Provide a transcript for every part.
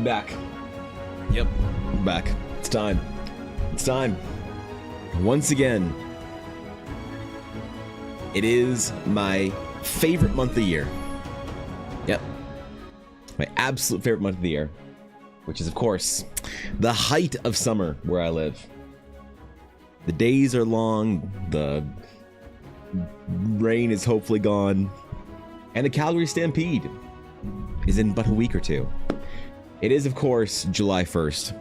I'm back. Yep, I'm back. It's time. It's time. Once again, it is my favorite month of the year. Yep. My absolute favorite month of the year. Which is, of course, the height of summer where I live. The days are long, the rain is hopefully gone, and the Calgary Stampede is in but a week or two. It is, of course, July 1st,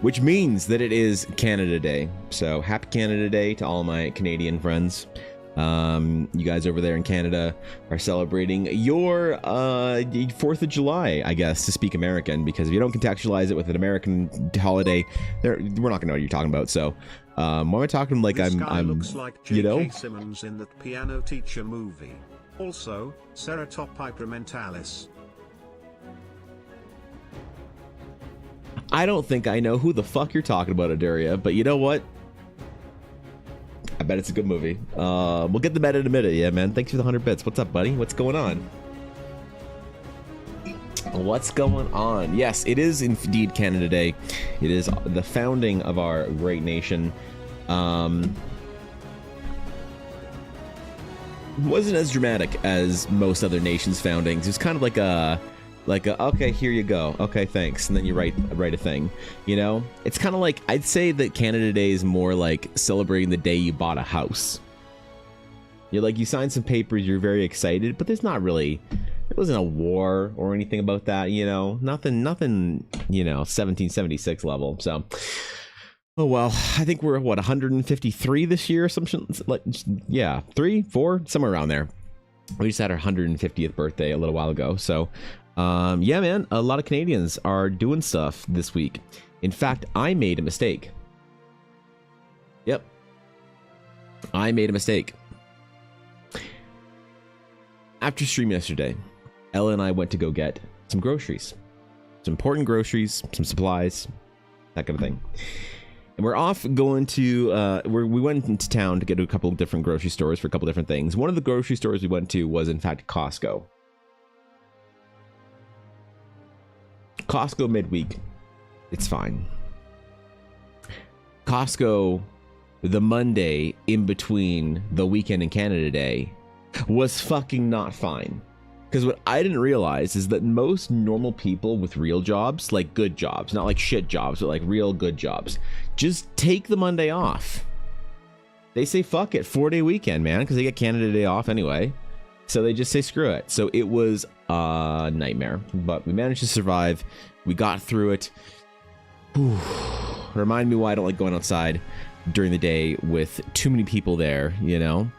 which means that it is Canada Day. So happy Canada Day to all my Canadian friends. You guys over there in Canada are celebrating your 4th of July, I guess, to speak American, because if you don't contextualize it with an American holiday, we're not gonna know what you're talking about. So why am I talking like this I'm looks like you know, J.K. Simmons in that Piano Teacher movie. Also, Ceratop hypermentalis. I don't think I know who the fuck you're talking about, Aduria, but you know what? I bet it's a good movie. We'll get the meta in a minute. Yeah, man. Thanks for the 100 bits. What's up, buddy? What's going on? What's going on? Yes, it is indeed Canada Day. It is the founding of our great nation. Wasn't as dramatic as most other nations' foundings. It was kind of like a okay, here you go, okay, thanks, and then you write a thing, you know. It's kind of like, I'd say that Canada Day is more like celebrating the day you bought a house. You're like, you signed some papers, you're very excited, but there's not really, it wasn't a war or anything about that, you know. Nothing, you know, 1776 level. So oh well, I think we're what, 153 this year or something, like, yeah, 3 4 somewhere around there. We just had our 150th birthday a little while ago. So yeah, man, a lot of Canadians are doing stuff this week. In fact, I made a mistake. Yep. I made a mistake. After stream yesterday, Ella and I went to go get some groceries. Some important groceries, some supplies, that kind of thing. And we're off going to, we went into town to get to a couple of different grocery stores for a couple different things. One of the grocery stores we went to was, in fact, Costco. Costco midweek, it's fine. Costco, the Monday in between the weekend and Canada Day, was fucking not fine. Because what I didn't realize is that most normal people with real jobs, like good jobs, not like shit jobs, but like real good jobs, just take the Monday off. They say fuck it, 4-day weekend, man, because they get Canada Day off anyway. So they just say screw it. So it was a nightmare, but we managed to survive. We got through it. Whew. Remind me why I don't like going outside during the day with too many people there, you know?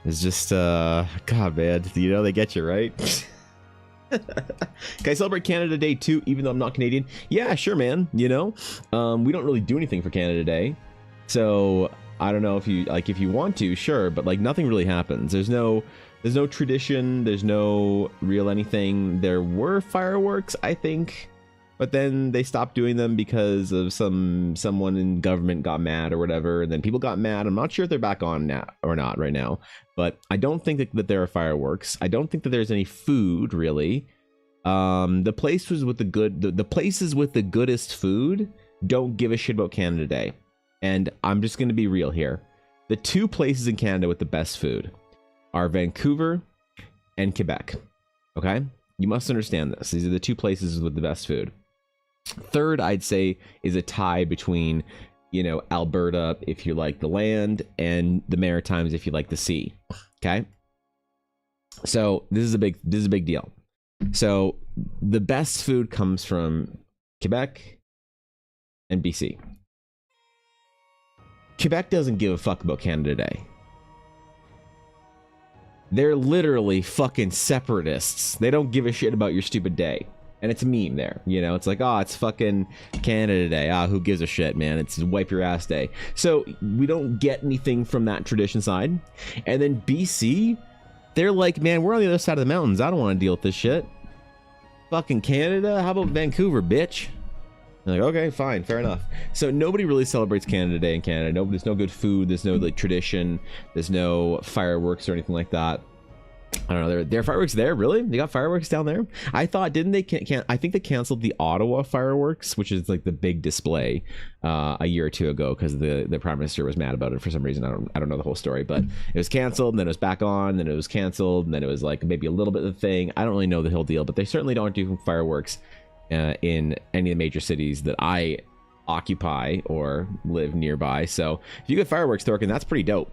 It's just, God, man, you know, they get you, right? Can I celebrate Canada Day too, even though I'm not Canadian? Yeah, sure, man, you know? We don't really do anything for Canada Day. So I don't know if you, like, if you want to, sure, but like nothing really happens. There's no tradition, there's no real anything. There were fireworks, I think, but then they stopped doing them because of someone in government got mad or whatever, and then people got mad. I'm not sure if they're back on now or not right now, but I don't think that there are fireworks. I don't think that there's any food really. The places with the places with the goodest food don't give a shit about Canada Day. And I'm just going to be real here. The two places in Canada with the best food are Vancouver and Quebec. Okay? You must understand this. These are the two places with the best food. Third, I'd say, is a tie between, you know, Alberta, if you like the land, and the Maritimes, if you like the sea. Okay? So this is a big deal. So the best food comes from Quebec and BC. Quebec doesn't give a fuck about Canada Day. They're literally fucking separatists. They don't give a shit about your stupid day. And it's a meme there, you know? It's like, oh, it's fucking Canada Day. Ah, who gives a shit, man? It's wipe your ass day. So we don't get anything from that tradition side. And then BC, they're like, man, we're on the other side of the mountains. I don't want to deal with this shit. Fucking Canada? How about Vancouver, bitch? They're like, okay, fine, fair enough. So nobody really celebrates Canada Day in Canada. There's no good food. There's no like tradition. There's no fireworks or anything like that. I don't know. There are fireworks there. Really? They got fireworks down there? I thought, didn't they? I think they canceled the Ottawa fireworks, which is like the big display, a year or two ago because the prime minister was mad about it for some reason. I don't know the whole story, but it was canceled, and then it was back on, then it was canceled, and then it was like maybe a little bit of the thing. I don't really know the whole deal, but they certainly don't do fireworks in any of the major cities that I occupy or live nearby. So if you get fireworks, Thorkin, that's pretty dope.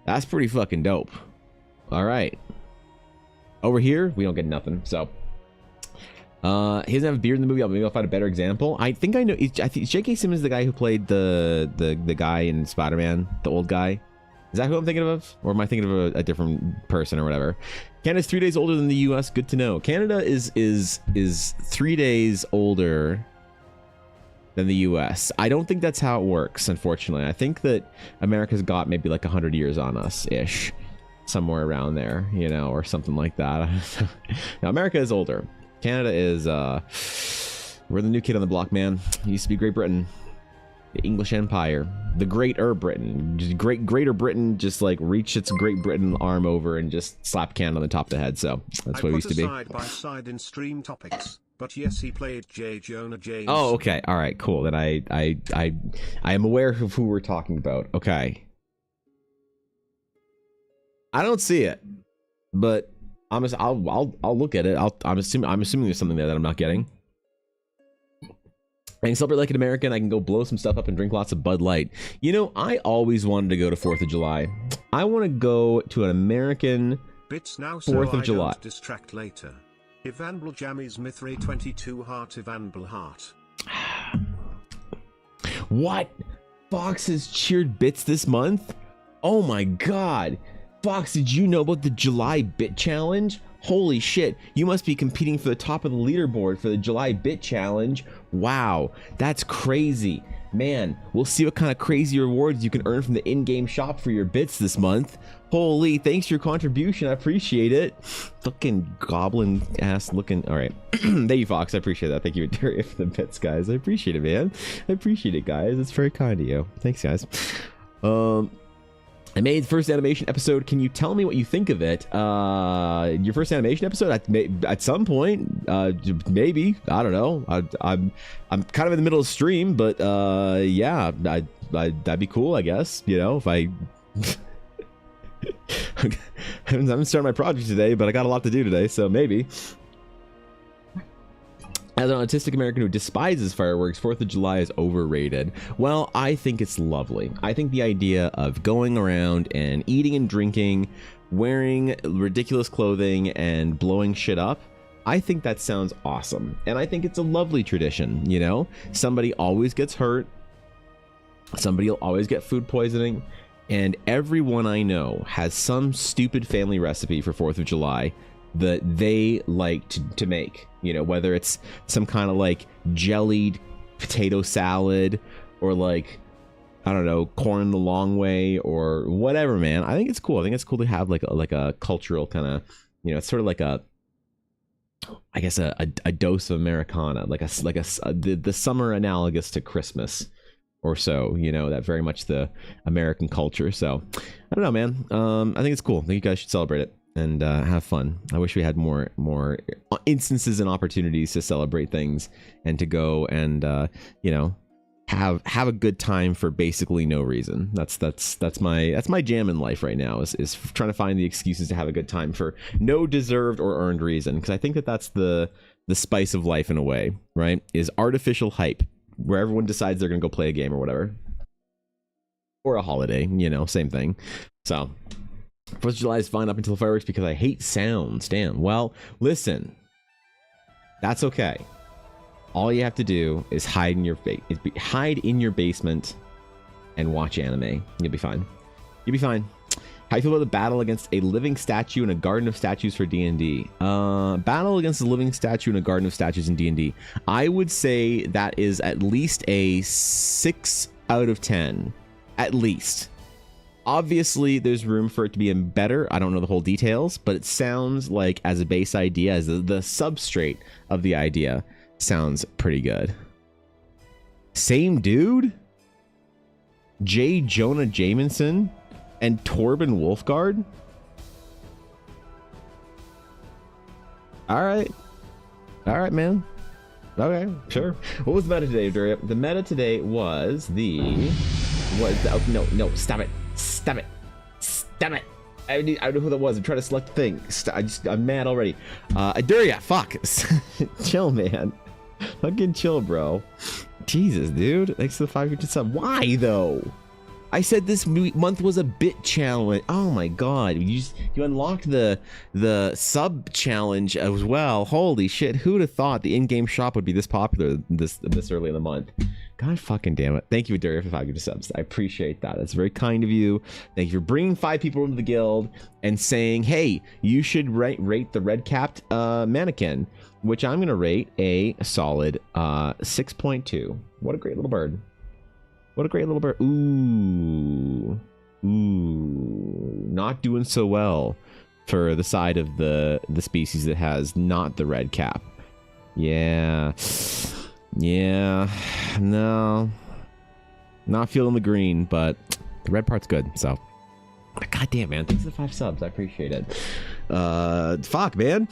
That's pretty fucking dope. All right. Over here, we don't get nothing. So, he doesn't have a beard in the movie. Maybe I'll find a better example. I think I know. I think J.K. Simmons is the guy who played the guy in Spider-Man, the old guy. Is that who I'm thinking of, or am I thinking of a different person or whatever? Canada's 3 days older than the U.S. Good to know. Canada is 3 days older than the U.S. I don't think that's how it works. Unfortunately, I think that America's got maybe like 100 years on us ish. Somewhere around there, you know, or something like that. Now, America is older. Canada is, we're the new kid on the block, man. It used to be Great Britain, the English Empire, the Greater Britain. Just Greater Britain just like reached its Great Britain arm over and just slapped Canada on the top of the head. So that's what it used to be. Side by side in stream topics, but yes, he played J. Jonah James. Oh, okay, all right, cool. Then I am aware of who we're talking about. Okay. I don't see it, but I'll look at it. I'm assuming there's something there that I'm not getting. I can celebrate like an American. I can go blow some stuff up and drink lots of Bud Light. You know, I always wanted to go to 4th of July. I want to go to an American Bits now 4th of July. Don't distract later. Ivan Jammies Mithray 22 Heart Ivan Heart. What? Fox has cheered bits this month? Oh my god. Fox, did you know about the July Bit Challenge? Holy shit, you must be competing for the top of the leaderboard for the July Bit Challenge. Wow, that's crazy. Man, we'll see what kind of crazy rewards you can earn from the in-game shop for your bits this month. Holy, thanks for your contribution, I appreciate it. Fucking goblin ass looking. All right, thank you, Fox, I appreciate that. Thank you, Daria, for the bits, guys. I appreciate it, man. I appreciate it, guys. It's very kind of you. Thanks, guys. I made the first animation episode. Can you tell me what you think of it? Your first animation episode? At some point, maybe. I don't know. I'm kind of in the middle of stream, but yeah, that'd be cool, I guess. You know, if I I'm starting my project today, but I got a lot to do today, so maybe. As an autistic American who despises fireworks, 4th of July is overrated. Well, I think it's lovely. I think the idea of going around and eating and drinking, wearing ridiculous clothing, and blowing shit up, I think that sounds awesome. And I think it's a lovely tradition, you know? Somebody always gets hurt. Somebody will always get food poisoning. And everyone I know has some stupid family recipe for 4th of July that they like to make, you know, whether it's some kind of like jellied potato salad or like, I don't know, corn the long way or whatever, man. I think it's cool. I think it's cool to have like a cultural kind of, you know, it's sort of like I guess a dose of Americana, like the summer analogous to Christmas or so, you know, that very much the American culture. So I don't know, man. I think it's cool. I think you guys should celebrate it and have fun. I wish we had more instances and opportunities to celebrate things and to go and you know, have a good time for basically no reason. That's my jam in life right now is trying to find the excuses to have a good time for no deserved or earned reason, because I think that's the spice of life in a way, right? Is artificial hype where everyone decides they're gonna go play a game or whatever, or a holiday, you know, same thing. So 4th of July is fine up until fireworks because I hate sounds. Damn. Well, listen, that's okay. All you have to do is hide in your basement and watch anime. You'll be fine. You'll be fine. How do you feel about the battle against a living statue in a garden of statues for D&D? Battle against a living statue in a garden of statues in D&D. I would say that is at least a 6 out of 10. At least. Obviously, there's room for it to be better. I don't know the whole details, but it sounds like as a base idea, as the substrate of the idea, sounds pretty good. Same dude? J. Jonah Jameson and Torben Wolfgard? All right. All right, man. Okay, sure. What was the meta today, Duria? The meta today was the... no, stop it. Stop it. Stop it. I don't know who that was. I'm trying to select the thing. I'm mad already. Duria, fuck. Chill, man. Fucking chill, bro. Jesus, dude. Thanks for the 5 sub. Why, though? I said this month was a bit challenge. Oh my god, you unlocked the sub challenge as well. Holy shit, who'd have thought the in-game shop would be this popular this early in the month? God fucking damn it. Thank you, Daria, for 5 subs. I appreciate that. That's very kind of you. Thank you for bringing 5 people into the guild and saying, hey, you should rate the red-capped mannequin, which I'm gonna rate a solid 6.2. What a great little bird. What a great little bird. Ooh. Not doing so well for the side of the species that has not the red cap. Yeah. No. Not feeling the green, but the red part's good, so. God damn, man. Thanks for the 5 subs. I appreciate it. Fuck, man.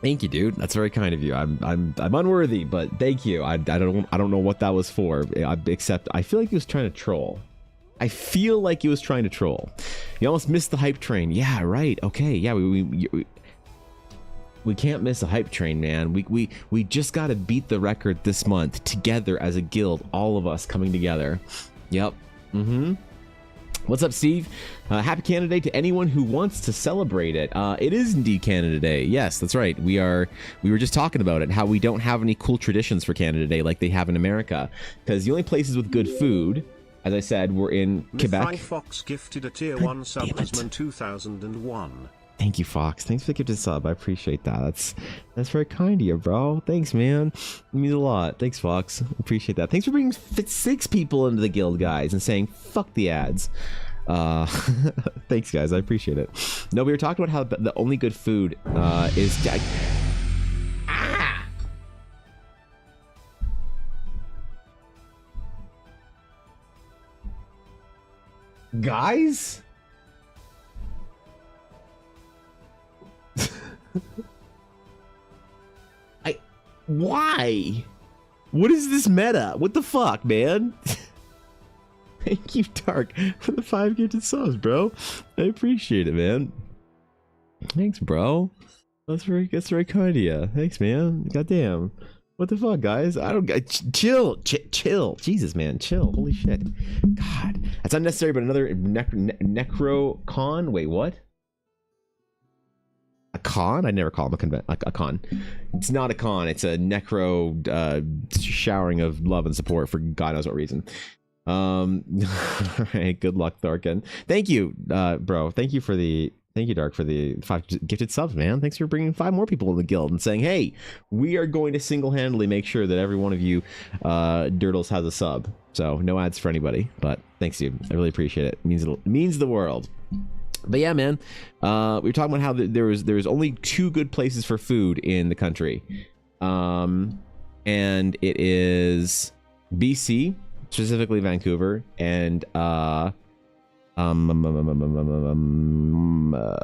Thank you, dude. That's very kind of you. I'm unworthy, but thank you. I don't know what that was for. Except I feel like he was trying to troll. You almost missed the hype train. Yeah, right. Okay. Yeah, we can't miss a hype train, man. We just got to beat the record this month together as a guild. All of us coming together. Yep. What's up, Steve? Happy Canada Day to anyone who wants to celebrate it. It is indeed Canada Day. Yes, that's right. We were just talking about it, how we don't have any cool traditions for Canada Day like they have in America. Because the only places with good food, as I said, were in Quebec. Fox gifted a tier 1 subsman 2001. Thank you, Fox. Thanks for the gifted sub. I appreciate that. That's very kind of you, bro. Thanks, man. It means a lot. Thanks, Fox. Appreciate that. Thanks for bringing 6 people into the guild, guys, and saying fuck the ads. Thanks, guys. I appreciate it. No, we were talking about how the only good food is... Guys? Why? What is this meta? What the fuck, man? Thank you, Dark, for the 5 gifted subs, bro. I appreciate it, man. Thanks, bro. That's very kind of you. Thanks, man. Goddamn. What the fuck, guys? I don't chill. Jesus, man, chill. Holy shit. God, that's unnecessary. But another necro con. Wait, what? A con? I never call him a con. It's not a con. It's a necro showering of love and support for God knows what reason. Alright, good luck, Thorkin. Thank you, bro. Thank you, Dark, for the 5 gifted subs, man. Thanks for bringing 5 more people in the guild and saying, hey, we are going to single-handedly make sure that every one of you Dirtles has a sub. So no ads for anybody, but thanks, you. I really appreciate it. It means the world. But yeah, man, we were talking about how there's only 2 good places for food in the country, and it is BC, specifically Vancouver, and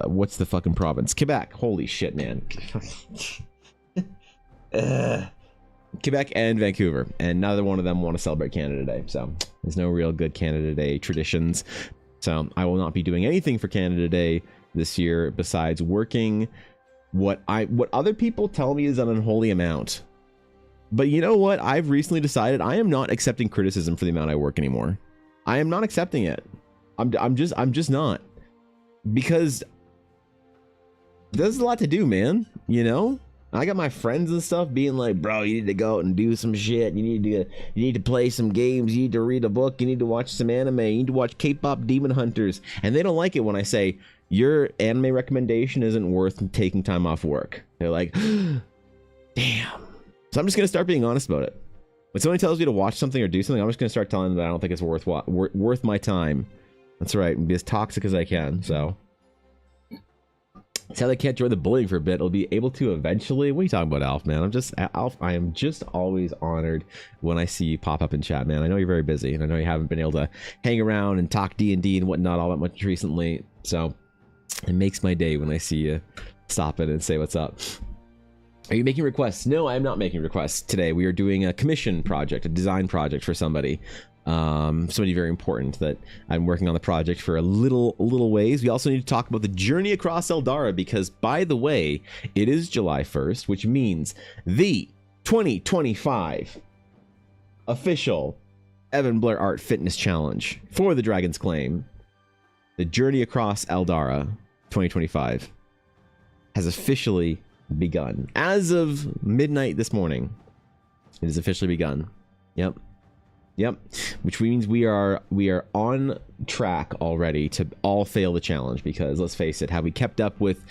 what's the fucking province? Quebec. Holy shit, man. Quebec and Vancouver, and neither one of them want to celebrate Canada Day, so there's no real good Canada Day traditions. So I will not be doing anything for Canada Day this year besides working what other people tell me is an unholy amount. But you know what? I've recently decided I am not accepting criticism for the amount I work anymore. I am not accepting it. I'm just not, because there's a lot to do, man. You know, I got my friends and stuff being like, bro, you need to go out and do some shit. You need to play some games. You need to read a book. You need to watch some anime. You need to watch K-pop Demon Hunters. And they don't like it when I say your anime recommendation isn't worth taking time off work. They're like, damn. So I'm just gonna start being honest about it. When somebody tells me to watch something or do something, I'm just gonna start telling them that I don't think it's worth my time. That's right. Be as toxic as I can. So. Tell they can't join the bullying for a bit. It'll be able to eventually. What are you talking about, Alf, man? Alf, I am just always honored when I see you pop up in chat, man. I know you're very busy, and I know you haven't been able to hang around and talk D&D and whatnot all that much recently. So it makes my day when I see you stop in and say what's up. Are you making requests? No, I'm not making requests today. We are doing a commission project, a design project for somebody. Somebody very important that I'm working on the project for a little ways. We also need to talk about the journey across Eldara because, by the way, it is July 1st, which means the 2025 official Evan Blair Art Fitness Challenge for the Dragon's Claim, the journey across Eldara 2025, has officially begun. As of midnight this morning, it has officially begun. Yep. Which means we are on track already to all fail the challenge because, let's face it, have we kept up with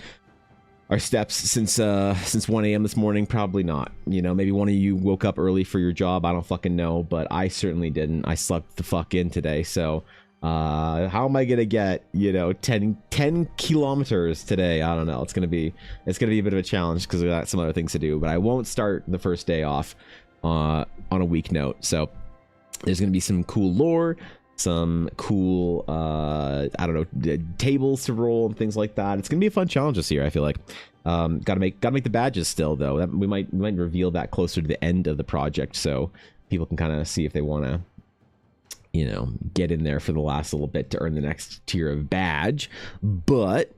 our steps since 1 a.m. this morning? Probably not. You know, maybe one of you woke up early for your job. I don't fucking know, but I certainly didn't. I slept the fuck in today. So how am I gonna get, 10 kilometers today? I don't know. It's gonna be a bit of a challenge because we got some other things to do. But I won't start the first day off on a weak note. So there's gonna be some cool lore, some cool tables to roll and things like that. It's gonna be a fun challenge this year. I feel like gotta make the badges still though. We might reveal that closer to the end of the project so people can kind of see if they want to get in there for the last little bit to earn the next tier of badge. But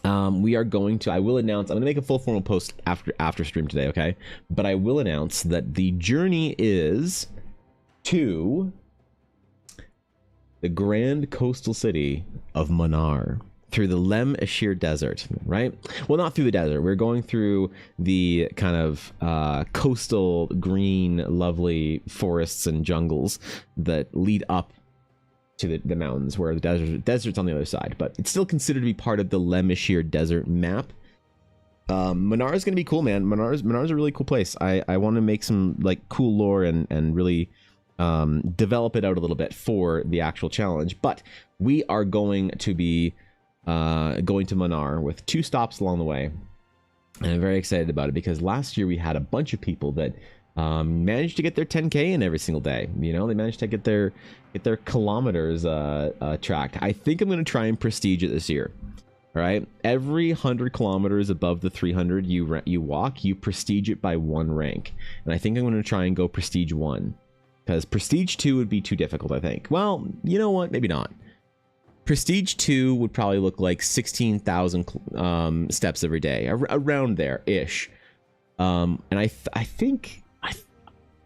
we are going to, I will announce, I'm going to make a full formal post after stream today, okay? But I will announce that the journey is to the grand coastal city of Manar through the Lem Ashir Desert, right? Well, not through the desert. We're going through the kind of coastal, green, lovely forests and jungles that lead up to the mountains, where the desert's on the other side. But it's still considered to be part of the Lem Ashir Desert map. Manar is going to be cool, man. Manar's a really cool place. I want to make some like cool lore and really develop it out a little bit for the actual challenge. But we are going to be going to Manar with 2 stops along the way, and I'm very excited about it because last year we had a bunch of people that managed to get their 10K in every single day. They managed to get their kilometers tracked. I think I'm going to try and prestige it this year. All right, every 100 kilometers above the 300 you walk, you prestige it by 1 rank, and I think I'm going to try and go prestige 1 because prestige 2 would be too difficult. I think. Well, you know what? Maybe not. Prestige 2 would probably look like 16,000 steps every day, around there ish. And I think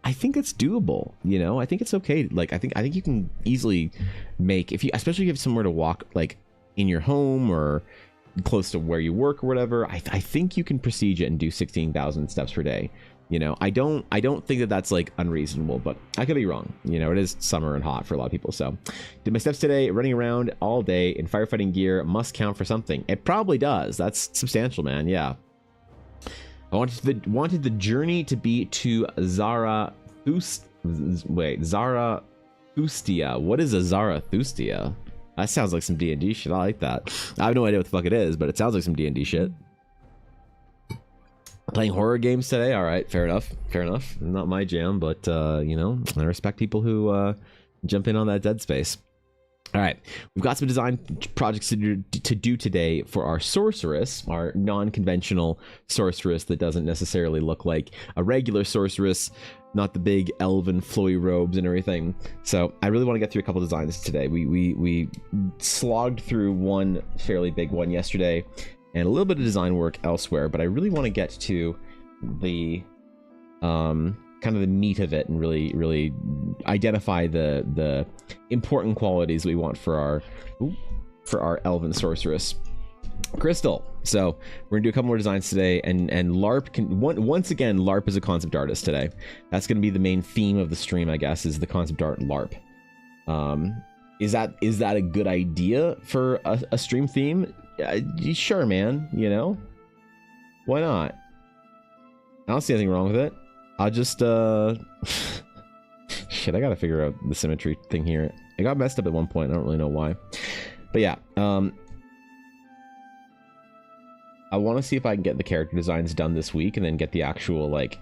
it's doable. I think it's okay. Like I think you can easily make, especially if you have somewhere to walk, like in your home or close to where you work or whatever. I think you can prestige it and do 16,000 steps per day. I don't think that that's like unreasonable, but I could be wrong. It is summer and hot for a lot of people. So did my steps today, running around all day in firefighting gear must count for something. It probably does. That's substantial, man. Yeah. I wanted the journey to be to Zarathustia. What is a Zarathustia? That sounds like some D&D shit. I like that. I have no idea what the fuck it is, but it sounds like some D&D shit. Playing horror games today. All right, fair enough. Not my jam, but I respect people who jump in on that dead space. All right, we've got some design projects to do today for our sorceress, our non-conventional sorceress that doesn't necessarily look like a regular sorceress, not the big elven flowy robes and everything. So I really want to get through a couple designs today. We slogged through one fairly big one yesterday, and a little bit of design work elsewhere, but I really want to get to the kind of the meat of it and really identify the important qualities we want for our elven sorceress Crystal. So we're gonna do a couple more designs today, and LARP once again, LARP is a concept artist today. That's gonna be the main theme of the stream, I guess, is the concept art LARP. Is that a good idea for a stream theme? Sure, man. Why not? I don't see anything wrong with it. I'll just shit, I gotta figure out the symmetry thing here. It got messed up at one point. I don't really know why, but yeah. I want to see if I can get the character designs done this week, and then get the actual like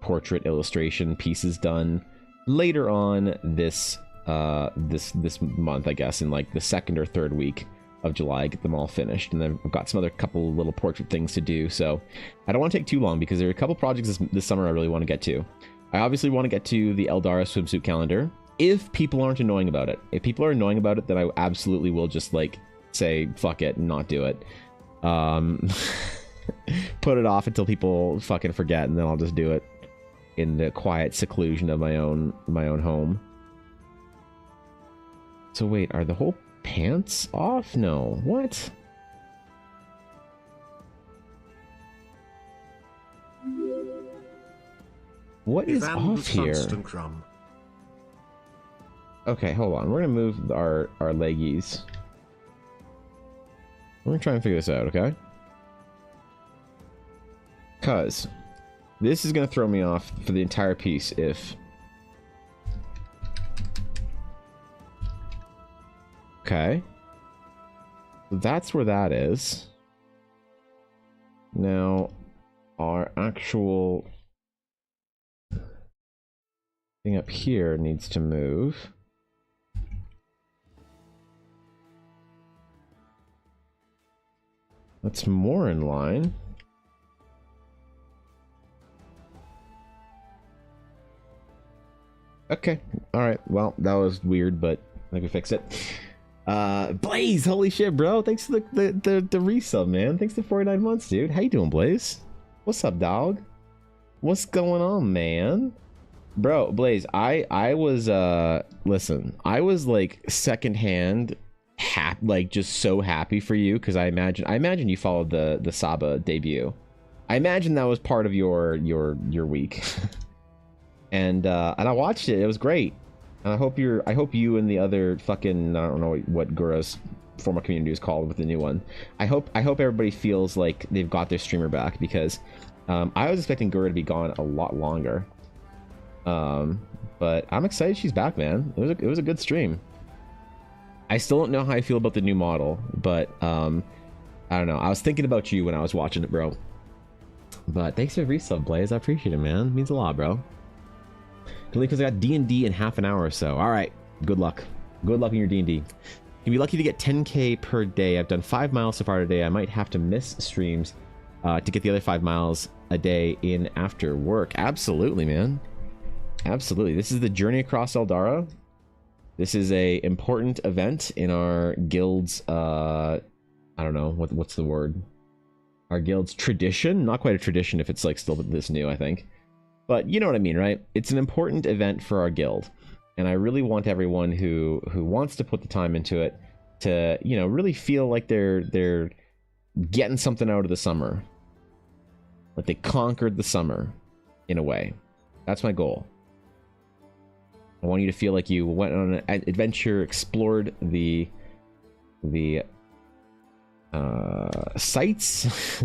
portrait illustration pieces done later on this month, I guess, in like the second or third week of July, get them all finished, and then I've got some other couple little portrait things to do. So I don't want to take too long because there are a couple projects this summer I really want to get to. I obviously want to get to the Eldara swimsuit calendar. If people aren't annoying about it, if people are annoying about it, then I absolutely will just like say fuck it and not do it. Put it off until people fucking forget, and then I'll just do it in the quiet seclusion of my own home. So wait, are the whole pants off? No. What? What is off here? Okay, hold on. We're gonna move our leggies. We're gonna try and figure this out, okay? Cause this is gonna throw me off for the entire piece if... Okay. That's where that is. Now, our actual thing up here needs to move. That's more in line. Okay. Alright. Well, that was weird, but I think we fixed it. Blaze, holy shit, bro. Thanks for the resub, man. Thanks for 49 months, dude. How you doing, Blaze? What's up, dog? What's going on, man? Bro, Blaze, I was listen, I was like secondhand like just so happy for you, because I imagine you followed the Saba debut. I imagine that was part of your week. And I watched it. It was great. And I hope you and the other fucking, I don't know what Gura's former community is called with the new one. I hope everybody feels like they've got their streamer back, because I was expecting Gura to be gone a lot longer. But I'm excited she's back, man. It was a good stream. I still don't know how I feel about the new model, but I don't know. I was thinking about you when I was watching it, bro. But thanks for the resub, Blaze. I appreciate it, man. It means a lot, bro. Only because I got D&D in half an hour or so. All right, good luck. Good luck in your D&D. You'll be lucky to get 10k per day. I've done 5 miles so far today. I might have to miss streams to get the other 5 miles a day in after work. Absolutely, man. Absolutely. This is the journey across Eldara. This is a important event in our guild's I don't know what's the word. Our guild's tradition. Not quite a tradition if it's like still this new, I think. But you know what I mean, right? It's an important event for our guild, and I really want everyone who wants to put the time into it to, you know, really feel like they're getting something out of the summer, like they conquered the summer in a way. That's my goal. I want you to feel like you went on an adventure, explored the sights.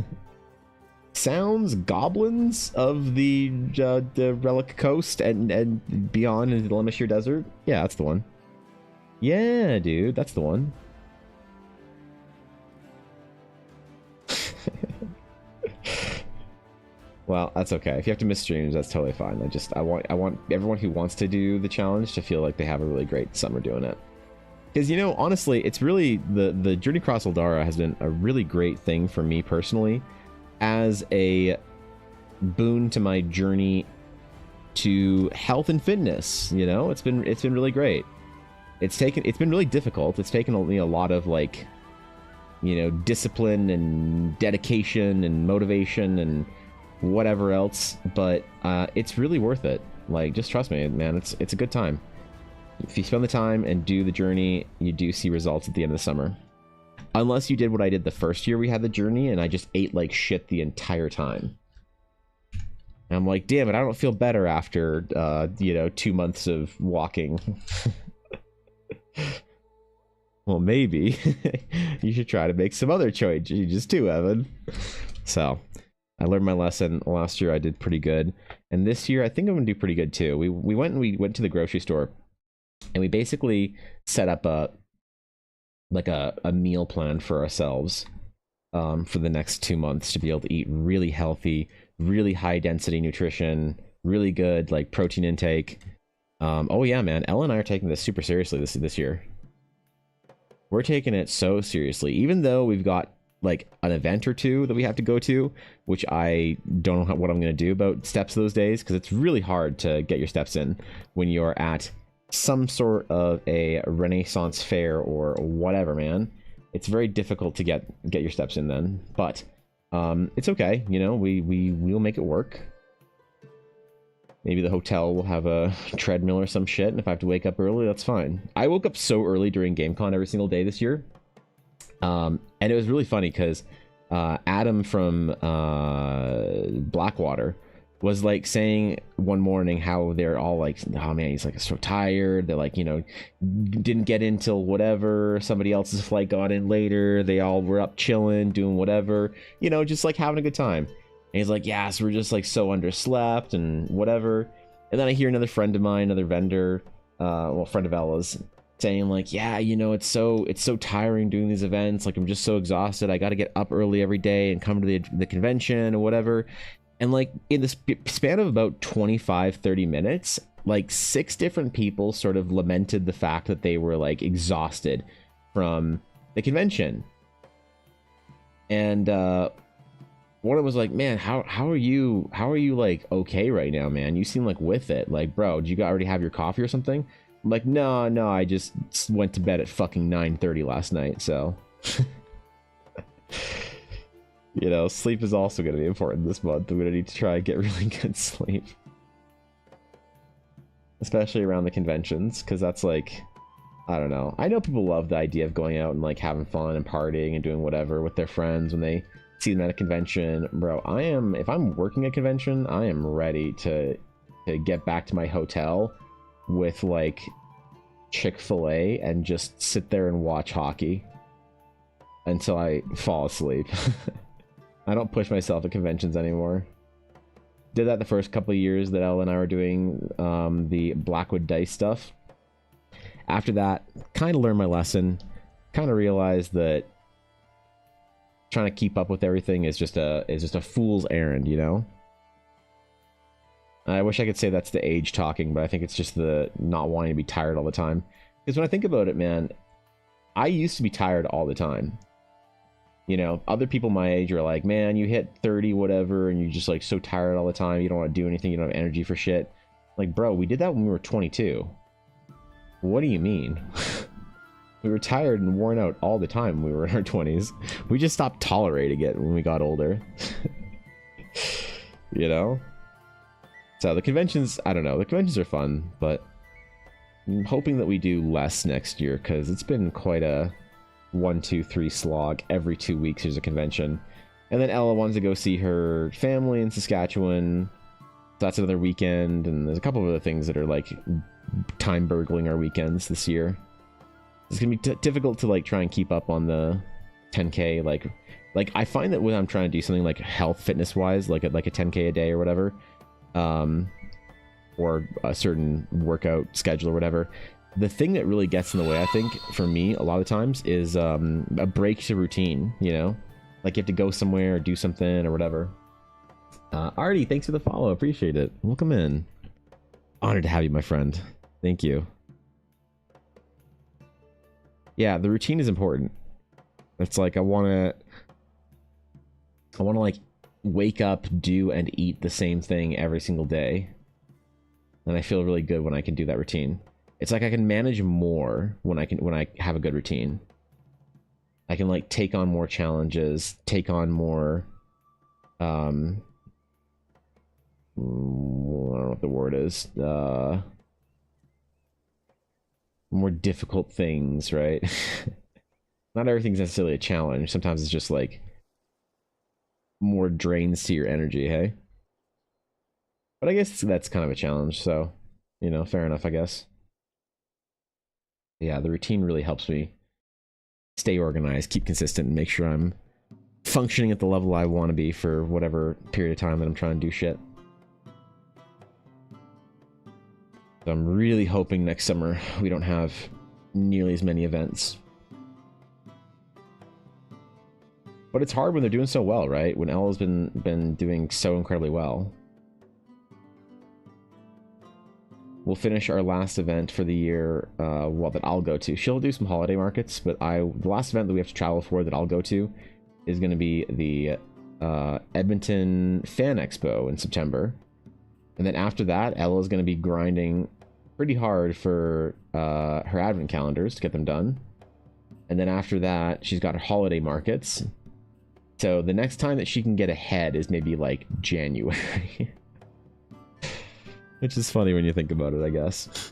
Sounds, goblins of the Relic Coast and beyond into the Lemashire Desert. Yeah, that's the one. Yeah, dude, that's the one. Well, that's okay. If you have to miss streams, that's totally fine. I want everyone who wants to do the challenge to feel like they have a really great summer doing it. Because, you know, honestly, it's really the journey across Eldara has been a really great thing for me personally, as a boon to my journey to health and fitness. You know, it's been really great. It's been really difficult. It's taken a lot of, like, you know, discipline and dedication and motivation and whatever else, but it's really worth it. Like, just trust me, man. It's a good time. If you spend the time and do the journey, you do see results at the end of the summer. Unless you did what I did the first year we had the journey, and I just ate like shit the entire time. And I'm like, damn it, I don't feel better after, you know, 2 months of walking. Well, maybe you should try to make some other changes too, Evan. So I learned my lesson. Last year I did pretty good, and this year I think I'm gonna do pretty good too. We went to the grocery store, and we basically set up a meal plan for ourselves for the next 2 months to be able to eat really healthy, really high density nutrition, really good like protein intake. Oh yeah, man, Ella and I are taking this super seriously this year. We're taking it so seriously, even though we've got like an event or two that we have to go to, which I don't know what I'm going to do about steps those days, because it's really hard to get your steps in when you're at some sort of a Renaissance fair or whatever, man. It's very difficult to get your steps in then, but it's okay, you know, we'll make it work. Maybe the hotel will have a treadmill or some shit, and if I have to wake up early, that's fine. I woke up so early during GameCon every single day this year. And it was really funny because Adam from Blackwater was like saying one morning how they're all like, oh man, he's like so tired. They're like, you know, didn't get in till whatever. Somebody else's flight got in later. They all were up chilling, doing whatever, you know, just like having a good time. And he's like, yeah, so we're just like so underslept and whatever. And then I hear another friend of mine, another vendor, well, friend of Ella's, saying like, yeah, you know, it's so tiring doing these events. Like, I'm just so exhausted. I got to get up early every day and come to the convention or whatever. And like in the span of about 25-30 minutes, like 6 different people sort of lamented the fact that they were like exhausted from the convention. And one of them was like, man, how are you like okay right now, man? You seem like with it. Like, bro, did you already have your coffee or something? I'm like, no, I just went to bed at fucking 9:30 last night, so you know, sleep is also going to be important this month. I'm going to need to try and get really good sleep, especially around the conventions, because that's like, I don't know. I know people love the idea of going out and like having fun and partying and doing whatever with their friends when they see them at a convention. Bro, if I'm working a convention, I am ready to get back to my hotel with like Chick-fil-A and just sit there and watch hockey until I fall asleep. I don't push myself at conventions anymore. Did that the first couple of years that Ella and I were doing the Blackwood Dice stuff. After that, kind of learned my lesson. Kind of realized that trying to keep up with everything is just a fool's errand, you know? I wish I could say that's the age talking, but I think it's just the not wanting to be tired all the time. Because when I think about it, man, I used to be tired all the time. You know, other people my age are like, man, you hit 30, whatever, and you're just like so tired all the time. You don't want to do anything. You don't have energy for shit. Like, bro, we did that when we were 22. What do you mean? We were tired and worn out all the time when we were in our 20s. We just stopped tolerating it when we got older. You know? So the conventions, I don't know. The conventions are fun, but I'm hoping that we do less next year, because it's been quite a 1, 2, 3 slog. Every 2 weeks there's a convention. And then Ella wants to go see her family in Saskatchewan. So that's another weekend. And there's a couple of other things that are like time burgling our weekends this year. It's gonna be difficult to like try and keep up on the 10K. Like I find that when I'm trying to do something like health fitness wise, like a 10K a day or whatever, or a certain workout schedule or whatever, the thing that really gets in the way, I think, for me a lot of times is a break to routine, you know? Like you have to go somewhere or do something or whatever. Artie, thanks for the follow. Appreciate it. Welcome in. Honored to have you, my friend. Thank you. Yeah, the routine is important. It's like I want to like wake up, do and eat the same thing every single day. And I feel really good when I can do that routine. It's like I can manage more when I have a good routine. I can like take on more challenges, take on more I don't know what the word is. More difficult things, right? Not everything's necessarily a challenge. Sometimes it's just like more drains to your energy, hey? But I guess that's kind of a challenge, so, you know, fair enough, I guess. Yeah, the routine really helps me stay organized, keep consistent, and make sure I'm functioning at the level I want to be for whatever period of time that I'm trying to do shit. So I'm really hoping next summer we don't have nearly as many events. But it's hard when they're doing so well, right? When Ella's been doing so incredibly well. we'll finish our last event for the year, well, that I'll go to. She'll do some holiday markets, but the last event that we have to travel for that I'll go to is going to be the Edmonton Fan Expo in September. And then after that, Ella's going to be grinding pretty hard for her advent calendars to get them done. And then after that, she's got her holiday markets. So the next time that she can get ahead is maybe like January. Which is funny when you think about it, I guess.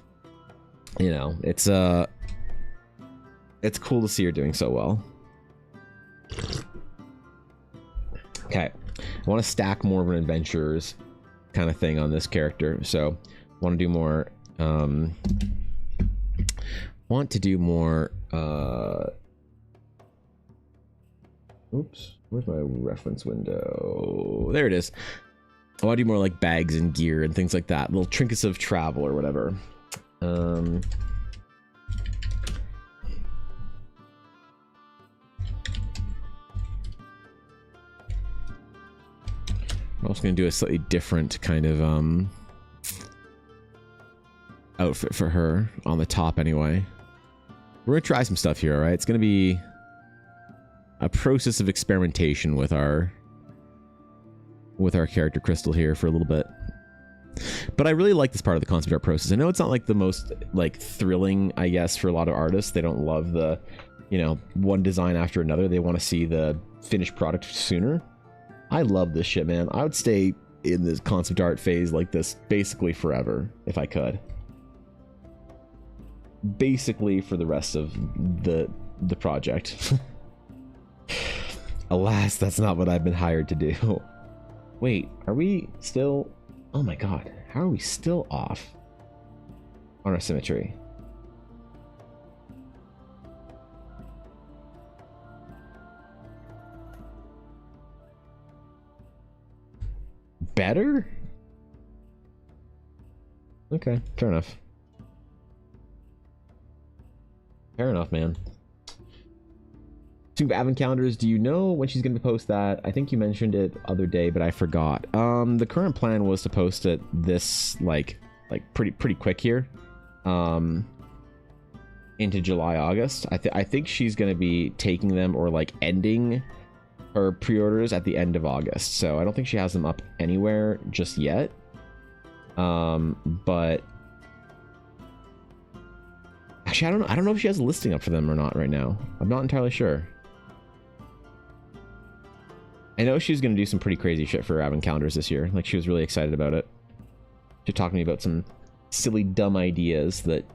You know, it's cool to see her doing so well. Okay, I want to stack more of an adventurers kind of thing on this character, so I want to do more. Oops, where's my reference window? There it is. I want to do more like bags and gear and things like that, little trinkets of travel or whatever. I'm also going to do a slightly different kind of outfit for her on the top anyway. We're going to try some stuff here, all right? It's going to be a process of experimentation with our character Crystal here for a little bit. But I really like this part of the concept art process. I know it's not like the most like thrilling, I guess, for a lot of artists. They don't love the, you know, one design after another. They want to see the finished product sooner. I love this shit, man. I would stay in this concept art phase like this basically forever if I could. Basically for the rest of the project. Alas, that's not what I've been hired to do. Wait, are we still... Oh my god, how are we still off on our symmetry? Better? Okay, fair enough. Fair enough, man. Two advent calendars, do you know when she's going to post that? I think you mentioned it other day, but I forgot. The current plan was to post it this like pretty quick here, into July, August. I think she's going to be taking them or like ending her pre-orders at the end of August. So I don't think she has them up anywhere just yet. But actually, I don't know if she has a listing up for them or not right now. I'm not entirely sure. I know she's going to do some pretty crazy shit for her advent calendars this year. Like, she was really excited about it. She talked to me about some silly, dumb ideas that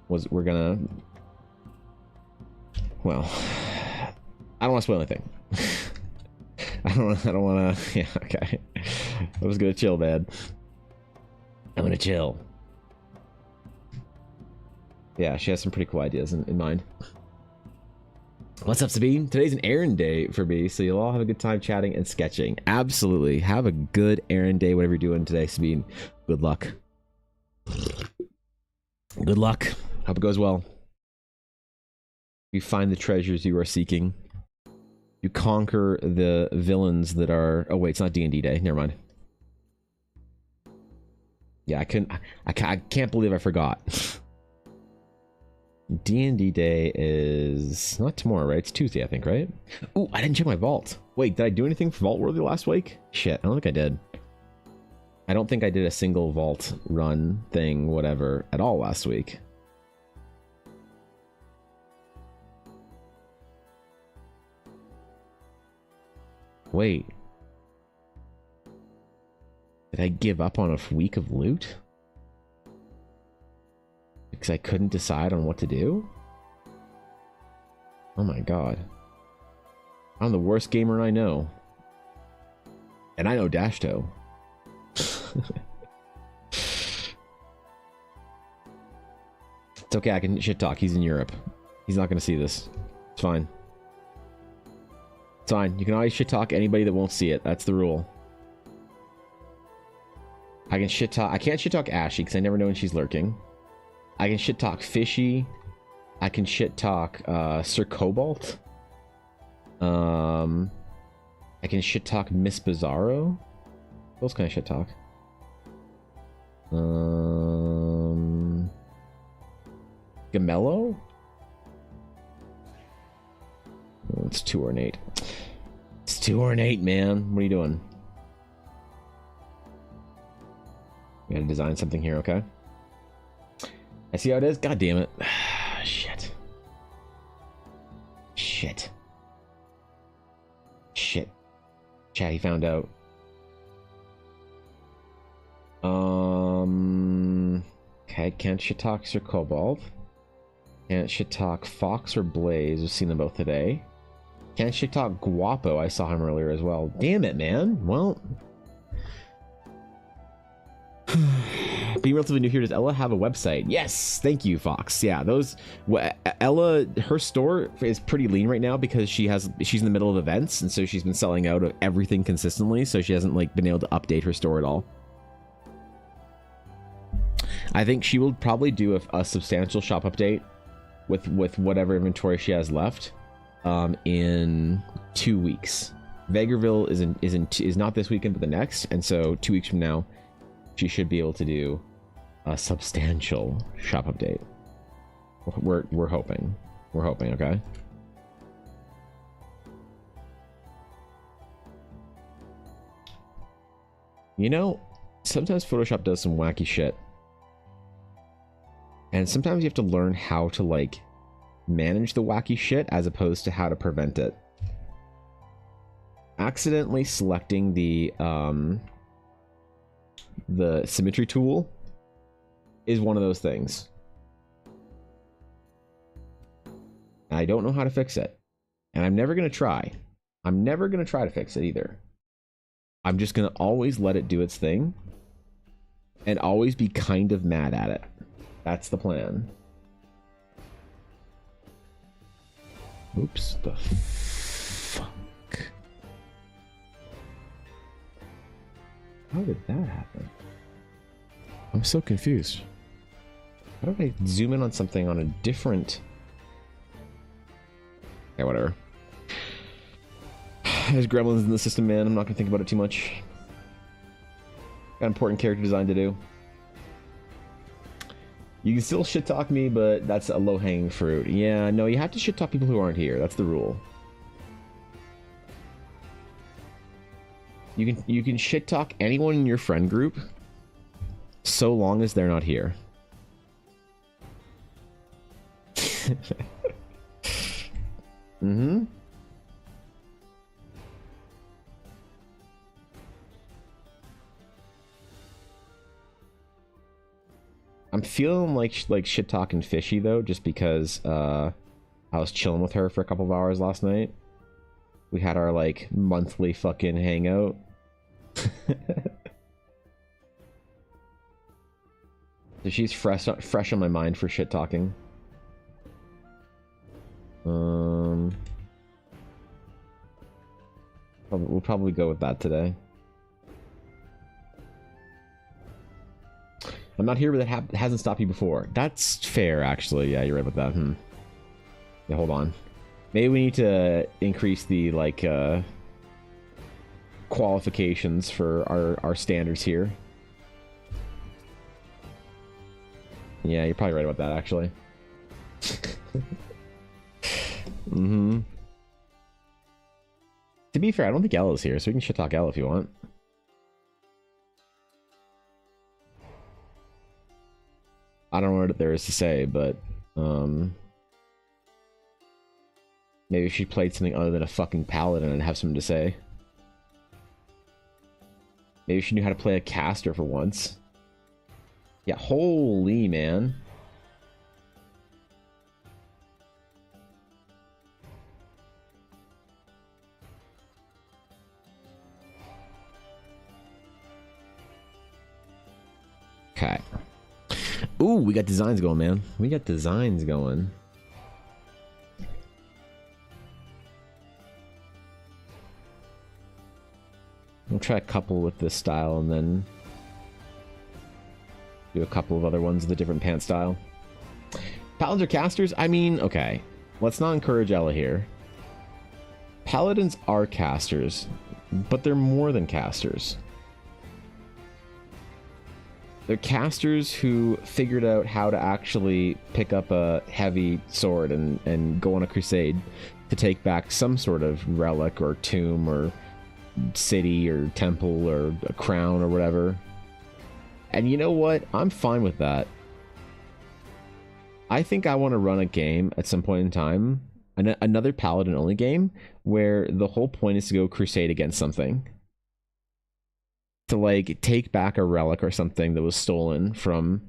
we're gonna... Well, I don't want to spoil anything. I don't want to... Yeah, okay. I was gonna chill, man. I'm gonna chill. Yeah, she has some pretty cool ideas in mind. What's up, Sabine? Today's an errand day for me, so you'll all have a good time chatting and sketching. Absolutely. Have a good errand day, whatever you're doing today, Sabine. Good luck. Good luck. Hope it goes well. You find the treasures you are seeking. You conquer the villains that are... Oh, wait, it's not D&D day. Never mind. Yeah, I can't believe I forgot. D&D day is not tomorrow, right? It's Tuesday, I think, right? Ooh, I didn't check my vault. Wait, did I do anything for Vault Worthy last week? Shit, I don't think I did. I don't think I did a single vault run thing, whatever, at all last week. Wait. Did I give up on a week of loot? Because I couldn't decide on what to do? Oh my god. I'm the worst gamer I know. And I know Dashto. It's okay, I can shit talk. He's in Europe. He's not going to see this. It's fine. It's fine. You can always shit talk anybody that won't see it. That's the rule. I can shit talk. I can't shit talk Ashy because I never know when she's lurking. I can shit talk Fishy. I can shit talk Sir Cobalt. I can shit talk Miss Bizarro. What else can I shit talk? Gamello? Oh, it's too ornate. It's too ornate, man. What are you doing? We gotta design something here, okay? I see how it is. God damn it. Shit. Shit. Shit. Chat, he found out. Okay, can't shit talk Sir Cobalt. Can't shit talk Fox or Blaze. We've seen them both today. Can't shit talk Guapo. I saw him earlier as well. Damn it, man. Well. Being relatively new here, does Ella have a website? Yes, thank you, Fox. Yeah, those Ella, her store is pretty lean right now because she's in the middle of events, and so she's been selling out of everything consistently, so she hasn't like been able to update her store at all. I think she will probably do a substantial shop update with whatever inventory she has left in 2 weeks. Vegreville is not this weekend but the next, and so 2 weeks from now she should be able to do a substantial shop update. We're hoping. We're hoping, okay? You know, sometimes Photoshop does some wacky shit. And sometimes you have to learn how to, like, manage the wacky shit as opposed to how to prevent it. Accidentally selecting the symmetry tool is one of those things. I don't know how to fix it. And I'm never going to try. I'm never going to try to fix it either. I'm just going to always let it do its thing. And always be kind of mad at it. That's the plan. Oops. The fuck? How did that happen? I'm so confused. How did I zoom in on something on a different... Okay, whatever. There's gremlins in the system, man. I'm not gonna think about it too much. Got important character design to do. You can still shit talk me, but that's a low-hanging fruit. Yeah, no, you have to shit talk people who aren't here. That's the rule. You can shit talk anyone in your friend group so long as they're not here. Mm-hmm. I'm feeling like shit talking fishy though, just because I was chilling with her for a couple of hours last night. We had our like monthly fucking hangout. So she's fresh on my mind for shit talking. We'll probably go with that today. I'm not here, but that hasn't stopped you before. That's fair, actually. Yeah, you're right about that. Yeah, hold on. Maybe we need to increase the like qualifications for our standards here. Yeah, you're probably right about that, actually. Mm-hmm. To be fair, I don't think Ella's here, so we can shit talk Ella if you want. I don't know what there is to say, but maybe if she played something other than a fucking paladin and have something to say. Maybe she knew how to play a caster for once. Yeah, holy man. Okay. Ooh, we got designs going, man. We got designs going. We'll try a couple with this style and then do a couple of other ones with a different pant style. Paladins are casters? I mean, okay. Let's not encourage Ella here. Paladins are casters, but they're more than casters. They're casters who figured out how to actually pick up a heavy sword and go on a crusade to take back some sort of relic or tomb or city or temple or a crown or whatever. And you know what? I'm fine with that. I think I want to run a game at some point in time, another paladin only game, where the whole point is to go crusade against something. To like take back a relic or something that was stolen from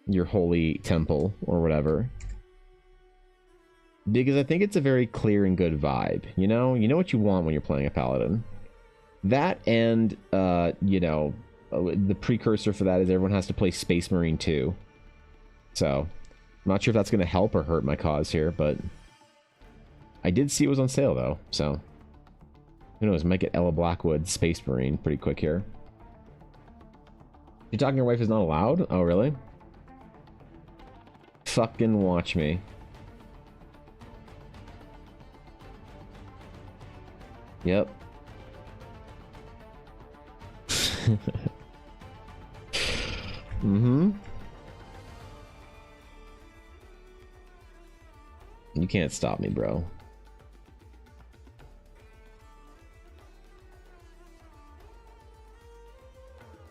your holy temple or whatever. Because I think it's a very clear and good vibe, you know what you want when you're playing a paladin. That and you know, the precursor for that is everyone has to play Space Marine 2. So, I'm not sure if that's going to help or hurt my cause here, but I did see it was on sale though, so who knows, might get Ella Blackwood Space Marine pretty quick here. You talking your wife is not allowed? Oh, really? Fucking watch me. Yep. Mm-hmm. You can't stop me, bro.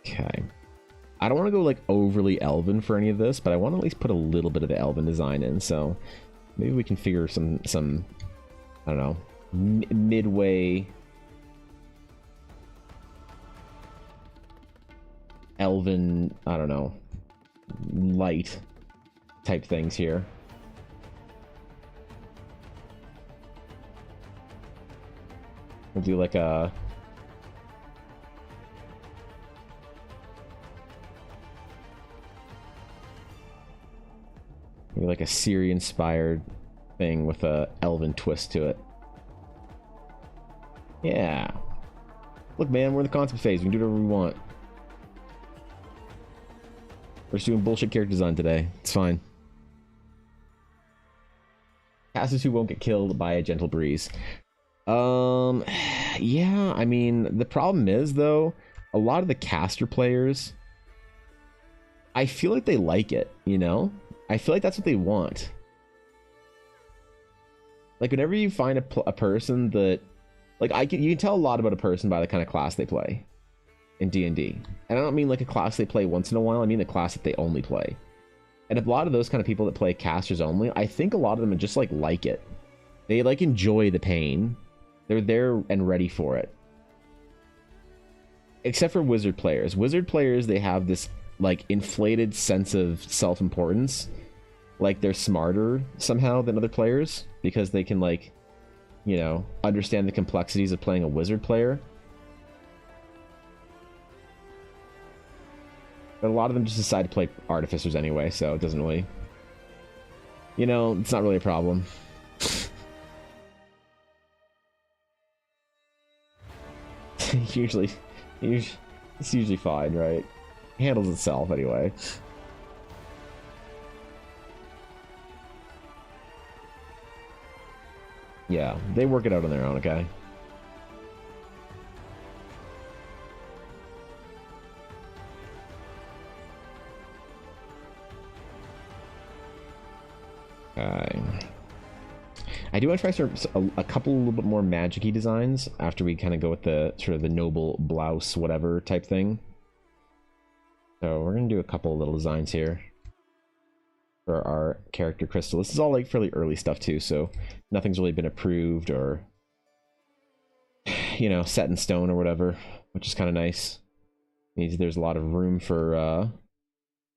Okay. I don't want to go like overly elven for any of this, but I want to at least put a little bit of the elven design in, so maybe we can figure some I don't know, midway elven, I don't know, light type things here. We'll do like a maybe like a Syrian-inspired thing with a elven twist to it. Yeah. Look, man, we're in the concept phase. We can do whatever we want. We're just doing bullshit character design today. It's fine. Casters who won't get killed by a gentle breeze. Yeah, I mean, the problem is, though, a lot of the caster players, I feel like they like it, you know? I feel like that's what they want. Like, whenever you find a person that, like, you can tell a lot about a person by the kind of class they play in D&D. And I don't mean like a class they play once in a while, I mean the class that they only play. And a lot of those kind of people that play casters only, I think a lot of them just like it. They like enjoy the pain. They're there and ready for it. Except for wizard players. Wizard players, they have this like inflated sense of self-importance. Like they're smarter somehow than other players because they can, like, you know, understand the complexities of playing a wizard player. But a lot of them just decide to play artificers anyway, so it doesn't really, you know, it's not really a problem. It's usually fine, right? It handles itself anyway. Yeah, they work it out on their own, okay? I do want to try a couple a little bit more magic-y designs after we kind of go with the sort of the noble blouse whatever type thing. So we're going to do a couple little designs here for our character crystal. This is all like fairly early stuff too, so nothing's really been approved or, you know, set in stone or whatever, which is kind of nice. Means there's a lot of room for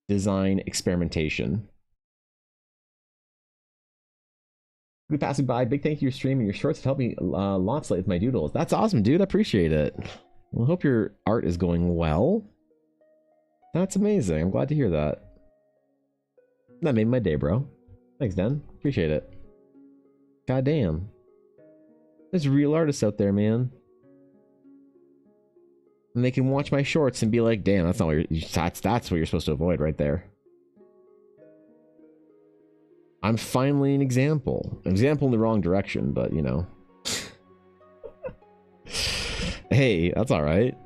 design experimentation. Good passing by. Big thank you to your stream and your shorts have helped me lots lately with my doodles. That's awesome, dude. I appreciate it. Well, I hope your art is going well. That's amazing. I'm glad to hear that. That made my day, bro. Thanks, Dan. Appreciate it. God damn. There's real artists out there, man. And they can watch my shorts and be like, damn, that's not what that's what you're supposed to avoid right there. I'm finally an example. An example in the wrong direction, but you know. Hey, that's alright.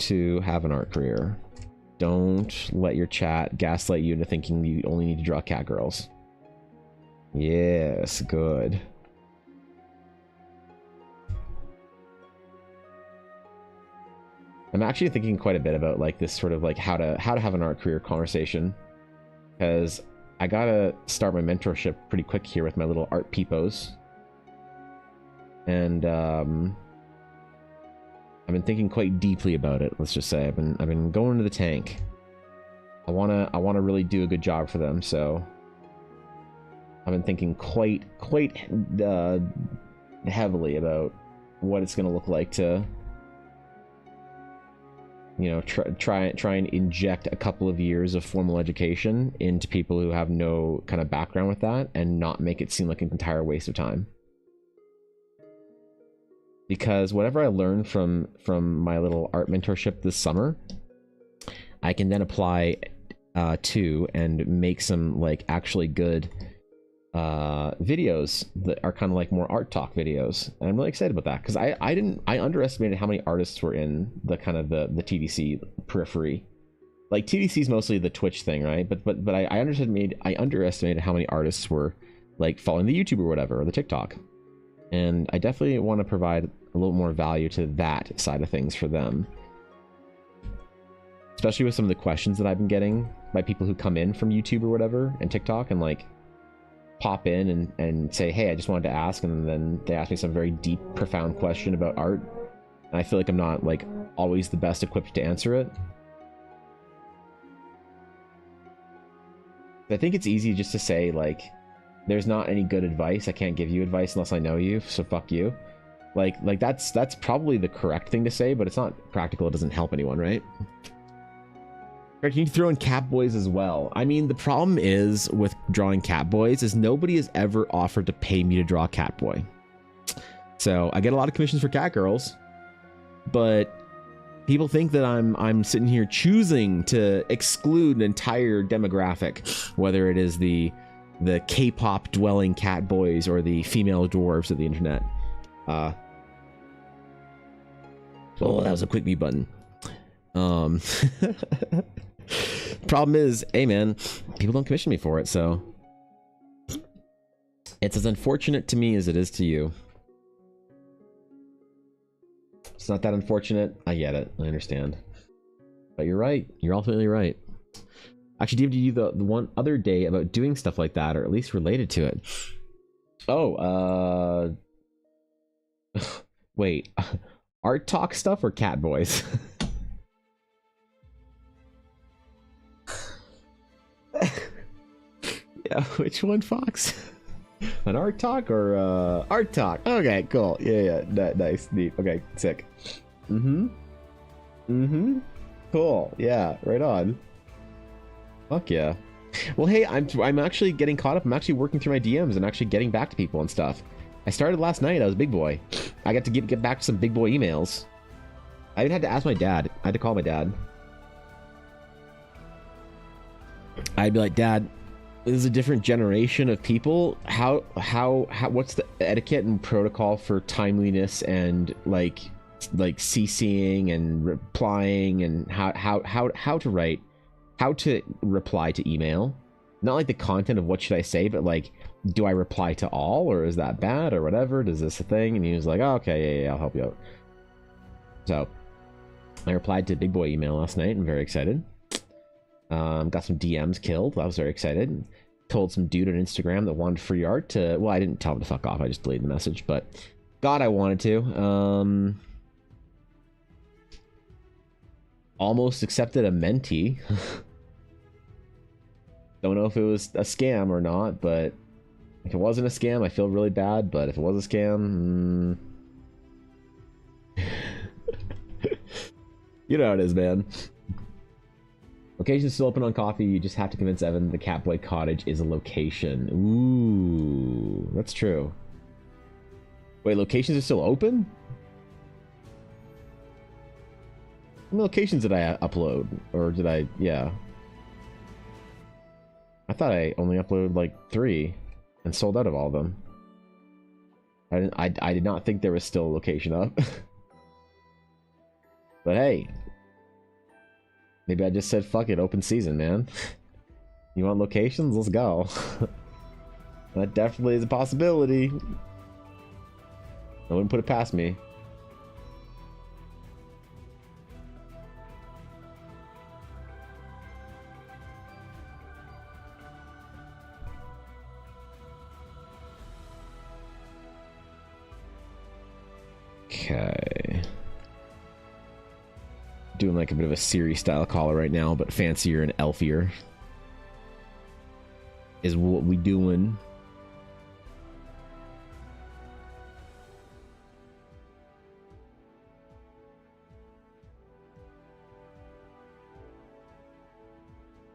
to have an art career. Don't let your chat gaslight you into thinking you only need to draw cat girls. Yes, good. I'm actually thinking quite a bit about like this sort of like how to have an art career conversation, because I gotta start my mentorship pretty quick here with my little art peepos, and I've been thinking quite deeply about it. Let's just say I've been going to the tank. I wanna really do a good job for them, so I've been thinking quite heavily about what it's gonna look like to, you know, try and inject a couple of years of formal education into people who have no kind of background with that, and not make it seem like an entire waste of time. Because whatever I learned from my little art mentorship this summer, I can then apply to and make some like actually good videos that are kind of like more art talk videos, and I'm really excited about that, because I underestimated how many artists were in the kind of the TDC periphery. Like TDC is mostly the Twitch thing, right? But I underestimated how many artists were like following the YouTube or whatever, or the TikTok, and I definitely want to provide a little more value to that side of things for them, especially with some of the questions that I've been getting by people who come in from YouTube or whatever and TikTok, and like pop in and say, hey, I just wanted to ask, and then they ask me some very deep, profound question about art, and I feel like I'm not like always the best equipped to answer it. I think it's easy just to say like, there's not any good advice. I can't give you advice unless I know you, so fuck you. Like that's probably the correct thing to say, but it's not practical. It doesn't help anyone, right? You need to throw in cat boys as well. I mean, the problem is with drawing cat boys is nobody has ever offered to pay me to draw a cat boy. So I get a lot of commissions for cat girls, but people think that I'm sitting here choosing to exclude an entire demographic, whether it is the K-pop dwelling cat boys or the female dwarves of the internet. Oh, that was a quick mute button. Problem is, hey man, people don't commission me for it, so it's as unfortunate to me as it is to you. It's not that unfortunate. I get it. I understand. But you're right. You're ultimately right. Actually, did you the one other day about doing stuff like that, or at least related to it? Oh, wait. Art talk stuff or cat boys? Yeah, which one, Fox? An art talk or art talk? Okay, cool. Yeah, nice, neat. Okay, sick. Cool. Yeah, right on. Fuck yeah. Well, hey, I'm actually getting caught up. I'm actually working through my DMs and actually getting back to people and stuff. I started last night. I was big boy. I got to get back to some big boy emails. I even had to ask my dad. I had to call my dad. I'd be like, Dad, this is a different generation of people. How what's the etiquette and protocol for timeliness and like CCing and replying, and how to write, how to reply to email? Not like the content of what should I say, but like, do I reply to all, or is that bad, or whatever? Does this a thing? And he was like, oh, okay, yeah, I'll help you out. So I replied to big boy email last night. I'm very excited. Got some DMs killed. I was very excited. Told some dude on Instagram that wanted free art to, well, I didn't tell him to fuck off. I just deleted the message, but God, I wanted to. Almost accepted a mentee. Don't know if it was a scam or not, but if it wasn't a scam, I feel really bad. But if it was a scam, you know how it is, man. Location's still open on coffee. You just have to convince Evan the Catboy Cottage is a location. Ooh, that's true. Wait, locations are still open? How many locations did I upload? Or did I... yeah. I thought I only uploaded like 3 and sold out of all of them. I did not think there was still a location up. But hey, Maybe I just said, fuck it, open season, man. You want locations? Let's go. That definitely is a possibility. I wouldn't put it past me. Okay. Doing like a bit of a Siri style collar right now, but fancier and elfier is what we doing.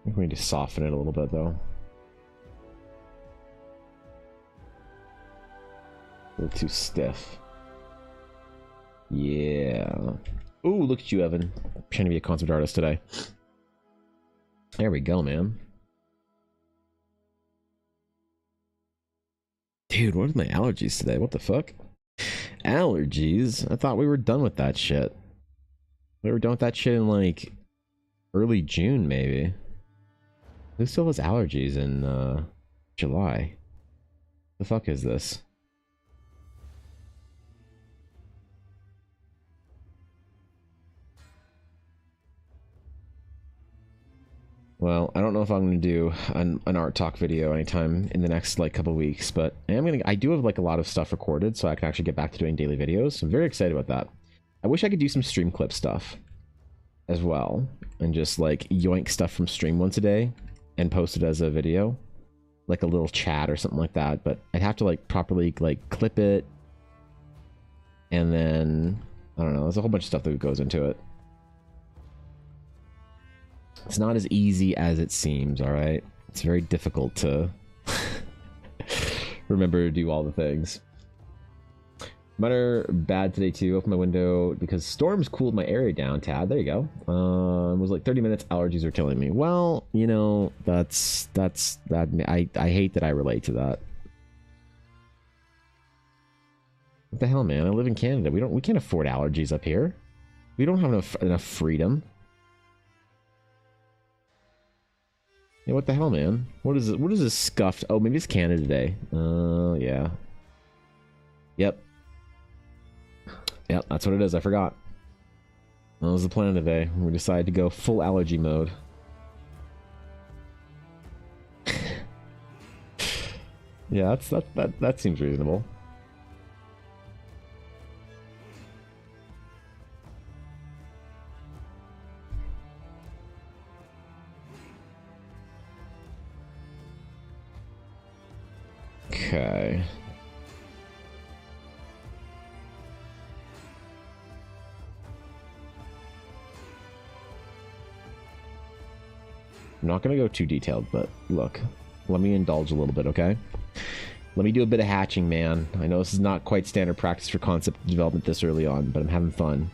I think we need to soften it a little bit though. A little too stiff. Yeah. Ooh, look at you, Evan. I'm trying to be a concept artist today. There we go, man. Dude, what are my allergies today? What the fuck? Allergies? I thought we were done with that shit. We were done with that shit in like early June, maybe. Who still has allergies in July? The fuck is this? Well, I don't know if I'm going to do an art talk video anytime in the next like couple weeks, but I do have like a lot of stuff recorded, so I can actually get back to doing daily videos. So I'm very excited about that. I wish I could do some stream clip stuff as well, and just like yoink stuff from stream once a day and post it as a video, like a little chat or something like that. But I'd have to like properly like clip it, and then I don't know. There's a whole bunch of stuff that goes into it. It's not as easy as it seems, alright? It's very difficult to remember to do all the things. Weather bad today too. Open my window because storms cooled my area down, Tad. There you go. It was like 30 minutes. Allergies are killing me. Well, you know, that's I hate that I relate to that. What the hell, man? I live in Canada. We can't afford allergies up here. We don't have enough freedom. Yeah, what the hell, man? What is it? What is this scuffed? Oh, maybe it's Canada Day. Yeah. Yep. Yep, that's what it is. I forgot. That was the plan today. We decided to go full allergy mode. Yeah, that seems reasonable. Okay. I'm not going to go too detailed, but look, let me indulge a little bit, okay? Let me do a bit of hatching, man. I know this is not quite standard practice for concept development this early on, but I'm having fun.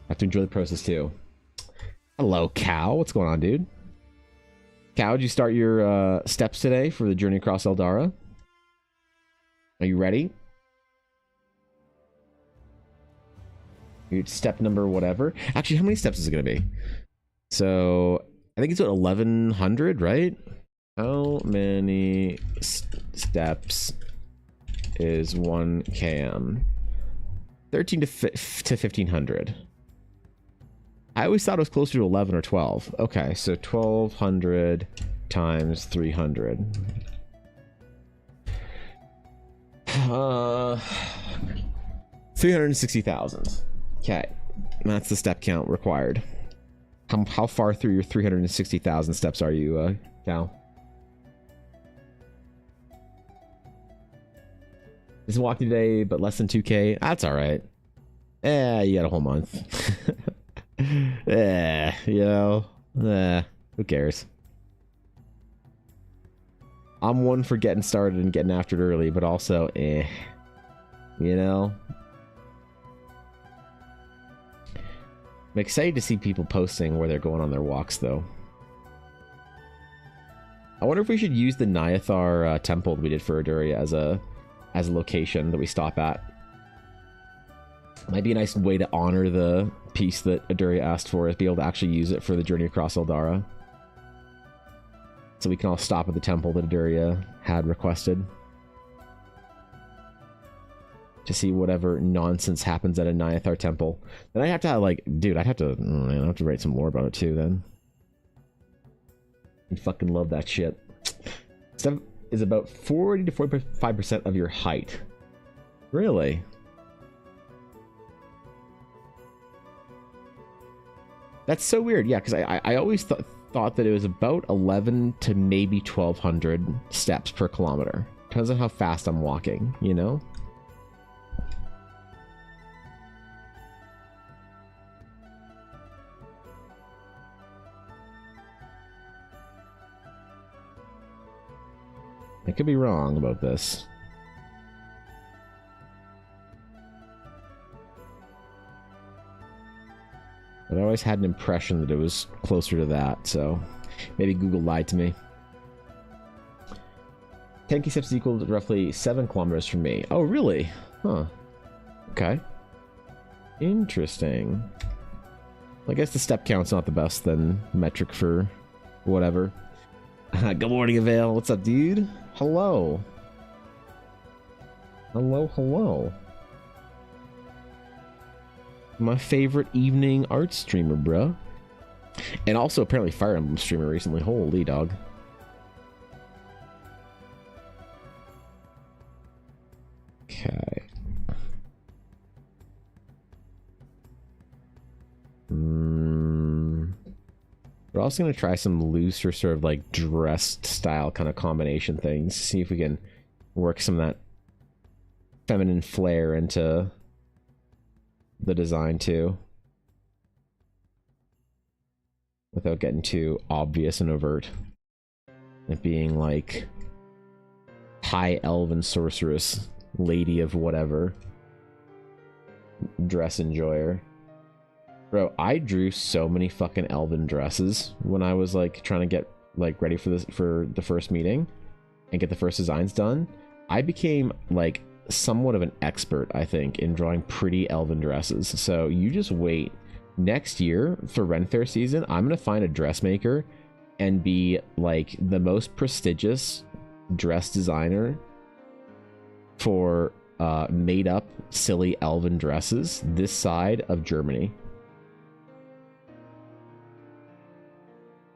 I have to enjoy the process too. Hello, Cow. What's going on, dude? Cow, did you start your steps today for the journey across Eldara? Are you ready? Step number whatever. Actually, how many steps is it going to be? So, I think it's what, 1100, right? How many steps is 1 km? 13 to 1500. I always thought it was closer to 11 or 12. Okay, so 1200 times 300. 360,000. Okay, that's the step count required. How far through your 360,000 steps are you, Cal? Isn't walking today, but less than 2K. That's all right. You got a whole month. You know, who cares? I'm one for getting started and getting after it early, but also, you know. I'm excited to see people posting where they're going on their walks, though. I wonder if we should use the Nyathar temple that we did for Erduria as a location that we stop at. Might be a nice way to honor the piece that Aduria asked for, is be able to actually use it for the journey across Eldara. So we can all stop at the temple that Aduria had requested to see whatever nonsense happens at a Nyathar temple. Then I have to, like, dude, I'd have to, man, I have to write some lore about it too, then. I fucking love that shit. Stuff is about 40 to 45% of your height. Really? That's so weird. Yeah, because I always thought that it was about 11 to maybe 1,200 steps per kilometer. Depends on how fast I'm walking, you know? I could be wrong about this. But I always had an impression that it was closer to that, so maybe Google lied to me. 10k steps is equal to roughly 7 kilometers from me. Oh, really? Huh. Okay. Interesting. I guess the step count's not the best then metric for whatever. Good morning, Avail. What's up, dude? Hello. Hello, hello. My favorite evening art streamer, bro. And also apparently Fire Emblem streamer recently. Holy dog. Okay. We're also going to try some looser sort of like dressed style kind of combination things. See if we can work some of that feminine flair into the design too. Without getting too obvious and overt. It being like high elven sorceress, lady of whatever. Dress enjoyer. Bro, I drew so many fucking elven dresses when I was like trying to get like ready for this, for the first meeting and get the first designs done. I became like somewhat of an expert, I think, in drawing pretty elven dresses. So you just wait. Next year for Ren Fair season, I'm gonna find a dressmaker and be like the most prestigious dress designer for made up silly elven dresses this side of Germany.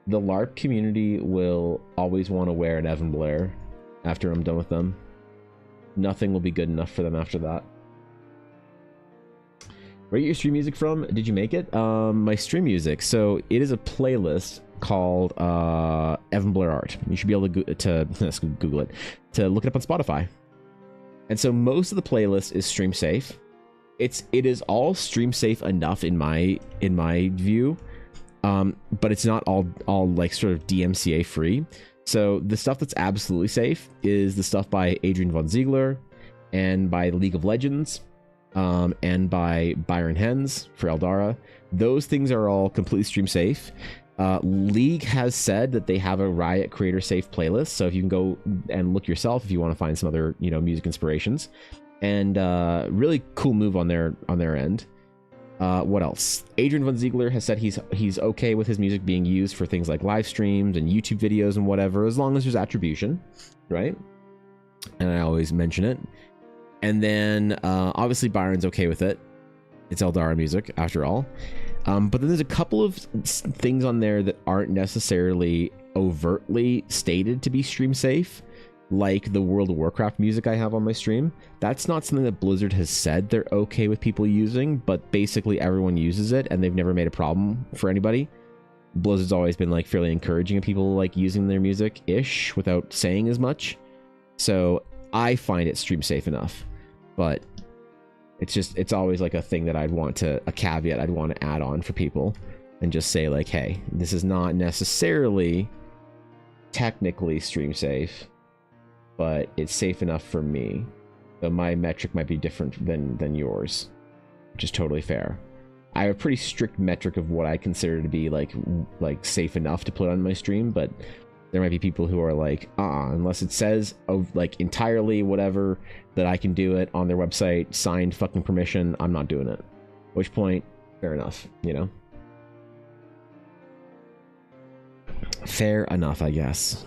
The LARP community will always want to wear an Evan Blair after I'm done with them. Nothing will be good enough for them after that. Where are your stream music from? Did you make it? My stream music. So it is a playlist called Evan Blair Art. You should be able to Google it, to look it up on Spotify. And so most of the playlist is stream safe. It is all stream safe enough in my view. But it's not all like sort of DMCA free. So the stuff that's absolutely safe is the stuff by Adrian von Ziegler and by League of Legends, and by Byron Hens for Eldara. Those things are all completely stream safe. League has said that they have a Riot creator safe playlist, so if you can go and look yourself if you want to find some other, you know, music inspirations. And really cool move on their end. What else? Adrian von Ziegler has said he's okay with his music being used for things like live streams and YouTube videos and whatever, as long as there's attribution, right? And I always mention it. And then obviously Byron's okay with it. It's Eldara music after all. But then there's a couple of things on there that aren't necessarily overtly stated to be stream safe, like the World of Warcraft music I have on my stream. That's not something that Blizzard has said they're okay with people using, but basically everyone uses it and they've never made a problem for anybody. Blizzard's always been like fairly encouraging of people like using their music-ish without saying as much. So I find it stream safe enough, but it's always like a thing that a caveat I'd want to add on for people and just say like, hey, this is not necessarily technically stream safe, but it's safe enough for me. So my metric might be different than yours, which is totally fair. I have a pretty strict metric of what I consider to be like safe enough to put on my stream, but there might be people who are like, unless it says like entirely whatever that I can do it on their website, signed fucking permission, I'm not doing it. At which point Fair enough, you know? Fair enough, I guess.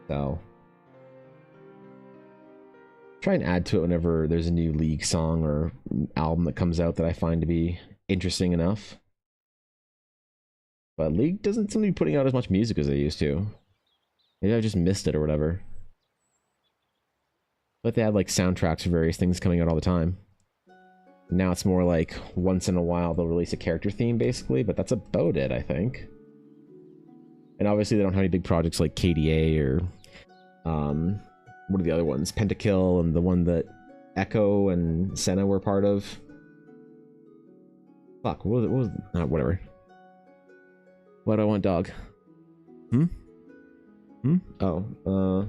So try and add to it whenever there's a new League song or album that comes out that I find to be interesting enough. But League doesn't seem to be putting out as much music as they used to. Maybe I just missed it or whatever. But they had like soundtracks for various things coming out all the time. Now it's more like once in a while they'll release a character theme basically, but that's about it, I think. And obviously they don't have any big projects like KDA or what are the other ones? Pentakill and the one that Echo and Senna were part of. Fuck, what was whatever. Why do I want dog? Oh,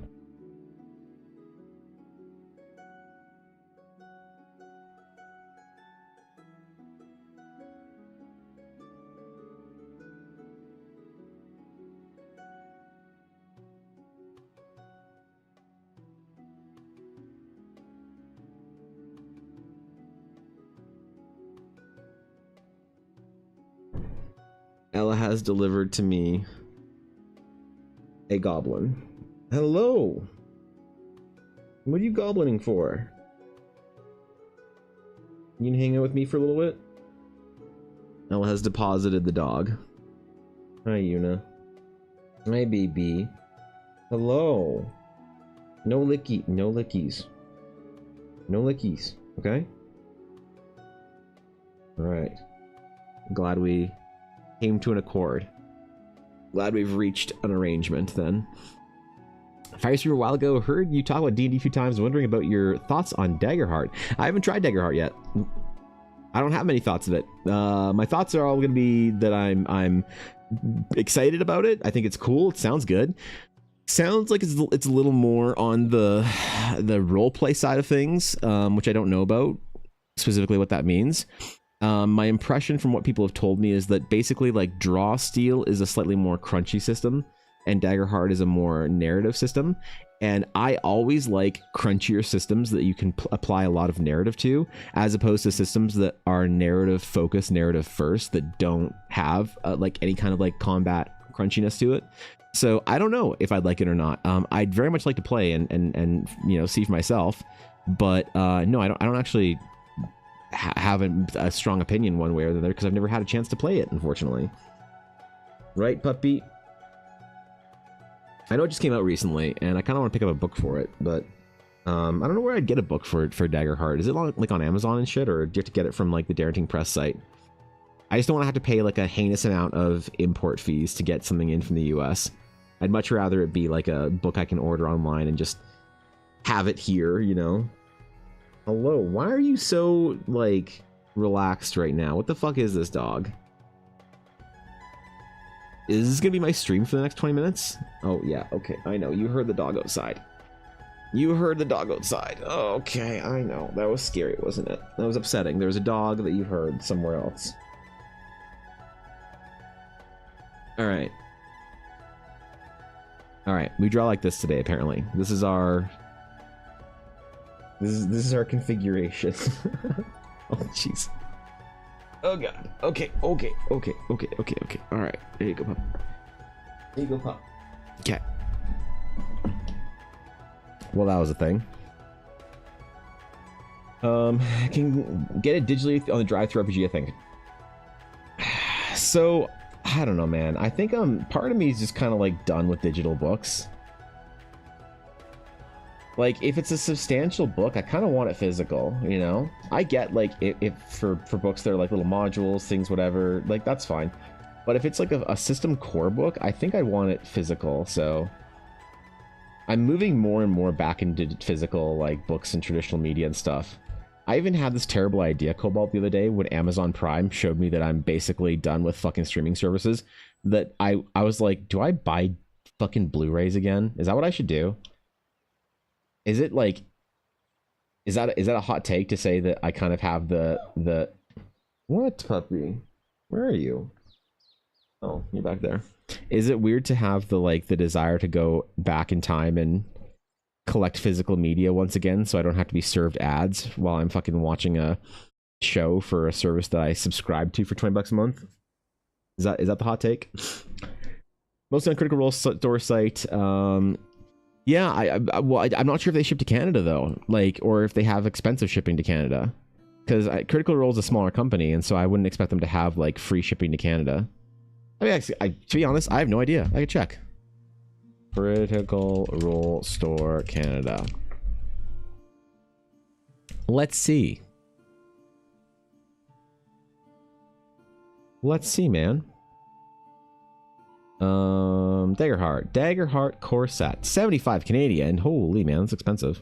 Ella has delivered to me a goblin. Hello! What are you goblining for? You can hang out with me for a little bit? Ella has deposited the dog. Hi, Yuna. Hi, baby. Hello. No lickies. No lickies, okay? Alright. Glad we came to an accord. Glad we've reached an arrangement then. Firestream a while ago, heard you talk about D&D a few times, wondering about your thoughts on Daggerheart. I haven't tried Daggerheart yet. I don't have many thoughts of it. My thoughts are all going to be that I'm excited about it. I think it's cool. It sounds good. Sounds like it's a little more on the roleplay side of things, which I don't know about specifically what that means. My impression from what people have told me is that basically like Draw Steel is a slightly more crunchy system and Daggerheart is a more narrative system. And I always like crunchier systems that you can apply a lot of narrative to, as opposed to systems that are narrative focused, narrative first, that don't have like any kind of like combat crunchiness to it. So I don't know if I'd like it or not. I'd very much like to play and you know, see for myself, but no, I don't actually have a strong opinion one way or the other because I've never had a chance to play it, unfortunately. Right, puppy? I know it just came out recently, and I kind of want to pick up a book for it, but I don't know where I'd get a book for Daggerheart. Is it like on Amazon and shit, or do you have to get it from like the Darrington Press site? I just don't want to have to pay like a heinous amount of import fees to get something in from the US. I'd much rather it be like a book I can order online and just have it here, you know? Hello, why are you so, like, relaxed right now? What the fuck is this dog? Is this gonna be my stream for the next 20 minutes? Oh, yeah, okay, I know. You heard the dog outside. You heard the dog outside. Oh, okay, I know. That was scary, wasn't it? That was upsetting. There was a dog that you heard somewhere else. Alright. Alright, we draw like this today, apparently. This is our configuration. Oh, jeez. Oh, God. Okay. All right. There you go, pup. There you go, pup. Okay. Well, that was a thing. I can get it digitally on the drive-thru RPG, I think. So, I don't know, man. I think part of me is just kind of like done with digital books. Like, if it's a substantial book, I kind of want it physical, you know? I get, like, if for books that are, like, little modules, things, whatever, like, that's fine. But if it's, like, a system core book, I think I want it physical, so... I'm moving more and more back into physical, like, books and traditional media and stuff. I even had this terrible idea, Cobalt, the other day, when Amazon Prime showed me that I'm basically done with fucking streaming services, that I was like, do I buy fucking Blu-rays again? Is that what I should do? Is it like, is that a hot take to say that I kind of have the what, puppy? Where are you? Oh, you're back there. Is it weird to have the desire to go back in time and collect physical media once again, so I don't have to be served ads while I'm fucking watching a show for a service that I subscribe to for $20 a month. Is that the hot take? Mostly on Critical Role store site. Yeah, I'm not sure if they ship to Canada though, like, or if they have expensive shipping to Canada, because Critical Role is a smaller company, and so I wouldn't expect them to have like free shipping to Canada. I mean, to be honest, I have no idea. I could check. Critical Role Store Canada. Let's see. Let's see, man. Daggerheart core set, 75 Canadian. Holy man, that's expensive.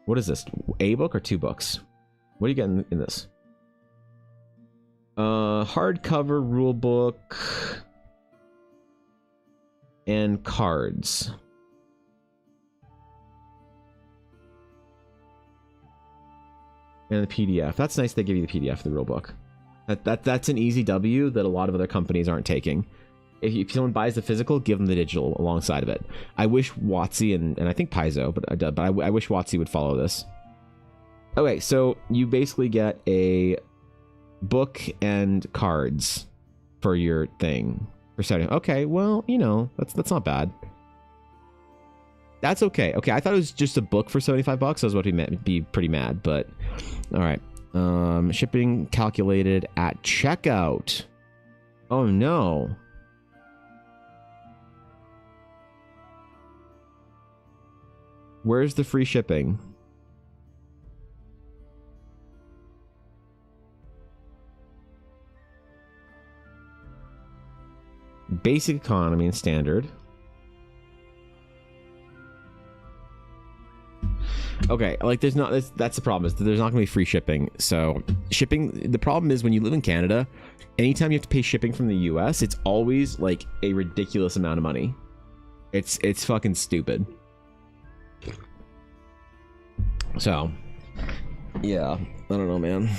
What is this? A book or 2 books? What are you getting in this? Hardcover rule book and cards. And the PDF. That's nice they give you the PDF of the rule book. That's an easy W that a lot of other companies aren't taking. If someone buys the physical, give them the digital alongside of it. I wish WotC and I think Paizo, but I wish WotC would follow this. Okay, so you basically get a book and cards for your thing for setting. Okay, well, you know, that's not bad. That's okay. Okay, I thought it was just a book for $75. I was about to be pretty mad, but all right. Shipping calculated at checkout. Oh no. Where's the free shipping? Basic economy and standard. Okay, like that's the problem, is that there's not gonna be free shipping. So shipping, the problem is when you live in Canada, anytime you have to pay shipping from the US, it's always like a ridiculous amount of money. It's fucking stupid. So yeah, I don't know, man.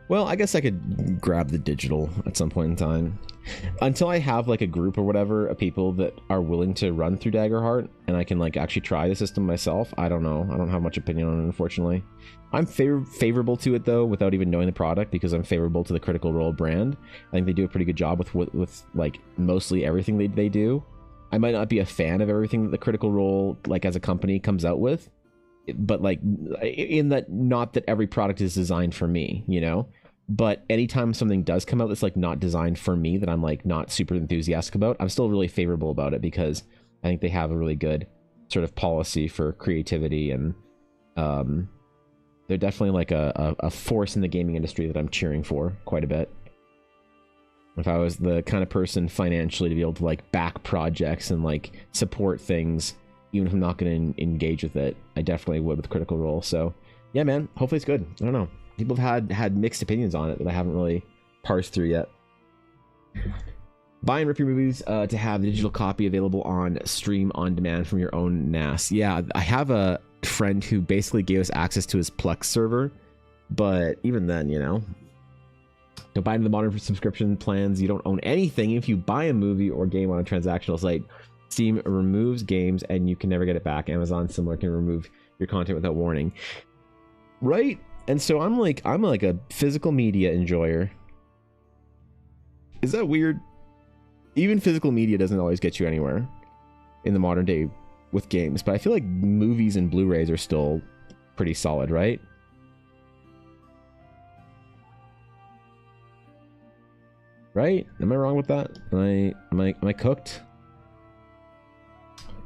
Well, I guess I could grab the digital at some point in time. Until I have like a group or whatever of people that are willing to run through Daggerheart and I can like actually try the system myself, I don't know. I don't have much opinion on it, unfortunately. I'm favorable to it though, without even knowing the product, because I'm favorable to the Critical Role brand. I think they do a pretty good job with like mostly everything they do. I might not be a fan of everything that the Critical Role, like as a company, comes out with, but like in that, not that every product is designed for me, you know? But anytime something does come out that's like not designed for me, that I'm like not super enthusiastic about, I'm still really favorable about it, because I think they have a really good sort of policy for creativity, and they're definitely like a force in the gaming industry that I'm cheering for quite a bit. If I was the kind of person financially to be able to like back projects and like support things, even if I'm not going to engage with it, I definitely would with Critical Role. So yeah, man, hopefully it's good. I don't know. People have had mixed opinions on it that I haven't really parsed through yet. Buy and rip your movies to have the digital copy available on stream on demand from your own NAS. Yeah, I have a friend who basically gave us access to his Plex server, but even then, you know, don't buy into the modern subscription plans. You don't own anything if you buy a movie or game on a transactional site. Steam removes games and you can never get it back. Amazon similar can remove your content without warning. Right? And so I'm like a physical media enjoyer. Is that weird? Even physical media doesn't always get you anywhere in the modern day with games, but I feel like movies and Blu-rays are still pretty solid, right? Right? Am I wrong with that? Am I cooked?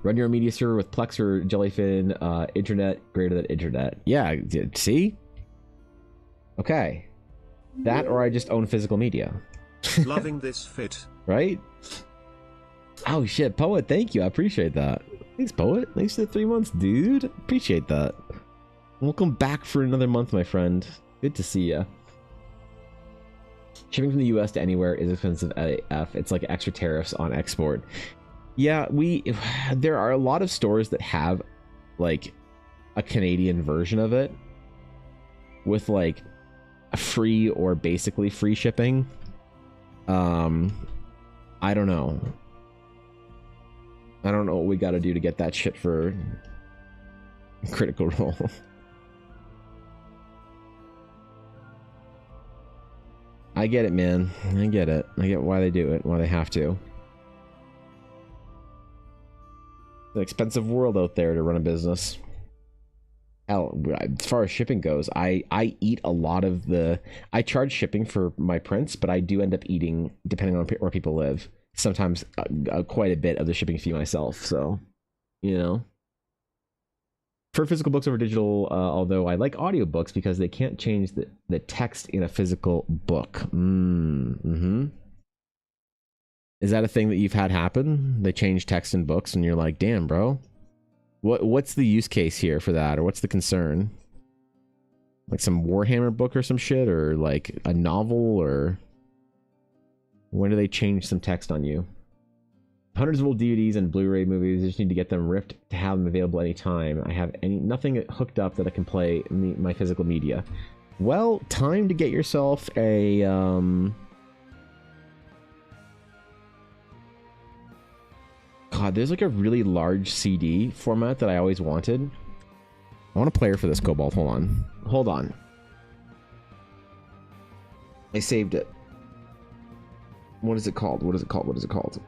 Run your own media server with Plex or Jellyfin, internet greater than internet. Yeah, see? Okay. That, or I just own physical media. Loving this fit. Right? Oh shit, Poet, thank you. I appreciate that. Thanks, Poet. Thanks for the 3 months, dude. Appreciate that. Welcome back for another month, my friend. Good to see ya. Shipping from the US to anywhere is expensive AF. It's like extra tariffs on export. Yeah, there are a lot of stores that have like a Canadian version of it with like a free or basically free shipping. I don't know. I don't know what we got to do to get that shit for Critical Role. I get it, man. I get it. I get why they do it, why they have to. It's an expensive world out there to run a business. Hell, as far as shipping goes, I eat a lot of the... I charge shipping for my prints, but I do end up eating, depending on where people live, sometimes quite a bit of the shipping fee myself, so, you know. For physical books over digital, although I like audiobooks because they can't change the text in a physical book. Is that a thing that you've had happen? They change text in books and you're like, damn, bro. What's the use case here for that? Or what's the concern? Like some Warhammer book or some shit? Or like a novel? Or when do they change some text on you? Hundreds of old DVDs and Blu-ray movies. I just need to get them ripped to have them available anytime. I have nothing hooked up that I can play my physical media. Well, time to get yourself a God, there's like a really large CD format that I always wanted. I want a player for this, Cobalt. Hold on. Hold on. I saved it. What is it called? What is it called? What is it called?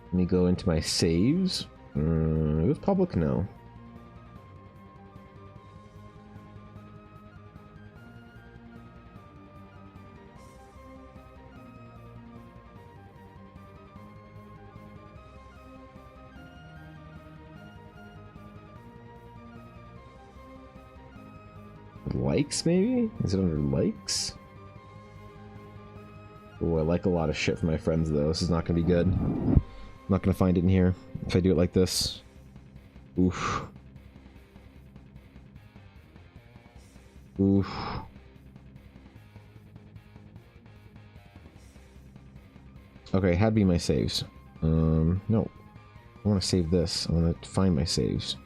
Let me go into my saves. It was public? No. Likes, maybe? Is it under likes? Oh, I like a lot of shit from my friends, though. This is not gonna be good. I'm not gonna find it in here if I do it like this. Oof. Oof. Okay, it had to be my saves. No. I want to save this. I want to find my saves.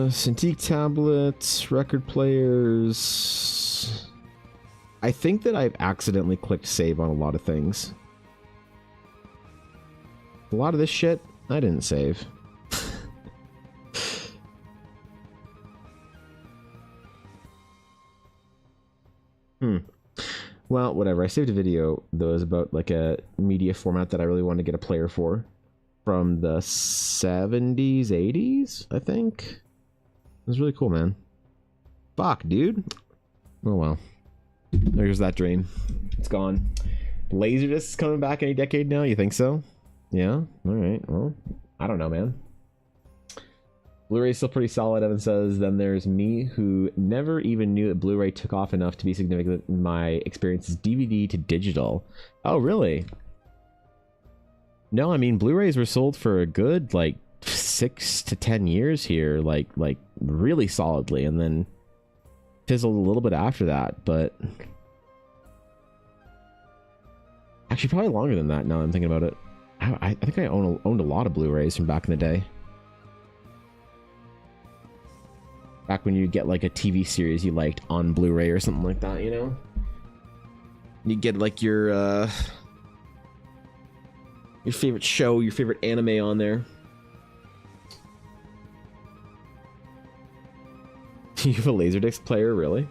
Cintiq tablets, record players. I think that I've accidentally clicked save on a lot of things. A lot of this shit, I didn't save. Well, whatever. I saved a video that was about like a media format that I really wanted to get a player for. From the 70s, 80s, I think. It was really cool, man. Fuck, dude. Oh, well. There's that dream. It's gone. Laserdisc is coming back any decade now? You think so? Yeah? Alright, well, I don't know, man. Blu-ray is still pretty solid, Evan says. Then there's me, who never even knew that Blu-ray took off enough to be significant in my experience as DVD to digital. Oh, really? No, I mean, Blu-rays were sold for a good, like, 6 to 10 years here, like really solidly, and then fizzled a little bit after that, but actually probably longer than that now I'm thinking about it. I think I owned a lot of Blu-rays from back in the day. Back when you'd get, like, a TV series you liked on Blu-ray or something like that, you know? You'd get, like, your favorite show, your favorite anime on there. You have a Laserdisc player, really?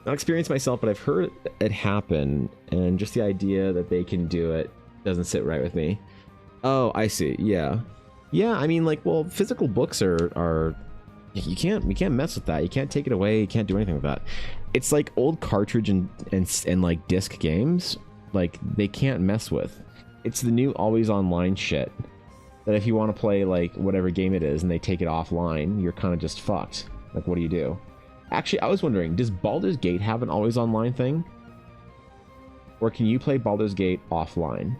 Not experienced myself, but I've heard it happen, and just the idea that they can do it doesn't sit right with me. Oh, I see. Yeah. Yeah, I mean, like, well, physical books are you can't mess with that. You can't take it away. You can't do anything with that. It's like old cartridge and like disc games, like they can't mess with. It's the new always online shit that if you want to play like whatever game it is and they take it offline, you're kind of just fucked. Like, what do you do? Actually, I was wondering, does Baldur's Gate have an always online thing? Or can you play Baldur's Gate offline?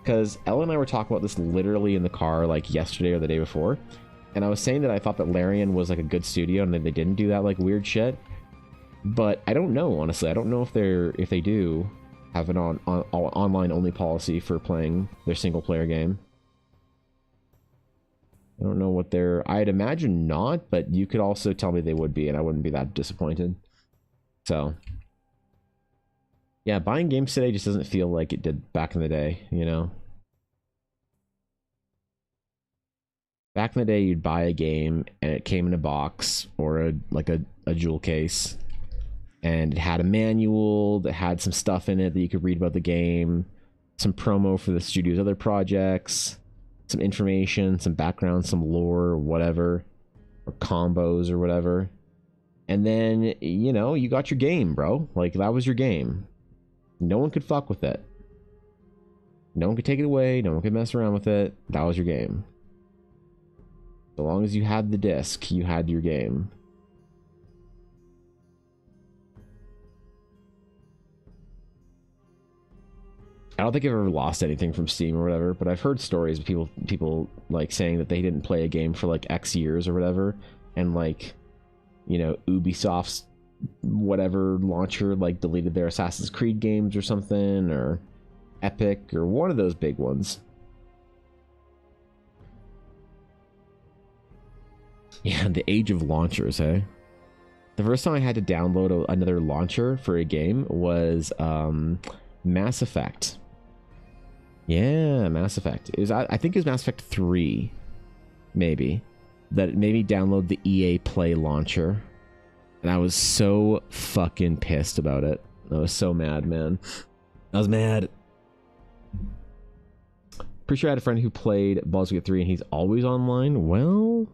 Because Ella and I were talking about this literally in the car like yesterday or the day before. And I was saying that I thought that Larian was like a good studio and that they didn't do that like weird shit. But I don't know, honestly. I don't know if they do have an online only policy for playing their single player game. I don't know what they're... I'd imagine not, but you could also tell me they would be, and I wouldn't be that disappointed. So, Yeah, buying games today just doesn't feel like it did back in the day, you know? Back in the day, you'd buy a game and it came in a box or a jewel case, and it had a manual that had some stuff in it that you could read about the game, some promo for the studio's other projects, some information, some background, some lore, whatever, or combos or whatever. And then, you know, you got your game, bro. Like, that was your game. No one could fuck with it. No one could take it away. No one could mess around with it. That was your game. So long as you had the disc, you had your game. I don't think I've ever lost anything from Steam or whatever, but I've heard stories of people like saying that they didn't play a game for like X years or whatever, and like, you know, Ubisoft's whatever launcher like deleted their Assassin's Creed games or something, or Epic or one of those big ones. Yeah, the age of launchers, hey? The first time I had to download another launcher for a game was Mass Effect. Yeah, Mass Effect. It was, I think it was Mass Effect 3, maybe. That it made me download the EA Play launcher. And I was so fucking pissed about it. I was so mad, man. I was mad. Pretty sure I had a friend who played Baldur's Gate 3 and he's always online. Well,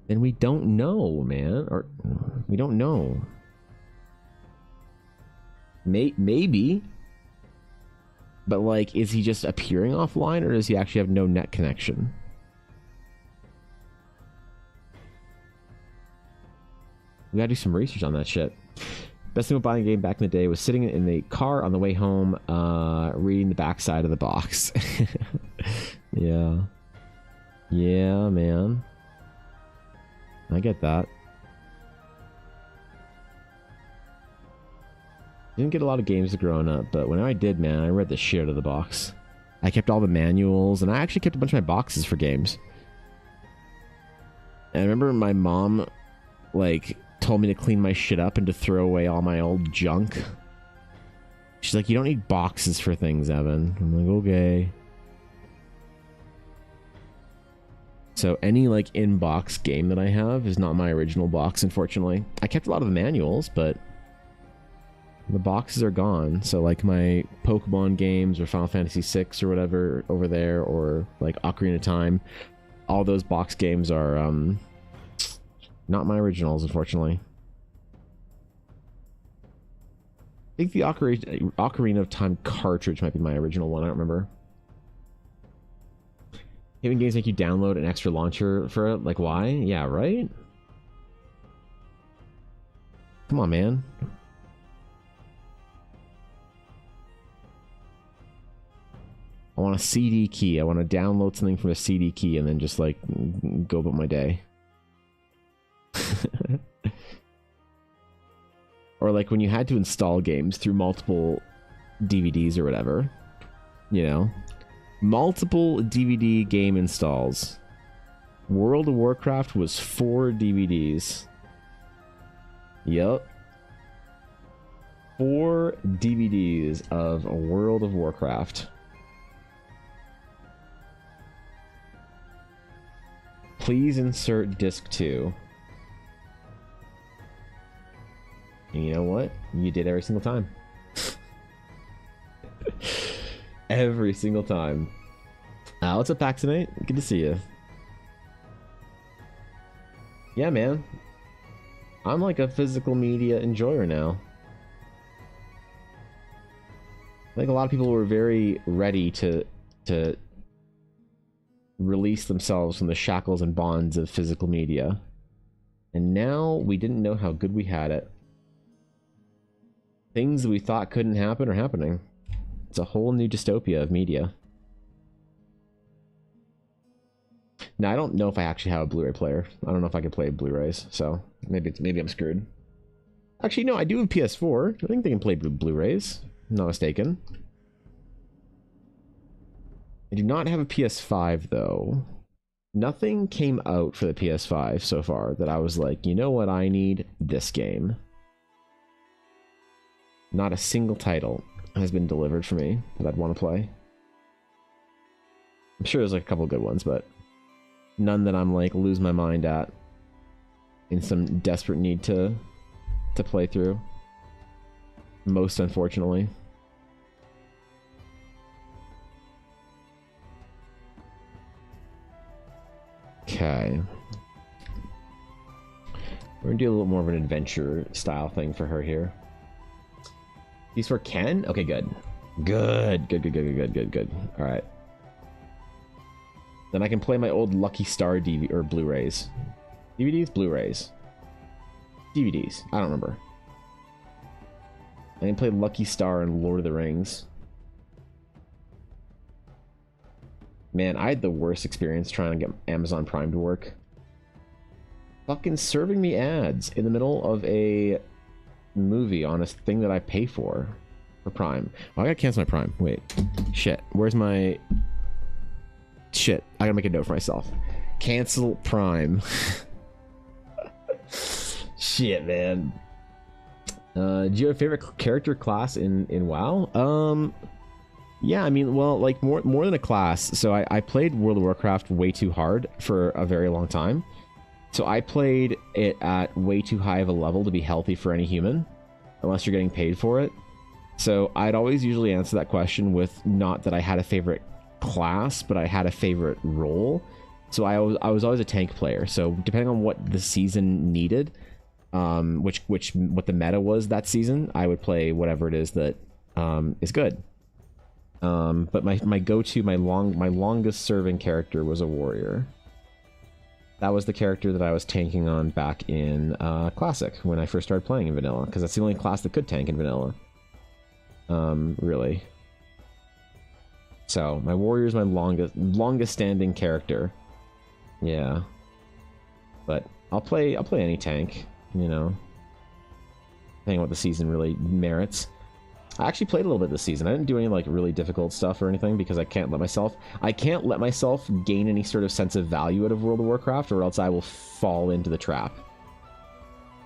then we don't know, man. Or we don't know. Maybe. But like, is he just appearing offline, or does he actually have no net connection? We gotta do some research on that shit. Best thing about buying a game back in the day was sitting in the car on the way home, reading the backside of the box. Yeah. Yeah, man. I get that. Didn't get a lot of games growing up, but when I did, man, I read the shit out of the box. I kept all the manuals, and I actually kept a bunch of my boxes for games. And I remember my mom, like, told me to clean my shit up and to throw away all my old junk. She's like, you don't need boxes for things, Evan. I'm like, okay. So any like in-box game that I have is not my original box, unfortunately. I kept a lot of the manuals, but the boxes are gone. So like my Pokemon games or Final Fantasy VI or whatever over there, or like Ocarina of Time, all those box games are not my originals, unfortunately. I think the Ocarina of Time cartridge might be my original one. I don't remember. Even games make you download an extra launcher for it. Like, why? Yeah, right? Come on, man. I want a CD key. I want to download something from a CD key and then just, like, go about my day. Or, like, when you had to install games through multiple DVDs or whatever. You know? Multiple DVD game installs. World of Warcraft was 4 DVDs. Yup. 4 DVDs of World of Warcraft. Please insert disc 2. And you know what? You did every single time. Every single time. What's up, Paxinate? Good to see you. Yeah, man. I'm like a physical media enjoyer now. I think a lot of people were very ready to release themselves from the shackles and bonds of physical media. And now we didn't know how good we had it. Things that we thought couldn't happen are happening. It's a whole new dystopia of media. Now, I don't know if I actually have a Blu-ray player. I don't know if I can play Blu-rays, so maybe I'm screwed. Actually, no, I do have a PS4. I think they can play Blu-rays. I'm not mistaken. I do not have a PS5, though. Nothing came out for the PS5 so far that I was like, you know what I need? This game. Not a single title has been delivered for me that I'd want to play. I'm sure there's like a couple good ones, but none that I'm like lose my mind at in some desperate need to play through. Most unfortunately. Okay. We're gonna do a little more of an adventure style thing for her here. These for Ken? Okay, good. Good. Alright. Then I can play my old Lucky Star DVD or Blu-rays. DVDs? Blu-rays. DVDs. I don't remember. I can play Lucky Star and Lord of the Rings. Man, I had the worst experience trying to get Amazon Prime to work. Fucking serving me ads in the middle of a movie on a thing that I pay for Prime. Oh, I gotta cancel my Prime. Wait. Shit. Where's my... Shit. I gotta make a note for myself. Cancel Prime. Shit, man. Do you have a favorite character class in WoW? Yeah, I mean, well, like more than a class. So I played World of Warcraft way too hard for a very long time. So I played it at way too high of a level to be healthy for any human, unless you're getting paid for it. So I'd always usually answer that question with not that I had a favorite class, but I had a favorite role. So I was always a tank player. So depending on what the season needed, what the meta was that season, I would play whatever it is that is good. But my go-to, my longest serving character was a warrior. That was the character that I was tanking on back in Classic when I first started playing in Vanilla, because that's the only class that could tank in Vanilla. Really. So my warrior is my longest standing character. Yeah. But I'll play any tank, you know. Depending on what the season really merits. I actually played a little bit this season. I didn't do any like really difficult stuff or anything because I can't let myself gain any sort of sense of value out of World of Warcraft, or else I will fall into the trap.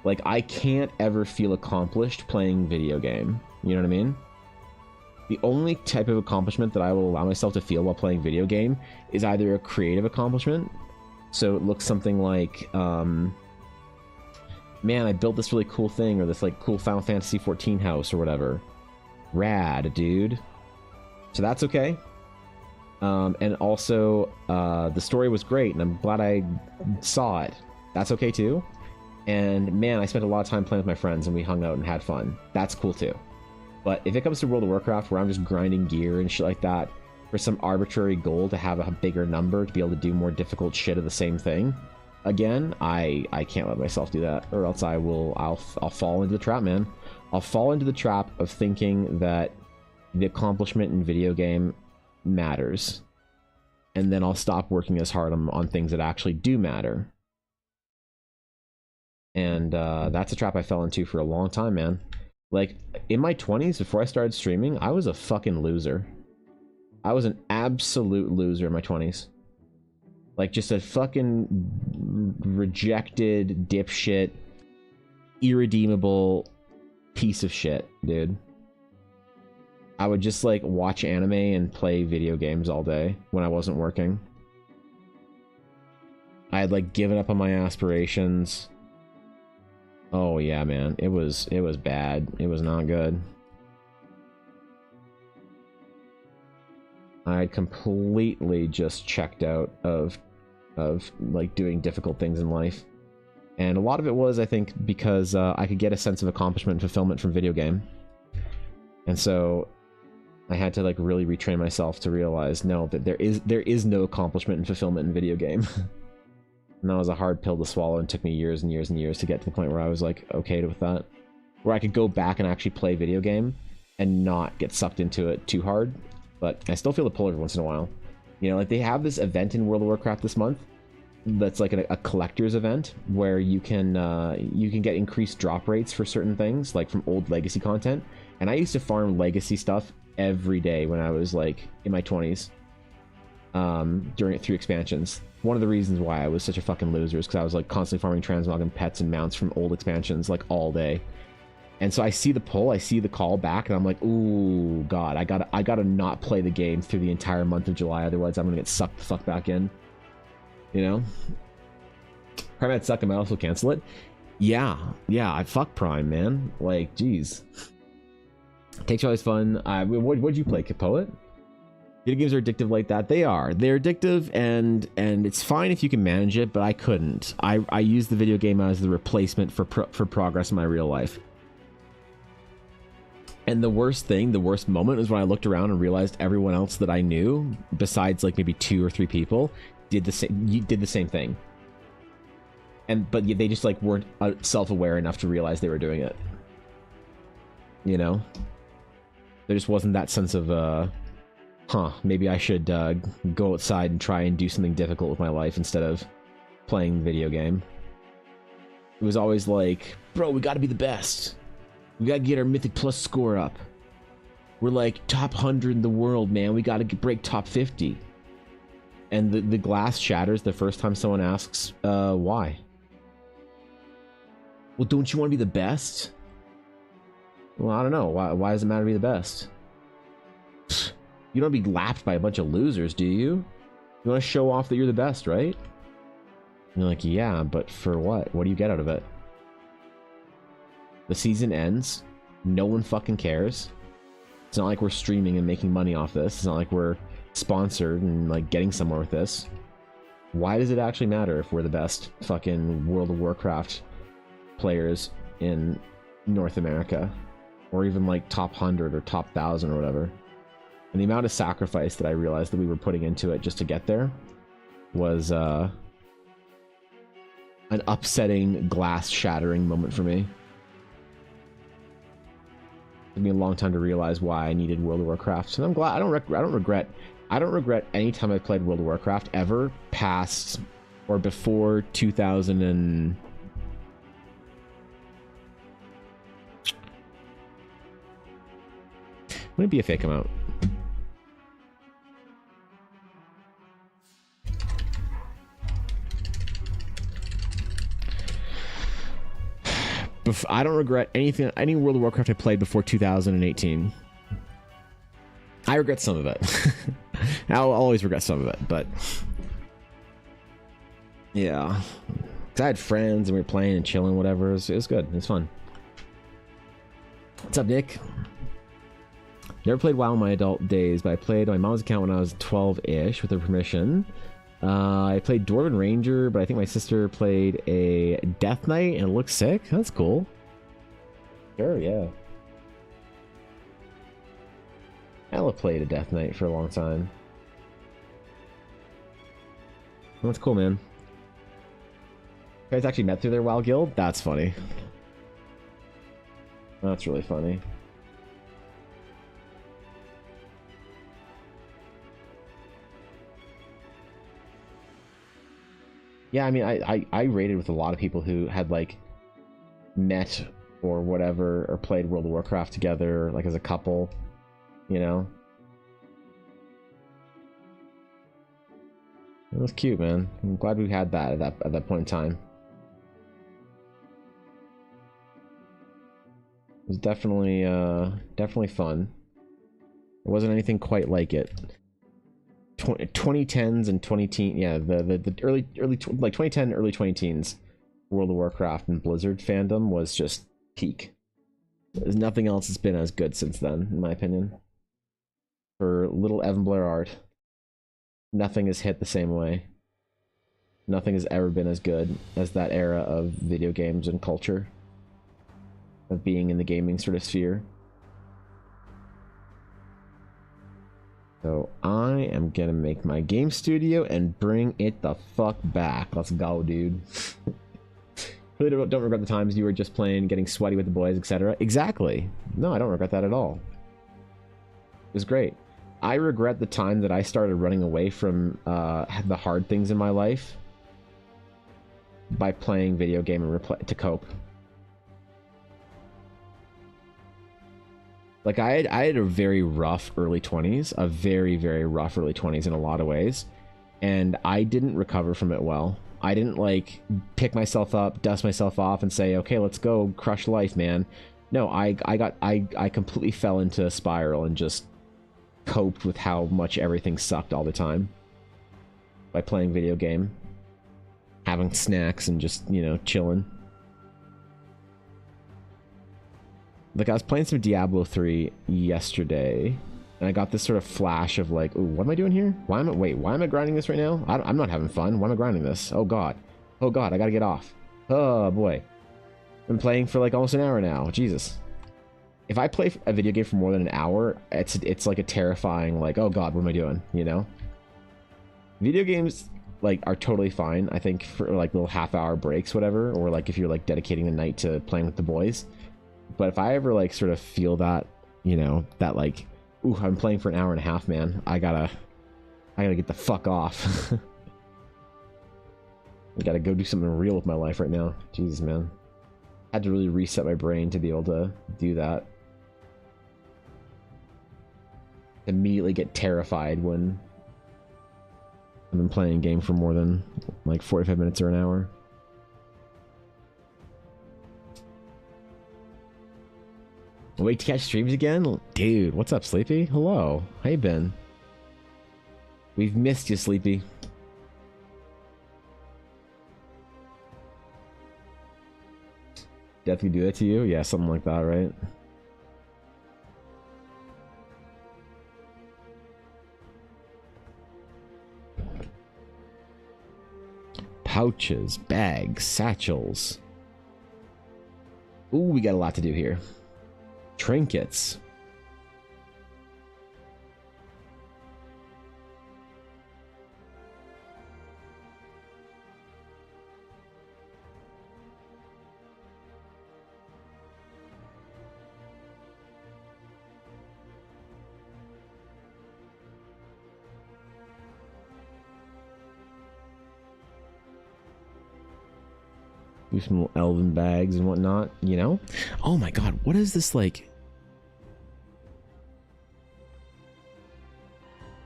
Like, I can't ever feel accomplished playing video game. You know what I mean? The only type of accomplishment that I will allow myself to feel while playing video game is either a creative accomplishment. So it looks something like, man, I built this really cool thing, or this like cool Final Fantasy 14 house or whatever. Rad, dude. So that's okay. And also, the story was great, and I'm glad I saw it. That's okay too. And man, I spent a lot of time playing with my friends, and we hung out and had fun. That's cool too. But if it comes to World of Warcraft, where I'm just grinding gear and shit like that for some arbitrary goal to have a bigger number to be able to do more difficult shit of the same thing, again, I can't let myself do that, or else I'll fall into the trap, man. I'll fall into the trap of thinking that the accomplishment in video game matters, and then I'll stop working as hard on things that actually do matter. And that's a trap I fell into for a long time, man. Like, in my 20s, before I started streaming, I was a fucking loser. I was an absolute loser in my 20s. Like, just a fucking rejected, dipshit, irredeemable piece of shit, dude. I would just, like, watch anime and play video games all day when I wasn't working. I had, like, given up on my aspirations. Oh, yeah, man. It was bad. It was not good. I completely just checked out of like doing difficult things in life. And a lot of it was, I think, because I could get a sense of accomplishment and fulfillment from video game. And so I had to like really retrain myself to realize, no, that there is no accomplishment and fulfillment in video game. And that was a hard pill to swallow, and took me years and years and years to get to the point where I was like okay with that. Where I could go back and actually play video game and not get sucked into it too hard. But I still feel the pull every once in a while. You know, like they have this event in World of Warcraft this month that's like a collector's event where you can get increased drop rates for certain things, like from old legacy content. And I used to farm legacy stuff every day when I was like in my 20s, through expansions. One of the reasons why I was such a fucking loser is because I was like constantly farming transmog and pets and mounts from old expansions like all day. And so I see the pull, I see the call back, and I'm like, ooh, God, I gotta not play the game through the entire month of July, otherwise I'm gonna get sucked the fuck back in. You know? Prime might suck, I might also cancel it. Yeah, I fuck Prime, man. Like, geez. Takes always fun. What'd you play, Poet? Video games are addictive like that. They are. They're addictive, and it's fine if you can manage it, but I couldn't. I use the video game as the replacement for progress in my real life. And the worst moment was when I looked around and realized everyone else that I knew, besides like maybe 2 or 3 people, did the same thing. But they just like weren't self-aware enough to realize they were doing it. You know? There just wasn't that sense of, maybe I should go outside and try and do something difficult with my life instead of playing the video game. It was always like, bro, we gotta be the best. We gotta get our Mythic Plus score up. We're like top 100 in the world, man. We gotta break top 50. And the glass shatters the first time someone asks, why? Well, don't you want to be the best? Well, I don't know. Why does it matter to be the best? You don't want to be lapped by a bunch of losers, do you? You want to show off that you're the best, right? And you're like, yeah, but for what? What do you get out of it? The season ends. No one fucking cares. It's not like we're streaming and making money off this. It's not like we're sponsored and like getting somewhere with this. Why does it actually matter if we're the best fucking World of Warcraft players in North America? Or even like top 100 or top 1,000 or whatever. And the amount of sacrifice that I realized that we were putting into it just to get there was an upsetting, glass shattering moment for me. It took me a long time to realize why I needed World of Warcraft, and I'm glad. I don't regret any time I played World of Warcraft ever past or before 2000 and. When did BFA come out? I don't regret any World of Warcraft I played before 2018. I regret some of it. I'll always regret some of it, but yeah. Because I had friends and we were playing and chilling, whatever. It was good. It was fun. What's up, Nick? Never played WoW in my adult days, but I played on my mom's account when I was 12-ish with her permission. I played Dwarven Ranger, but I think my sister played a Death Knight and it looks sick. That's cool. Sure, yeah. Ella played a Death Knight for a long time. That's cool, man. You guys actually met through their WoW guild? That's funny. That's really funny. Yeah, I mean, I raided with a lot of people who had, like, met or whatever, or played World of Warcraft together, like, as a couple, you know? It was cute, man. I'm glad we had that at that point in time. It was definitely, definitely fun. There wasn't anything quite like it. 2010s and 2010, yeah, the early like 2010 early 2010s World of Warcraft and Blizzard fandom was just peak. There's nothing else that's been as good since then, in my opinion. For little Evan Blair art, nothing has hit the same way. Nothing has ever been as good as that era of video games and culture, of being in the gaming sort of sphere. So I am gonna make my game studio and bring it the fuck back. Let's go, dude. Really don't regret the times you were just playing, getting sweaty with the boys, etc. Exactly. No, I don't regret that at all. It was great. I regret the time that I started running away from the hard things in my life by playing video game and to cope. Like, I had a very rough early 20s, a very, very rough early 20s in a lot of ways, and I didn't recover from it well. I didn't, like, pick myself up, dust myself off, and say, okay, let's go crush life, man. No, I completely fell into a spiral and just coped with how much everything sucked all the time by playing video game, having snacks, and just, you know, chilling. Like, I was playing some Diablo 3 yesterday, and I got this sort of flash of like, ooh, what am I doing here? Why am I grinding this right now? I'm not having fun. Why am I grinding this? Oh god, I gotta get off. Oh boy, been playing for like almost an hour now. Jesus. If I play a video game for more than an hour, it's like a terrifying, like, oh god, what am I doing? You know? Video games, like, are totally fine, I think, for like little half-hour breaks, whatever, or like if you're like dedicating the night to playing with the boys. But if I ever like sort of feel that, you know, that like, ooh, I'm playing for an hour and a half, man, I gotta get the fuck off. I gotta go do something real with my life right now. Jesus, man. Had to really reset my brain to be able to do that. Immediately get terrified when I've been playing a game for more than like 45 minutes or an hour. Wait to catch streams again? Dude, what's up, Sleepy? Hello. How you been? We've missed you, Sleepy. Death could do that to you? Yeah, something like that, right? Pouches, bags, satchels. Ooh, we got a lot to do here. Trinkets. Do some elven bags and whatnot, you know? Oh my god, what is this like?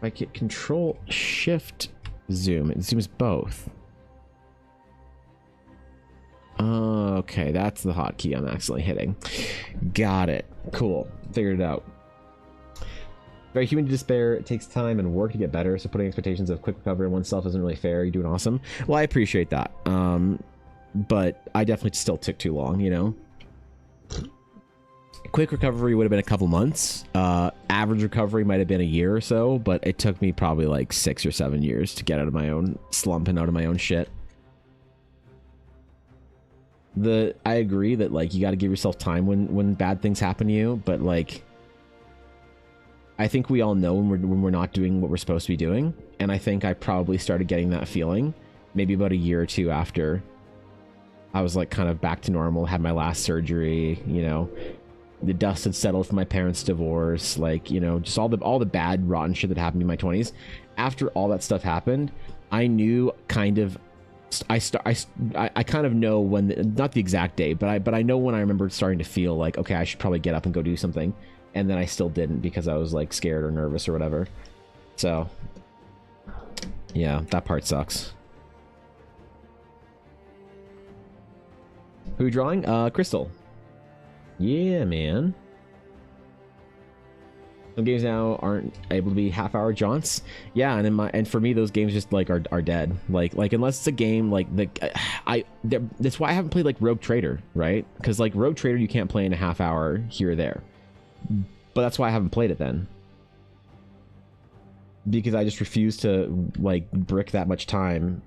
I get control shift zoom. It zooms both. Okay, that's the hotkey I'm accidentally hitting. Got it. Cool. Figured it out. Very human to despair. It takes time and work to get better, so putting expectations of quick recovery on oneself isn't really fair. You're doing awesome. Well, I appreciate that. But I definitely still took too long, you know? Quick recovery would have been a couple months. Average recovery might have been a year or so, but it took me probably like 6 or 7 years to get out of my own slump and out of my own shit. I agree that like you got to give yourself time when bad things happen to you, but like I think we all know when we're not doing what we're supposed to be doing, and I think I probably started getting that feeling maybe about a year or two after I was like kind of back to normal, had my last surgery, you know, the dust had settled from my parents' divorce, like, you know, just all the bad rotten shit that happened in my 20s. After all that stuff happened, I knew kind of I kind of know when not the exact date, but I know when I remember starting to feel like, okay, I should probably get up and go do something, and then I still didn't because I was like scared or nervous or whatever. So yeah, that part sucks. Who drawing? Crystal. Yeah, man. Some games now aren't able to be half-hour jaunts. Yeah, and for me, those games just like are dead. Like unless it's a game like that's why I haven't played like Rogue Trader, right? Because like Rogue Trader, you can't play in a half hour here or there. But that's why I haven't played it then. Because I just refuse to like brick that much time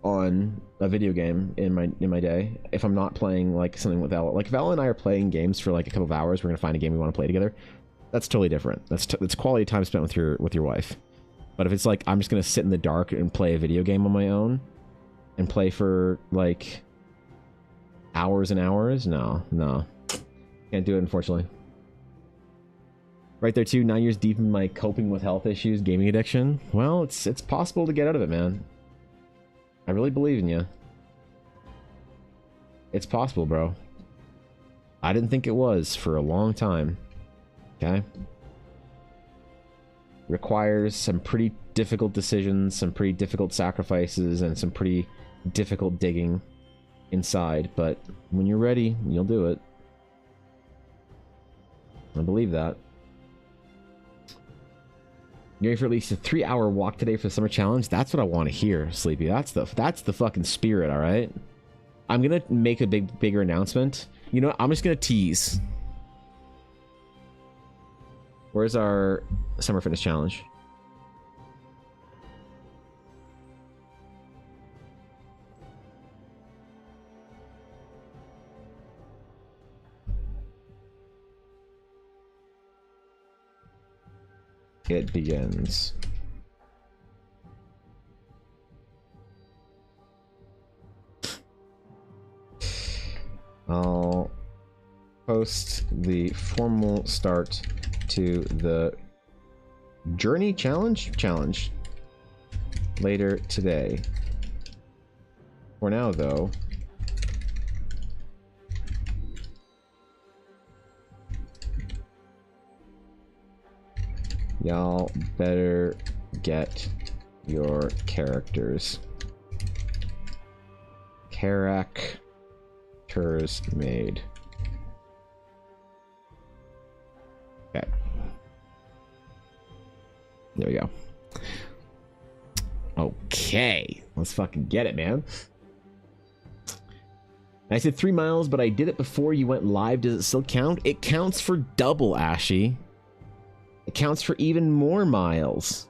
on a video game in my day if I'm not playing like something with Ella. Like if Ella and I are playing games for like a couple of hours, we're gonna find a game we want to play together. That's totally different. That's quality time spent with your wife. But if it's like I'm just gonna sit in the dark and play a video game on my own and play for like hours and hours, no, can't do it, unfortunately. Right there too, 9 years deep in my coping with health issues, gaming addiction. Well, it's possible to get out of it, man. I really believe in you. It's possible, bro. I didn't think it was for a long time. Okay? Requires some pretty difficult decisions, some pretty difficult sacrifices, and some pretty difficult digging inside. But when you're ready, you'll do it. I believe that. You're going for at least a 3-hour walk today for the summer challenge. That's what I want to hear, Sleepy. That's the fucking spirit, all right? I'm going to make a bigger announcement. You know what? I'm just going to tease. Where's our summer fitness challenge? It begins. I'll post the formal start to the journey challenge later today. For now, though, y'all better get your characters made. Okay. There we go. Okay. Let's fucking get it, man. I said 3 miles, but I did it before you went live. Does it still count? It counts for double, Ashy. It counts for even more miles.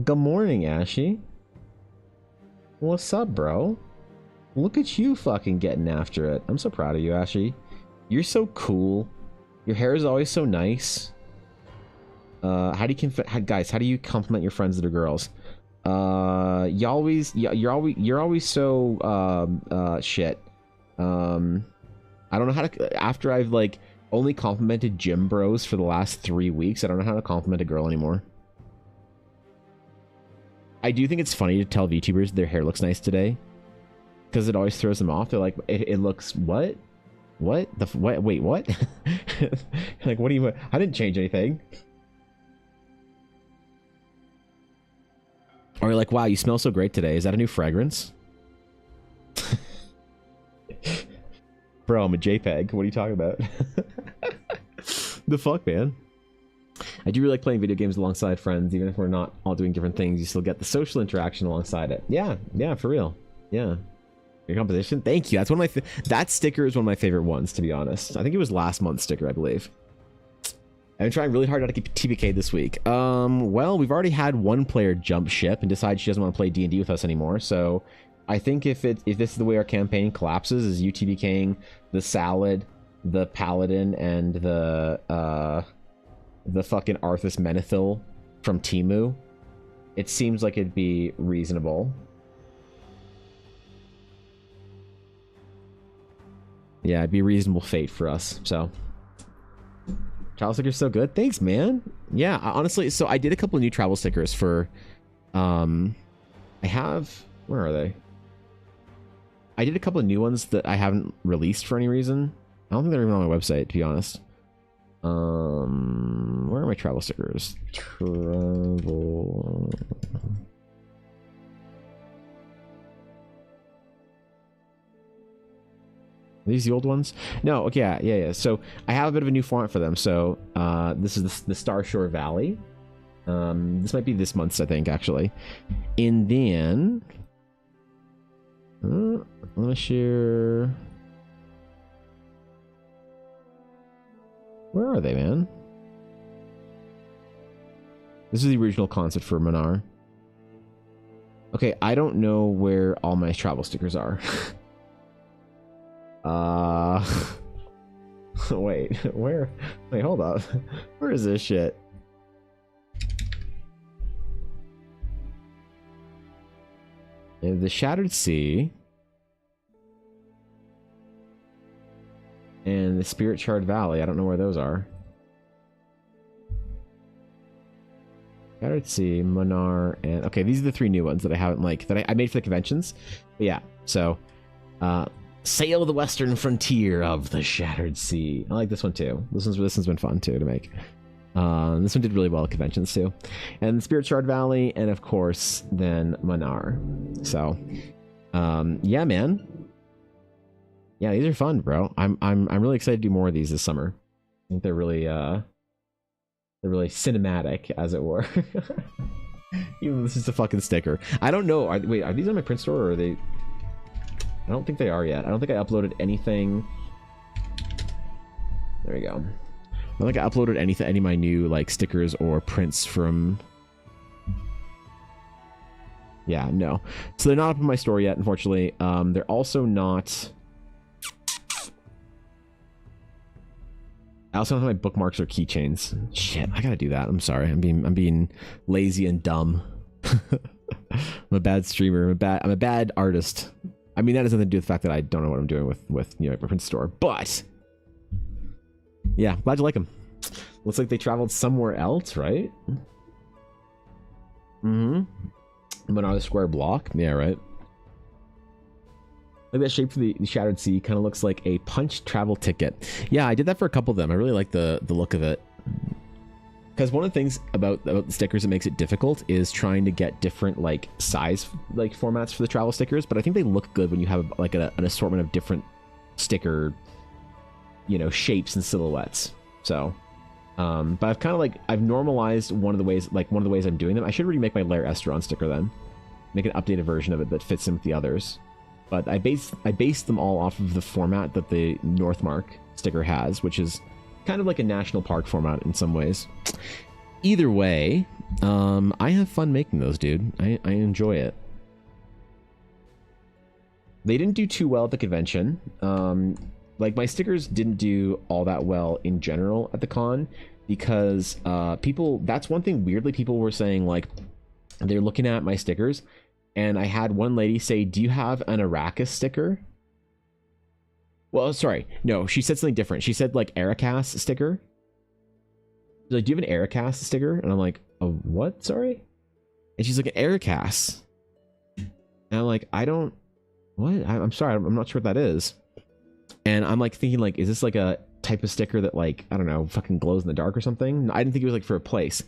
Good morning, Ashy. What's up, bro? Look at you fucking getting after it. I'm so proud of you, Ashy. You're so cool. Your hair is always so nice. How do you guys, how do you compliment your friends that are girls? You're always so shit. I don't know how to, after I've like only complimented gym bros for the last 3 weeks, I don't know how to compliment a girl anymore. I do think it's funny to tell VTubers their hair looks nice today, because it always throws them off. They're like, it looks what? What? Wait, what? Like, what do you, I didn't change anything. Or you're like, wow, you smell so great today. Is that a new fragrance? Bro, I'm a JPEG. What are you talking about? The fuck, man? I do really like playing video games alongside friends. Even if we're not all doing different things, you still get the social interaction alongside it. Yeah, for real. Yeah. Your composition? Thank you. That's one of my... that sticker is one of my favorite ones, to be honest. I think it was last month's sticker, I believe. I've been trying really hard not to keep TBK this week. Well, we've already had one player jump ship and decide she doesn't want to play D&D with us anymore. So I think if this is the way our campaign collapses, is you TBKing the Salad, the Paladin, and the fucking Arthas Menethil from Temu, it seems like it'd be reasonable. Yeah, it'd be a reasonable fate for us, so... Travel stickers so good. Thanks, man. Yeah, honestly, so I did a couple of new travel stickers for... I have... Where are they? I did a couple of new ones that I haven't released for any reason. I don't think they're even on my website, to be honest. Where are my travel stickers? Travel... Are these the old ones? No, okay, yeah. So I have a bit of a new font for them. So this is the Starshore Valley. This might be this month's, I think, actually. And then let me share. Where are they, man? This is the original concept for Manar. Okay, I don't know where all my travel stickers are. Wait, where? Wait, hold up. Where is this shit? The Shattered Sea and the Spirit Shard Valley. I don't know where those are. Shattered Sea, Manar, and okay, these are the 3 new ones that I haven't that I made for the conventions. But yeah, so sail the western frontier of the Shattered Sea. I like this one too. This one's been fun too to make. This one did really well at conventions too. And the Spirit Shard Valley, and of course then Manar. So yeah, man. Yeah, these are fun, bro. I'm really excited to do more of these this summer. I think they're really cinematic, as it were. Even though this is a fucking sticker. I don't know. Wait, are these on my print store or are they? I don't think they are yet. I don't think I uploaded anything. There we go. I don't think I uploaded any of my new like stickers or prints from. Yeah, no. So they're not up in my store yet, unfortunately. They're also not. I also don't have my bookmarks or keychains. Shit, I gotta do that. I'm sorry. I'm being lazy and dumb. I'm a bad streamer. I'm a bad artist. I mean, that has nothing to do with the fact that I don't know what I'm doing with my print store. But yeah, glad you like them. Looks like they traveled somewhere else, right? Mm-hmm. But on a square block. Yeah, right. Like that shape for the Shattered Sea kind of looks like a punch travel ticket. Yeah, I did that for a couple of them. I really like the look of it. Because one of the things about the stickers that makes it difficult is trying to get different like size like formats for the travel stickers. But I think they look good when you have like an assortment of different sticker, you know, shapes and silhouettes. So, but I've kind of I've normalized one of the ways I'm doing them. I should really make my Lair Esteron sticker then. Make an updated version of it that fits in with the others. But I based them all off of the format that the Northmark sticker has, which is kind of like a national park format in some ways. Either way, I have fun making those, dude. I enjoy it. They didn't do too well at the convention. Like my stickers didn't do all that well in general at the con because that's one thing weirdly people were saying, like they're looking at my stickers. And I had one lady say, do you have an Arrakis sticker? Well, sorry. No, she said something different. She said like Arrakis sticker. She's like, do you have an Arrakis sticker? And I'm like, a what? Sorry? And she's like, an Arrakis. And I'm like, I don't... What? I'm sorry. I'm not sure what that is. And I'm like thinking like, is this like a type of sticker that like, I don't know, fucking glows in the dark or something? I didn't think it was like for a place.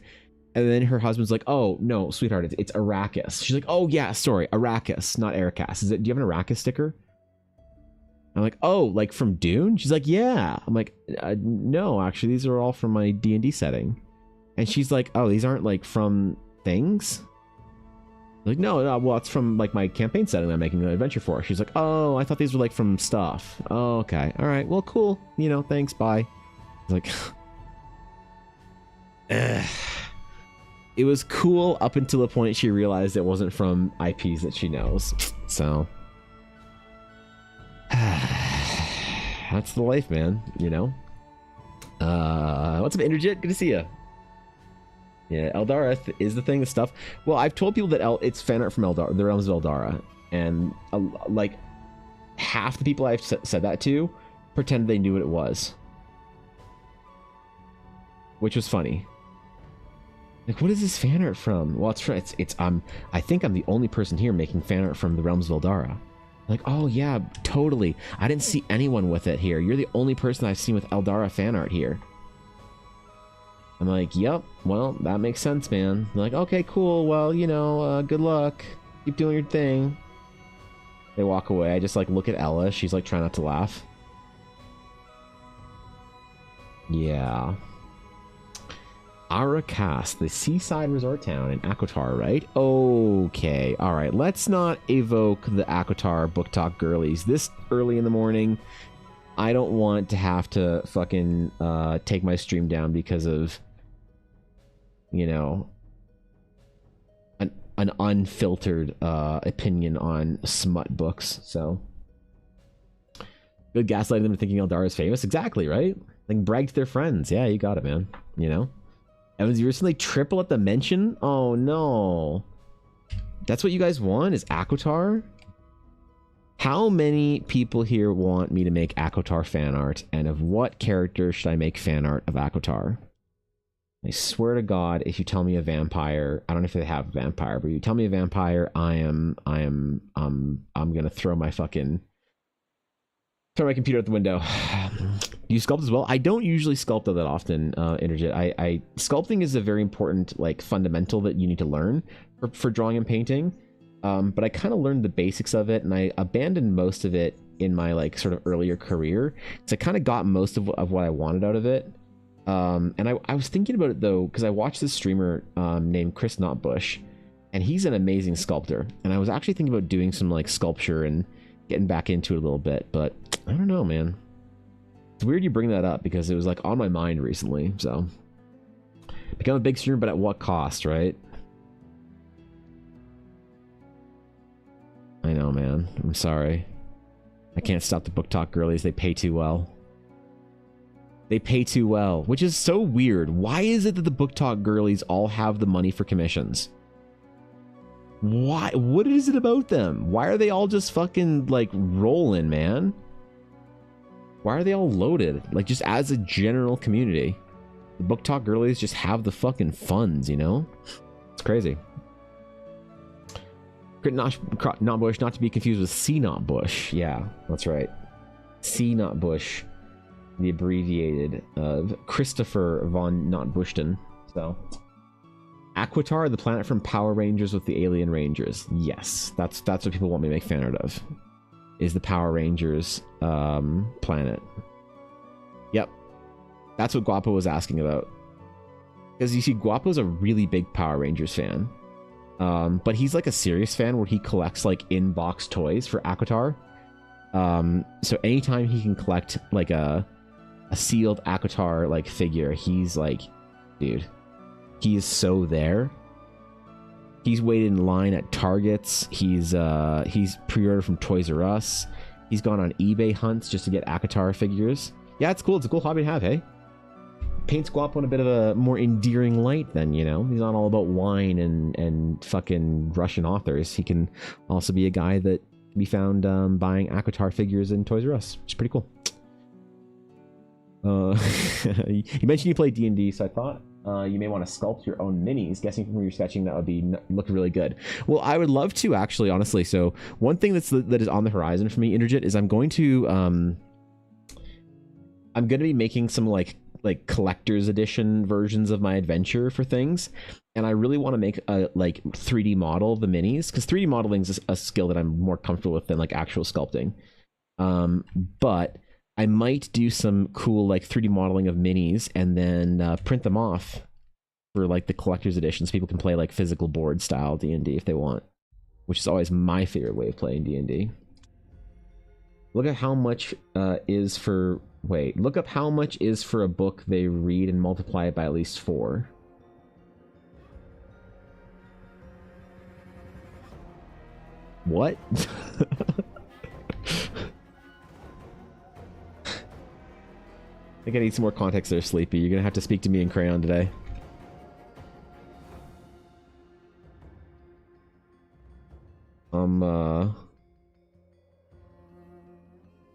And then her husband's like, oh, no, sweetheart, it's Arrakis. She's like, oh, yeah, sorry, Arrakis, not Arrakis. Do you have an Arrakis sticker? I'm like, oh, like from Dune? She's like, yeah. I'm like, no, actually, these are all from my D&D setting. And she's like, oh, these aren't like from things? I'm like, no, well, it's from like my campaign setting that I'm making an adventure for. She's like, oh, I thought these were like from stuff. Oh, okay. All right, well, cool. You know, thanks, bye. I was like, it was cool up until the point she realized it wasn't from IPs that she knows. So that's the life, man, you know. What's up, Interjet? Good to see you. Yeah, Eldara is the thing, the stuff. Well, I've told people that it's fan art from Eldara, the Realms of Eldara, and like half the people I've said that to pretended they knew what it was, which was funny. Like, what is this fan art from? Well, it's I think I'm the only person here making fan art from the Realms of Eldara. Like, oh yeah, totally. I didn't see anyone with it here. You're the only person I've seen with Eldara fan art here. I'm like, yep, well, that makes sense, man. They're like, okay, cool, well, you know, good luck. Keep doing your thing. They walk away. I just like look at Ella. She's like trying not to laugh. Yeah. Arrakis, the seaside resort town in Akotar, right? Okay, all right. Let's not evoke the Akotar book talk girlies this early in the morning. I don't want to have to fucking take my stream down because of, you know, an unfiltered opinion on smut books. So good gaslighting them to thinking Eldara is famous. Exactly, right? Like brag to their friends. Yeah, you got it, man. You know. Evans, you recently triple at the mention? Oh no. That's what you guys want, is Akotar? How many people here want me to make Akotar fan art? And of what character should I make fan art of Akotar? I swear to God, if you tell me a vampire, I don't know if they have a vampire, but you tell me a vampire, I'm gonna throw my computer out the window. Do you sculpt as well? I don't usually sculpt that often, Interjet. Sculpting is a very important, like, fundamental that you need to learn for drawing and painting. But I kind of learned the basics of it, and I abandoned most of it in my like sort of earlier career. So I kind of got most of what I wanted out of it. And I was thinking about it though, because I watched this streamer named Chris Notbush, and he's an amazing sculptor. And I was actually thinking about doing some like sculpture and getting back into it a little bit, but I don't know, man. It's weird you bring that up because it was like on my mind recently. So become a big streamer, but at what cost, right? I know, man. I'm sorry. I can't stop the book talk girlies. They pay too well. They pay too well, which is so weird. Why is it that the book talk girlies all have the money for commissions? Why? What is it about them? Why are they all just fucking like rolling, man? Why are they all loaded? Like just as a general community, the book talk girlies just have the fucking funds, you know? It's crazy. Notbush, not to be confused with C Notbush. Yeah, that's right. C Notbush, the abbreviated of Christopher von Notbushton. So, Aquitar, the planet from Power Rangers with the Alien Rangers. Yes, that's what people want me to make fan art of. Is the Power Rangers planet? Yep, that's what Guapo was asking about. Because you see, Guapo's a really big Power Rangers fan. But he's like a serious fan where he collects like in-box toys for Aquitar. So anytime he can collect like a sealed Aquitar like figure, he's like, dude, he is so there. He's waited in line at Targets. He's pre-ordered from Toys R Us. He's gone on eBay hunts just to get Aquitar figures. Yeah, it's cool. It's a cool hobby to have, hey? Paints Guapo in a bit of a more endearing light then, you know? He's not all about wine and fucking Russian authors. He can also be a guy that can be found buying Aquitar figures in Toys R Us, which is pretty cool. You mentioned you play D&D, so I thought you may want to sculpt your own minis. Guessing from your sketching, that would look really good. Well, I would love to, actually, honestly. So one thing that is on the horizon for me, Interjit, is I'm going to be making some like collector's edition versions of my adventure for things, and I really want to make a like 3D model of the minis, because 3D modeling is a skill that I'm more comfortable with than like actual sculpting. But I might do some cool like 3D modeling of minis and then print them off for like the collector's edition, so people can play like physical board style D&D if they want, which is always my favorite way of playing D&D. Look at how much is for... Wait, look up how much is for a book they read and multiply it by at least 4. What? I think I need some more context there, Sleepy. You're gonna have to speak to me in crayon today.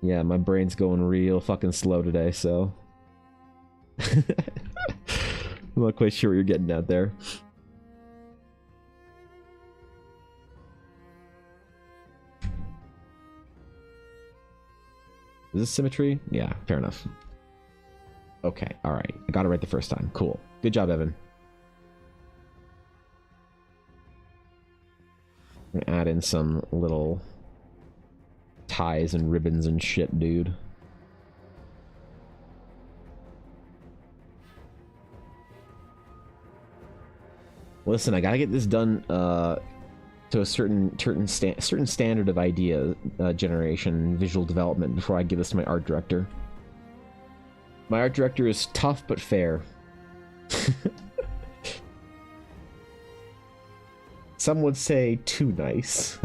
Yeah, my brain's going real fucking slow today, so... I'm not quite sure what you're getting at there. Is this symmetry? Yeah, fair enough. Okay, alright. I got it right the first time. Cool. Good job, Evan. I'm gonna add in some little ties and ribbons and shit, dude. Listen, I gotta get this done to a certain standard of idea generation, visual development before I give this to my art director. My art director is tough but fair. Some would say too nice.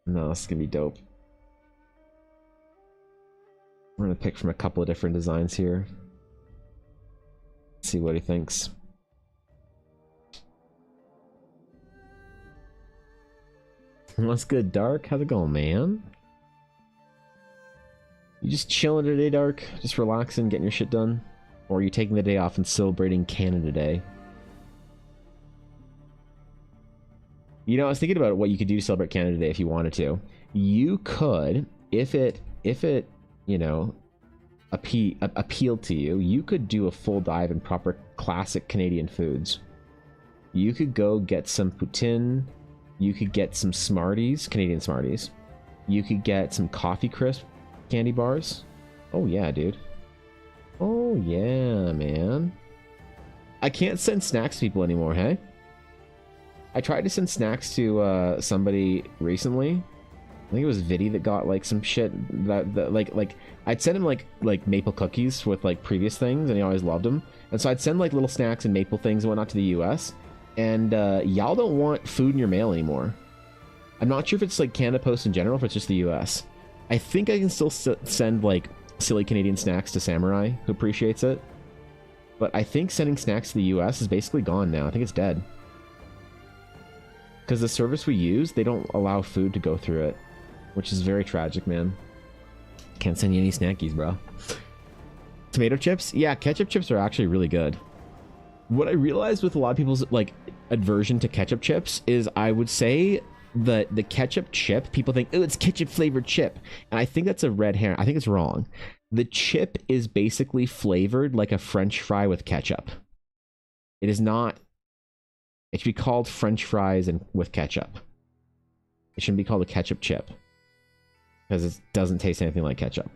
No, this is gonna be dope. We're gonna pick from a couple of different designs here. See what he thinks. What's good, Dark? How's it going, man? You just chilling today, Dark? Just relaxing, getting your shit done? Or are you taking the day off and celebrating Canada Day? You know, I was thinking about what you could do to celebrate Canada Day if you wanted to. You could, if it, you know, appealed to you, you could do a full dive in proper classic Canadian foods. You could go get some poutine. You could get some Smarties, Canadian Smarties. You could get some Coffee Crisp candy bars. Oh yeah, dude. Oh yeah, man. I can't send snacks to people anymore, hey? I tried to send snacks to somebody recently. I think it was Viddy that got like some shit that like I'd send him like maple cookies with like previous things, and he always loved them. And so I'd send like little snacks and maple things and whatnot to the US. And y'all don't want food in your mail anymore. I'm not sure if it's like Canada Post in general, if it's just the US. I think I can still send like silly Canadian snacks to Samurai, who appreciates it. But I think sending snacks to the US is basically gone now. I think it's dead. Because the service we use, they don't allow food to go through it. Which is very tragic, man. Can't send you any snackies, bro. Tomato chips? Yeah, ketchup chips are actually really good. What I realized with a lot of people's like aversion to ketchup chips is I would say that the ketchup chip, people think, oh, it's ketchup flavored chip. And I think that's a red herring. I think it's wrong. The chip is basically flavored like a French fry with ketchup. It is not. It should be called French fries and with ketchup. It shouldn't be called a ketchup chip. Because it doesn't taste anything like ketchup.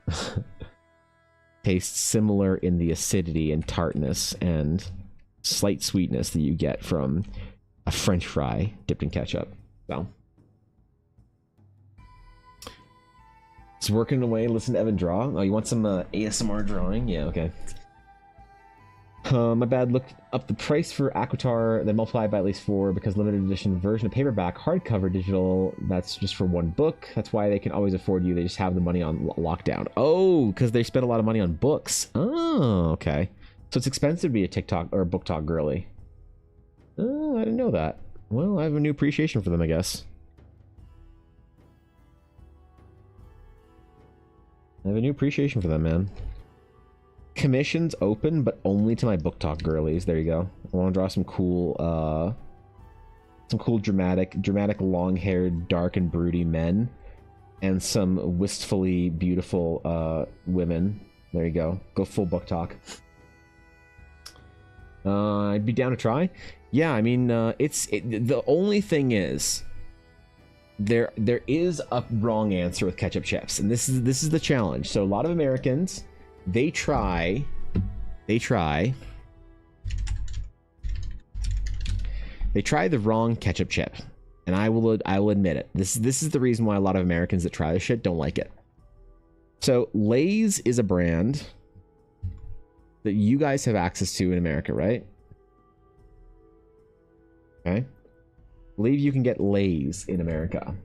Tastes similar in the acidity and tartness and slight sweetness that you get from a French fry dipped in ketchup. So it's working away. Listen to Evan draw. Oh, you want some ASMR drawing? Yeah, okay. My bad. Looked up the price for Aquatar, then multiplied by at least 4 because limited edition version of paperback, hardcover, digital. That's just for one book. That's why they can always afford you. They just have the money on lockdown. Oh, because they spent a lot of money on books. Oh, okay. So it's expensive to be a TikTok or a book talk girly. Oh, I didn't know that. Well, I have a new appreciation for them, I guess. I have a new appreciation for them, man. Commissions open, but only to my book talk girlies. There you go. I want to draw some cool, dramatic, long-haired, dark and broody men, and some wistfully beautiful women. There you go. Go full book talk. I'd be down to try. Yeah, I mean, the only thing is, there is a wrong answer with ketchup chips, and this is the challenge. So a lot of Americans, they try the wrong ketchup chip, and I will admit it. This is the reason why a lot of Americans that try this shit don't like it. So Lay's is a brand that you guys have access to in America, right? Okay. Believe you can get Lay's in America.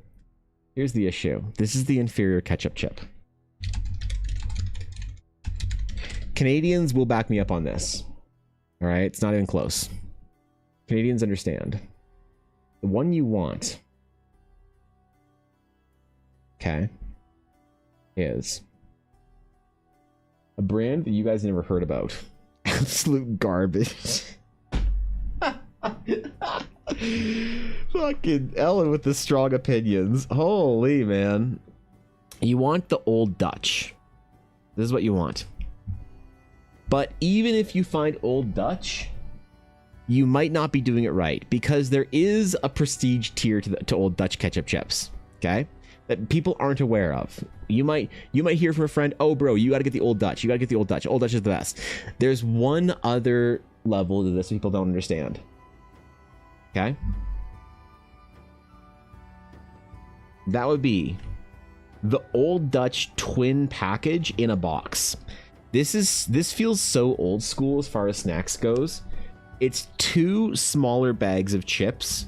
Here's the issue. This is the inferior ketchup chip. Canadians will back me up on this. All right, it's not even close. Canadians understand. The one you want, okay, is a brand that you guys never heard about. Absolute garbage. Fucking Ellen with the strong opinions. Holy man. You want the Old Dutch. This is what you want. But even if you find Old Dutch, you might not be doing it right, because there is a prestige tier to Old Dutch ketchup chips, okay? That people aren't aware of. You might hear from a friend, oh bro, you gotta get the Old Dutch. You gotta get the Old Dutch. Old Dutch is the best. There's one other level to this people don't understand. Okay? That would be the Old Dutch twin package in a box. This feels so old school as far as snacks goes. It's 2 smaller bags of chips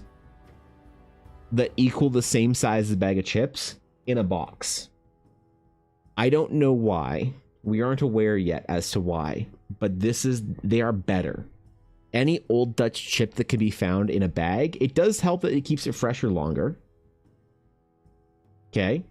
that equal the same size as a bag of chips in a box. I don't know why. We aren't aware yet as to why, but they are better. Any Old Dutch chip that can be found in a bag, it does help that it keeps it fresher longer. Okay?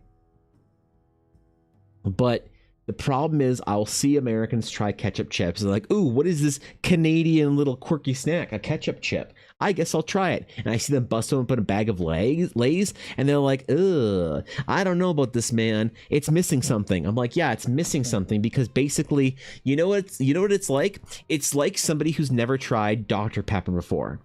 But the problem is, I'll see Americans try ketchup chips and they're like, ooh, what is this Canadian little quirky snack? A ketchup chip. I guess I'll try it. And I see them bust open a bag of Lay's, and they're like, ugh, I don't know about this, man. It's missing something. I'm like, yeah, it's missing something because basically, you know what it's like? It's like somebody who's never tried Dr. Pepper before.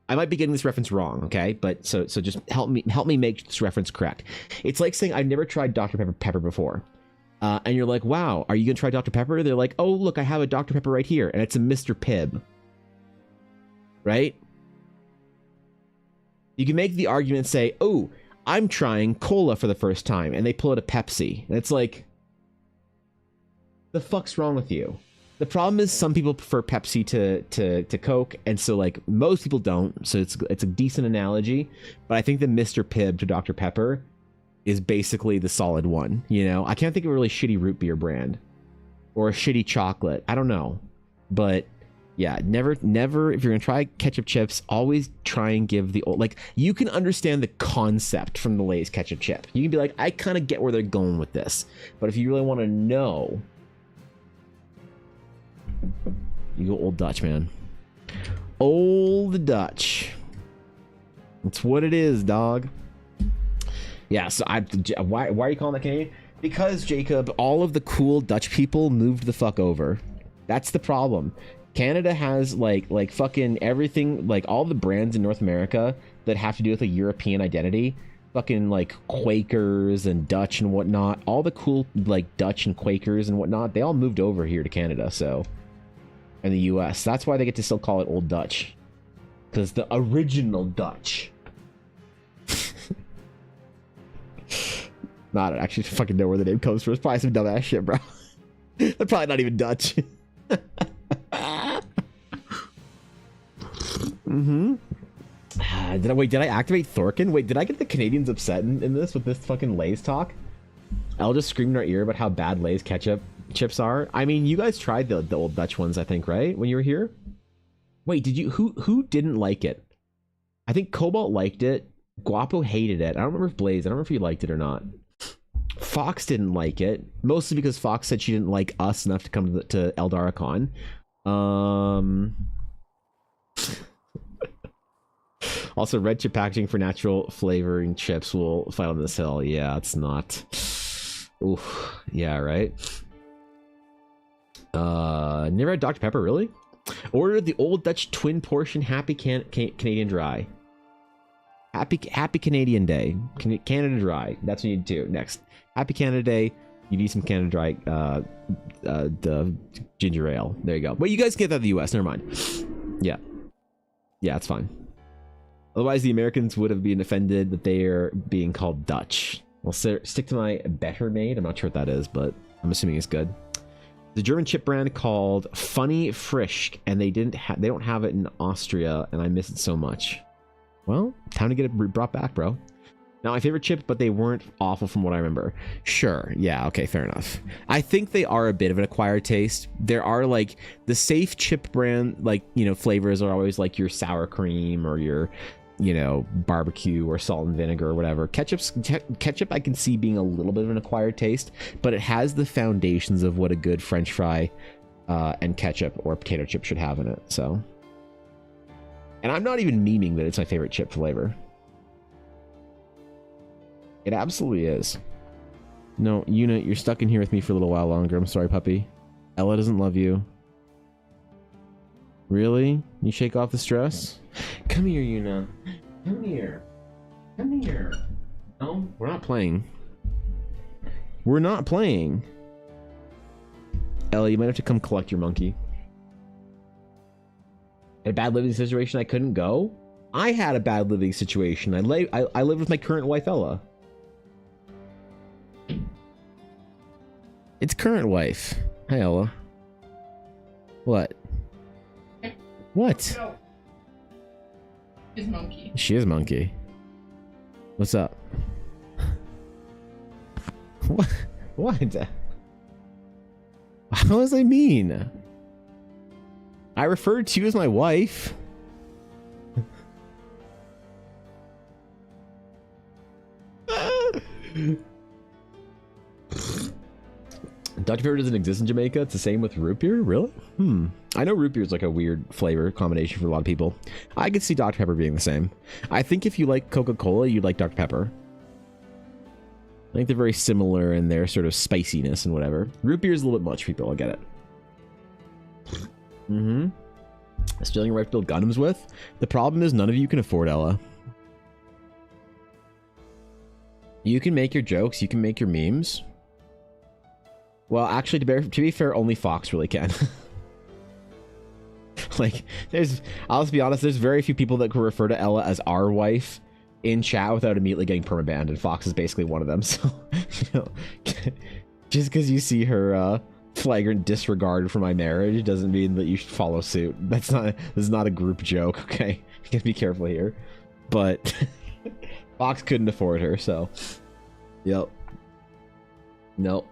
I might be getting this reference wrong, okay? But so just help me make this reference correct. It's like saying I've never tried Dr. Pepper before. And you're like, wow, are you gonna try Dr. Pepper? They're like, oh, look, I have a Dr. Pepper right here, and it's a Mr. Pibb. Right? You can make the argument, say, oh, I'm trying cola for the first time, and they pull out a Pepsi. And it's like, the fuck's wrong with you? The problem is some people prefer Pepsi to Coke, and so like most people don't. So it's a decent analogy, but I think the Mr. Pibb to Dr. Pepper is basically the solid one. You know, I can't think of a really shitty root beer brand or a shitty chocolate. I don't know, but yeah, never. If you're gonna try ketchup chips, always try and give the old, like, you can understand the concept from the Lay's ketchup chip. You can be like, I kind of get where they're going with this, but if you really want to know, you go Old Dutch, man. Old Dutch. That's what it is, dog. Yeah, so why are you calling that Canadian? Because, Jacob, all of the cool Dutch people moved the fuck over. That's the problem. Canada has like fucking everything, like all the brands in North America that have to do with a European identity. Fucking like Quakers and Dutch and whatnot. All the cool like Dutch and Quakers and whatnot, they all moved over here to Canada, so. In the US. That's why they get to still call it Old Dutch. Because the original Dutch. Not actually fucking know where the name comes from. It's probably some dumbass shit, bro. They're probably not even Dutch. Mm-hmm. Did I activate Thorkin? Wait, did I get the Canadians upset in this with this fucking Lay's talk? I'll just scream in our ear about how bad Lay's ketchup chips are. I mean, you guys tried the Old Dutch ones, I think, right? When you were here? Wait, did you? Who didn't like it? I think Cobalt liked it. Guapo hated it. I don't remember if Blaze, I don't remember if he liked it or not. Fox didn't like it, mostly because Fox said she didn't like us enough to come to Eldaracon. Also, red chip packaging for natural flavoring chips will fight on this hill. Yeah, it's not. Oof. Yeah, right. Never had Dr. Pepper, really? Ordered the Old Dutch twin portion Happy Canadian Dry. Happy Canadian Day. Canada Dry. That's what you do. Next. Happy Canada Day. You need some Canada Dry, the ginger ale. There you go. Wait, you guys get that in the US. Never mind. Yeah. Yeah, it's fine. Otherwise, the Americans would have been offended that they are being called Dutch. I'll stick to my Better Made. I'm not sure what that is, but I'm assuming it's good. The German chip brand called Funny Frisch, and they don't have it in Austria, and I miss it so much. Well, time to get it brought back, bro. Not my favorite chip, but they weren't awful from what I remember. Sure, yeah, okay, fair enough. I think they are a bit of an acquired taste. There are like the safe chip brand, like, you know, flavors are always like your sour cream or your, you know, barbecue or salt and vinegar or whatever. Ketchup I can see being a little bit of an acquired taste, but it has the foundations of what a good French fry and ketchup or potato chip should have in it. So, and I'm not even memeing that it's my favorite chip flavor. It absolutely is. No, Una, you're stuck in here with me for a little while longer. I'm sorry, puppy. Ella doesn't love you. Really? You shake off the stress? Come here, Una. Come here. Come here. No, we're not playing. We're not playing. Ella, you might have to come collect your monkey. A bad living situation, I couldn't go? I had a bad living situation. I lived with my current wife, Ella. It's current wife. Hi, Ella. What? What? No. Is monkey. She is monkey. What's up? What? What? How does that mean? I referred to you as my wife. Dr. Pepper doesn't exist in Jamaica. It's the same with root beer. Really? I know root beer is like a weird flavor combination for a lot of people. I could see Dr. Pepper being the same. I think if you like Coca-Cola, you'd like Dr. Pepper. I think they're very similar in their sort of spiciness and whatever. Root beer is a little bit much for people. I get it. Stealing a right to build Gundams with. The problem is none of you can afford Ella. You can make your jokes. You can make your memes. Well, actually, to be fair, only Fox really can. Like, I'll just be honest, there's very few people that can refer to Ella as our wife in chat without immediately getting permabanned, and Fox is basically one of them. So, you know, just because you see her flagrant disregard for my marriage doesn't mean that you should follow suit. This is not a group joke, okay? You gotta be careful here. But Fox couldn't afford her, so yep. Nope.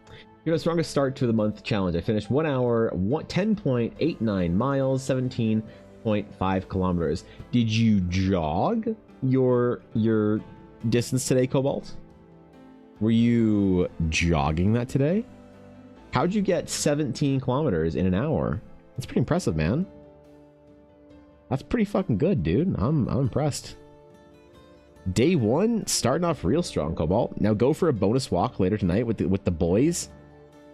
You're the strongest start to the month challenge. I finished 1 hour, 10.89 miles, 17.5 kilometers. Did you jog your distance today, Cobalt? Were you jogging that today? How'd you get 17 kilometers in an hour? That's pretty impressive, man. That's pretty fucking good, dude. I'm impressed. Day 1, starting off real strong, Cobalt. Now go for a bonus walk later tonight with the boys.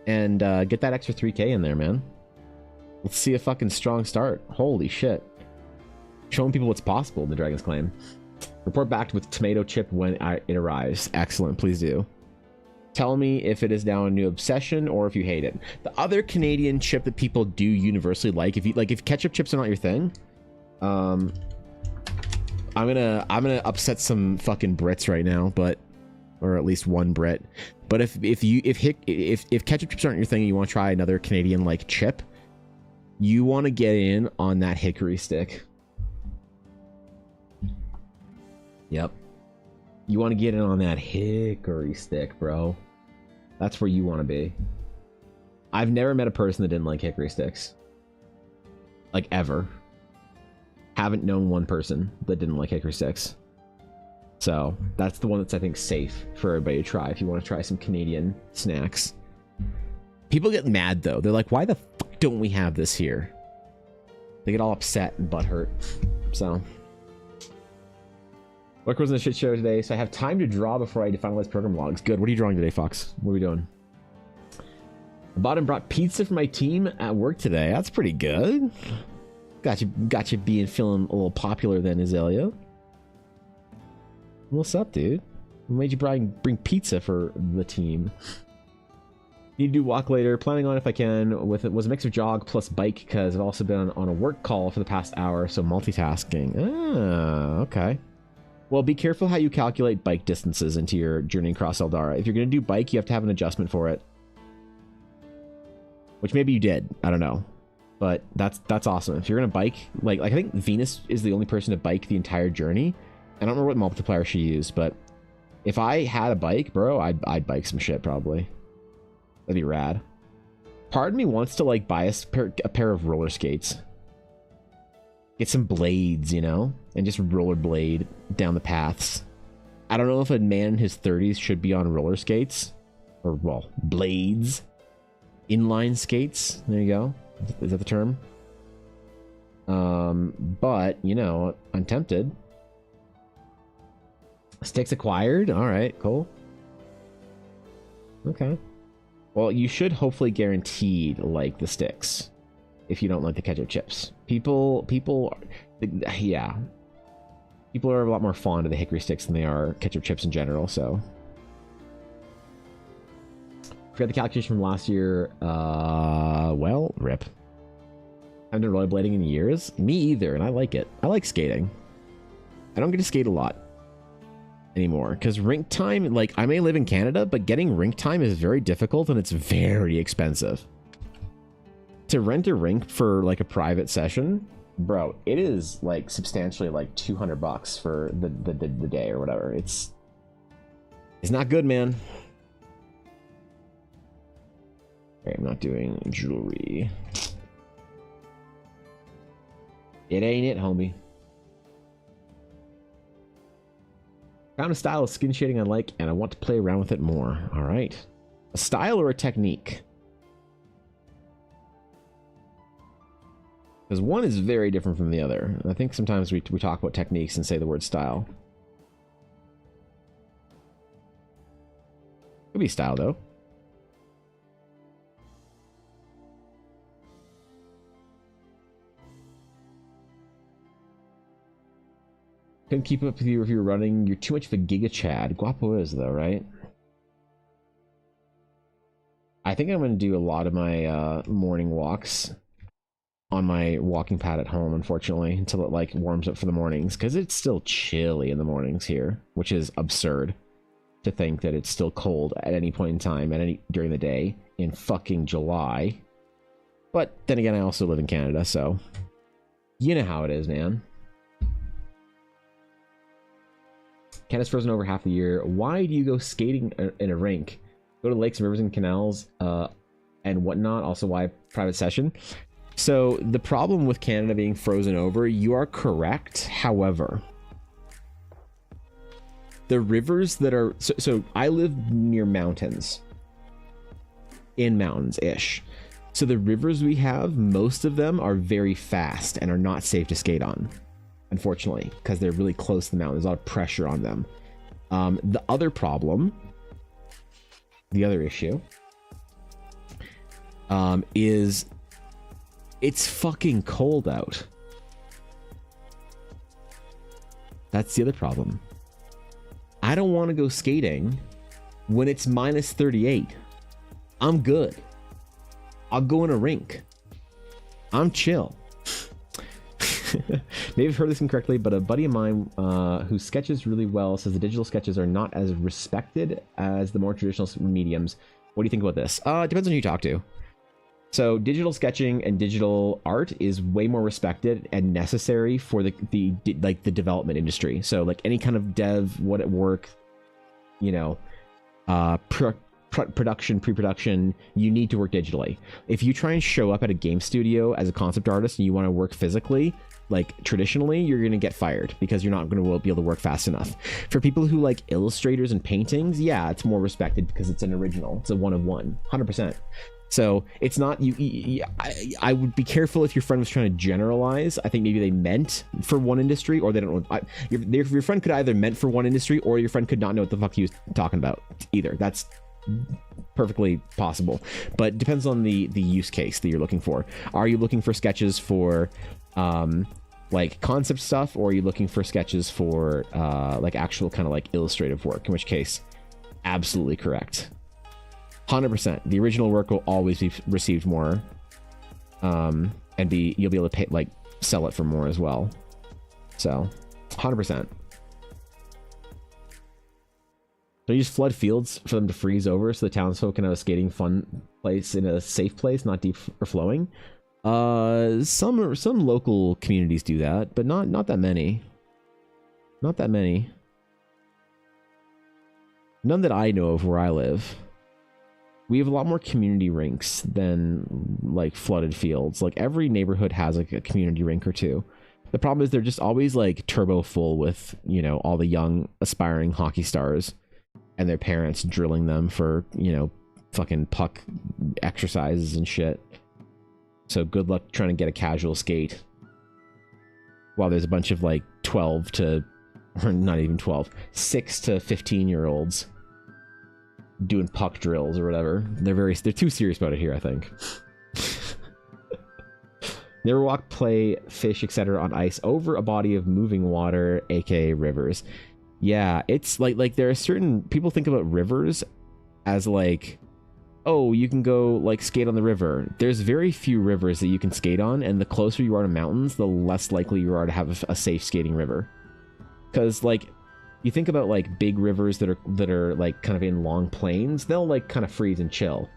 And get that extra 3k in there, man. Let's see a fucking strong start. Holy shit. Showing people what's possible in the Dragon's Claim. Report back with tomato chip when it arrives. Excellent, please do. Tell me if it is now a new obsession or if you hate it. The other Canadian chip that people do universally if ketchup chips are not your thing, I'm gonna upset some fucking Brits right now, or at least one Brit. But if ketchup chips aren't your thing and you want to try another Canadian like chip, you want to get in on that hickory stick. Yep. You want to get in on that hickory stick, bro. That's where you want to be. I've never met a person that didn't like hickory sticks. Like, ever. Haven't known one person that didn't like hickory sticks. So that's the one that's, I think, safe for everybody to try if you want to try some Canadian snacks. People get mad, though. They're like, why the fuck don't we have this here? They get all upset and butthurt. So, work was in a shit show today, so I have time to draw before I finalize program logs. Good. What are you drawing today, Fox? What are we doing? I bought and brought pizza for my team at work today. That's pretty good. Got you feeling a little popular then, Azalea. What's up, dude? What made you bring pizza for the team? Need to do walk later. Planning on if I can. It was a mix of jog plus bike because I've also been on a work call for the past hour, so multitasking. Ah, okay. Well, be careful how you calculate bike distances into your journey across Eldara. If you're going to do bike, you have to have an adjustment for it. Which maybe you did. I don't know. But that's awesome. If you're going to bike, like I think Venus is the only person to bike the entire journey. I don't remember what multiplier she used, but if I had a bike, bro, I'd bike some shit probably. That'd be rad. Part of me wants to like buy a pair of roller skates. Get some blades, you know, and just rollerblade down the paths. I don't know if a man in his 30s should be on roller skates or, well, blades. Inline skates. There you go. Is that the term? But you know, I'm tempted. Sticks acquired. All right, cool. Okay. Well, you should hopefully guaranteed like the sticks if you don't like the ketchup chips. People, yeah. People are a lot more fond of the hickory sticks than they are ketchup chips in general, so. Forget the calculation from last year. Well, rip. I haven't done rollerblading in years. Me either, and I like it. I like skating. I don't get to skate a lot anymore because rink time, like, I may live in Canada, but getting rink time is very difficult and it's very expensive. To rent a rink for like a private session, bro, it is like substantially like $200 for the day or whatever. It's not good, man. Okay, I'm not doing jewelry. It ain't it, homie. Found a style of skin shading I like, and I want to play around with it more. All right. A style or a technique? Because one is very different from the other. I think sometimes we talk about techniques and say the word style. Could be style, though. Couldn't keep up with you if you were running. You're too much of a Giga Chad. Guapo is, though, right? I think I'm going to do a lot of my morning walks on my walking pad at home, unfortunately, until it like warms up for the mornings, because it's still chilly in the mornings here, which is absurd to think that it's still cold at any point in time, during the day in fucking July. But then again, I also live in Canada, so you know how it is, man. Canada's frozen over half the year. Why do you go skating in a rink? Go to lakes and rivers and canals and whatnot. Also, why private session? So the problem with Canada being frozen over, you are correct. However, the rivers that are... So I live near mountains. In mountains-ish. So the rivers we have, most of them are very fast and are not safe to skate on. Unfortunately, because they're really close to the mountain. There's a lot of pressure on them. The other problem... The other issue... is... It's fucking cold out. That's the other problem. I don't want to go skating when it's minus 38. I'm good. I'll go in a rink. I'm chill. Maybe I've heard this incorrectly, but a buddy of mine who sketches really well says the digital sketches are not as respected as the more traditional mediums. What do you think about this? It depends on who you talk to. So digital sketching and digital art is way more respected and necessary for the development industry. So like any kind of dev, what at work, you know, production, pre-production, you need to work digitally. If you try and show up at a game studio as a concept artist and you want to work physically, like traditionally, you're going to get fired because you're not going to be able to work fast enough. For people who like illustrators and paintings, yeah, it's more respected because it's an original. It's a one of one, 100%. So it's not I would be careful if your friend was trying to generalize. I think maybe they meant for one industry, or they don't know. Your friend could either meant for one industry, or your friend could not know what the fuck he was talking about either. That's perfectly possible, but it depends on the use case that you're looking for. Are you looking for sketches for like concept stuff, or are you looking for sketches for like actual kind of like illustrative work? In which case, absolutely correct. 100%. The original work will always be received more, and you'll be able to pay, like, sell it for more as well. So, 100%. So you just flood fields for them to freeze over, so the townsfolk can have a skating fun place in a safe place, not deep or flowing. Some local communities do that, but not that many. Not that many. None that I know of where I live. We have a lot more community rinks than like flooded fields. Like every neighborhood has like a community rink or two. The problem is they're just always like turbo full with, you know, all the young aspiring hockey stars and their parents drilling them for, you know, fucking puck exercises and shit. So good luck trying to get a casual skate while there's a bunch of like 12 to, or not even 12, 6 to 15-year-olds doing puck drills or whatever. They're too serious about it here, I think. Never walk, play, fish, etc. on ice over a body of moving water, aka rivers. Yeah, it's like there are certain people think about rivers as like, oh, you can go like skate on the river. There's very few rivers that you can skate on, and the closer you are to mountains, the less likely you are to have a safe skating river. Because like you think about like big rivers that are like kind of in long plains, they'll like kind of freeze and chill.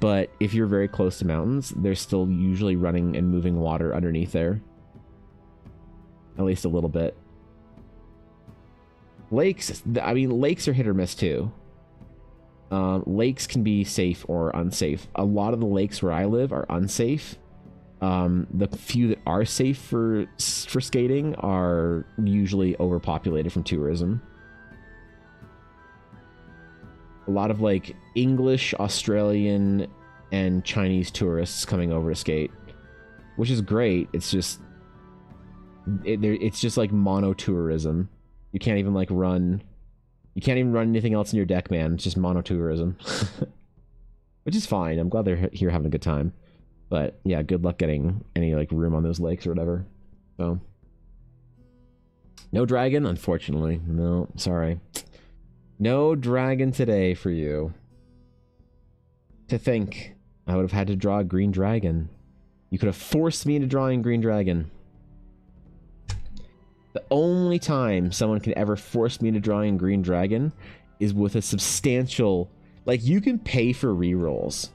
But if you're very close to mountains, there's still usually running and moving water underneath there. At least a little bit. Lakes, I mean, lakes are hit or miss too. Lakes can be safe or unsafe. A lot of the lakes where I live are unsafe. The few that are safe for skating are usually overpopulated from tourism. A lot of like English, Australian, and Chinese tourists coming over to skate. which is great. It's just it's just like monotourism. You can't even like run. You can't even run anything else in your deck, man. It's just monotourism, which is fine. I'm glad they're here having a good time. But yeah, good luck getting any like room on those lakes or whatever. So no dragon, unfortunately. No, sorry. No dragon today for you. To think, I would have had to draw a green dragon. You could have forced me into drawing green dragon. The only time someone can ever force me into drawing green dragon is with a substantial... Like, you can pay for rerolls.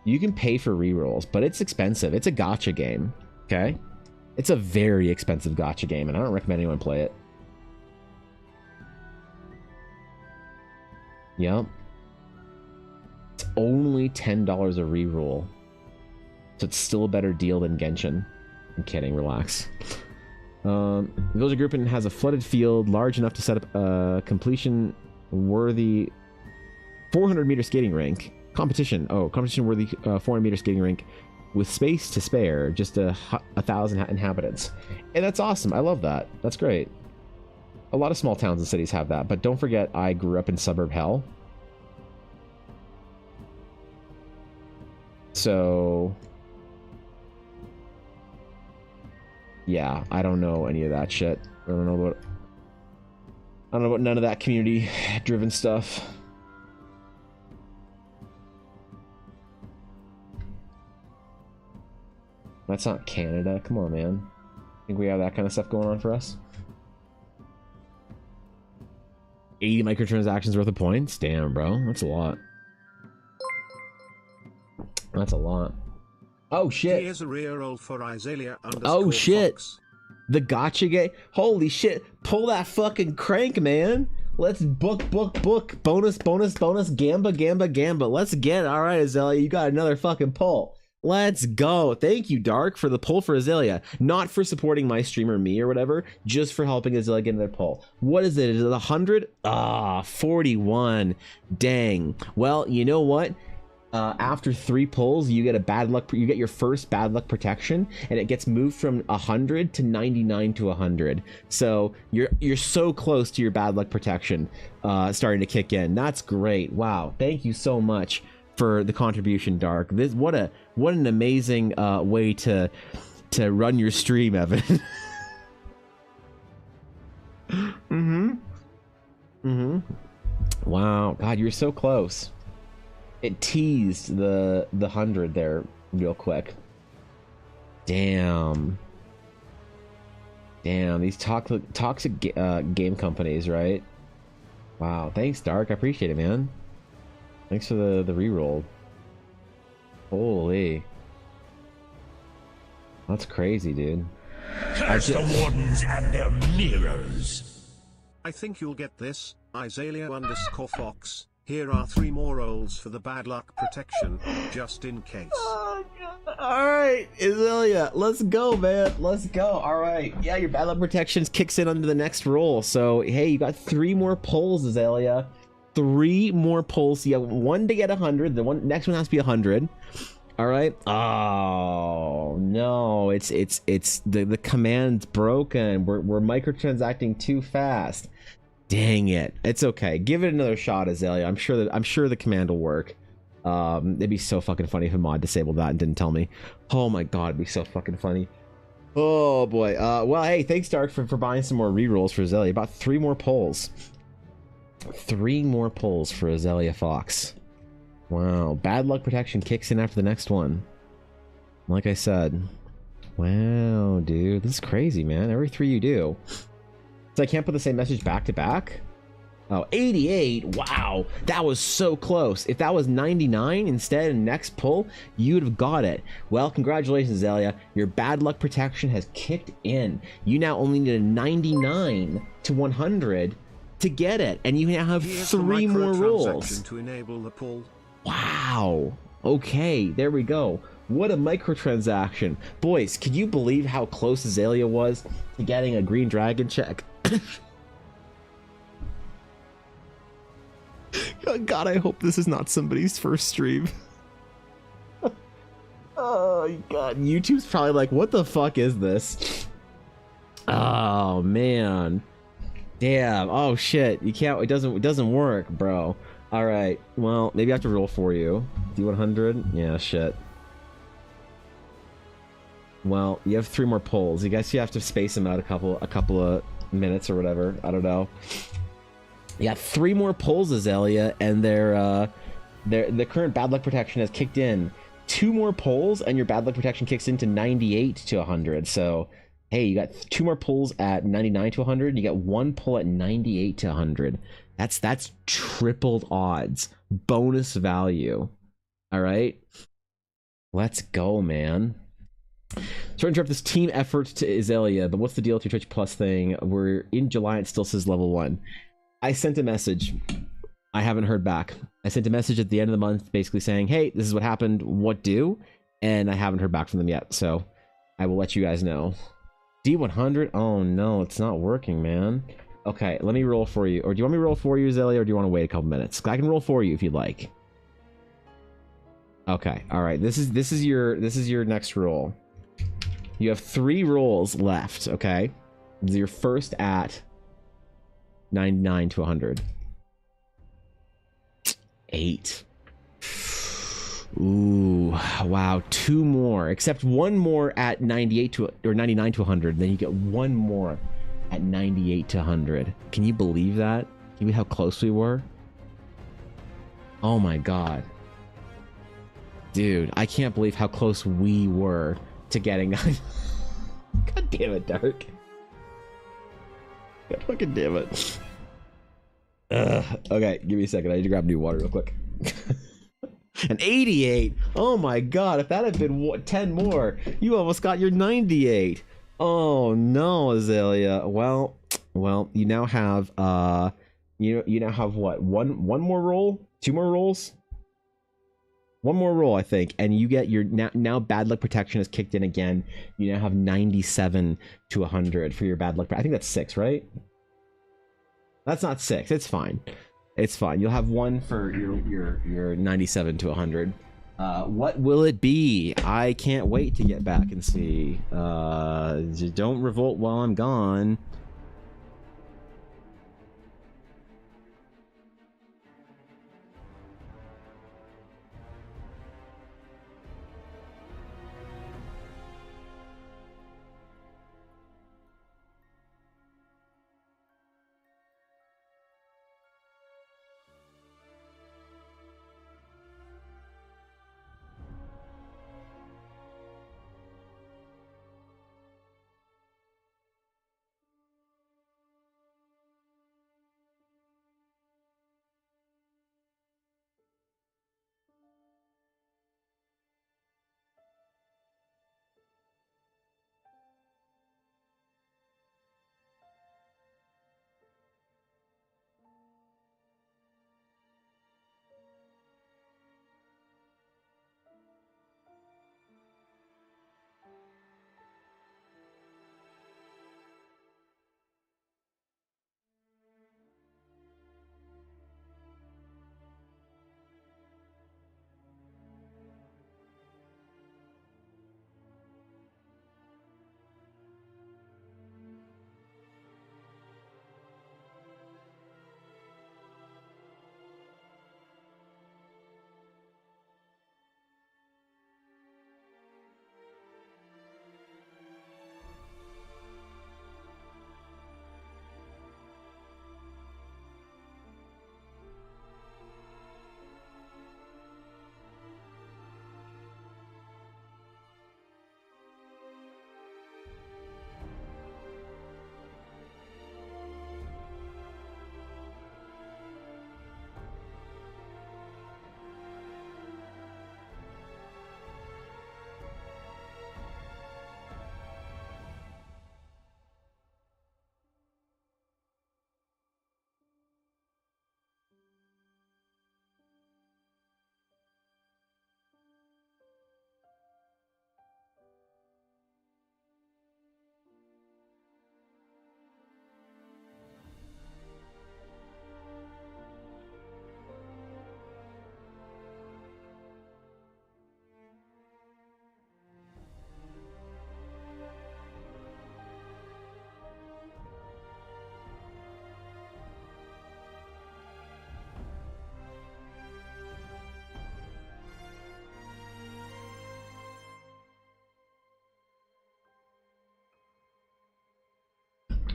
You can pay for rerolls, but it's expensive. It's a gacha game, okay? It's a very expensive gacha game, and I don't recommend anyone play it. Yep. It's only $10 a reroll. So it's still a better deal than Genshin. I'm kidding, relax. Villager Grouping has a flooded field large enough to set up a completion-worthy 400-meter skating rink. Competition-worthy 400-meter skating rink with space to spare, just 1,000 inhabitants. And that's awesome. I love that. That's great. A lot of small towns and cities have that, but don't forget I grew up in suburb hell. So... yeah, I don't know any of that shit. I don't know about none of that community-driven stuff. That's not Canada. Come on, man. Think we have that kind of stuff going on for us? 80 microtransactions worth of points? Damn, bro. That's a lot. That's a lot. Oh, shit. Here's a reroll for Iselia _ Oh, shit. Fox. The gotcha game. Holy shit. Pull that fucking crank, man. Let's book. Bonus, gamba. Let's get it. All right, Azalea, you got another fucking pull. Let's go. Thank you, Dark, for the pull for Azalea. Not for supporting my streamer, me, or whatever. Just for helping Azalea get another pull. What is it? Is it 100? 41. Dang. Well, you know what? After 3 pulls, you get a bad luck. You get your first bad luck protection, and it gets moved from 100 to 99 to 100. So you're so close to your bad luck protection starting to kick in. That's great. Wow. Thank you so much for the contribution, Dark. This what an amazing way to run your stream, Evan. Wow. God, you're so close. It teased the 100 there real quick. Damn, these toxic game companies, right? Wow, thanks, Dark. I appreciate it, man. Thanks for the reroll. Holy, that's crazy, dude. Curse the wardens and their mirrors. I think you'll get this, Iselia _ Fox. Here are 3 more rolls for the bad luck protection, just in case. Oh, God. All right, Azalea, let's go, man. Let's go. All right. Yeah, your bad luck protections kicks in under the next roll. So, hey, you got 3 more pulls, Azalea. 3 more pulls. You got 1 to get 100. The next one has to be 100. All right. Oh no, it's the command's broken. We're microtransacting too fast. Dang it. It's okay. Give it another shot, Azalea. I'm sure the command will work. It'd be so fucking funny if a mod disabled that and didn't tell me. Oh my god, it'd be so fucking funny. Oh boy. Well, hey, thanks, Dark, for buying some more rerolls for Azalea. About 3 more pulls. 3 more pulls for Azalea Fox. Wow. Bad luck protection kicks in after the next one. Like I said. Wow, dude. This is crazy, man. Every 3 you do. So I can't put the same message back to back? Oh, 88. Wow. That was so close. If that was 99 instead in next pull, you'd have got it. Well, congratulations, Azalea. Your bad luck protection has kicked in. You now only need a 99 to 100 to get it. And you now have 3 more rolls. To enable the pull. Wow. Okay, there we go. What a microtransaction. Boys, can you believe how close Azalea was to getting a green dragon check? God, I hope this is not somebody's first stream. YouTube's probably like, what the fuck is this? Oh man. Damn. Oh shit. You can't. It doesn't work, bro. All right. Well, maybe I have to roll for you. D100. Yeah. Shit. Well, you have 3 more pulls. You guys, you have to space them out a couple of minutes or whatever. I don't know. You got 3 more pulls, Azalea, and the current bad luck protection has kicked in. 2 more pulls, and your bad luck protection kicks into 98 to 100. So, hey, you got 2 more pulls at 99 to 100. And you got 1 pull at 98 to 100. That's tripled odds, bonus value. All right, let's go, man. Sorry to interrupt this team effort to Azalea, but what's the deal with your Twitch Plus thing? We're in July, it still says level 1. I sent a message. I haven't heard back. I sent a message at the end of the month basically saying, hey, this is what happened, what do? And I haven't heard back from them yet, so I will let you guys know. D100? Oh no, it's not working, man. Okay, let me roll for you. Or do you want me to roll for you, Azalea, or do you want to wait a couple minutes? I can roll for you if you'd like. Okay, alright. This is your next roll. You have 3 rolls left, okay? This is your first at 99 to 100. 8. Ooh, wow. 2 more. Except 1 more at 98 to or 99 to 100. Then you get 1 more at 98 to 100. Can you believe that? Can you believe how close we were? Oh my god. Dude, I can't believe how close we were to getting. God damn it, Dark. God fucking damn it. Okay, give me a second. I need to grab new water real quick. An 88. Oh my god, if that had been 10 more, you almost got your 98. Oh no, Azalea. Well, you now have you now have what? One more roll? 2 more rolls? 1 more roll, I think, and you get your now bad luck protection has kicked in again. You now have 97 to 100 for your bad luck. I think that's 6, right? That's not 6. It's fine. It's fine. You'll have 1 for your 97 to 100. What will it be? I can't wait to get back and see. Don't revolt while I'm gone.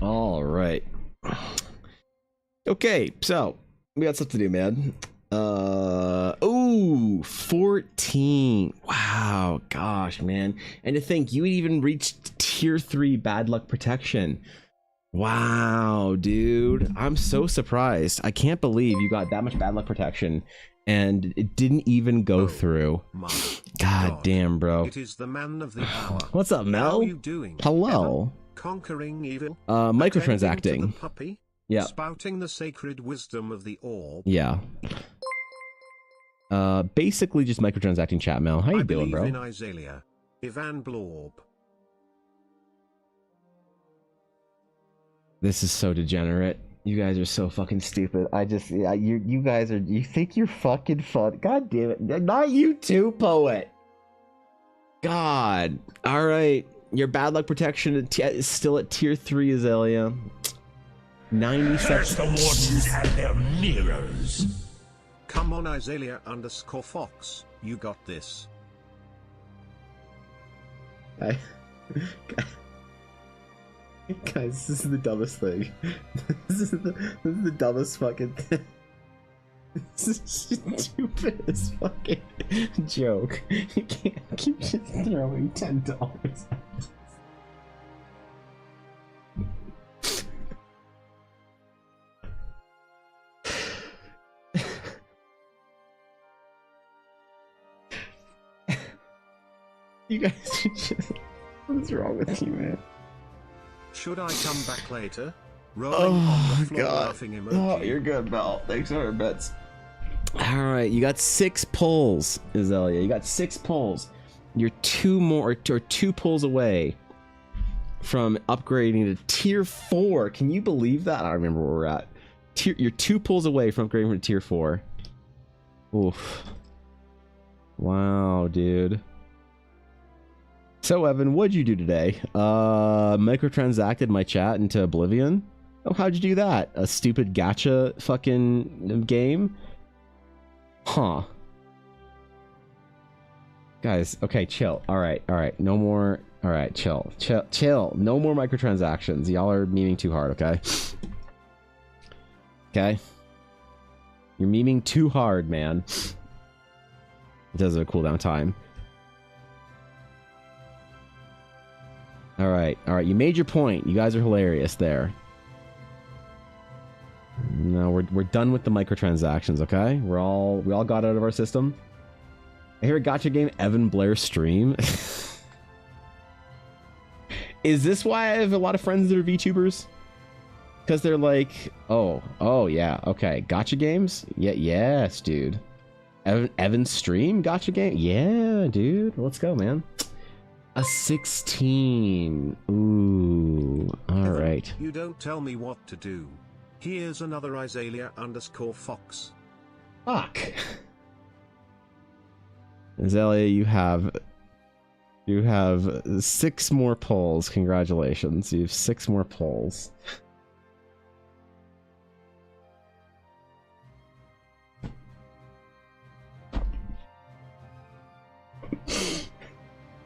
All right. Okay, so we got stuff to do, man. 14. Wow, gosh, man. And to think you even reached tier 3 bad luck protection. Wow, dude. I'm so surprised. I can't believe you got that much bad luck protection and it didn't even go through. God damn, bro. It is the man of the hour. What's up, Mel? How are you doing? Hello. Evan? Conquering evil. Microtransacting. Attending to the puppy. Yeah. Spouting the sacred wisdom of the orb. Yeah. Basically just microtransacting chat, Mel. How you doing, bro? In Izalia. Ivan Blorb. This is so degenerate. You guys are so fucking stupid. You guys are, you think you're fucking fun. God damn it. Not you too, poet. God. All right. Your bad luck protection is still at tier 3, Azalea. 97. Curse the wardens and their mirrors. Come on, Izalia_Fox. You got this. Guys, this is the dumbest thing. This is the dumbest fucking thing. This is stupidest fucking joke. You can't keep just throwing $10 at us. You guys are just... What's wrong with you, man? Should I come back later? Rolling on the floor, laughing emoji. Oh, you're good, Mel. Thanks for our bets. Alright, you got 6 pulls, Azalea. You got 6 pulls. You're 2 more, or 2 pulls away from upgrading to tier 4. Can you believe that? I don't remember where we're at. You're 2 pulls away from upgrading from tier 4. Oof. Wow, dude. So, Evan, what'd you do today? Microtransacted my chat into oblivion? Oh, how'd you do that? A stupid gacha fucking game? Huh. Guys, okay, chill. Alright, no more... Alright, chill. No more microtransactions. Y'all are memeing too hard, okay? Okay? You're memeing too hard, man. It does have a cooldown time. Alright, you made your point. You guys are hilarious there. No, we're done with the microtransactions, okay? We all got out of our system. I hear a gotcha game, Evan Blair stream. Is this why I have a lot of friends that are VTubers? Because they're like, oh yeah, okay, gotcha games? Yeah, yes, dude. Evan stream gotcha game? Yeah, dude. Let's go, man. A 16. Ooh. Alright. You don't tell me what to do. Here's another Izalia_Fox. Fuck. Azalea, you have 6 more pulls. Congratulations. You have 6 more pulls.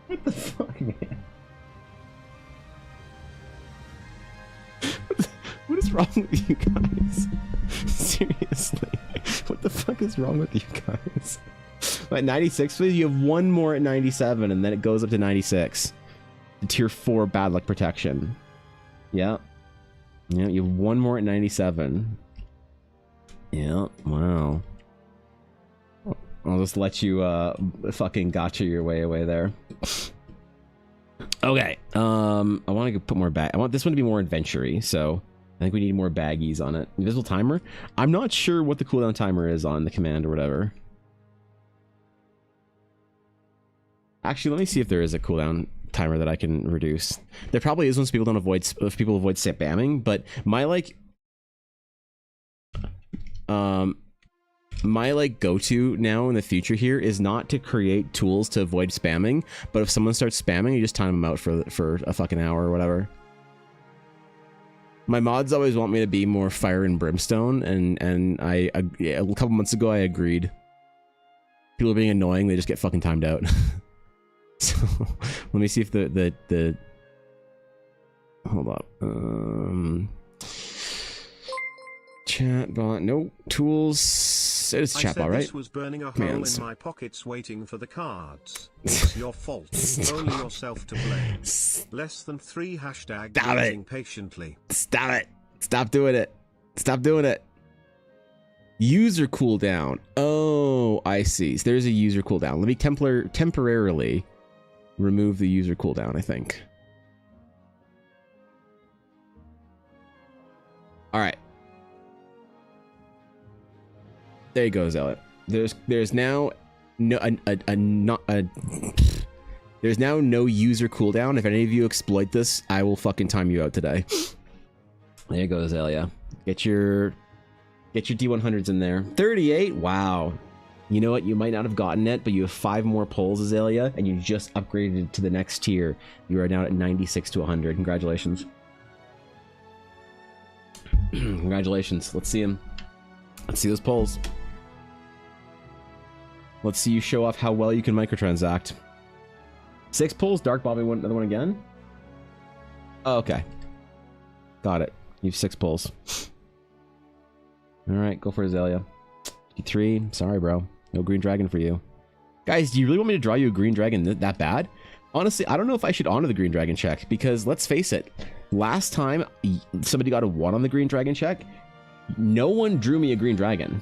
What the fuck, man? What is wrong with you guys? Seriously. What the fuck is wrong with you guys? At 96, please, you have 1 more at 97, and then it goes up to 96. Tier 4 bad luck protection. Yeah. Yeah, you have 1 more at 97. Yeah, wow. I'll just let you fucking gotcha your way away there. Okay. I want to put more I want this one to be more adventure-y, so I think we need more baggies on it. Invisible timer? I'm not sure what the cooldown timer is on the command or whatever. Actually, let me see if there is a cooldown timer that I can reduce. There probably is once people don't avoid spamming, but my go-to now in the future here is not to create tools to avoid spamming, but if someone starts spamming, you just time them out for a fucking hour or whatever. My mods always want me to be more fire and brimstone, and a couple months ago I agreed. People are being annoying, they just get fucking timed out. So let me see if the Hold up. Chatbot. Nope. Tools. It's I chatbot, said right? this was burning a hole Commands. in my pockets waiting for the cards. It's your fault. Only yourself to blame. Less than 3 hashtag Stop it. waiting patiently. Stop it. Stop doing it. Stop doing it. User cooldown. Oh, I see. So there's a user cooldown. Let me temporarily remove the user cooldown, I think. All right. There you go, Zealot. There's now no there's now no user cooldown. If any of you exploit this, I will fucking time you out today. There you go, Azalea. Get your D100s in there. 38. Wow. You know what? You might not have gotten it, but you have 5 more pulls, Azalea, and you just upgraded to the next tier. You are now at 96 to 100. Congratulations. Congratulations. Let's see him. Let's see those pulls. Let's see you show off how well you can microtransact. 6 pulls. Dark Bobby went another one again. Oh, okay. Got it. You have 6 pulls. All right, go for Azalea. 53. Sorry, bro. No green dragon for you. Guys, do you really want me to draw you a green dragon that bad? Honestly, I don't know if I should honor the green dragon check, because let's face it, last time somebody got a 1 on the green dragon check, no one drew me a green dragon.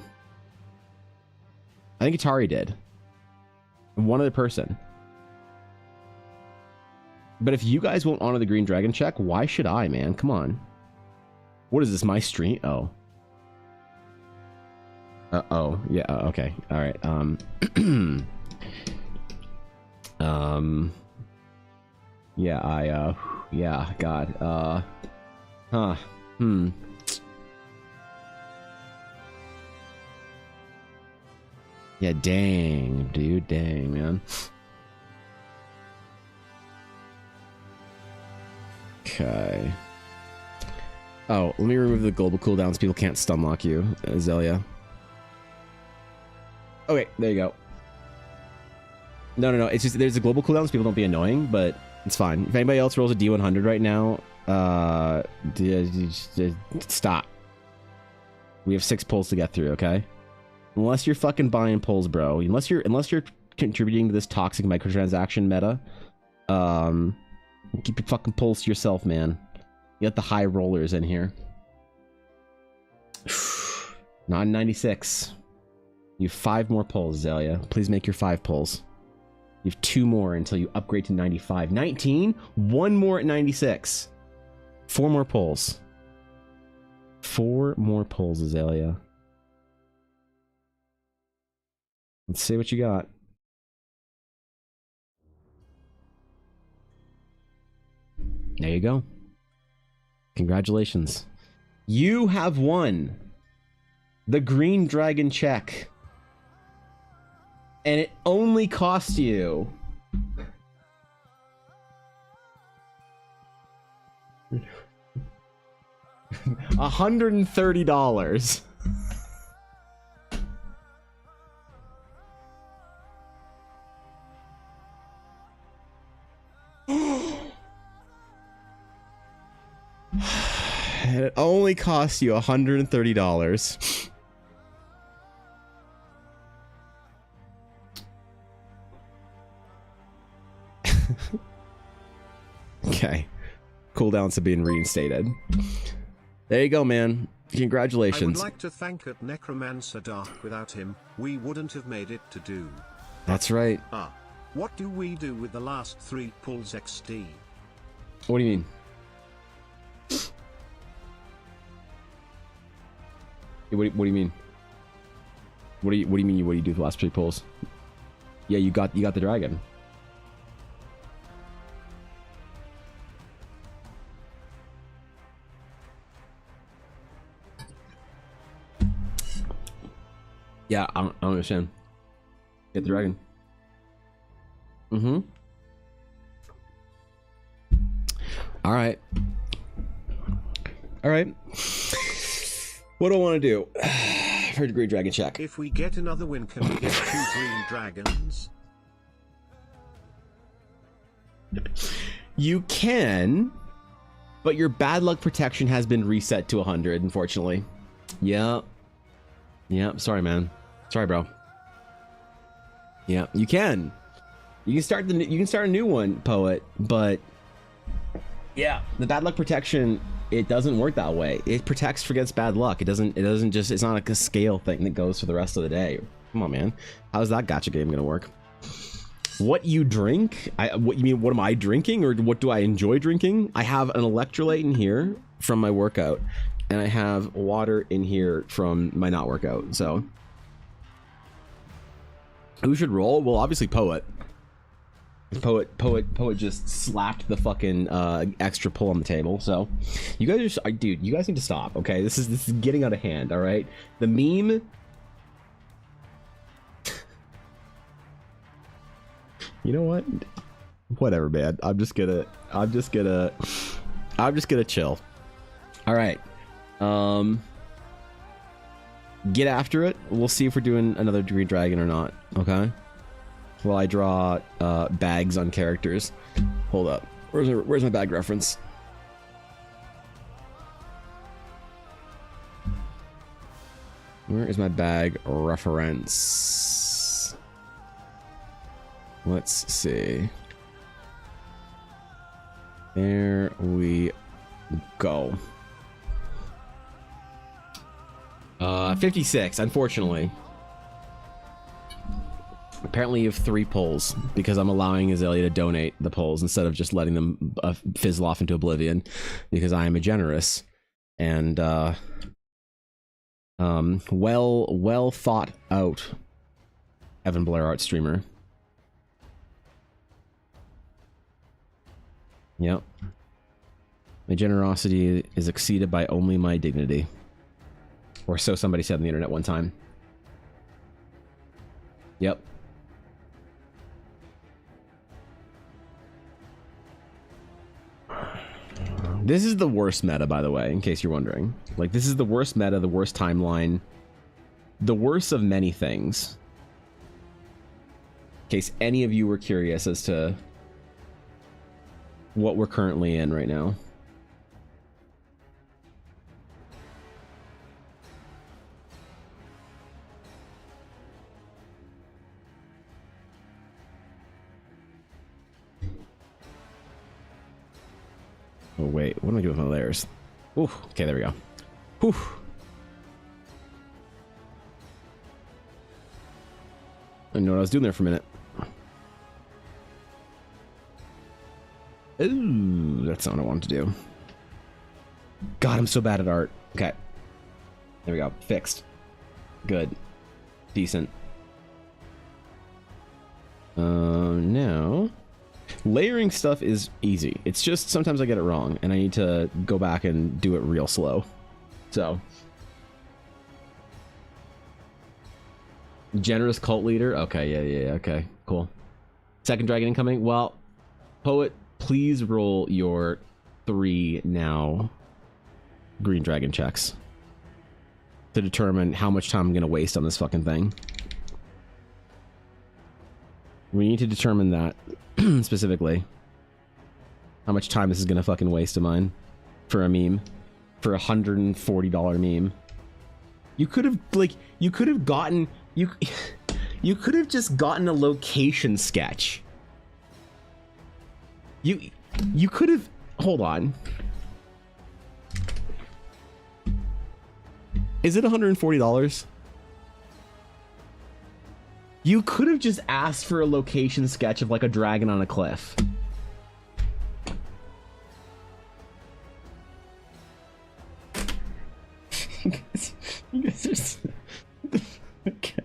I think Atari did. One other person. But if you guys won't honor the green dragon check, why should I, man? Come on. What is this, my stream? Oh. Oh, yeah, okay. All right. Yeah, yeah, God. Yeah, dang, dude, dang, man. Okay. Oh, let me remove the global cooldowns. People can't stun lock you, Azalea. Okay, there you go. No. It's just there's a global cooldowns. People don't be annoying, but it's fine. If anybody else rolls a D100 right now, stop. We have 6 pulls to get through, okay? Unless you're fucking buying pulls, bro. Unless you're contributing to this toxic microtransaction meta, keep your fucking pulls to yourself, man. You got the high rollers in here. 996. You have 5 more pulls, Azalea. Please make your 5 pulls. You have 2 more until you upgrade to 95. 19? 1 more at 96. 4 more pulls. 4 more pulls, Azalea. Let's see what you got. There you go. Congratulations. You have won the Green Dragon check. And it only cost you $130. It only cost you $130. Okay. Cooldowns have been reinstated. There you go, man. Congratulations. I would like to thank at Necromancer Dark. Without him, we wouldn't have made it to do. That's right. What do we do with the last 3 pulls XD? What do you mean? What do you mean? What do you mean? What do you do with the last 3 pulls? Yeah, you got the dragon. Yeah, I don't understand. Get the dragon. Mm-hmm. All right. All right. What do I want to do? For the Green Dragon check. If we get another win, can we get 2 green dragons? You can, But your bad luck protection has been reset to 100, unfortunately. Yep. Yep, sorry, man. Sorry, bro. Yeah, you can. You can start a new one, Poet, but yeah, the bad luck protection, it doesn't work that way. It protects against bad luck. It doesn't just, it's not like a scale thing that goes for the rest of the day. Come on, man. How's that gacha game gonna work? What you drink? What you mean? What am I drinking, or what do I enjoy drinking? I have an electrolyte in here from my workout, and I have water in here from my not workout. So, who should roll? Well, obviously, Poet. Poet just slapped the fucking extra pull on the table. So, you guys are, dude. You guys need to stop. Okay, this is getting out of hand. All right, the meme. You know what? Whatever, man. I'm just gonna chill. All right. Get after it. We'll see if we're doing another Green Dragon or not. Okay. While I draw bags on characters. Hold up. Where's my bag reference? Where is my bag reference? Let's see. There we go. 56, unfortunately. Apparently you have 3 pulls because I'm allowing Azalea to donate the pulls instead of just letting them fizzle off into oblivion, because I am a generous and well thought out Evan Blair art streamer. Yep. My generosity is exceeded by only my dignity. Or so somebody said on the internet one time. Yep. This is the worst meta, by the way, in case you're wondering. Like, this is the worst meta, the worst timeline. The worst of many things. In case any of you were curious as to what we're currently in right now. Oh wait, what am I doing with my layers? Ooh, okay, there we go. Whew. I didn't know what I was doing there for a minute. Ooh, that's not what I wanted to do. God, I'm so bad at art. Okay. There we go. Fixed. Good. Decent. Now... layering stuff is easy. It's just sometimes I get it wrong, and I need to go back and do it real slow. So... generous cult leader? Okay, yeah, okay. Cool. Second dragon incoming? Well, Poet... please roll your 3 now green dragon checks to determine how much time I'm going to waste on this fucking thing. We need to determine that specifically. How much time this is going to fucking waste of mine for a meme. For $140 meme. You could have, like, you could have gotten... You could have just gotten a location sketch. You could have... hold on. Is it $140? You could have just asked for a location sketch of like a dragon on a cliff. You guys are so... okay.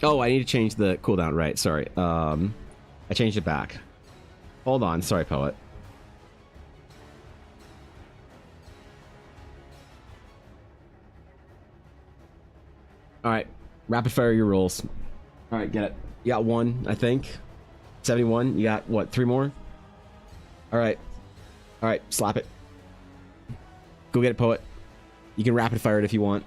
Oh, I need to change the cooldown. Right, sorry. I changed it back. Hold on, sorry, Poet. Alright, rapid fire your rules. Alright, get it. You got 1, I think. 71, you got, what, 3 more? Alright. Alright, slap it. Go get it, Poet. You can rapid fire it if you want.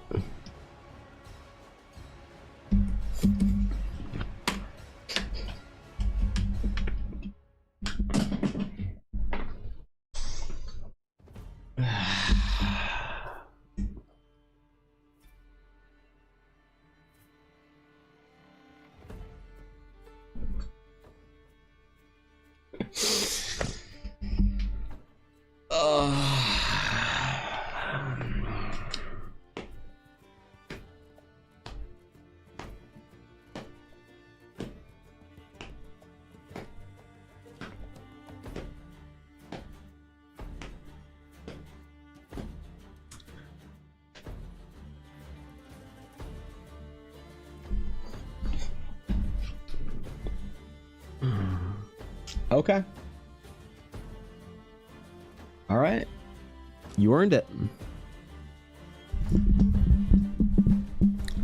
Okay. All right. You earned it.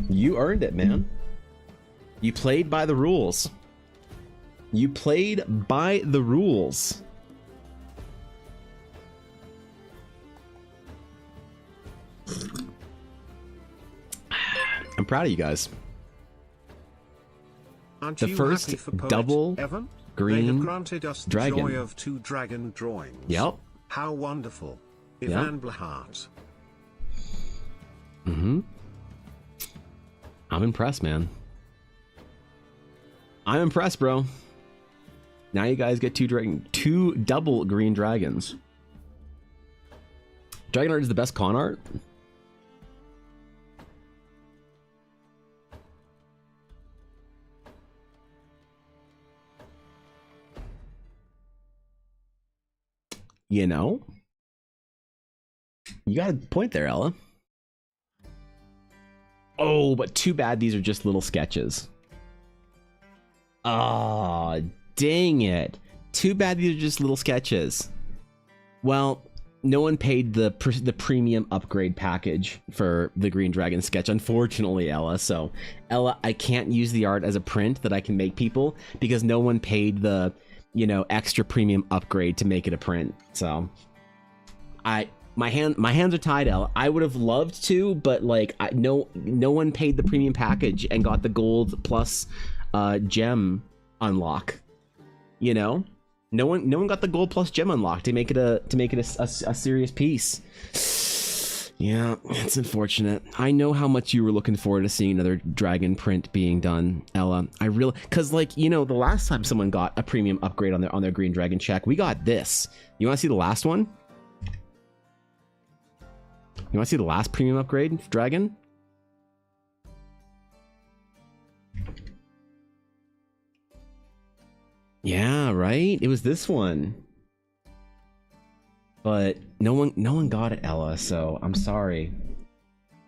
You earned it, man. You played by the rules. You played by the rules. I'm proud of you guys. Aren't The you first happy for poet, double Evan? green They have granted us the dragon. joy of 2 dragon drawings. Yep. How wonderful. Yep. Ivan Blahart. Mm-hmm. I'm impressed, man. I'm impressed, bro. Now you guys get two double green dragons. Dragon art is the best con art. You know? You got a point there, Ella. Oh, but too bad these are just little sketches. Ah, dang it. Too bad these are just little sketches. Well, no one paid the premium upgrade package for the Green Dragon sketch, unfortunately, Ella. So, Ella, I can't use the art as a print that I can make people because no one paid the, you know, extra premium upgrade to make it a print. So, my hands are tied, Ella. I would have loved to, but like, no one paid the premium package and got the gold plus gem unlock. You know, no one got the gold plus gem unlock to make it a serious piece. Yeah, it's unfortunate. I know how much you were looking forward to seeing another dragon print being done, Ella. I really, cause like, you know, the last time someone got a premium upgrade on their green dragon check, we got this. You want to see the last one? You want to see the last premium upgrade, dragon? Yeah, right? It was this one. But no one got it, Ella, so I'm sorry.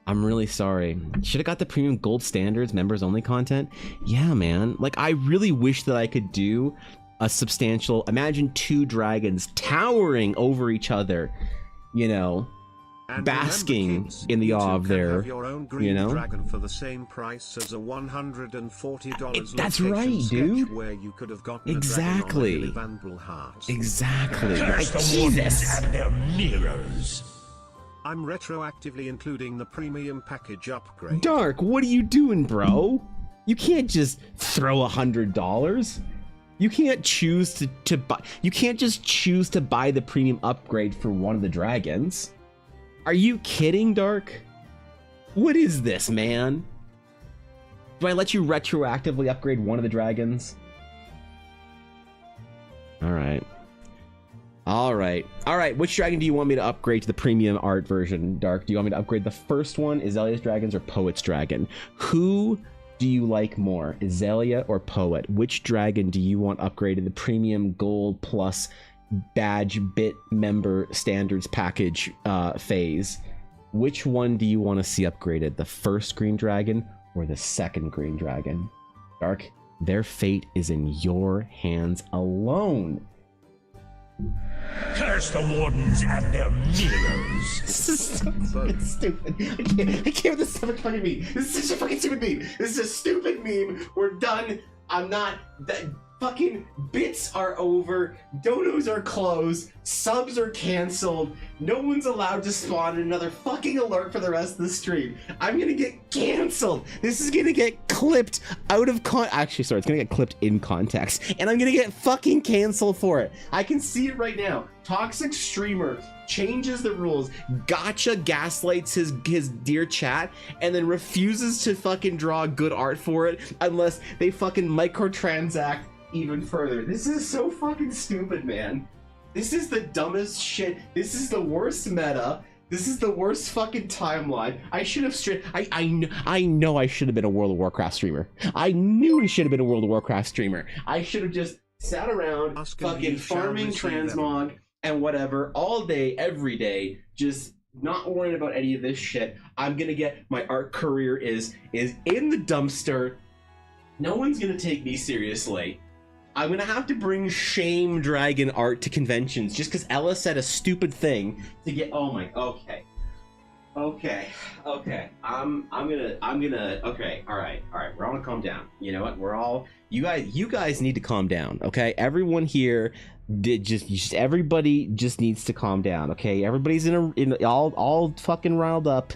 I'm really sorry. Should have got the premium gold standards members only content. Yeah, man. Like, I really wish that I could do a substantial, imagine 2 dragons towering over each other, you know, And basking remember, kids, in the you awe too of can their, have your own green you know? dragon for the same price as a $140 That's location right, sketch dude. where you could have gotten Exactly. a dragon on a Van Blahart. Exactly. Curse Like, the Jesus. wardens and their mirrors. I'm retroactively including the premium package upgrade. Dark, what are you doing, bro? You can't just throw $100. You can't choose to buy. You can't just choose to buy the premium upgrade for one of the dragons. Are you kidding, Dark? What is this, man? Do I let you retroactively upgrade one of the dragons? All right. All right. All right. Which dragon do you want me to upgrade to the premium art version, Dark? Do you want me to upgrade the first one, Azalea's Dragons, or Poet's Dragon? Who do you like more, Azalea or Poet? Which dragon do you want upgraded the premium gold plus badge bit member standards package phase? Which one do you want to see upgraded, the first green dragon or the second green dragon? Dark, their fate is in your hands alone. Curse the wardens and their mirrors. This is so fucking stupid. I can't with this so much fucking meme. This is such a fucking stupid meme. This is a stupid meme. We're done. I'm not. Fucking bits are over. Donos are closed. Subs are canceled. No one's allowed to spawn another fucking alert for the rest of the stream. I'm gonna get canceled. This is gonna get clipped out of Actually, sorry, it's gonna get clipped in context. And I'm gonna get fucking canceled for it. I can see it right now. Toxic streamer changes the rules, gotcha gaslights his dear chat, and then refuses to fucking draw good art for it unless they fucking microtransact even further. This is so fucking stupid, man. This is the dumbest shit. This is the worst meta. This is the worst fucking timeline. I should have I know I should have been a World of Warcraft streamer. I knew I should have been a World of Warcraft streamer. I should have just sat around fucking farming transmog and whatever all day, every day, just not worrying about any of this shit. I'm gonna get my art career is in the dumpster. No one's gonna take me seriously. I'm gonna have to bring shame dragon art to conventions just because Ella said a stupid thing to get. Oh my. Okay. I'm gonna. Okay. All right. We're all gonna calm down. You know what? We're all. You guys need to calm down. Okay. Everyone here did just everybody just needs to calm down. Okay. Everybody's in all fucking riled up.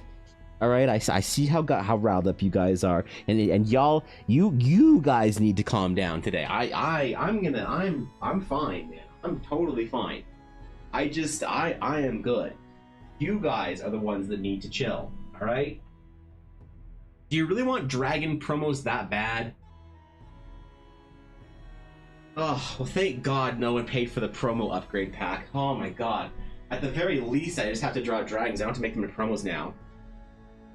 All right, I see how riled up you guys are, and y'all, you guys need to calm down today. I'm fine, man. I'm totally fine. I am good. You guys are the ones that need to chill. All right. Do you really want dragon promos that bad? Oh, well, thank God no one paid for the promo upgrade pack. Oh my God. At the very least, I just have to draw dragons. I don't have to make them into promos now.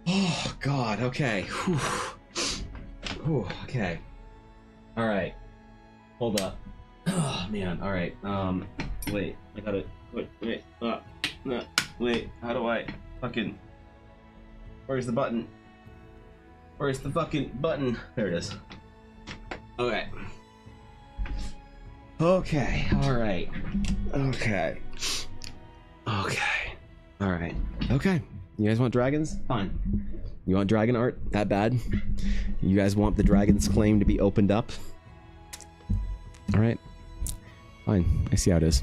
Oh God. Okay. Whew. Whew. Okay. All right. Hold up. Oh man. All right. Wait. I gotta. Wait. No. Wait. How do I fucking? Where's the button? Where's the fucking button? There it is. Okay. Okay. All right. Okay. Okay. All right. Okay. You guys want dragons? Fine. You want dragon art that bad? You guys want the dragon's claim to be opened up? All right. Fine. I see how it is.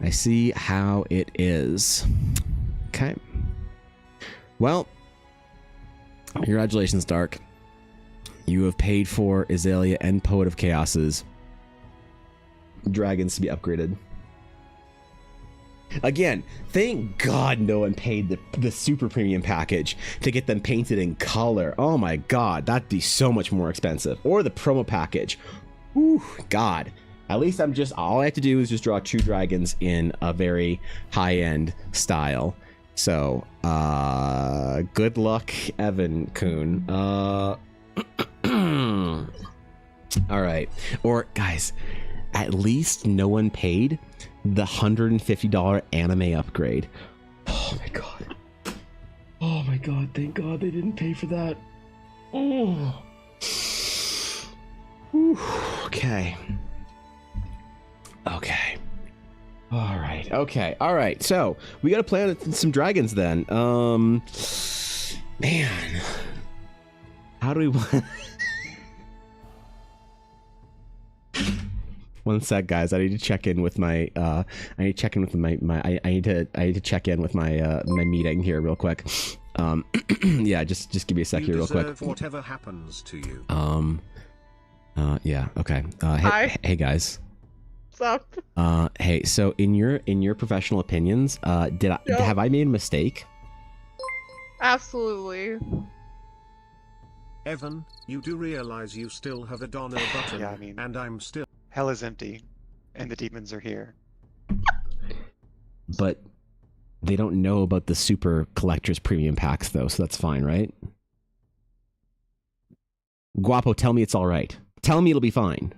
I see how it is. Okay. Well, congratulations, Dark. You have paid for Azalea and Poet of Chaos's dragons to be upgraded. Again, thank God no one paid the super premium package to get them painted in color. Oh my God, that'd be so much more expensive. Or the promo package. Whew, God. At least all I have to do is just draw 2 dragons in a very high-end style. So, good luck, Evan Kuhn. All right. Or, guys, at least no one paid the $150 anime upgrade. Oh my God. Oh my God. Thank God they didn't pay for that. Oh. Whew. Okay. Okay. All right. Okay. All right. So we got to plan some dragons then. Man, how do we want? One sec, guys. I need to check in with my. I need to check in with my. I need to check in with my my meeting here real quick. Yeah. Just give me a sec here real quick. Whatever happens to you. Yeah. Okay. Hi. Hey guys. What's up? Hey. So in your professional opinions, have I made a mistake? Absolutely. Evan, you do realize you still have a Donner button, Yeah, I mean, and I'm still. hell is empty, and the demons are here. But they don't know about the super collector's premium packs, though, so that's fine, right? Guapo, tell me it's all right. Tell me it'll be fine.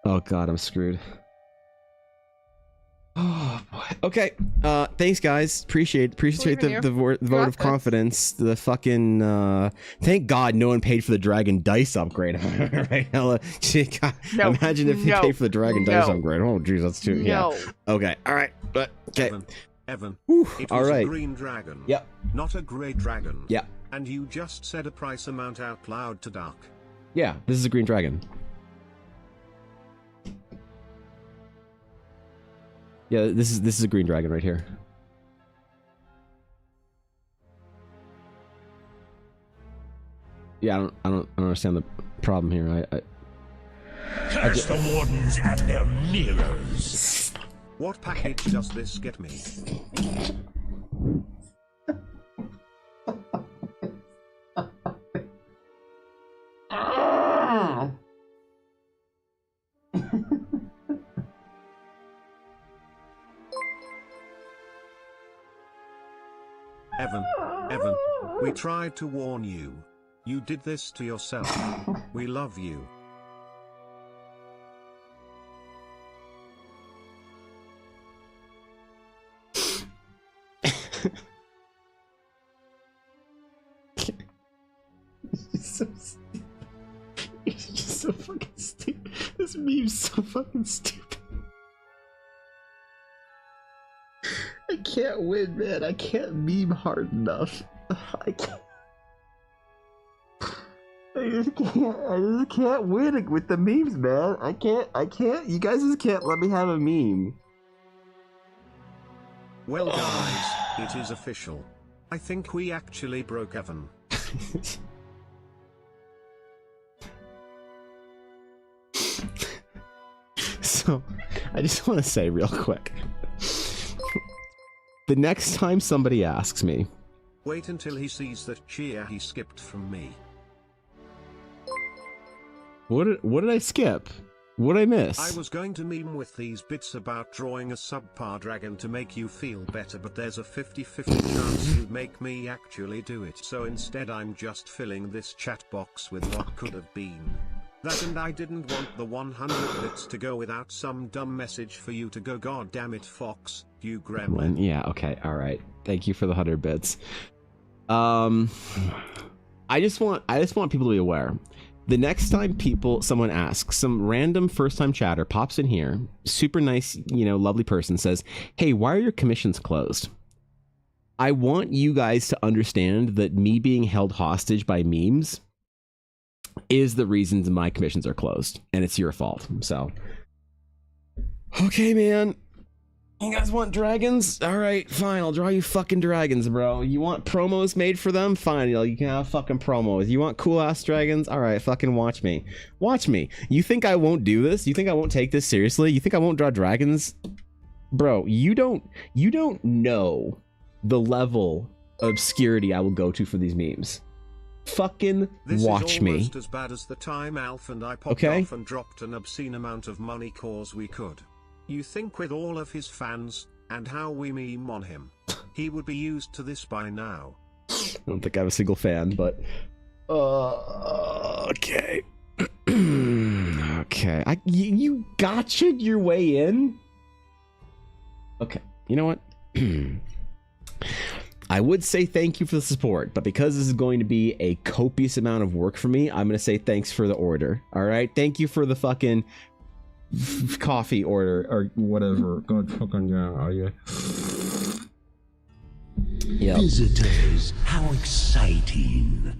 Oh God, I'm screwed. Oh boy. Okay. Thanks, guys. Appreciate the vote of confidence. The fucking thank God no one paid for the dragon dice upgrade. Right, Ella? No. Imagine if you paid for the dragon dice upgrade. Oh jeez, that's too. Yeah. Okay. All right. But okay. Evan, Whew, it all was right. a green dragon. Yep. Not a grey dragon. Yeah. And you just said a price amount out loud to Duck. Yeah. This is a green dragon. Yeah, this is a green dragon right here. Yeah, I don't understand the problem here. Curse the wardens and their mirrors. What package does this get me? Evan, we tried to warn you. You did this to yourself. We love you. So stupid. so fucking stupid. This meme's so fucking stupid. I can't win, man. I can't meme hard enough. I can't. I just can't win with the memes, man. I can't. You guys just can't let me have a meme. Well, guys, it is official. I think we actually broke even. So, I just want to say real quick. The next time somebody asks me... Wait until he sees that cheer he skipped from me. What did I skip? What did I miss? I was going to meme with these bits about drawing a subpar dragon to make you feel better, but there's a 50-50 chance you'd make me actually do it. So instead I'm just filling this chat box with what could have been. That, and I didn't want the 100 bits to go without some dumb message for you to go, God damn it, Fox, you gremlin. Yeah, okay, alright. Thank you for the 100 bits. I just want people to be aware. The next time someone asks, some random first-time chatter pops in here, super nice, lovely person says, hey, why are your commissions closed? I want you guys to understand that me being held hostage by memes is the reason my commissions are closed, and it's your fault. So, okay, man. You guys want dragons? All right, fine. I'll draw you fucking dragons, bro. You want promos made for them? Fine. You can have fucking promos. You want cool ass dragons? All right, fucking watch me. Watch me. You think I won't do this? You think I won't take this seriously? You think I won't draw dragons? Bro, you don't know the level of obscurity I will go to for these memes. Fucking watch me. This is almost as bad as the time Alf and I popped off and dropped an obscene amount of money cause we could. You think with all of his fans, and how we meme on him, he would be used to this by now. I don't think I have a single fan, but... okay. Okay. You gotcha'd your way in? Okay. You know what? I would say thank you for the support, but because this is going to be a copious amount of work for me, I'm going to say thanks for the order. Alright? Thank you for the fucking... coffee order or whatever. God fucking yeah, are you? Yeah. Visitors, how exciting!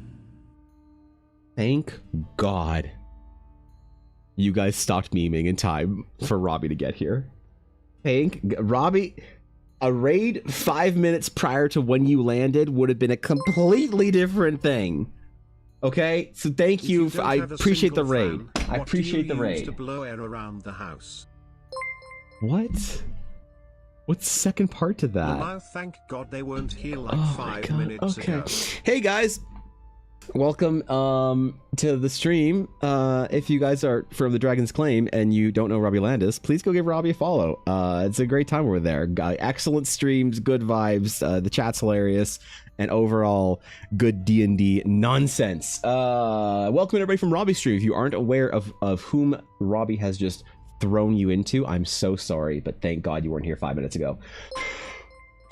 Thank God you guys stopped memeing in time for Robbie to get here. Robbie, a raid 5 minutes prior to when you landed would have been a completely different thing. Okay, so thank you. I appreciate the raid. I appreciate the raid. To blow air around the house. What? What's the second part to that? Well, now thank God they weren't here like 5 minutes ago. Hey guys, welcome to the stream. If you guys are from the Dragon's Claim and you don't know Robbie Landis, please go give Robbie a follow. It's a great time over there. Excellent streams, good vibes. The chat's hilarious. And overall, good D&D nonsense. Welcome everybody from Robbie's stream. If you aren't aware of whom Robbie has just thrown you into, I'm so sorry, but thank God you weren't here 5 minutes ago.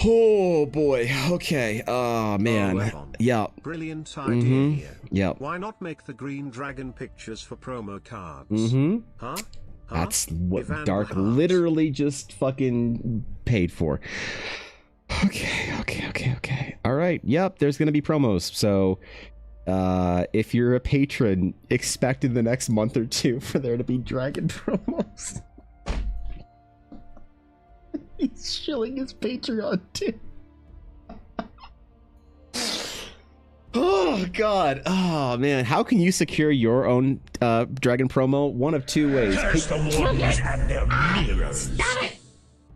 Oh boy. Okay. Oh man. Yeah. Brilliant idea here. Yeah. Why not make the green dragon pictures for promo cards? Huh? That's what Evan Dark Hart. literally just fucking paid for. Okay. All right. Yep. There's gonna be promos. So, if you're a patron, expect in the next month or two for there to be dragon promos. He's shilling his Patreon too. Oh God. Oh man. How can you secure your own dragon promo? One of two ways. Curse the wardens and their mirrors!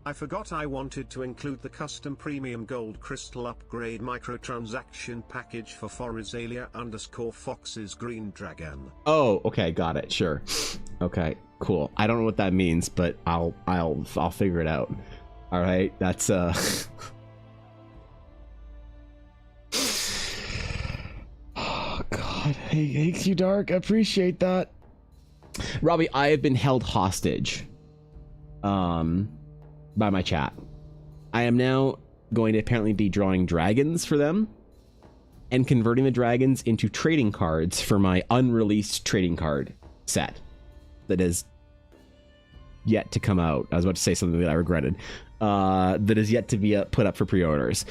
I forgot I wanted to include the custom premium gold crystal upgrade microtransaction package for Forizalia_Fox's green dragon. Oh, okay, got it. Sure. Okay, cool. I don't know what that means, but I'll figure it out. All right, that's Oh God, hey, you Dark. I appreciate that. Robbie, I have been held hostage. By my chat. I am now going to apparently be drawing dragons for them and converting the dragons into trading cards for my unreleased trading card set that is yet to come out. I was about to say something that I regretted. That is yet to be put up for pre-orders.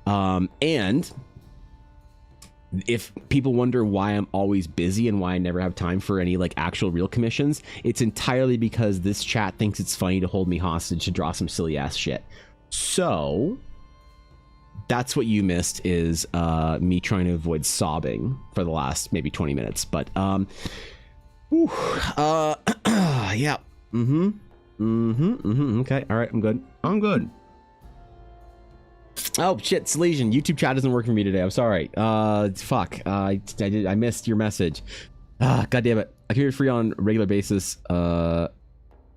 And if people wonder why I'm always busy and why I never have time for any like actual real commissions, it's entirely because this chat thinks it's funny to hold me hostage to draw some silly ass shit. So that's what you missed, is me trying to avoid sobbing for the last maybe 20 minutes. But yeah. Okay, all right, I'm good. Oh shit, Salesian, YouTube chat isn't working for me today. I'm sorry. Fuck. I missed your message. God damn it. I can hear it free on a regular basis.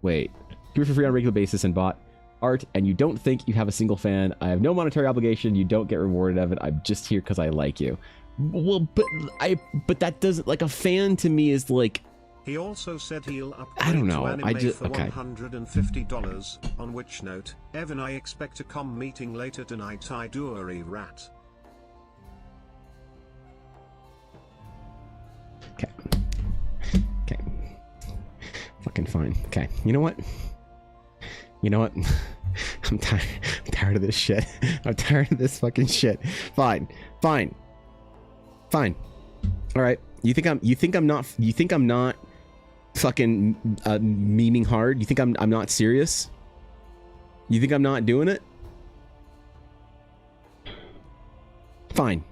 Wait. Hear it for free on a regular basis and bought art, and you don't think you have a single fan. I have no monetary obligation. You don't get rewarded of it. I'm just here because I like you. Well, but that doesn't, like, a fan to me is like. He also said he'll upgrade I don't know. to anime I just for okay. $150. On which note, Evan, I expect a com meeting later tonight. I do a rat. Okay. Fucking fine. Okay. You know what? I'm tired of this shit. I'm tired of this fucking shit. Fine. All right. You think I'm not fucking memeing hard? You think I'm not serious? You think I'm not doing it? Fine.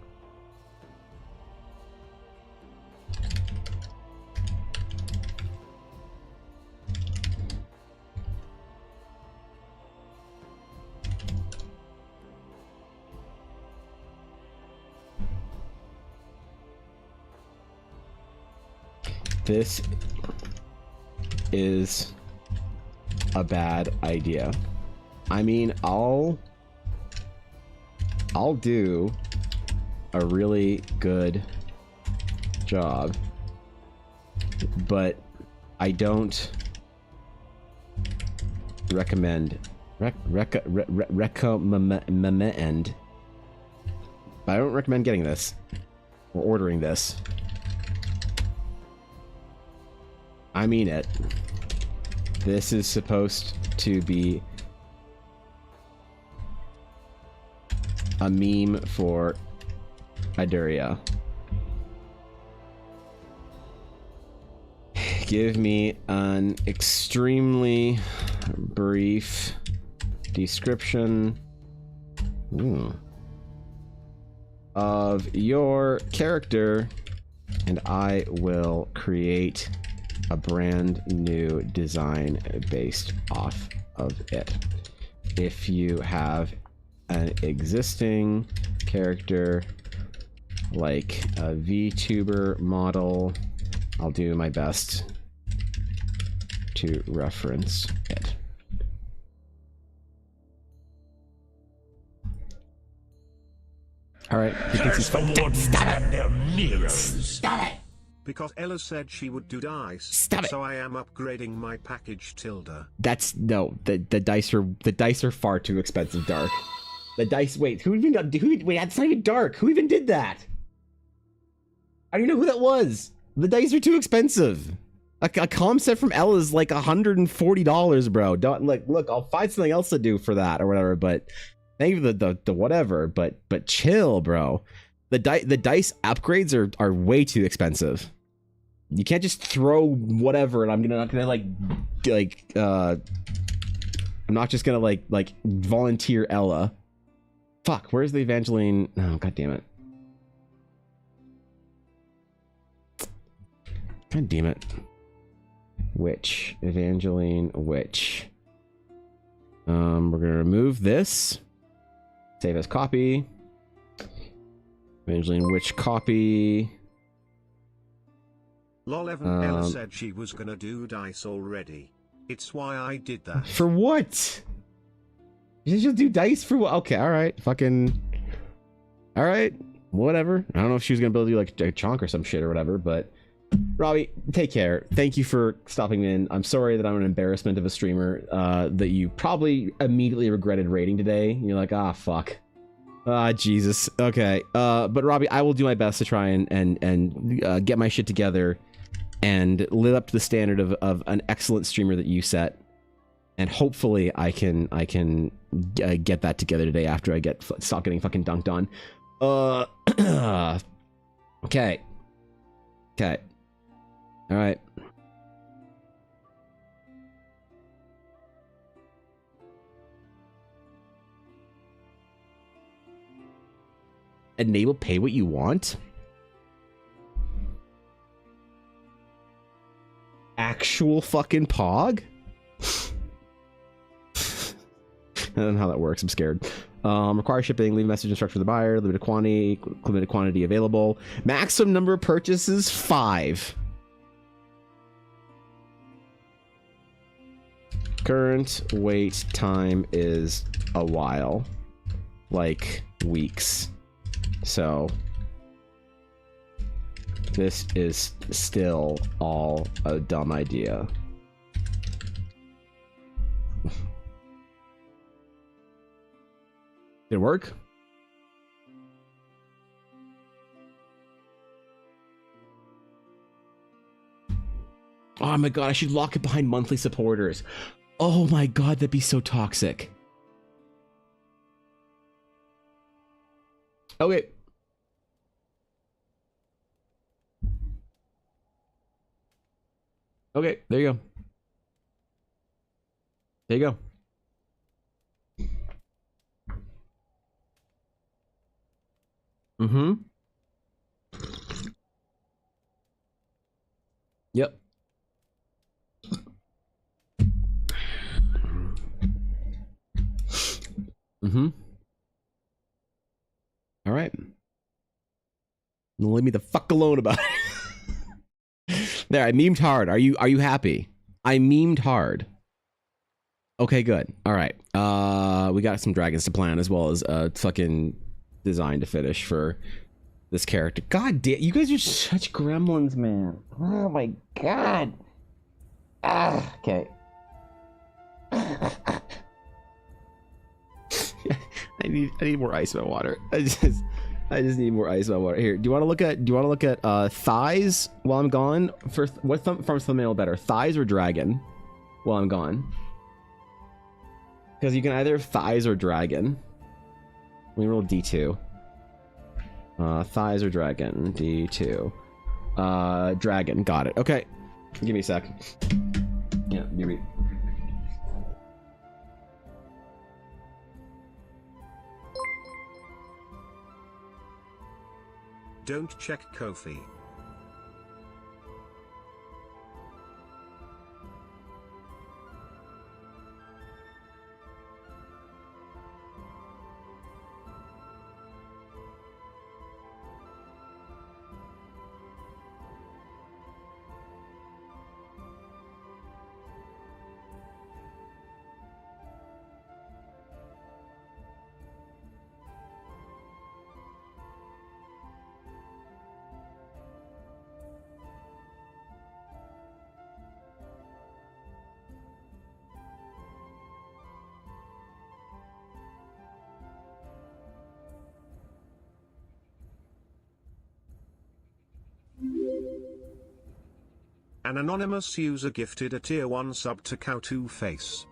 This is a bad idea. I mean, I'll do a really good job, but I don't recommend recommend. I don't recommend getting this or ordering this. I mean it. This is supposed to be a meme for Aduria. Give me an extremely brief description of your character, and I will create a brand new design based off of it. If you have an existing character like a VTuber model, I'll do my best to reference it. All right. Stop it. Stop it! Because Ella said she would do dice. Stop it. So I am upgrading my package tilde. That's no. The dice are far too expensive, Dark. The dice. Wait, wait, that's not even Dark. Who even did that? I don't even know who that was. The dice are too expensive. A comm set from Ella is like $140, bro. Don't look. I'll find something else to do for that or whatever. But thank you for the whatever. But chill, bro. The dice upgrades are way too expensive. You can't just throw whatever, and I'm not gonna I'm not just gonna like volunteer Ella. Fuck, where's the Evangeline? Oh, god damn it. God damn it. Witch. Evangeline Witch. We're gonna remove this. Save as copy. Evangeline Witch copy. Lol, Evan, Ella said she was gonna do dice already. It's why I did that. For what? You just do dice for what? Okay, alright. Fucking... Alright. Whatever. I don't know if she was gonna be able to do like a chunk or some shit or whatever, but... Robbie, take care. Thank you for stopping in. I'm sorry that I'm an embarrassment of a streamer that you probably immediately regretted rating today. You're like, ah, fuck. Ah, Jesus. Okay. But Robbie, I will do my best to try and get my shit together and live up to the standard of an excellent streamer that you set. And hopefully I can get that together today after I stop getting fucking dunked on. Okay. All right. Enable pay what you want? Actual fucking pog? I don't know how that works. I'm scared. Require shipping. Leave a message instruction for the buyer. Limited quantity available. Maximum number of purchases 5. Current wait time is a while, like weeks. So this is still all a dumb idea. Did it work? Oh my god, I should lock it behind monthly supporters. Oh my god, that'd be so toxic. Okay. Okay, there you go. There you go. Mm-hmm. Yep. Mm-hmm. All right. Leave me the fuck alone about it. There, I memed hard. Are you happy? I memed hard. Okay, good. All right. We got some dragons to plan as well as fucking design to finish for this character. God damn, you guys are such gremlins, man. Oh my god. Okay. I need more ice in my water. I just need more ice in my water. Here, do you want to look at thighs while I'm gone? First, what farms thumbnail better, thighs or dragon while I'm gone? Because you can either have thighs or dragon. Let me roll D2. Thighs or dragon. D2. Dragon. Got it. Okay. Give me a sec. Yeah, give me. Don't check Ko-fi. An anonymous user gifted a tier 1 sub to Cow2 Face.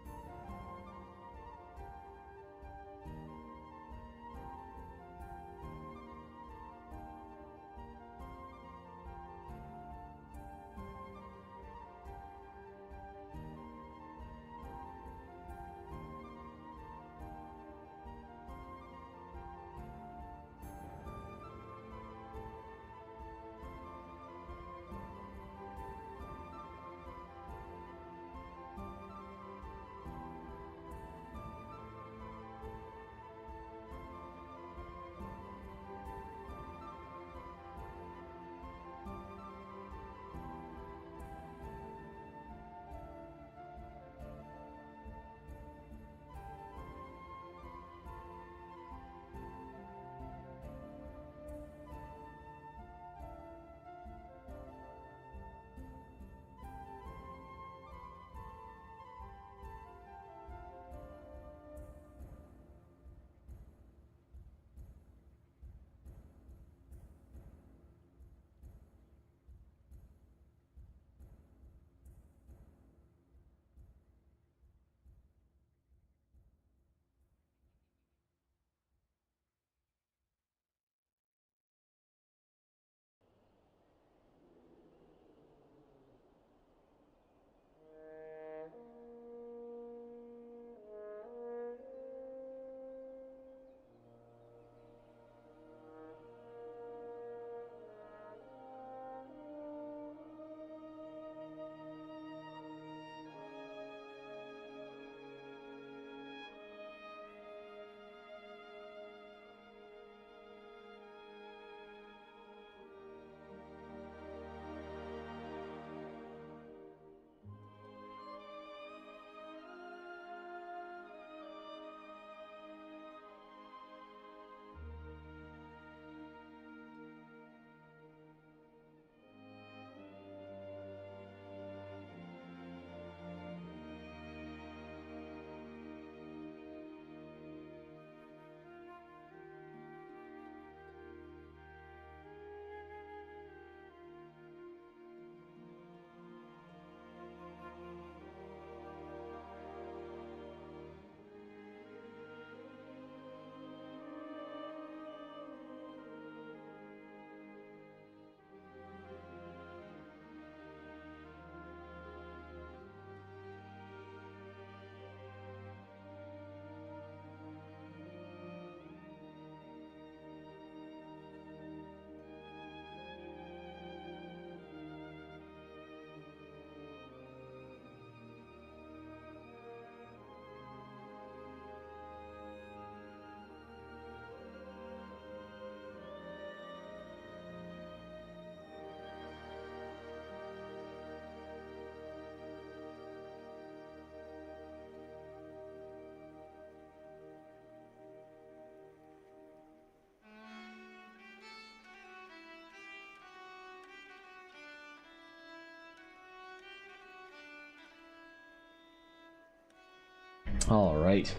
All right.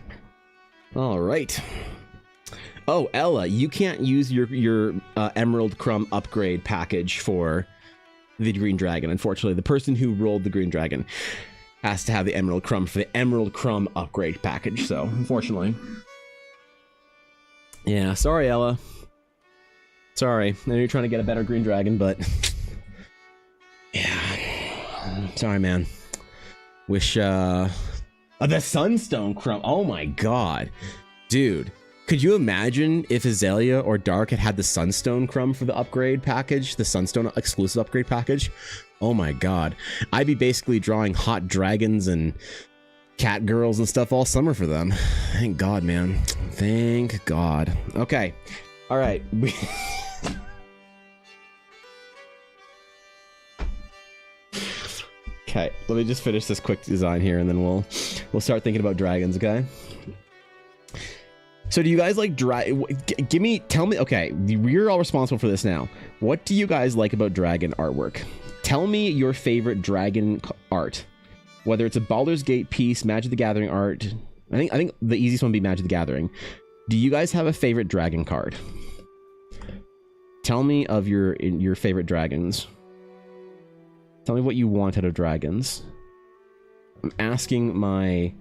All right. Oh, Ella, you can't use your Emerald Crumb upgrade package for the Green Dragon. Unfortunately, the person who rolled the Green Dragon has to have the Emerald Crumb for the Emerald Crumb upgrade package. So, unfortunately. Yeah, sorry, Ella. Sorry. I know you're trying to get a better Green Dragon, but... yeah. Sorry, man. Wish, the Sunstone Crumb. Oh my god. Dude. Could you imagine if Azalea or Dark had the Sunstone Crumb for the upgrade package? The Sunstone exclusive upgrade package? Oh my god. I'd be basically drawing hot dragons and cat girls and stuff all summer for them. Thank god, man. Thank god. Okay. Alright. Okay, let me just finish this quick design here and then we'll start thinking about dragons, okay? So do you guys like tell me, okay, we're all responsible for this now. What do you guys like about dragon artwork? Tell me your favorite dragon art. Whether it's a Baldur's Gate piece, Magic the Gathering art. I think the easiest one would be Magic the Gathering. Do you guys have a favorite dragon card? Tell me of your favorite dragons. Tell me what you want out of dragons. I'm asking my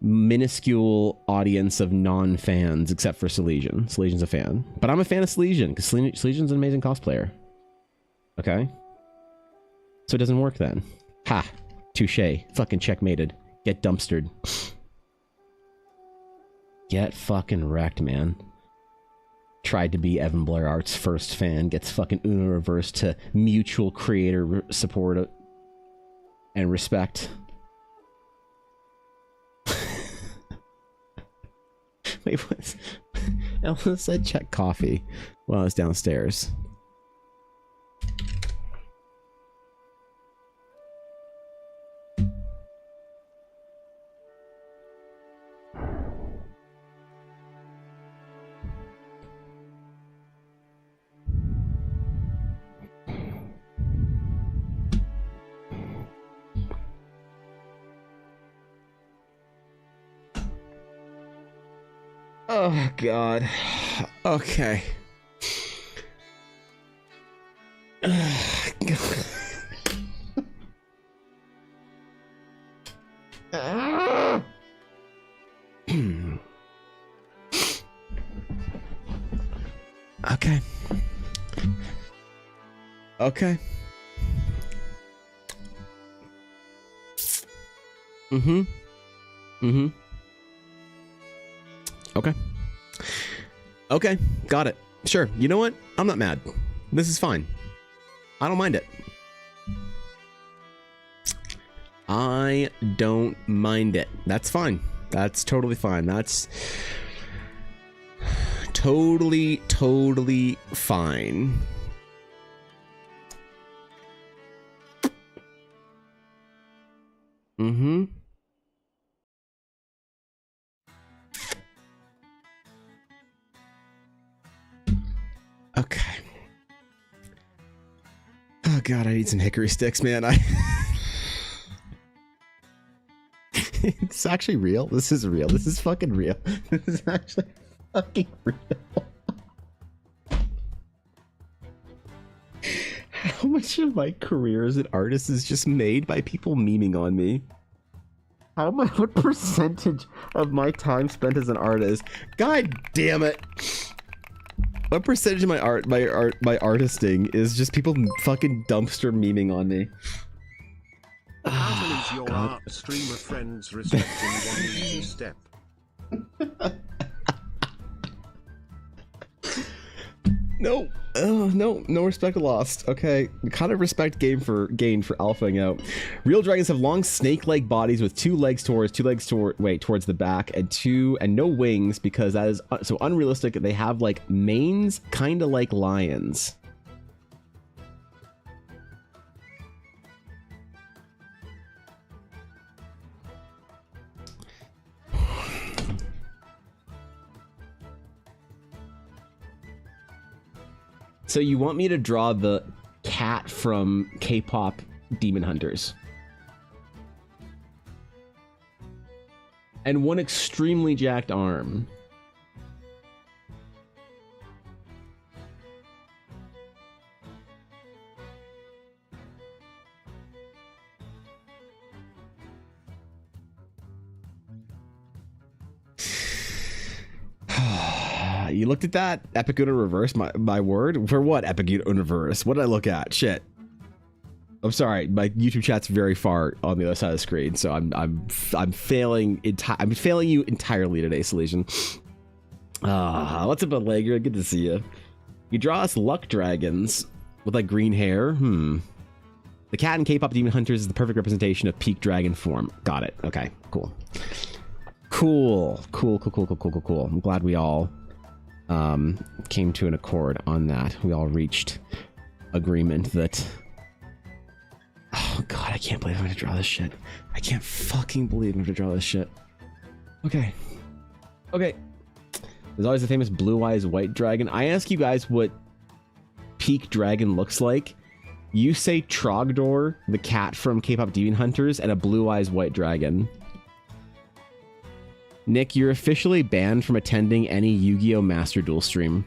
minuscule audience of non-fans, except for Silesian. Silesian's a fan. But I'm a fan of Silesian, because Silesian's an amazing cosplayer. Okay? So it doesn't work then. Ha! Touche. Fucking checkmated. Get dumpstered. Get fucking wrecked, man. Tried to be Evan Blair Art's first fan, gets fucking Uno reversed to mutual creator support and respect. Wait, what? Ella said check coffee while I was downstairs. Oh god. Okay. Okay. Okay. Okay. Okay, got it. Sure. You know what? I'm not mad. This is fine. I don't mind it. I don't mind it. That's fine. That's totally fine. That's totally fine. Okay. Oh god, I need some hickory sticks, man. It's actually real. This is real. This is fucking real. This is actually fucking real. How much of my career as an artist is just made by people memeing on me? What percentage of my time spent as an artist? God damn it! What percentage of my artisting is just people fucking dumpster memeing on me? How is your art streamer friends respecting one easy step? No. Oh, no respect lost. Okay, kind of respect gained for alphaing out. Real dragons have long snake-like bodies with two legs towards the back and no wings, because that is so unrealistic. They have like manes, kind of like lions. So you want me to draw the cat from K-pop Demon Hunters? and one extremely jacked arm. You looked at that? Epic Universe, my word? For what Epic Universe? What did I look at? Shit. I'm sorry, my YouTube chat's very far on the other side of the screen, so I'm failing I'm failing you entirely today, Salesian. What's up, Allegra? Good to see you. You draw us luck dragons with like green hair. The cat in K-pop Demon Hunters is the perfect representation of peak dragon form. Got it. Okay, cool. Cool. I'm glad we all came to an accord on that. We all reached agreement that... Oh god, I can't believe I'm gonna draw this shit. I can't fucking believe I'm gonna draw this shit. Okay. There's always the famous blue eyes white dragon. I ask you guys what peak dragon looks like. You say Trogdor, the cat from K-pop Demon Hunters, and a blue eyes white dragon. Nick, you're officially banned from attending any Yu-Gi-Oh! Master Duel stream.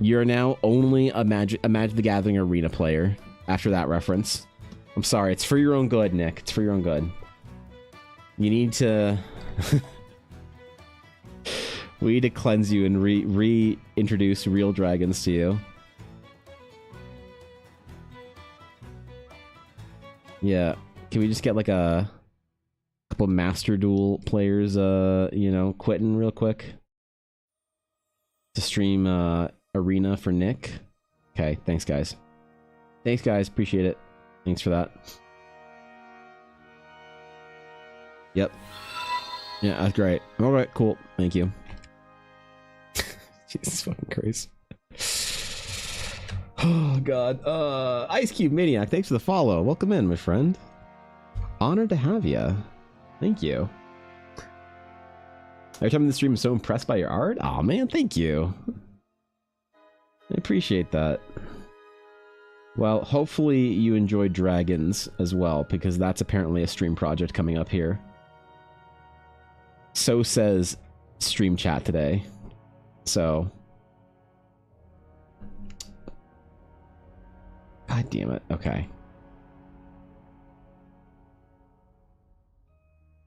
You're now only a Magic the Gathering arena player after that reference. I'm sorry, it's for your own good, Nick. It's for your own good. You need to... We need to cleanse you and reintroduce real dragons to you. Yeah. Can we just get like a couple Master Duel players, you know, quitting real quick to stream arena for Nick? Okay, thanks guys. Thanks guys, appreciate it. Thanks for that. Yep. Yeah, that's great. All right, cool. Thank you. Jesus fucking Christ. Oh god. Ice Cube Maniac, thanks for the follow. Welcome in, my friend. Honored to have you. Thank you. Every time in the stream, I'm so impressed by your art. Oh man, thank you. I appreciate that. Well, hopefully you enjoyed Dragons as well, because that's apparently a stream project coming up here. So says stream chat today. So... God damn it. Okay.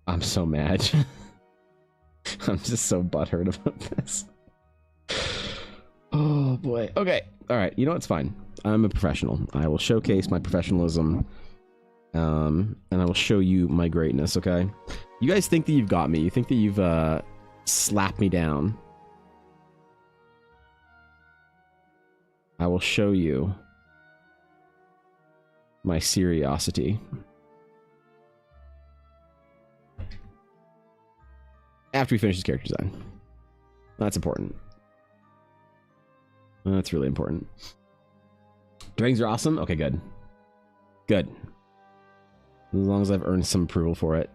I'm so mad. I'm just so butthurt about this. Oh boy. Okay. All right. You know what's fine. I'm a professional. I will showcase my professionalism. And I will show you my greatness, okay? You guys think that you've got me. You think that you've slapped me down. I will show you my seriosity. After we finish this character design. That's important. That's really important. Dragons are awesome? Okay, good. Good. As long as I've earned some approval for it.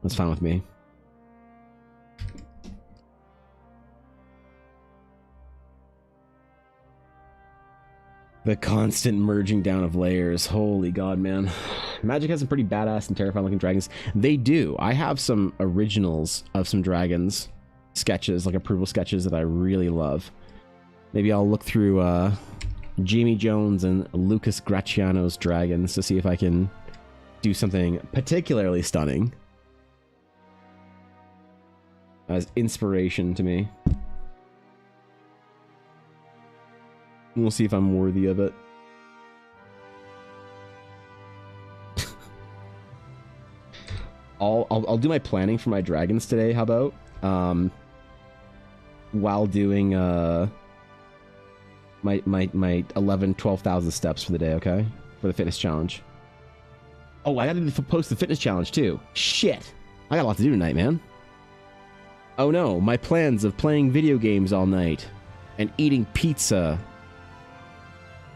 That's fine with me. The constant merging down of layers. Holy god, man. Magic has some pretty badass and terrifying looking dragons. They do. I have some originals of some dragons sketches, like approval sketches that I really love. Maybe I'll look through Jamie Jones and Lucas Graciano's dragons to see if I can do something particularly stunning as inspiration to me. We'll see if I'm worthy of it. I'll do my planning for my dragons today. How about while doing my 12,000 steps for the day, okay? For the fitness challenge. Oh, I gotta post the fitness challenge too. Shit. I got a lot to do tonight, man. Oh no, my plans of playing video games all night and eating pizza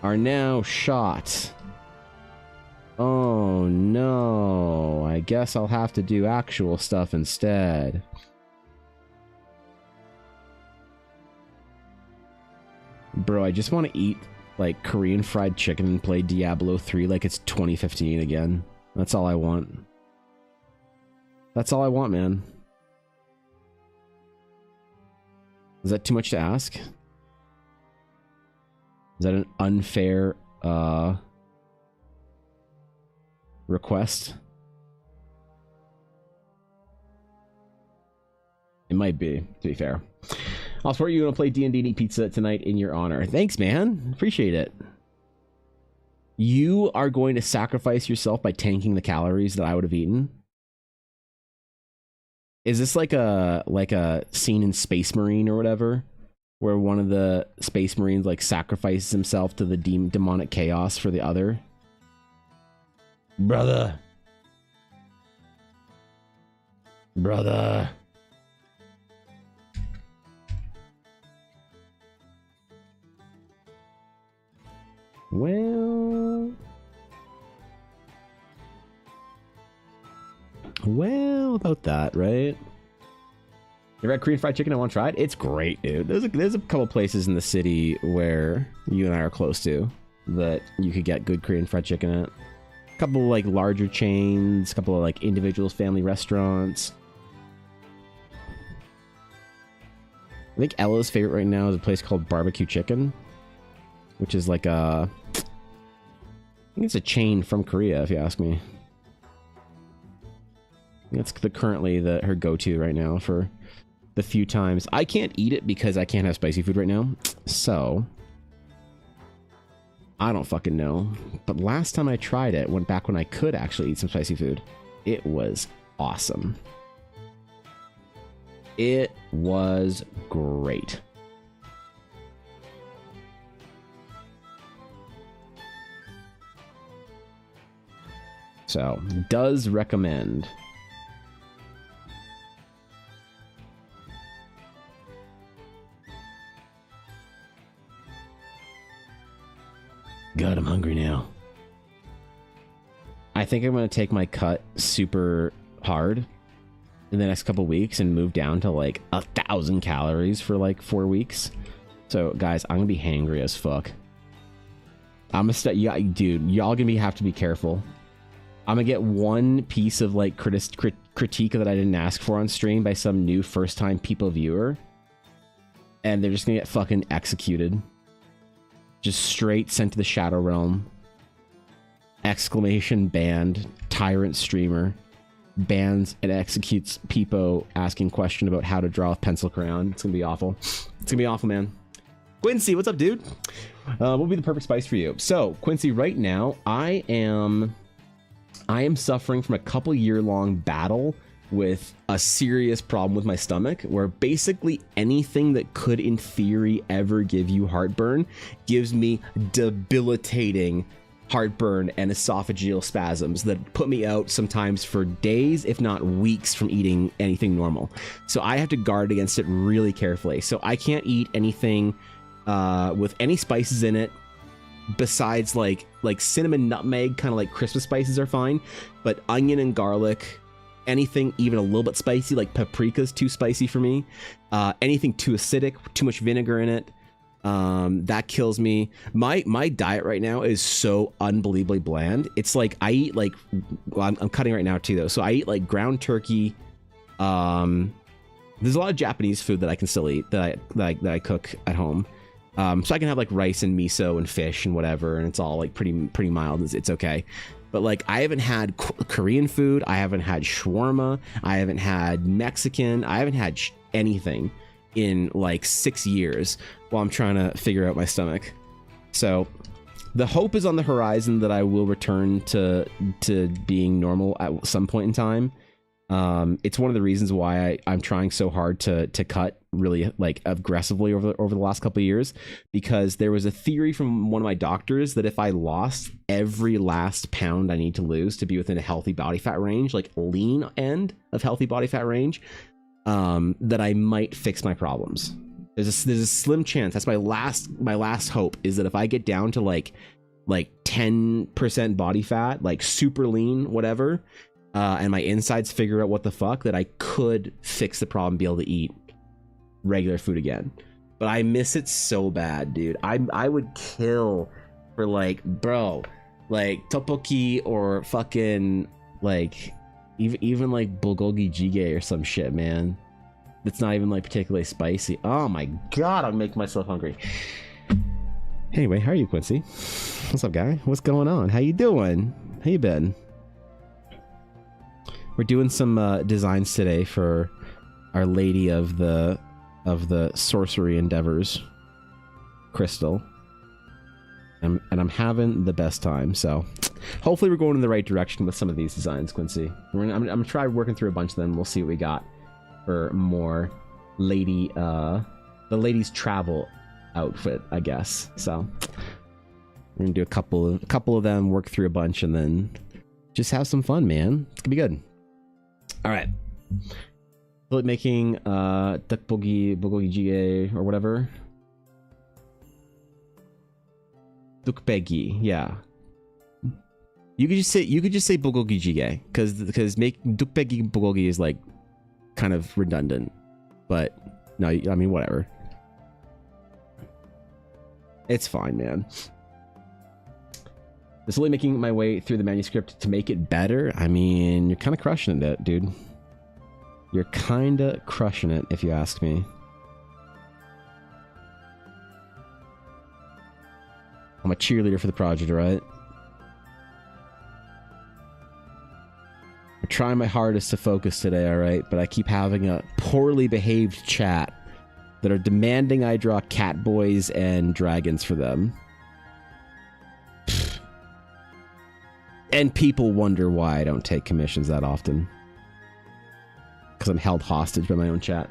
are now shot. Oh no, I guess I'll have to do actual stuff instead. Bro, I just want to eat like Korean fried chicken and play Diablo 3 like it's 2015 again. That's all I want. That's all I want, man. Is that too much to ask? Is that an unfair request? It might be, to be fair. I'll support you and play D&D and eat pizza tonight in your honor. Thanks, man. Appreciate it. You are going to sacrifice yourself by tanking the calories that I would have eaten? Is this like a scene in Space Marine or whatever, where one of the Space Marines like sacrifices himself to the demonic chaos for the other? Brother. Brother. Well, about that, right? You ever had Korean fried chicken? I want to try it. It's great, dude. There's a couple places in the city where you and I are close to that you could get good Korean fried chicken at. A couple of, like, larger chains, a couple of like individuals, family restaurants. I think Ella's favorite right now is a place called Barbecue Chicken, which is like a, I think it's a chain from Korea, if you ask me. That's currently her go-to right now for the few times. I can't eat it because I can't have spicy food right now. So, I don't fucking know. But last time I tried it, went back when I could actually eat some spicy food. It was awesome. It was great. So, does recommend. God, I'm hungry now. I think I'm going to take my cut super hard in the next couple weeks and move down to like 1,000 calories for like 4 weeks. So, guys, I'm going to be hangry as fuck. I'm going to dude, y'all going to have to be careful. I'm going to get one piece of like critique that I didn't ask for on stream by some new first-time people viewer. And they're just going to get fucking executed. Just straight sent to the Shadow Realm. Exclamation banned. Tyrant streamer. Bans and executes Peepo asking question about how to draw with pencil crayon. It's gonna be awful. It's gonna be awful, man. Quincy, what's up, dude? What would be the perfect spice for you? So, Quincy, right now, I am suffering from a couple year-long battle with a serious problem with my stomach, where basically anything that could in theory ever give you heartburn gives me debilitating heartburn and esophageal spasms that put me out sometimes for days, if not weeks, from eating anything normal. So I have to guard against it really carefully. So I can't eat anything with any spices in it besides like cinnamon, nutmeg, kind of like Christmas spices are fine, but onion and garlic, anything even a little bit spicy, like paprika's too spicy for me. Anything too acidic, too much vinegar in it, that kills me. My diet right now is so unbelievably bland. It's like I eat like, well, I'm cutting right now too though. So I eat like ground turkey. There's a lot of Japanese food that I can still eat that I cook at home. So I can have like rice and miso and fish and whatever, and it's all like pretty mild. It's okay. But like I haven't had Korean food, I haven't had shawarma, I haven't had Mexican, I haven't had anything in like 6 years while I'm trying to figure out my stomach. So the hope is on the horizon that I will return to being normal at some point in time. It's one of the reasons why I'm trying so hard to cut really like aggressively over the last couple of years, because there was a theory from one of my doctors that if I lost every last pound I need to lose to be within a healthy body fat range, like lean end of healthy body fat range, that I might fix my problems. There's a slim chance. That's my last hope, is that if I get down to like 10% body fat, like super lean, whatever, and my insides figure out what the fuck, that I could fix the problem, be able to eat regular food again. But I miss it so bad, dude. I would kill for like, bro, like tteokbokki or fucking like Even like bulgogi jjigae or some shit, man. It's not even like particularly spicy. Oh my god, I'm making myself hungry. Anyway, how are you, Quincy? What's up, guy? What's going on? How you doing? How you been? We're doing some designs today for Our Lady of the Sorcery Endeavors, Crystal. And I'm having the best time, so hopefully we're going in the right direction with some of these designs, Quincy. I'm gonna try working through a bunch of them. We'll see what we got for more lady, the lady's travel outfit, I guess. So we're gonna do a couple of them, work through a bunch, and then just have some fun, man. It's gonna be good. All right. Making bulgogi jjigae or whatever. Dukbegi, yeah. You could just say bulgogi jjigae because make dukbegi bulgogi is like kind of redundant, but no, I mean whatever. It's fine, man. Slowly making my way through the manuscript to make it better. I mean, you're kind of crushing it, dude. You're kind of crushing it, if you ask me. I'm a cheerleader for the project, right? I'm trying my hardest to focus today, alright? But I keep having a poorly behaved chat that are demanding I draw cat boys and dragons for them. And people wonder why I don't take commissions that often. Because I'm held hostage by my own chat.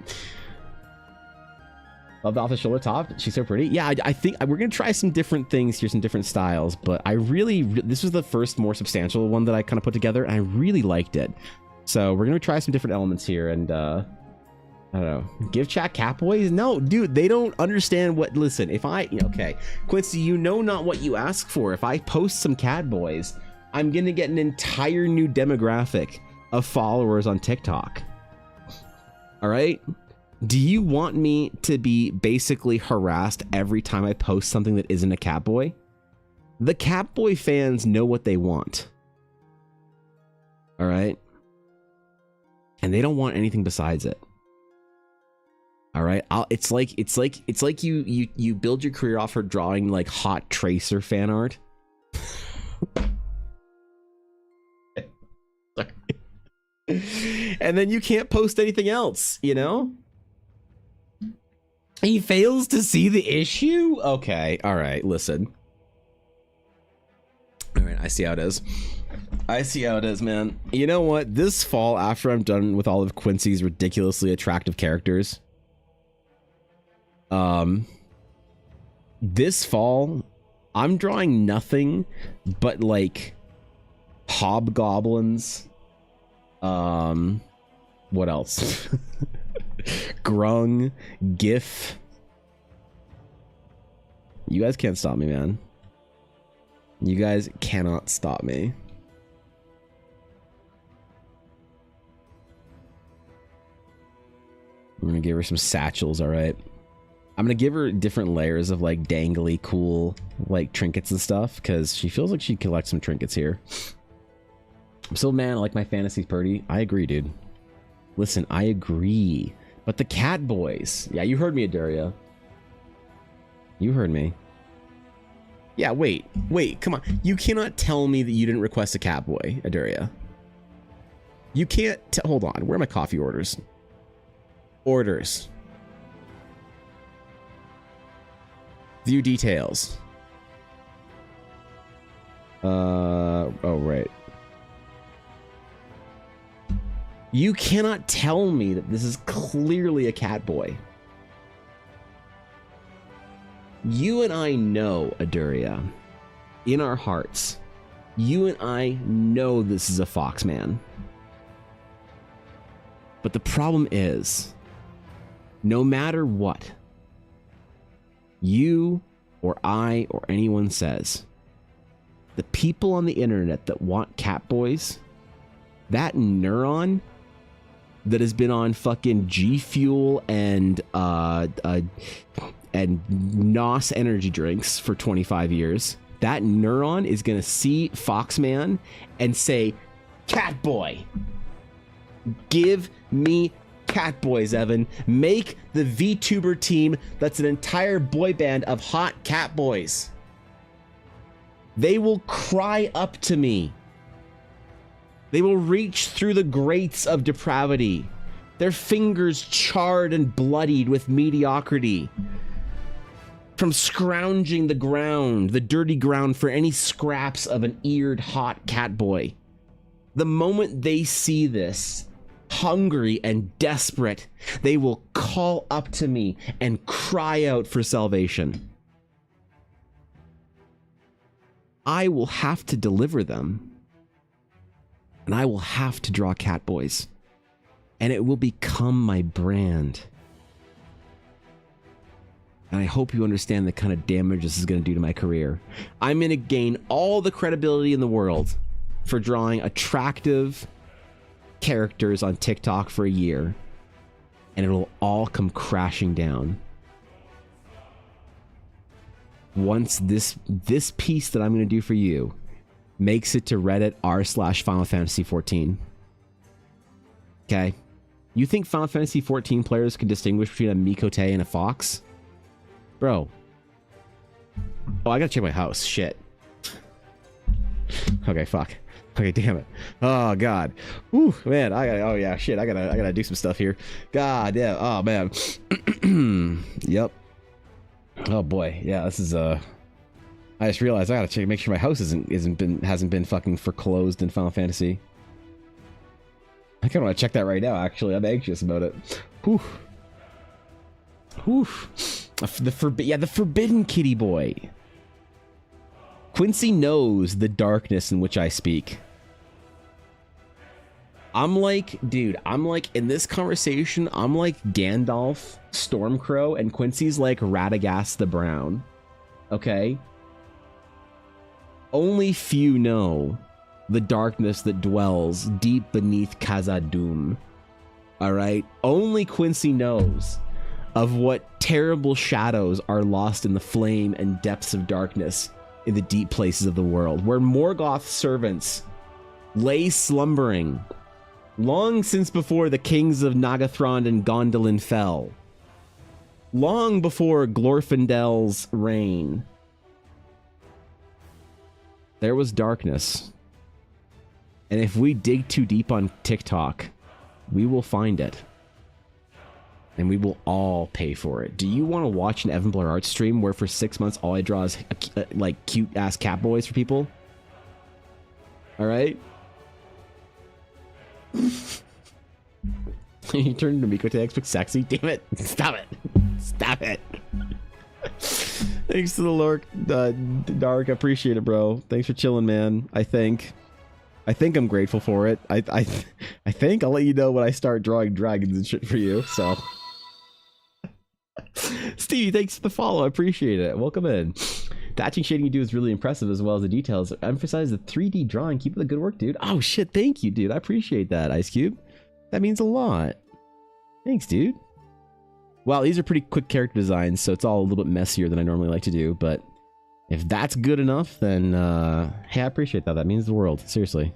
Love the off the shoulder top. She's so pretty. Yeah, I think we're going to try some different things here, some different styles. But I really, this was the first more substantial one that I kind of put together. And I really liked it. So we're going to try some different elements here. And I don't know. Give chat catboys? No, dude, they don't understand what, listen, if I, okay. Quincy, you know not what you ask for. If I post some catboys, I'm going to get an entire new demographic of followers on TikTok. All right? Do you want me to be basically harassed every time I post something that isn't a Catboy? The Catboy fans know what they want. All right? And they don't want anything besides it. All right? It's like you build your career off of drawing like hot Tracer fan art. And then you can't post anything else, you know? He fails to see the issue? Okay, all right, listen. All right, I see how it is. I see how it is, man. You know what? This fall, after I'm done with all of Quincy's ridiculously attractive characters, this fall, I'm drawing nothing but, like, hobgoblins. What else? Grung, GIF. You guys can't stop me, man. You guys cannot stop me. I'm gonna give her some satchels, alright? I'm gonna give her different layers of like dangly, cool, like trinkets and stuff, because she feels like she collects some trinkets here. So, man, I like my fantasy pretty. I agree, dude. Listen, I agree. But the cat boys. Yeah, you heard me, Adaria. You heard me. Yeah, wait, come on. You cannot tell me that you didn't request a cat boy, Adaria. You can't. Hold on. Where are my coffee orders? Orders. View details. Oh, right. You cannot tell me that this is clearly a cat boy. You and I know, Aduria, in our hearts, you and I know this is a fox man. But the problem is, no matter what you or I or anyone says, the people on the internet that want cat boys, that neuron that has been on fucking G Fuel and NOS energy drinks for 25 years, that neuron is gonna see Foxman and say, "Cat boy," Give me Catboys, Evan. Make the VTuber team that's an entire boy band of hot Catboys. They will cry up to me. They will reach through the grates of depravity, their fingers charred and bloodied with mediocrity, from scrounging the ground, the dirty ground, for any scraps of an eared hot Catboy. The moment they see this, hungry and desperate, they will call up to me and cry out for salvation. I will have to deliver them. And I will have to draw Catboys. And it will become my brand. And I hope you understand the kind of damage this is going to do to my career. I'm going to gain all the credibility in the world for drawing attractive characters on TikTok for a year. And it'll all come crashing down. Once this piece that I'm going to do for you makes it to Reddit r/Final Fantasy 14. Okay? You think Final Fantasy 14 players can distinguish between a Miqo'te and a fox? Bro. Oh, I gotta check my house. Shit. Okay, fuck. Okay, damn it. Oh, God. Ooh, man. I gotta do some stuff here. God, yeah. Oh, man. Yep. Oh, boy. Yeah, this is, I just realized I gotta check, make sure my house hasn't been fucking foreclosed in Final Fantasy. I kinda wanna check that right now, actually. I'm anxious about it. Whew. Whew. The forbidden kitty boy. Quincy knows the darkness in which I speak. I'm like, dude, in this conversation, I'm like Gandalf, Stormcrow, and Quincy's like Radagast the Brown. Okay? Only few know the darkness that dwells deep beneath Khazad-dûm. Alright? Only Quincy knows of what terrible shadows are lost in the flame and depths of darkness in the deep places of the world, where Morgoth's servants lay slumbering long since before the kings of Nagathrond and Gondolin fell, long before Glorfindel's reign. There was darkness. And if we dig too deep on TikTok, we will find it. And we will all pay for it. Do you want to watch an Evan Blair art stream where for 6 months all I draw is like cute-ass Catboys for people? Alright? You turned into Miqo'te X sexy? Damn it. Stop it. Stop it. Thanks to the Lord, Dark. Appreciate it, bro. Thanks for chilling, man. I think I'm grateful for it. I think I'll let you know when I start drawing dragons and shit for you, so. Stevie, thanks for the follow. I appreciate it. Welcome in. The etching shading you do is really impressive, as well as the details. Emphasize the 3D drawing. Keep up the good work, dude. Oh, shit. Thank you, dude. I appreciate that, Ice Cube. That means a lot. Thanks, dude. Wow, these are pretty quick character designs, so it's all a little bit messier than I normally like to do, but if that's good enough, then, hey, I appreciate that. That means the world. Seriously.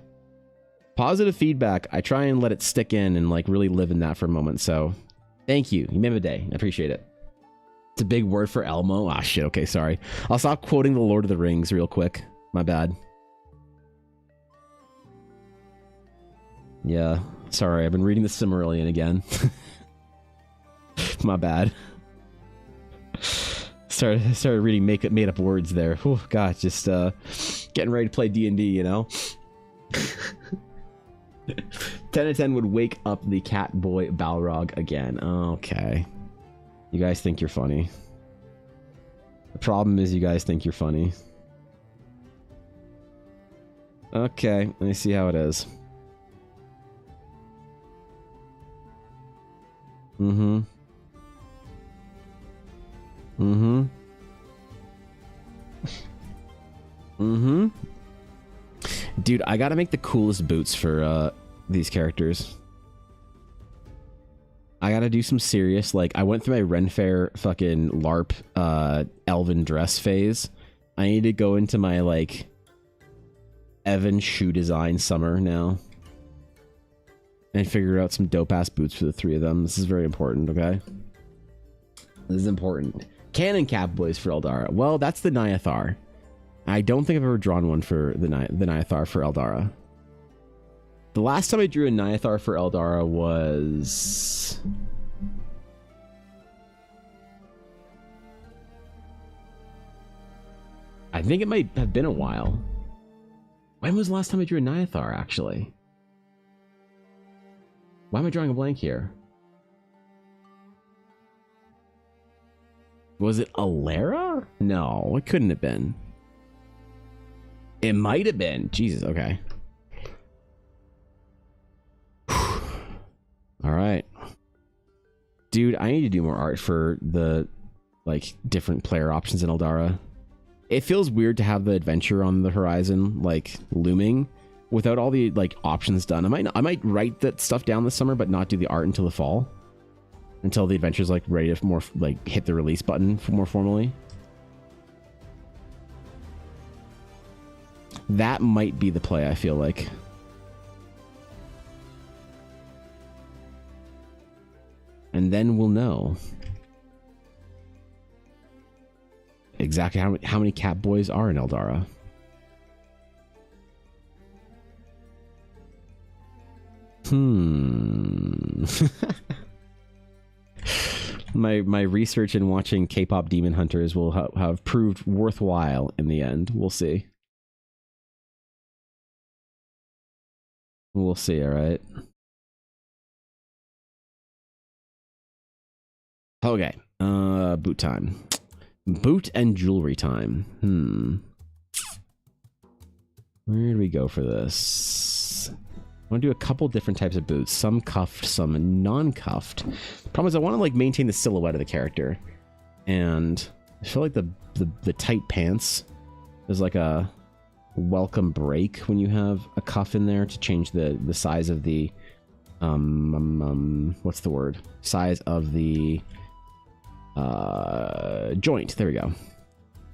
Positive feedback. I try and let it stick in and, like, really live in that for a moment, so thank you. You made my day. I appreciate it. It's a big word for Elmo. Ah, shit. Okay, sorry. I'll stop quoting the Lord of the Rings real quick. My bad. Yeah. Sorry, I've been reading the Silmarillion again. My bad. Started reading made up words there. Oh God, just getting ready to play D&D, you know. 10 of 10 would wake up the cat boy Balrog again. Okay. You guys think you're funny. The problem is you guys think you're funny. Okay, let me see how it is. Mm-hmm. Mm-hmm. Mm-hmm. Dude, I gotta make the coolest boots for these characters. I gotta do some serious, like, I went through my Ren Fair fucking LARP elven dress phase. I need to go into my, like, Evan shoe design summer now. and figure out some dope ass boots for the three of them. This is very important, okay? This is important. Cannon cap boys for Eldara. Well, that's the Nyathar. I don't think I've ever drawn one for the Nyathar for Eldara. The last time I drew a Nyathar for Eldara was... I think it might have been a while. When was the last time I drew a Nyathar, actually? Why am I drawing a blank here? Was it Alara? No, it couldn't have been. It might have been. Jesus, okay. All right. Dude, I need to do more art for the, like, different player options in Eldara. It feels weird to have the adventure on the horizon, like, looming, without all the, like, options done. I might write that stuff down this summer, but not do the art until the fall. Until the adventure's, like, ready to more, like, hit the release button for more formally. That might be the play, I feel like. And then we'll know exactly how many cat boys are in Eldara. My research and watching K-pop Demon Hunters will have proved worthwhile in the end. We'll see. We'll see, all right? Okay, boot time. Boot and jewelry time. Where do we go for this? I want to do a couple different types of boots. Some cuffed, some non-cuffed. Problem is I want to, like, maintain the silhouette of the character. And I feel like the tight pants is like a welcome break when you have a cuff in there to change the size of the what's the word? Size of the joint. There we go.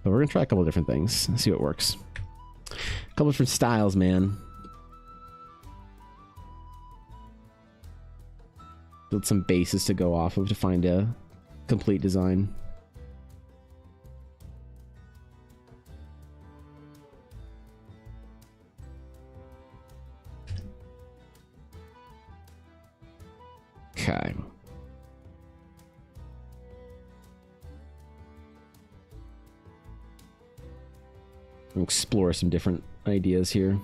But we're gonna try a couple of different things. See what works. A couple different styles, man. Build some bases to go off of to find a complete design. Okay. We'll explore some different ideas here.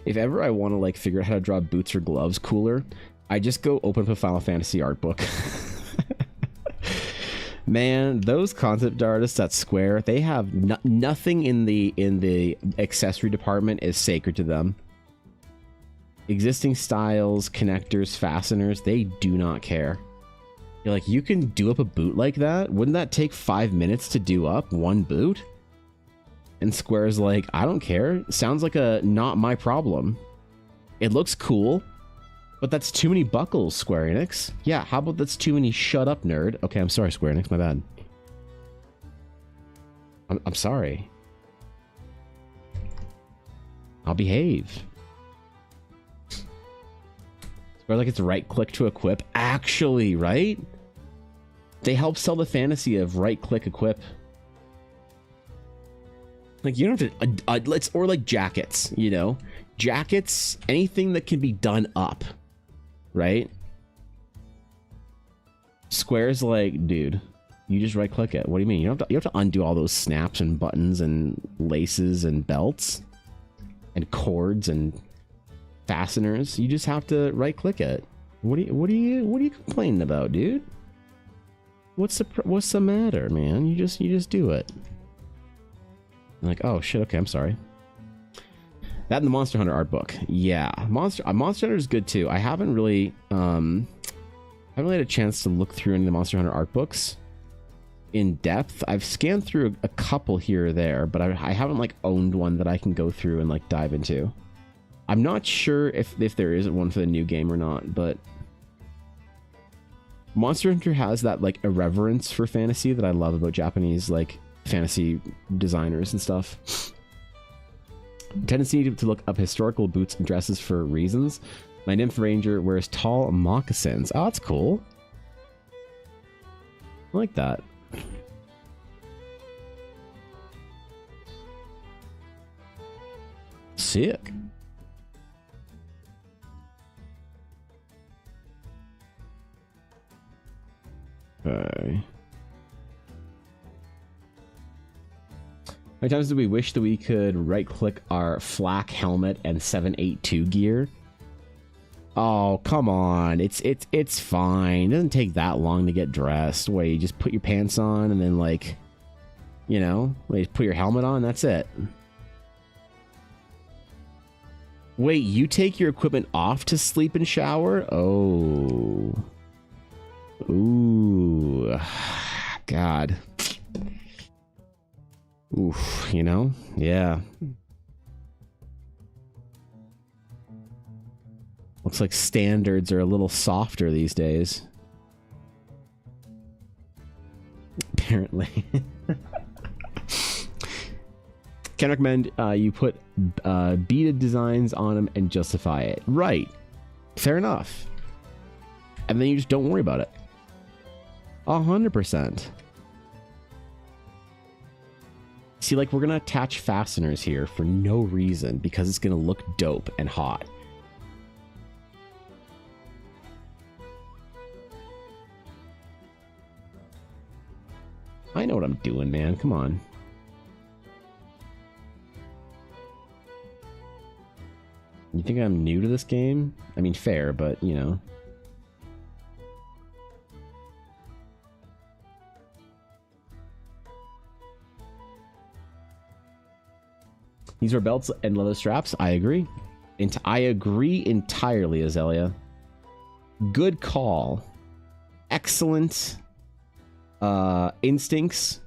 If ever I want to, like, figure out how to draw boots or gloves cooler, I just go open up a Final Fantasy art book. Man, those concept artists at Square, they have nothing in the accessory department is sacred to them. Existing styles, connectors, fasteners, they do not care. You're like, you can do up a boot like that? Wouldn't that take 5 minutes to do up one boot? And Square's like, I don't care. Sounds like a not my problem. It looks cool, but that's too many buckles, Square Enix. Yeah, how about that's too many shut up, nerd? Okay, I'm sorry, Square Enix, my bad. I'm sorry. I'll behave. Square, like, it's right click to equip. Actually, right? They help sell the fantasy of right click equip. Like, you don't have to, or like jackets, you know? Jackets, anything that can be done up, right? Square's like, dude, you just right click it. What do you mean? You have to undo all those snaps and buttons and laces and belts and cords and fasteners. You just have to right click it. What are you complaining about, dude? What's the matter, man? You just do it. I'm like, oh shit, okay, I'm sorry. That and the Monster Hunter art book. Yeah, Monster Hunter is good too. I haven't really had a chance to look through any of the Monster Hunter art books in depth. I've scanned through a couple here or there, but I haven't, like, owned one that I can go through and, like, dive into. I'm not sure if there is one for the new game or not, but Monster Hunter has that, like, irreverence for fantasy that I love about Japanese, like, fantasy designers and stuff. Tendency to look up historical boots and dresses for reasons. My nymph ranger wears tall moccasins. Oh, that's cool. I like that. Sick. Okay. How many times do we wish that we could right-click our flak helmet and 782 gear? Oh, come on. It's fine. It doesn't take that long to get dressed. Wait, you just put your pants on and then, like, you know, like, put your helmet on, that's it. Wait, you take your equipment off to sleep and shower? Oh. Ooh. God. Oof, you know? Yeah. Looks like standards are a little softer these days. Apparently. Can recommend you put beaded designs on them and justify it. Right. Fair enough. And then you just don't worry about it. 100%. See, like, we're going to attach fasteners here for no reason because it's going to look dope and hot. I know what I'm doing, man. Come on. You think I'm new to this game? I mean, fair, but, you know. These are belts and leather straps. I agree. I agree entirely, Azalea. Good call. Excellent instincts.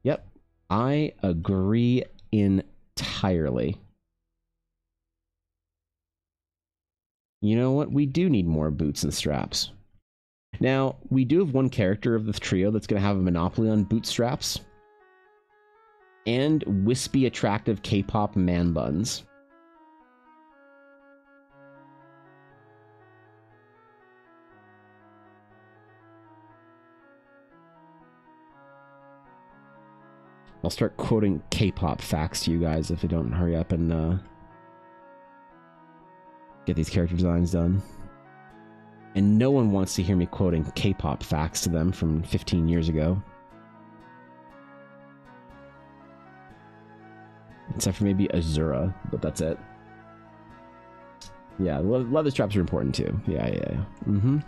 Yep. I agree entirely. You know what? We do need more boots and straps. Now, we do have one character of the trio that's going to have a monopoly on boot straps. And wispy, attractive K-pop man buns. I'll start quoting K-pop facts to you guys if I don't hurry up and get these character designs done. And no one wants to hear me quoting K-pop facts to them from 15 years ago. Except for maybe Azura, but that's it. Yeah, leather straps are important too. Yeah. Mm-hmm.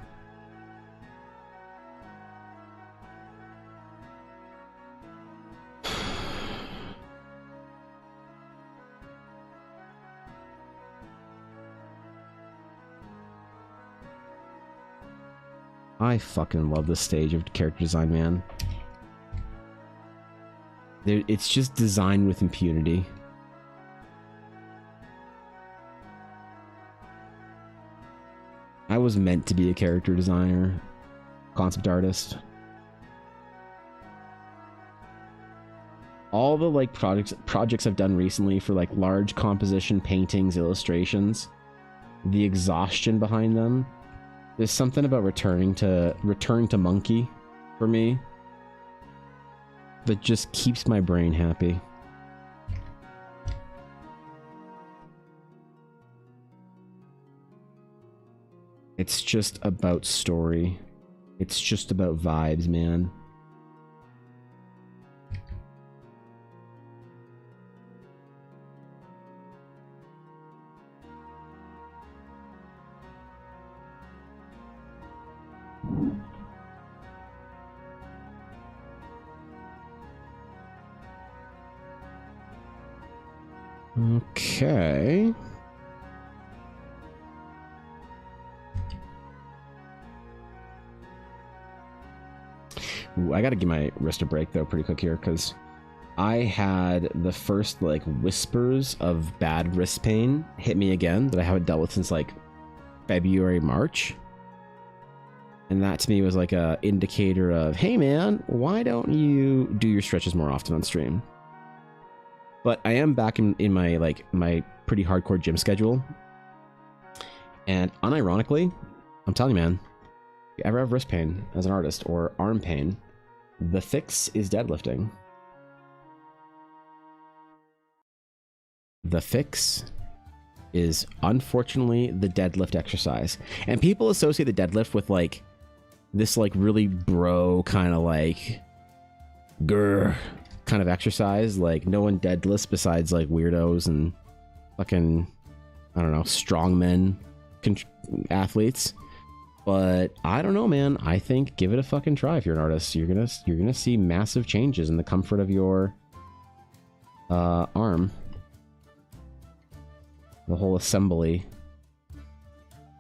I fucking love this stage of character design, man. It's just designed with impunity. I was meant to be a character designer, concept artist. All the like projects I've done recently for like large composition paintings, illustrations, the exhaustion behind them. There's something about returning to Monkey for me that just keeps my brain happy. It's just about story. It's just about vibes, man. Okay. Ooh, I gotta give my wrist a break though pretty quick here because I had the first like whispers of bad wrist pain hit me again that I haven't dealt with since like February, March. And that to me was like a indicator of, hey man, why don't you do your stretches more often on stream? But I am back in my my pretty hardcore gym schedule. And unironically, I'm telling you, man, if you ever have wrist pain as an artist or arm pain, the fix is deadlifting. The fix is unfortunately the deadlift exercise. And people associate the deadlift with like this like really bro kind of like grr kind of exercise. Like no one deadlifts besides like weirdos and fucking, I don't know, strongmen athletes. But I don't know, man. I think give it a fucking try if you're an artist. You're gonna see massive changes in the comfort of your arm. The whole assembly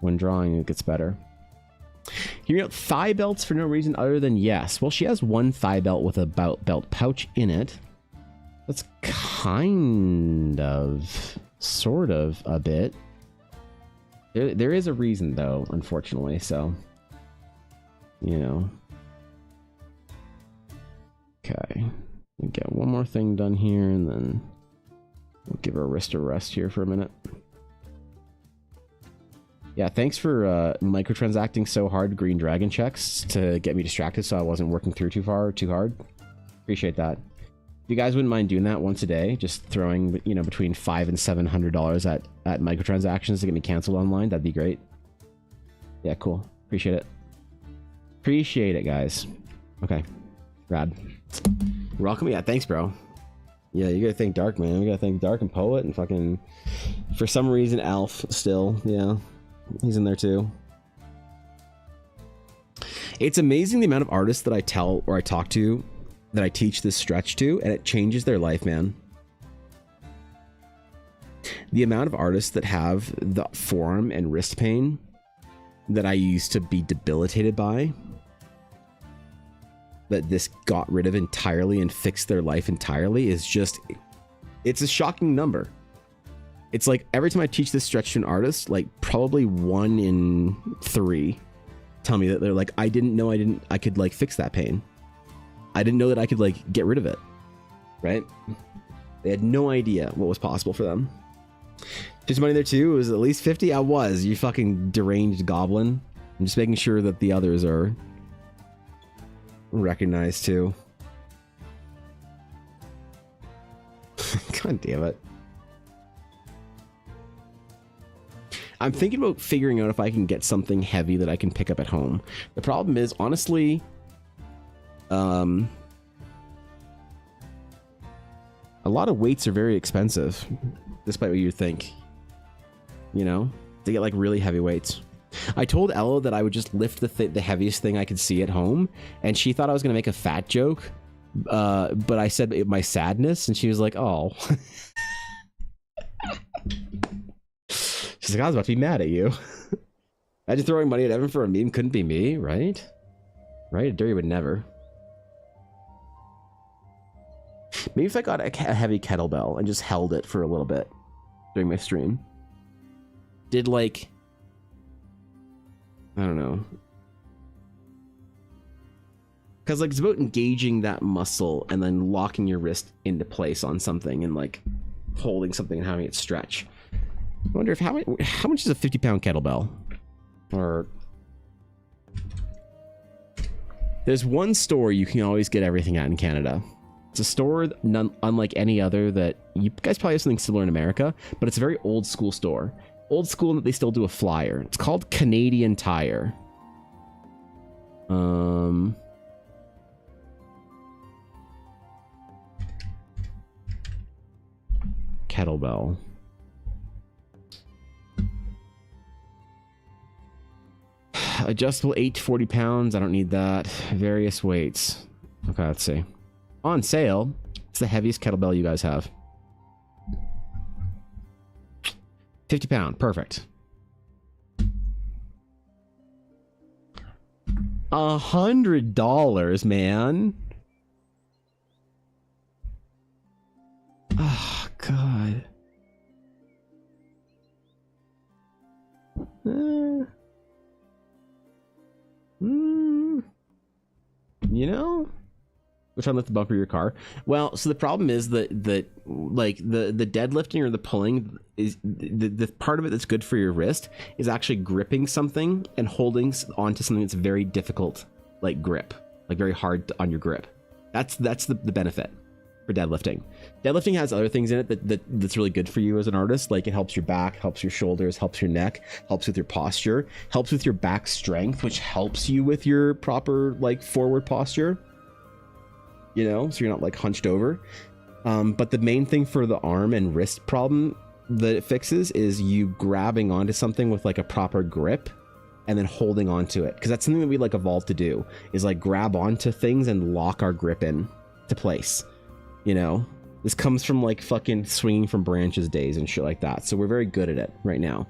when drawing, it gets better. Hear me out. Thigh belts for no reason other than yes. Well, she has one thigh belt with a belt pouch in it. That's kind of, sort of, a bit. There is a reason though, unfortunately. So, you know. Okay, we'll get one more thing done here, and then we'll give her wrist a rest here for a minute. Yeah, thanks for microtransacting so hard green dragon checks to get me distracted so I wasn't working through too hard. Appreciate that. If you guys wouldn't mind doing that once a day, just throwing, you know, between $500 and $700 at microtransactions to get me canceled online, that'd be great. Yeah, cool. Appreciate it. Appreciate it, guys. Okay. Rad. Welcome. Yeah, thanks, bro. Yeah, you gotta thank Dark, man. We gotta thank Dark and Poet and fucking, for some reason, Alf still. Yeah, he's in there too. It's amazing the amount of artists that I tell or I talk to that I teach this stretch to, and it changes their life, man. The amount of artists that have the forearm and wrist pain that I used to be debilitated by, that this got rid of entirely and fixed their life entirely, is just, it's a shocking number. It's like every time I teach this stretch to an artist, like probably 1 in 3 tell me that they're like, I didn't know I could like fix that pain. I didn't know that I could like get rid of it. Right? They had no idea what was possible for them. Just money there too. It was at least 50. I was, you fucking deranged goblin. I'm just making sure that the others are recognized too. God damn it. I'm thinking about figuring out if I can get something heavy that I can pick up at home. The problem is, honestly, a lot of weights are very expensive, despite what you think. You know, to get like really heavy weights. I told Ella that I would just lift the heaviest thing I could see at home, and she thought I was gonna make a fat joke, but I said my sadness, and she was like, "Oh." She's like, "I was about to be mad at you." Imagine throwing money at Evan for a meme. Couldn't be me, right? Right? Derry would never. Maybe if I got a heavy kettlebell and just held it for a little bit during my stream. Did like, I don't know. Because like it's about engaging that muscle and then locking your wrist into place on something and like holding something and having it stretch. I wonder if how much is a 50-pound kettlebell? Or there's one store you can always get everything at in Canada. It's a store unlike any other that you guys probably have something similar in America, but it's a very old school store. Old school in that they still do a flyer. It's called Canadian Tire. Kettlebell. Adjustable 8 to 40 pounds. I don't need that. Various weights. Okay, let's see. On sale. It's the heaviest kettlebell you guys have. 50-pound. Perfect. $100, man. Oh, God. You know, Go try and lift the bumper of your car. Well, so the problem is that like the deadlifting or the pulling is the part of it that's good for your wrist is actually gripping something and holding onto something that's very difficult, like grip, like very hard on your grip. That's the benefit for deadlifting. Deadlifting has other things in it that's really good for you as an artist. Like it helps your back, helps your shoulders, helps your neck, helps with your posture, helps with your back strength, which helps you with your proper like forward posture. You know, so you're not like hunched over. But the main thing for the arm and wrist problem that it fixes is you grabbing onto something with like a proper grip and then holding onto it. Because that's something that we like evolved to do, is like grab onto things and lock our grip in to place. You know, this comes from like fucking swinging from branches days and shit like that. So we're very good at it right now.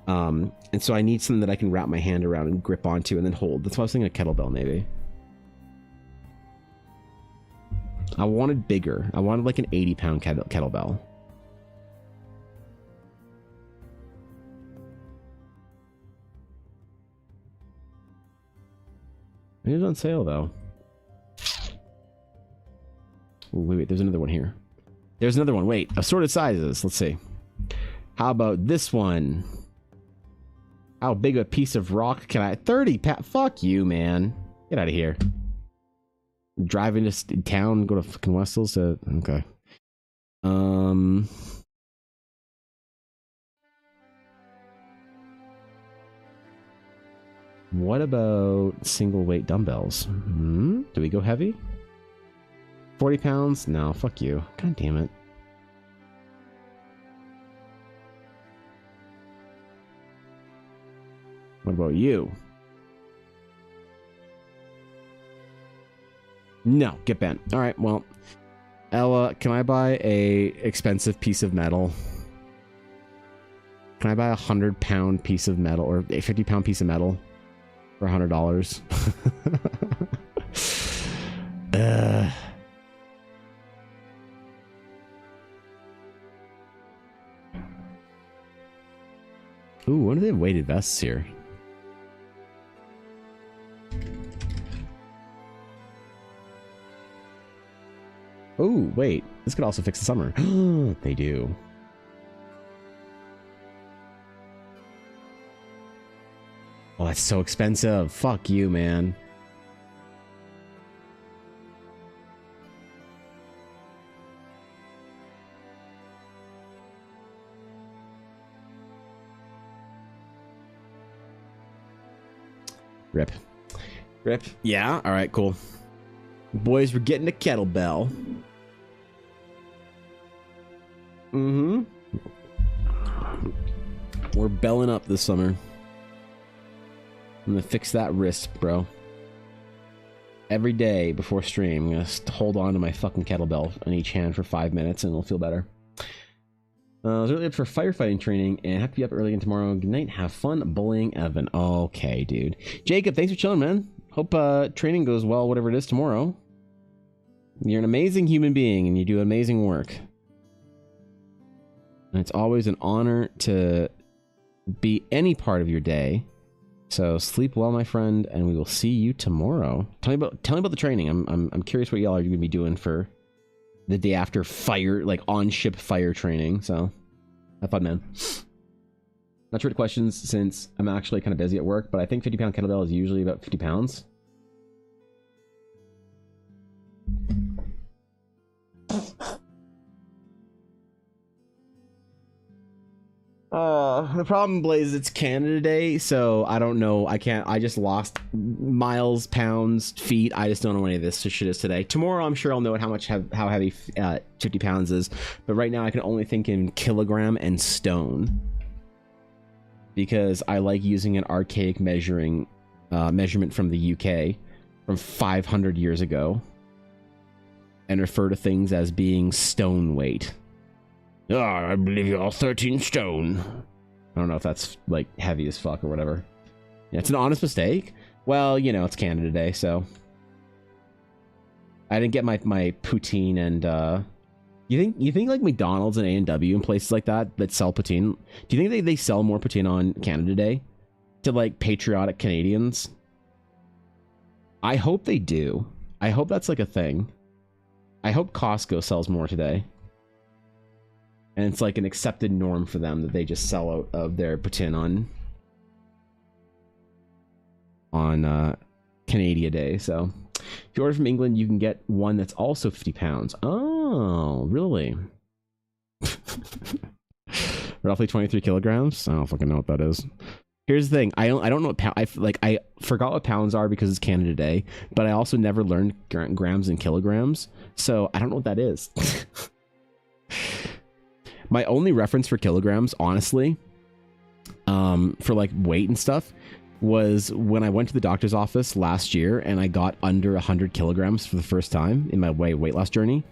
And so I need something that I can wrap my hand around and grip onto and then hold. That's why I was thinking a kettlebell maybe. I wanted bigger. I wanted like an 80-pound kettlebell. It is on sale though. Ooh, wait, there's another one here. There's another one. Wait, assorted sizes. Let's see. How about this one? How big a piece of rock can I? 30 pounds. Fuck you, man. Get out of here. Driving to town, go to fucking Westels to. Okay. What about single weight dumbbells? Do we go heavy? 40 pounds? No, fuck you. God damn it. What about you? No, get bent. All right, well, Ella, can I buy a expensive piece of metal? Can I buy a 100-pound piece of metal or a 50-pound piece of metal for $100? Ooh, when do they have weighted vests here? Oh, wait. This could also fix the summer. They do. Oh, that's so expensive. Fuck you, man. Rip. Rip. Yeah, alright, cool. Boys, we're getting a kettlebell. We're belling up this summer. I'm gonna fix that wrist, bro. Every day before stream, I'm gonna hold on to my fucking kettlebell in each hand for 5 minutes and it'll feel better. I was early up for firefighting training and have to be up early again tomorrow. Good night. Have fun bullying Evan. Okay, dude. Jacob, thanks for chilling, man. Hope training goes well, whatever it is tomorrow. You're an amazing human being and you do amazing work. And it's always an honor to be any part of your day. So sleep well, my friend, and we will see you tomorrow. Tell me about the training. I'm curious what y'all are going to be doing for the day after fire, like on ship fire training. So have fun, man. Not sure to questions since I'm actually kind of busy at work, but I think 50-pound kettlebell is usually about 50 pounds. The problem, Blaze, it's Canada Day, so I don't know. I just lost miles, pounds, feet. I just don't know what any of this shit is today. Tomorrow, I'm sure I'll know how heavy 50 pounds is, but right now I can only think in kilogram and stone because I like using an archaic measuring measurement from the UK from 500 years ago and refer to things as being stone weight. Oh, I believe you're 13 stone. I don't know if that's like heavy as fuck or whatever. Yeah, it's an honest mistake. Well, you know, it's Canada Day, so I didn't get my poutine and you think like McDonald's and A&W and places like that sell poutine, do you think they sell more poutine on Canada Day to like patriotic Canadians? I hope they do. I hope that's like a thing. I hope Costco sells more today. And it's like an accepted norm for them that they just sell out of their poutine on Canada Day. So if you order from England, you can get one that's also 50 pounds. Oh, really? Roughly 23 kilograms. I don't fucking know what that is. Here's the thing. I don't know what I forgot what pounds are because it's Canada Day, but I also never learned grams and kilograms, so I don't know what that is. My only reference for kilograms, honestly, for like weight and stuff, was when I went to the doctor's office last year and I got under 100 kilograms for the first time in my weight loss journey.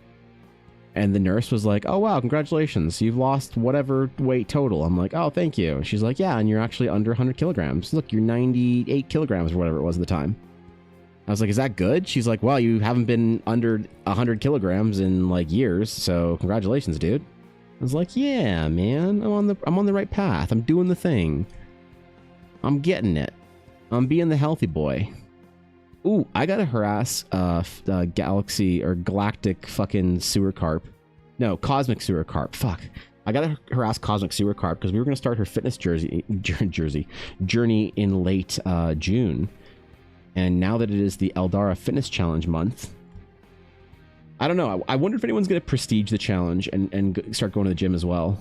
And the nurse was like, oh, wow, congratulations. You've lost whatever weight total. I'm like, oh, thank you. She's like, yeah, and you're actually under 100 kilograms. Look, you're 98 kilograms or whatever it was at the time. I was like, is that good? She's like, well, you haven't been under 100 kilograms in like years. So congratulations, dude. I was like, yeah, man, I'm on the right path. I'm doing the thing. I'm getting it. I'm being the healthy boy. Ooh, I gotta harass galaxy or galactic fucking sewer carp. No, cosmic sewer carp. Fuck. I gotta harass cosmic sewer carp because we were gonna start her fitness journey in late June, and now that it is the Eldara Fitness Challenge month, I don't know. I wonder if anyone's gonna prestige the challenge and start going to the gym as well,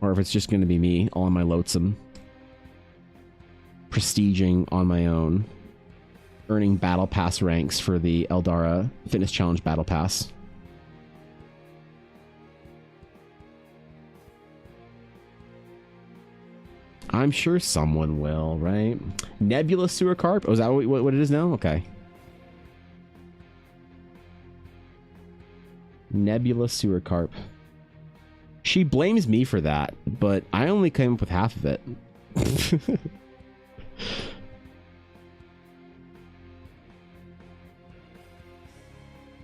or if it's just gonna be me all on my lonesome, prestiging on my own. Earning battle pass ranks for the Eldara Fitness Challenge battle pass. I'm sure someone will, right? Nebula Sewer Carp? Oh, is that what it is now? Okay. Nebula Sewer Carp. She blames me for that, but I only came up with half of it.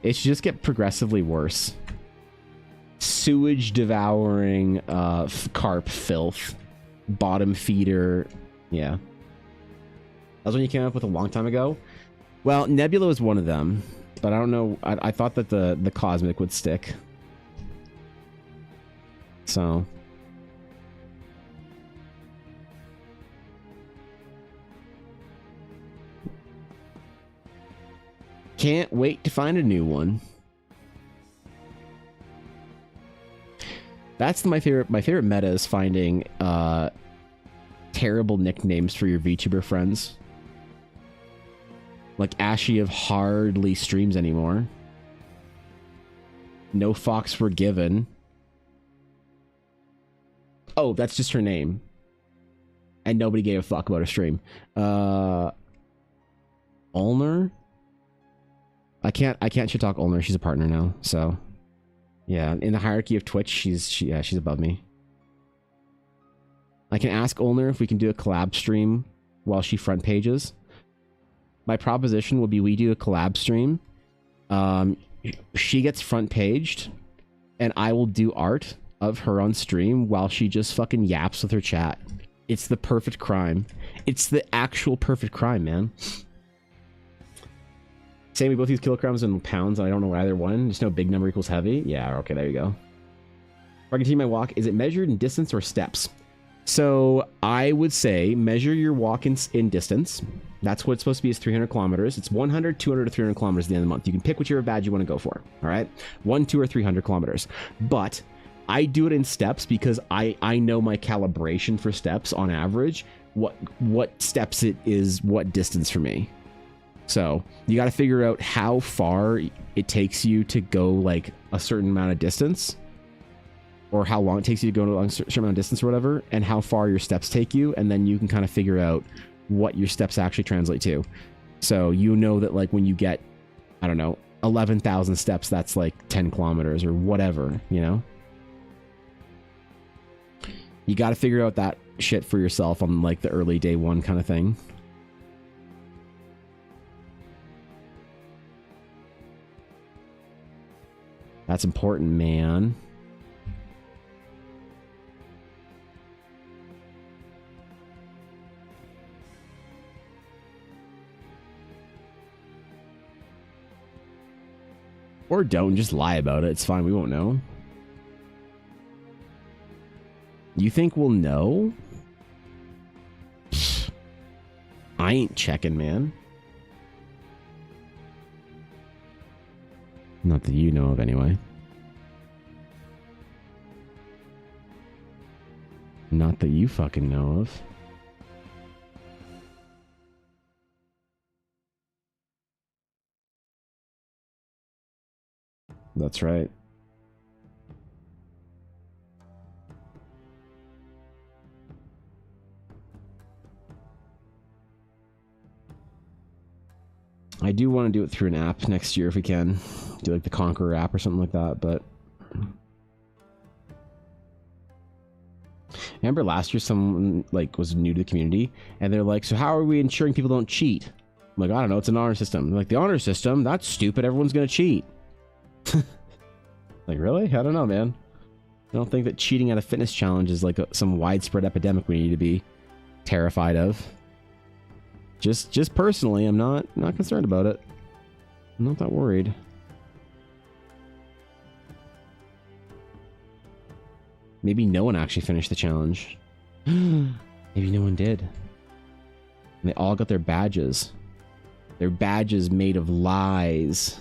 It should just get progressively worse. Sewage devouring carp filth. Bottom feeder. Yeah. That was one you came up with a long time ago? Well, Nebula was one of them. But I don't know. I thought that the cosmic would stick. So. Can't wait to find a new one. That's my favorite. My favorite meta is finding terrible nicknames for your VTuber friends. Like Ashy of hardly streams anymore. No Fox Forgiven. Oh, that's just her name. And nobody gave a fuck about her stream. Ulner? I can't shit talk Ulner. She's a partner now, so yeah. In the hierarchy of Twitch, she's above me. I can ask Ulner if we can do a collab stream while she front pages. My proposition will be we do a collab stream. She gets front paged, and I will do art of her on stream while she just fucking yaps with her chat. It's the perfect crime. It's the actual perfect crime, man. Saying we both use kilograms and pounds, and I don't know either one. Just know big number equals heavy. Yeah, okay, there you go. If I continue my walk, is it measured in distance or steps? So I would say measure your walk in distance. That's what it's supposed to be, is 300 kilometers. It's 100, 200, or 300 kilometers at the end of the month. You can pick whichever badge you want to go for, all right? 1, 2, or 300 kilometers. But I do it in steps because I know my calibration for steps on average, what steps it is, what distance for me. So you got to figure out how far it takes you to go like a certain amount of distance, or how long it takes you to go a certain amount of distance or whatever, and how far your steps take you. And then you can kind of figure out what your steps actually translate to. So you know that like when you get, I don't know, 11,000 steps, that's like 10 kilometers or whatever, you know? You got to figure out that shit for yourself on like the early day one kind of thing. That's important, man. Or don't, just lie about it. It's fine, we won't know. You think we'll know? I ain't checking, man. Not that you know of, anyway. Not that you fucking know of. That's right. I do want to do it through an app next year if we can. Do like the Conqueror app or something like that, but... I remember last year someone like was new to the community and they're like, so how are we ensuring people don't cheat? I'm like, I don't know, it's an honor system. They're like, the honor system? That's stupid, everyone's gonna cheat. Like, really? I don't know, man. I don't think that cheating at a fitness challenge is like some widespread epidemic we need to be terrified of. Just personally, I'm not concerned about it. I'm not that worried. Maybe no one actually finished the challenge. Maybe no one did. And they all got their badges. Their badges made of lies.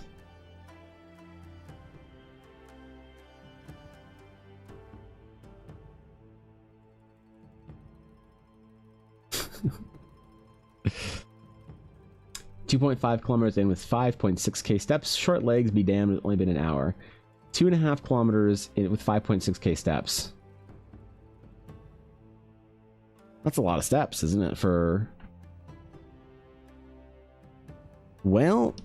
.5 kilometers in with 5.6k steps. Short legs, be damned, it's only been an hour. 2.5 kilometers in with 5.6k steps. That's a lot of steps, isn't it? For... Well...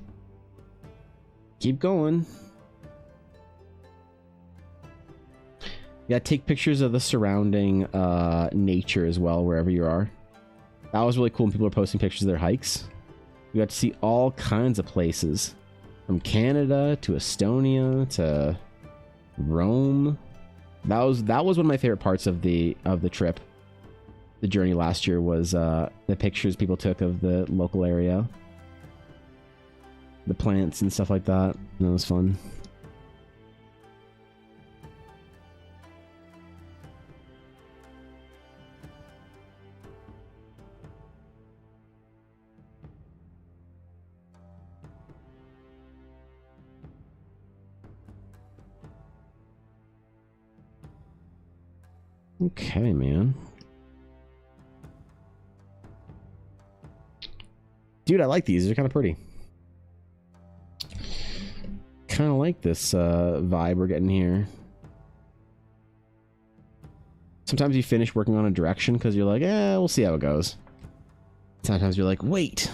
Keep going. Yeah, take pictures of the surrounding nature as well, wherever you are. That was really cool when people are posting pictures of their hikes. You got to see all kinds of places. From Canada to Estonia to Rome. That was one of my favorite parts of the trip. The journey last year was the pictures people took of the local area. The plants and stuff like that. That was fun. Okay, man. Dude, I like these. They're kind of pretty. Kind of like this vibe we're getting here. Sometimes you finish working on a direction because you're like, we'll see how it goes. Sometimes you're like, wait.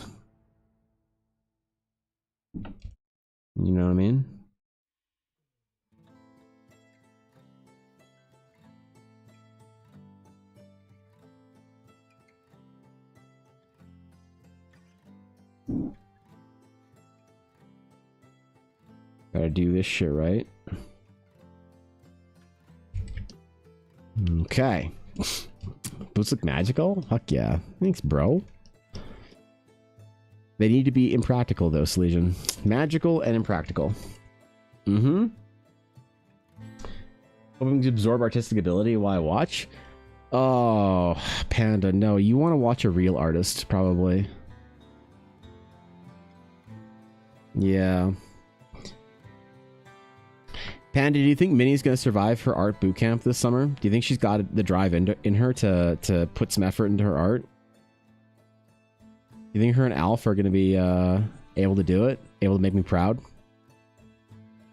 You know what I mean? Gotta do this shit right. Okay. Boots look magical? Fuck yeah. Thanks, bro. They need to be impractical, though, Selesian. Magical and impractical. Mm-hmm. Hoping to absorb artistic ability while I watch? Oh, Panda, no. You want to watch a real artist, probably. Yeah. Panda, do you think Minnie's going to survive her art boot camp this summer? Do you think she's got the drive in her to put some effort into her art? Do you think her and Alf are going to be able to do it? Able to make me proud?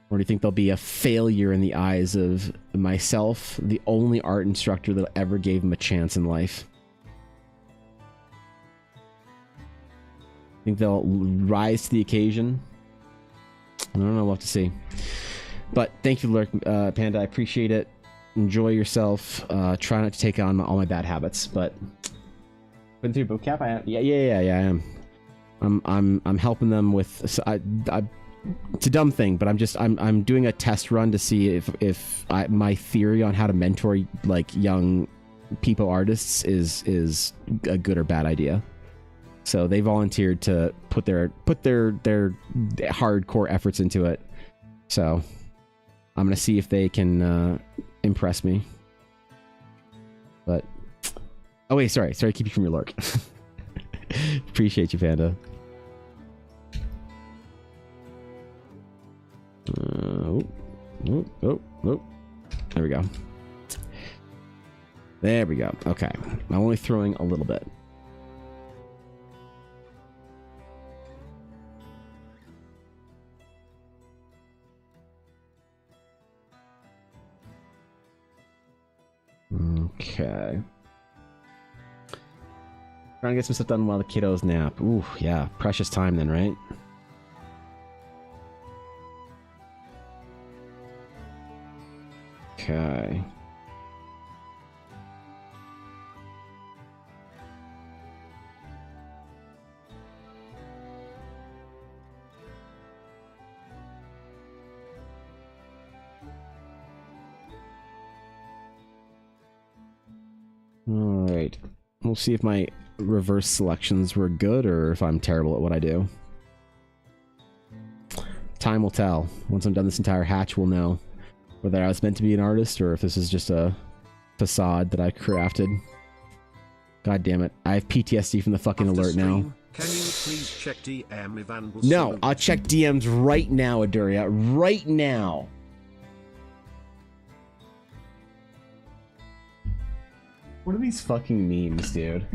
Or do you think they'll be a failure in the eyes of myself, the only art instructor that ever gave them a chance in life? Think they'll rise to the occasion? I don't know, we'll have to see. But thank you, Lurk, Panda. I appreciate it. Enjoy yourself. Try not to take on all my bad habits. But been through boot camp. I am. Yeah. I am. I'm helping them with. It's a dumb thing, but I'm doing a test run to see if my theory on how to mentor like young people artists is a good or bad idea. So they volunteered to put their hardcore efforts into it. So I'm gonna see if they can impress me. But oh wait, sorry, keep you from your lurk. Appreciate you, Panda. Oh. There we go. There we go. Okay. I'm only throwing a little bit. Okay. Trying to get some stuff done while the kiddos nap. Ooh, yeah. Precious time then, right? Okay. All right. We'll see if my reverse selections were good or if I'm terrible at what I do. Time will tell. Once I'm done this entire hatch, we'll know whether I was meant to be an artist or if this is just a facade that I crafted. God damn it. I have PTSD from the fucking alert now. Can you please check DM Ivan will No, I'll check DMs right now, Aduria. Right now. What are these fucking memes, dude?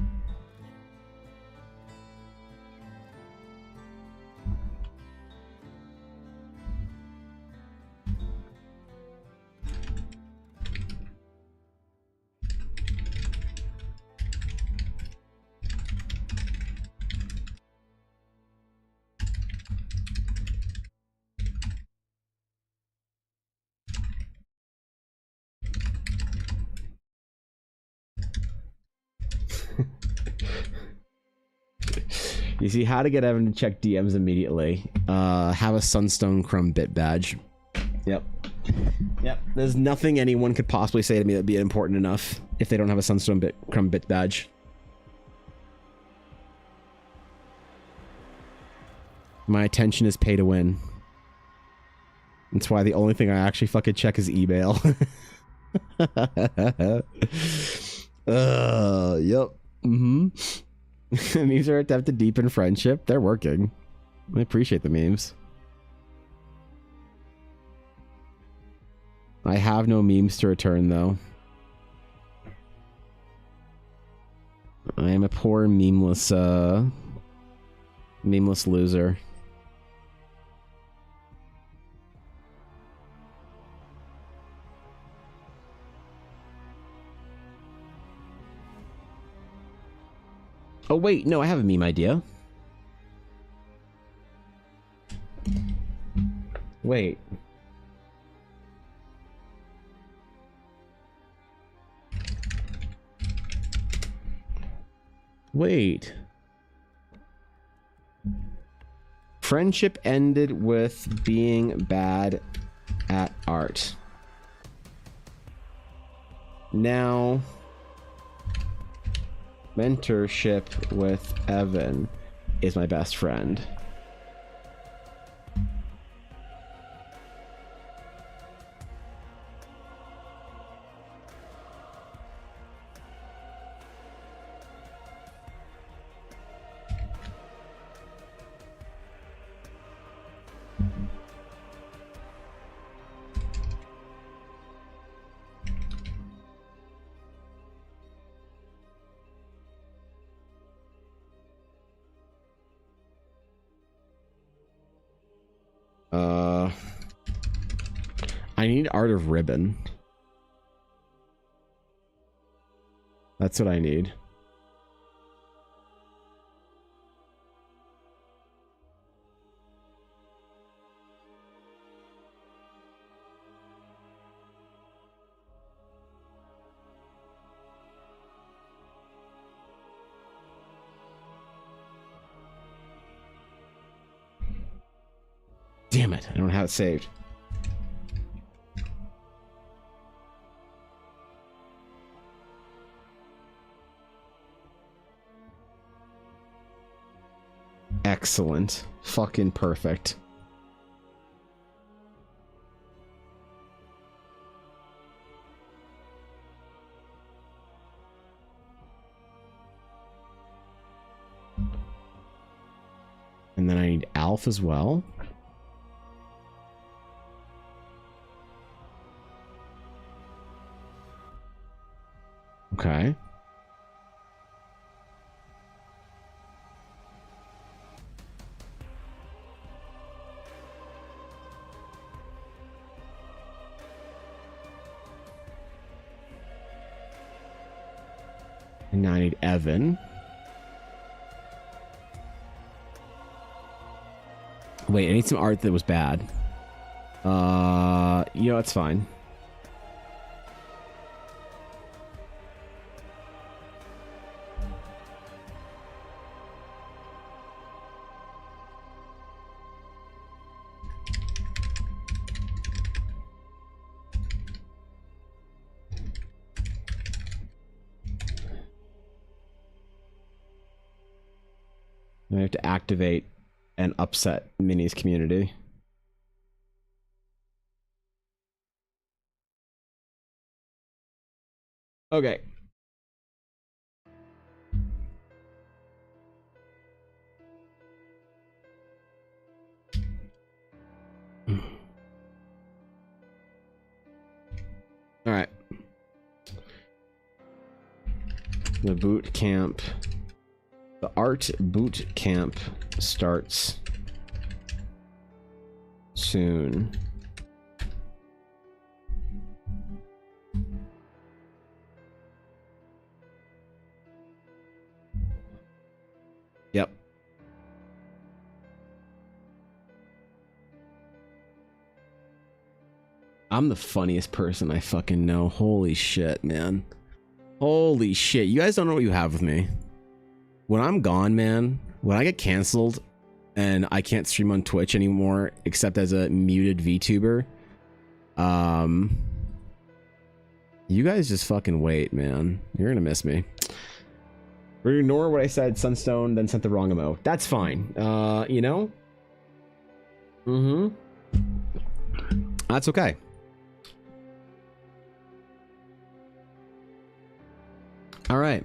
You see how to get Evan to check DMs immediately. Have a Sunstone Crumb bit badge. Yep. There's nothing anyone could possibly say to me that'd be important enough if they don't have a Sunstone Crumb bit badge. My attention is pay to win. That's why the only thing I actually fucking check is email. Yep. Memes are attempt to deepen friendship. They're working. I appreciate the memes. I have no memes to return, though. I am a poor memeless loser. Oh wait, no, I have a meme idea. Wait. Wait. Friendship ended with being bad at art. Now, mentorship with Evan is my best friend. I need art of ribbon. That's what I need. Damn it, I don't have it saved. Excellent. Fucking perfect. then I need Alf as well. Okay. And now I need Evan. Wait, I need some art that was bad. You know, it's fine. I have to activate and upset Minnie's community. Okay. All right. The boot camp. The art boot camp starts soon. Yep. I'm the funniest person I fucking know. Holy shit, man. Holy shit. You guys don't know what you have with me. When I'm gone, man, when I get canceled and I can't stream on Twitch anymore except as a muted VTuber, you guys just fucking wait, man. You're gonna miss me. Ignore what I said, Sunstone, then sent the wrong emo. That's fine. You know? That's okay. All right.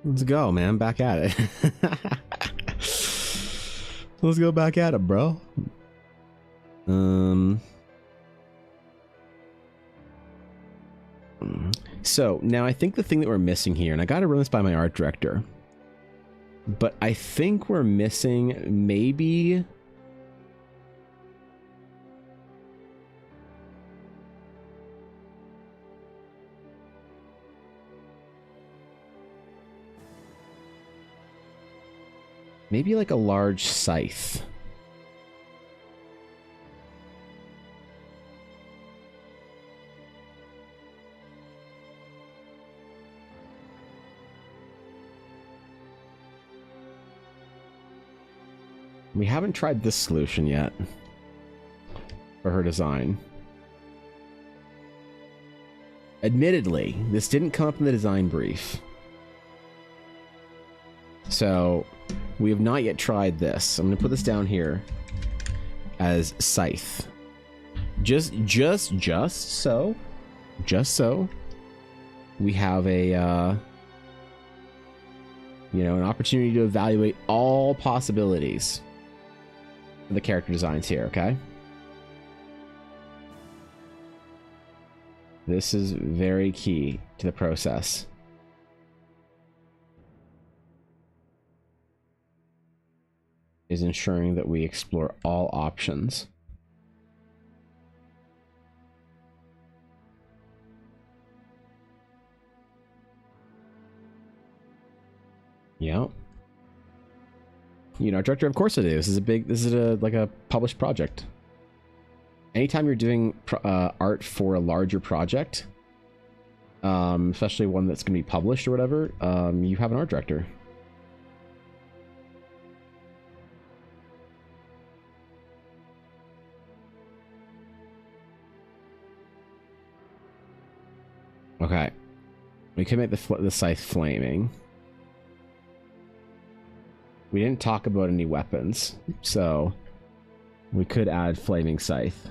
Let's go, man. Back at it. Let's go back at it, bro. So now I think the thing that we're missing here, and I got to run this by my art director, but I think we're missing maybe like a large scythe. We haven't tried this solution yet for her design. Admittedly, this didn't come up in the design brief. So we have not yet tried this. I'm going to put this down here as scythe. Just so we have a you know, an opportunity to evaluate all possibilities for the character designs here, okay? This is very key to the process. Is ensuring that we explore all options. Yeah. You know, director, of course I do. This is like a published project. Anytime you're doing art for a larger project, especially one that's going to be published or whatever, you have an art director. Okay, we can make the scythe flaming. We didn't talk about any weapons, so we could add flaming scythe.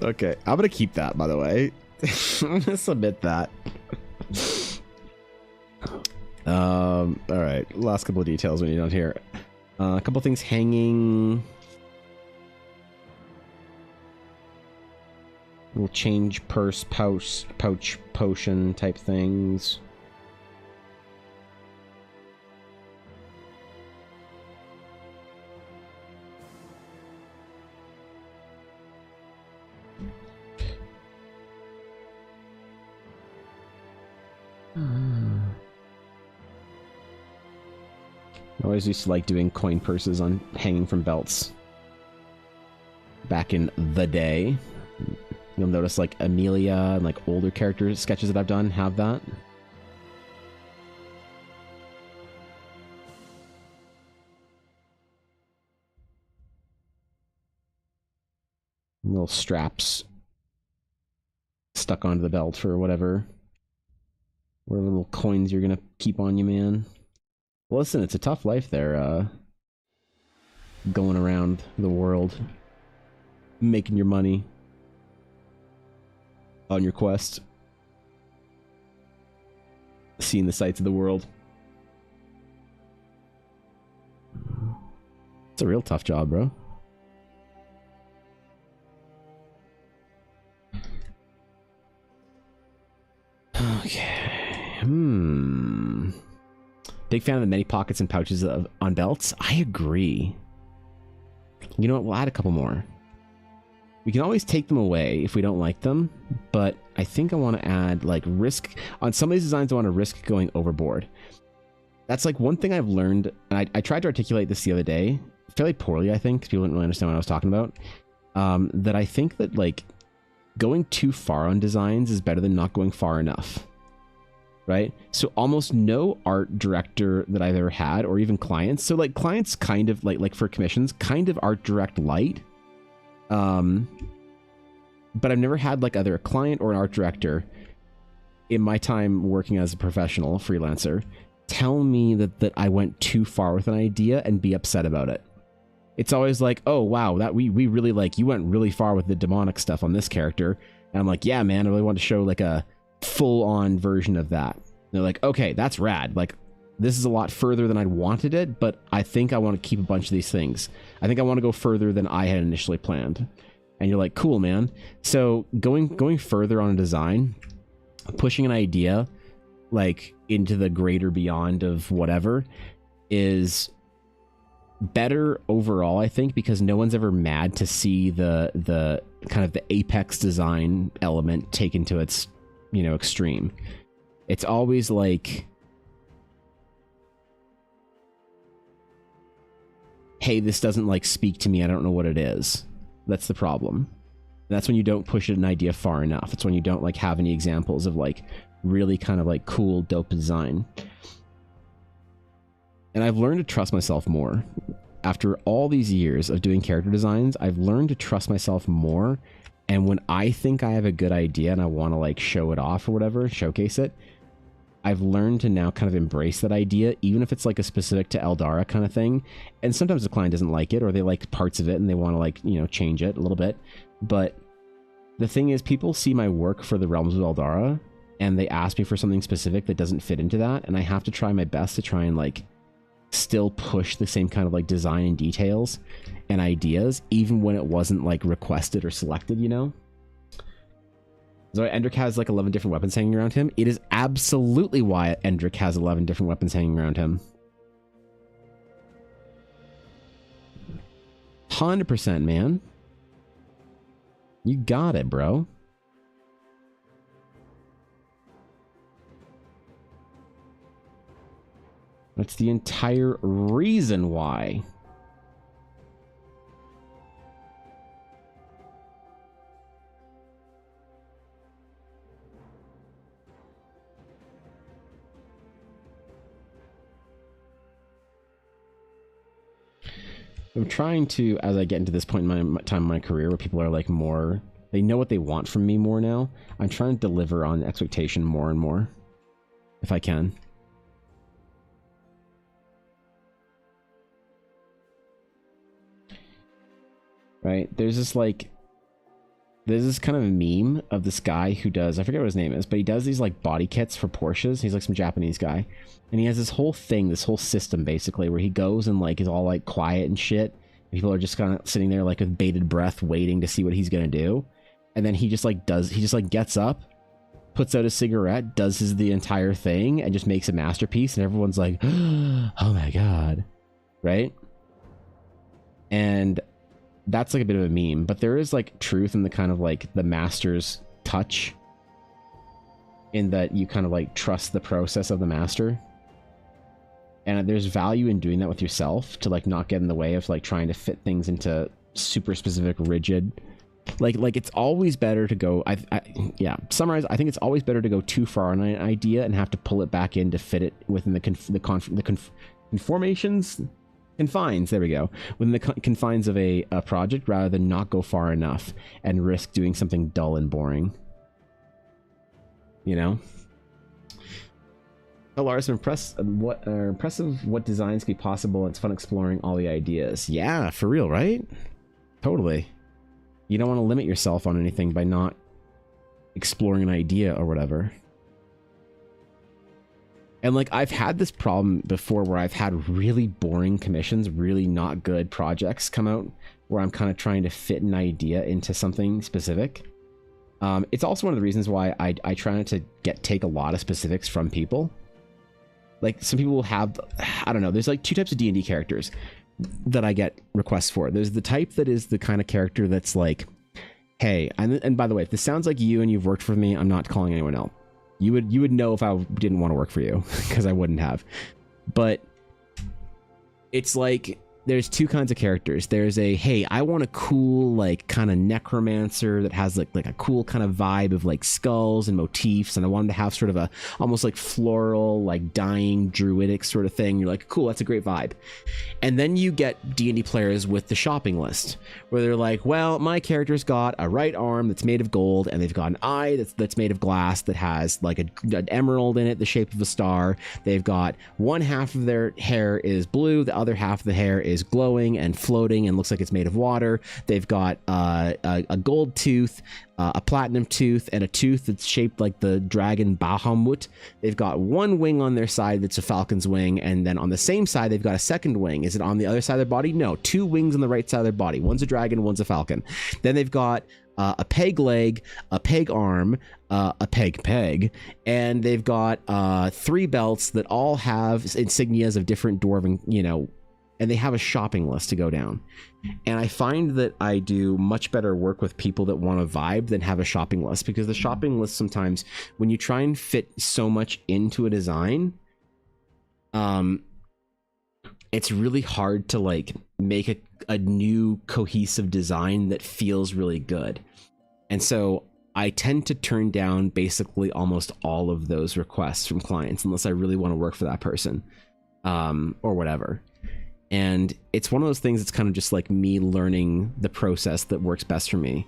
Okay, I'm gonna keep that, by the way. I'm gonna submit that. All right. Last couple of details we need on here. A couple things hanging. Little change purse, pouch, potion type things. I always used to like doing coin purses on hanging from belts. Back in the day. You'll notice like Amelia and like older character sketches that I've done have that. Little straps stuck onto the belt for whatever little coins you're gonna keep on you, man. Well, listen, it's a tough life there, going around the world, making your money on your quest, seeing the sights of the world. It's a real tough job, bro. Okay. Big fan of the many pockets and pouches on belts. I agree. You know what? We'll add a couple more. We can always take them away if we don't like them, but I think I want to add like risk on some of these designs. I want to risk going overboard. That's like one thing I've learned, and I tried to articulate this the other day, fairly poorly, I think, because people didn't really understand what I was talking about. That I think that like going too far on designs is better than not going far enough. Right? So almost no art director that I've ever had, or even clients. So like clients kind of like for commissions, kind of art direct light. But I've never had like either a client or an art director in my time working as a professional freelancer tell me that I went too far with an idea and be upset about it. It's always like, oh wow, that we really like, you went really far with the demonic stuff on this character. And I'm like, yeah, man, I really want to show like a full-on version of that. And they're like, okay, that's rad. Like, this is a lot further than I'd wanted it, but I think I want to keep a bunch of these things. I think I want to go further than I had initially planned. And you're like, cool, man. So going further on a design, pushing an idea like into the greater beyond of whatever is better overall, I think, because no one's ever mad to see the kind of the apex design element taken to its, you know, extreme. It's always like, hey, this doesn't like speak to me, I don't know what it is. That's the problem. And that's when you don't push an idea far enough. It's when you don't like have any examples of like really kind of like cool, dope design. And I've learned to trust myself more. After all these years of doing character designs, I've learned to trust myself more. And when I think I have a good idea and I want to like show it off or whatever, showcase it, I've learned to now kind of embrace that idea, even if it's like a specific to Eldara kind of thing. And sometimes the client doesn't like it, or they like parts of it and they want to like, you know, change it a little bit. But the thing is, people see my work for the Realms of Eldara and they ask me for something specific that doesn't fit into that. And I have to try my best to try and like still push the same kind of like design and details and ideas, even when it wasn't like requested or selected, you know? So Endrick has like 11 different weapons hanging around him. It is absolutely why Endrick has 11 different weapons hanging around him. 100%, man. You got it, bro. That's the entire reason why. I'm trying to, as I get into this point in my time in my career where people are like more, they know what they want from me more now. I'm trying to deliver on expectation more and more, if I can. Right? There's this like, there's this kind of meme of this guy who does, I forget what his name is, but he does these like body kits for Porsches. He's like some Japanese guy. And he has this whole thing, this whole system basically, where he goes and like is all like quiet and shit. People are just kind of sitting there like with bated breath waiting to see what he's going to do. And then he just like gets up, puts out a cigarette, does the entire thing and just makes a masterpiece. And everyone's like, oh my God. Right? And that's like a bit of a meme, but there is like truth in the kind of like the master's touch, in that you kind of like trust the process of the master. And there's value in doing that with yourself to like not get in the way of like trying to fit things into super specific rigid. Like it's always better to go, summarize, I think it's always better to go too far on an idea and have to pull it back in to fit it within the confines, there we go, within the confines of a project, rather than not go far enough and risk doing something dull and boring. You know? Oh, Lars, impressive what designs can be possible. It's fun exploring all the ideas. Yeah, for real, right? Totally. You don't want to limit yourself on anything by not exploring an idea or whatever. And like, I've had this problem before where I've had really boring commissions, really not good projects come out where I'm kind of trying to fit an idea into something specific. It's also one of the reasons why I try not to take a lot of specifics from people. Like, some people will have, I don't know, there's like two types of D&D characters that I get requests for. There's the type that is the kind of character that's like, hey, and by the way, if this sounds like you and you've worked for me, I'm not calling anyone out. You would know if I didn't want to work for you, because I wouldn't have. But it's like, there's two kinds of characters. There's a, hey, I want a cool like kind of necromancer that has like a cool kind of vibe of like skulls and motifs, and I wanted to have sort of a almost like floral, like dying druidic sort of thing. You're like, cool, that's a great vibe. And then you get D&D players with the shopping list, where they're like, well, my character's got a right arm that's made of gold, and they've got an eye that's made of glass that has like an emerald in it, the shape of a star. They've got one half of their hair is blue, the other half of the hair is glowing and floating and looks like it's made of water. They've got a gold tooth, a platinum tooth, and a tooth that's shaped like the dragon Bahamut. They've got one wing on their side that's a falcon's wing, and then on the same side they've got a second wing. Is it on the other side of their body? No, two wings on the right side of their body. One's a dragon, one's a falcon. Then they've got a peg leg, a peg arm, a peg, and they've got 3 belts that all have insignias of different dwarven, you know, and they have a shopping list to go down. And I find that I do much better work with people that want a vibe than have a shopping list, because the shopping list, sometimes when you try and fit so much into a design, it's really hard to like make a new cohesive design that feels really good. And so I tend to turn down basically almost all of those requests from clients unless I really want to work for that person, or whatever. And it's one of those things that's kind of just like me learning the process that works best for me.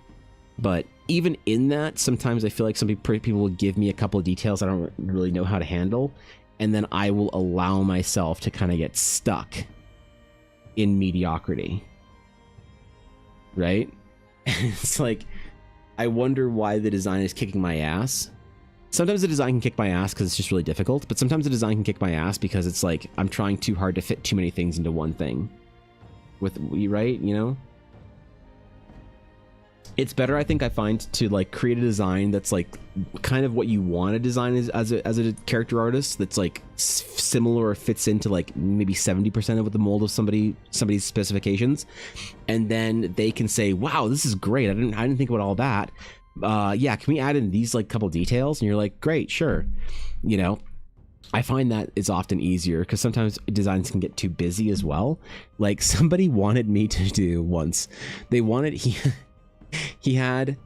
But even in that, sometimes I feel like some people will give me a couple of details I don't really know how to handle, and then I will allow myself to kind of get stuck in mediocrity. Right? It's like, I wonder why the design is kicking my ass. Sometimes the design can kick my ass because it's just really difficult, but sometimes the design can kick my ass because it's like I'm trying too hard to fit too many things into one thing. Right? You know? It's better, I think, I find, to like create a design that's like kind of what you want to design as a character artist, that's like similar or fits into like maybe 70% of the mold of somebody's specifications, and then they can say, wow, this is great, I didn't think about all that. Yeah, can we add in these like couple details? And you're like, great, sure. You know, I find that is often easier because sometimes designs can get too busy as well. Like, somebody wanted me to do once, he had,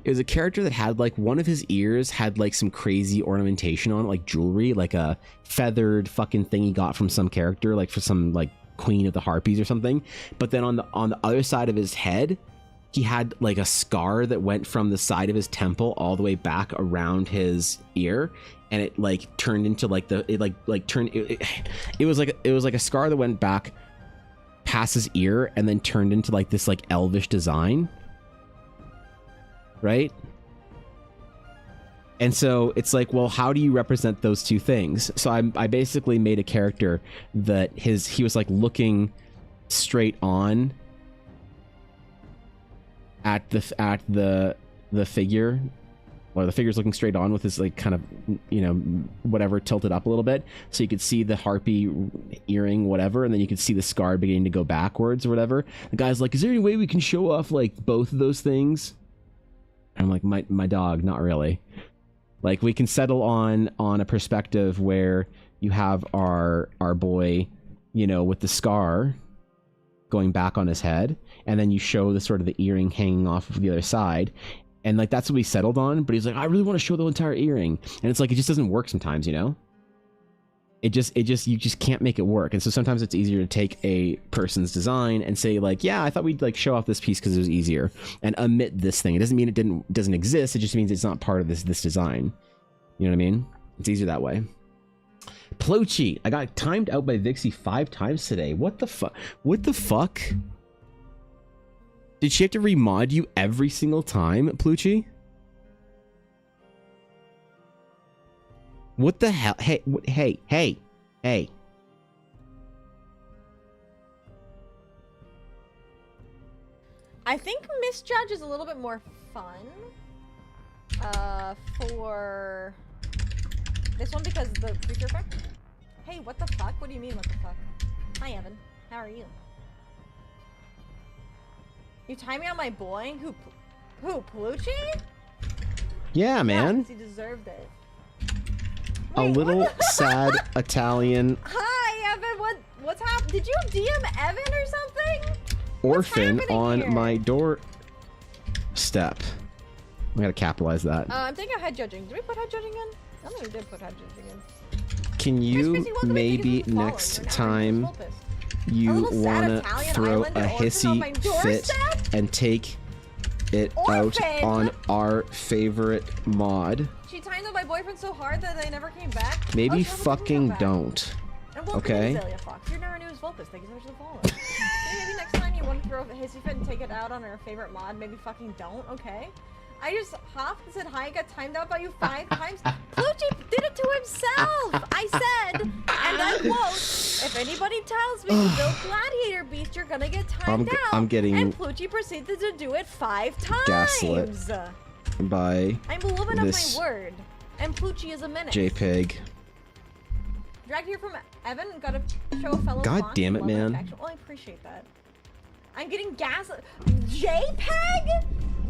it was a character that had like one of his ears had like some crazy ornamentation on it, like jewelry, like a feathered fucking thing he got from some character, like for some like Queen of the Harpies or something. But then on the other side of his head, he had like a scar that went from the side of his temple all the way back around his ear, and it like turned into like it was like a scar that went back past his ear and then turned into like this like elvish design. right? And so it's like, well, how do you represent those two things? So I basically made a character that he was like looking straight on at the figure, or the figure's looking straight on with his like kind of, you know, whatever tilted up a little bit, so you could see the harpy earring, whatever, and then you could see the scar beginning to go backwards or whatever. The guy's like, is there any way we can show off like both of those things? And I'm like, my dog, not really. Like, we can settle on a perspective where you have our boy, you know, with the scar going back on his head, and then you show the sort of the earring hanging off of the other side, and like that's what we settled on. But he's like, I really want to show the entire earring, and it's like, it just doesn't work sometimes, you know. You just can't make it work. And so sometimes it's easier to take a person's design and say like, yeah, I thought we'd like show off this piece because it was easier, and omit this thing. It doesn't mean it doesn't exist. It just means it's not part of this design. You know what I mean? It's easier that way. Plochi, I got timed out by Vixie 5 times today. What the fuck? What the fuck? Did she have to remod you every single time, Plucci? What the hell? Hey, hey. I think Misjudge is a little bit more fun for this one because the creature effect. Hey, what the fuck? What do you mean, what the fuck? Hi, Evan. How are you? You tie me on my boy? Who, Pelucci? Yeah, man. He deserved it. A little sad Italian Hi, Evan. What's happened? Did you DM Evan or something? orphan on here? my doorstep. I gotta capitalize that. I'm thinking of head judging. Did we put head judging in? I think we did put head judging in. Can you Chrissy, welcome to maybe Biggest Followers. next Like, time I'm just you little sad wanna Italian throw Islander a orphan on my hissy fit doorstep? and take it out Orphan? on our favorite mod? She timed up my boyfriend so hard that they never came back. Maybe Oh, she never fucking came back. don't. And welcome Okay. to Azalea Fox. You're never new as Vulpus. Thank you so much for the follow. Maybe next time you want to throw a hissy fit and take it out on our favorite mod, maybe fucking don't, okay? I just hopped and said hi, got timed out by you 5 times. Plucci did it to himself! I said, and I quote, if anybody tells me to build Gladiator Beast, you're gonna get timed out. I'm getting and Plucci proceeded to do it 5 times! gaslit by I'm living up this my word. And Plucci is a menace. JPEG. Dragged here from Evan, got to show a fellow God Fox damn it, love and man. affection. Well, I appreciate that. I'm getting JPEG?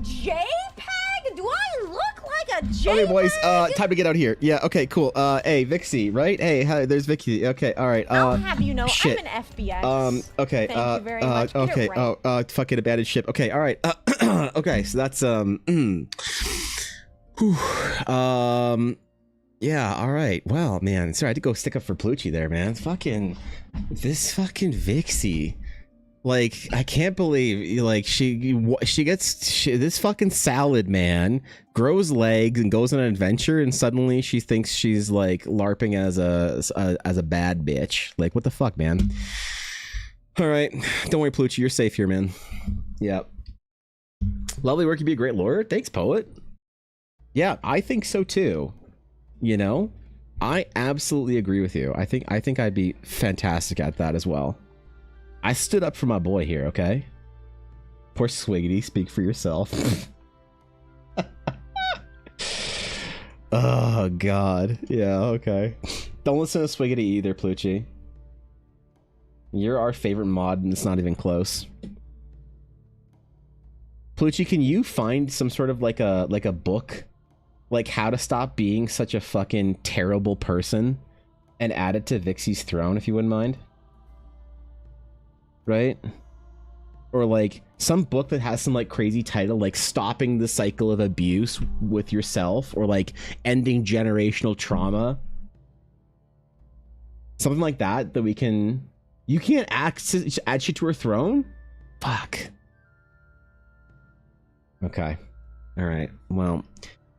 JPEG? Do I look like a JPEG? Okay, boys, time to get out here. Yeah, okay, cool. Hey, Vixie, right? Hey, hi, there's Vixie. Okay, all right. I'll have you know, shit. I'm an FBX. Okay, Thank you very much. Get it okay, right. fucking abandoned ship. Okay, all right. Okay, so that's, yeah, all right. Well, man, sorry, I had to go stick up for Plucci there, man. This fucking Vixie. Like, I can't believe, like, she gets this fucking salad, man, grows legs and goes on an adventure, and suddenly she thinks she's like LARPing as a bad bitch. Like, what the fuck, man? All right, don't worry, Plucci, you're safe here, man. Yep. Lovely work. You'd be a great lawyer. Thanks, poet. Yeah, I think so too. You know, I absolutely agree with you. I think I'd be fantastic at that as well. I stood up for my boy here, okay? Poor Swiggity, speak for yourself. Oh, God. Yeah, okay. Don't listen to Swiggity either, Plucci. You're our favorite mod, and it's not even close. Plucci, can you find some sort of like a book? Like how to stop being such a fucking terrible person and add it to Vixie's throne, if you wouldn't mind? Right? Or like some book that has some like crazy title, like stopping the cycle of abuse with yourself, or like ending generational trauma. Something like that we can... You can't add shit to her throne? Fuck. Okay. Alright. Well,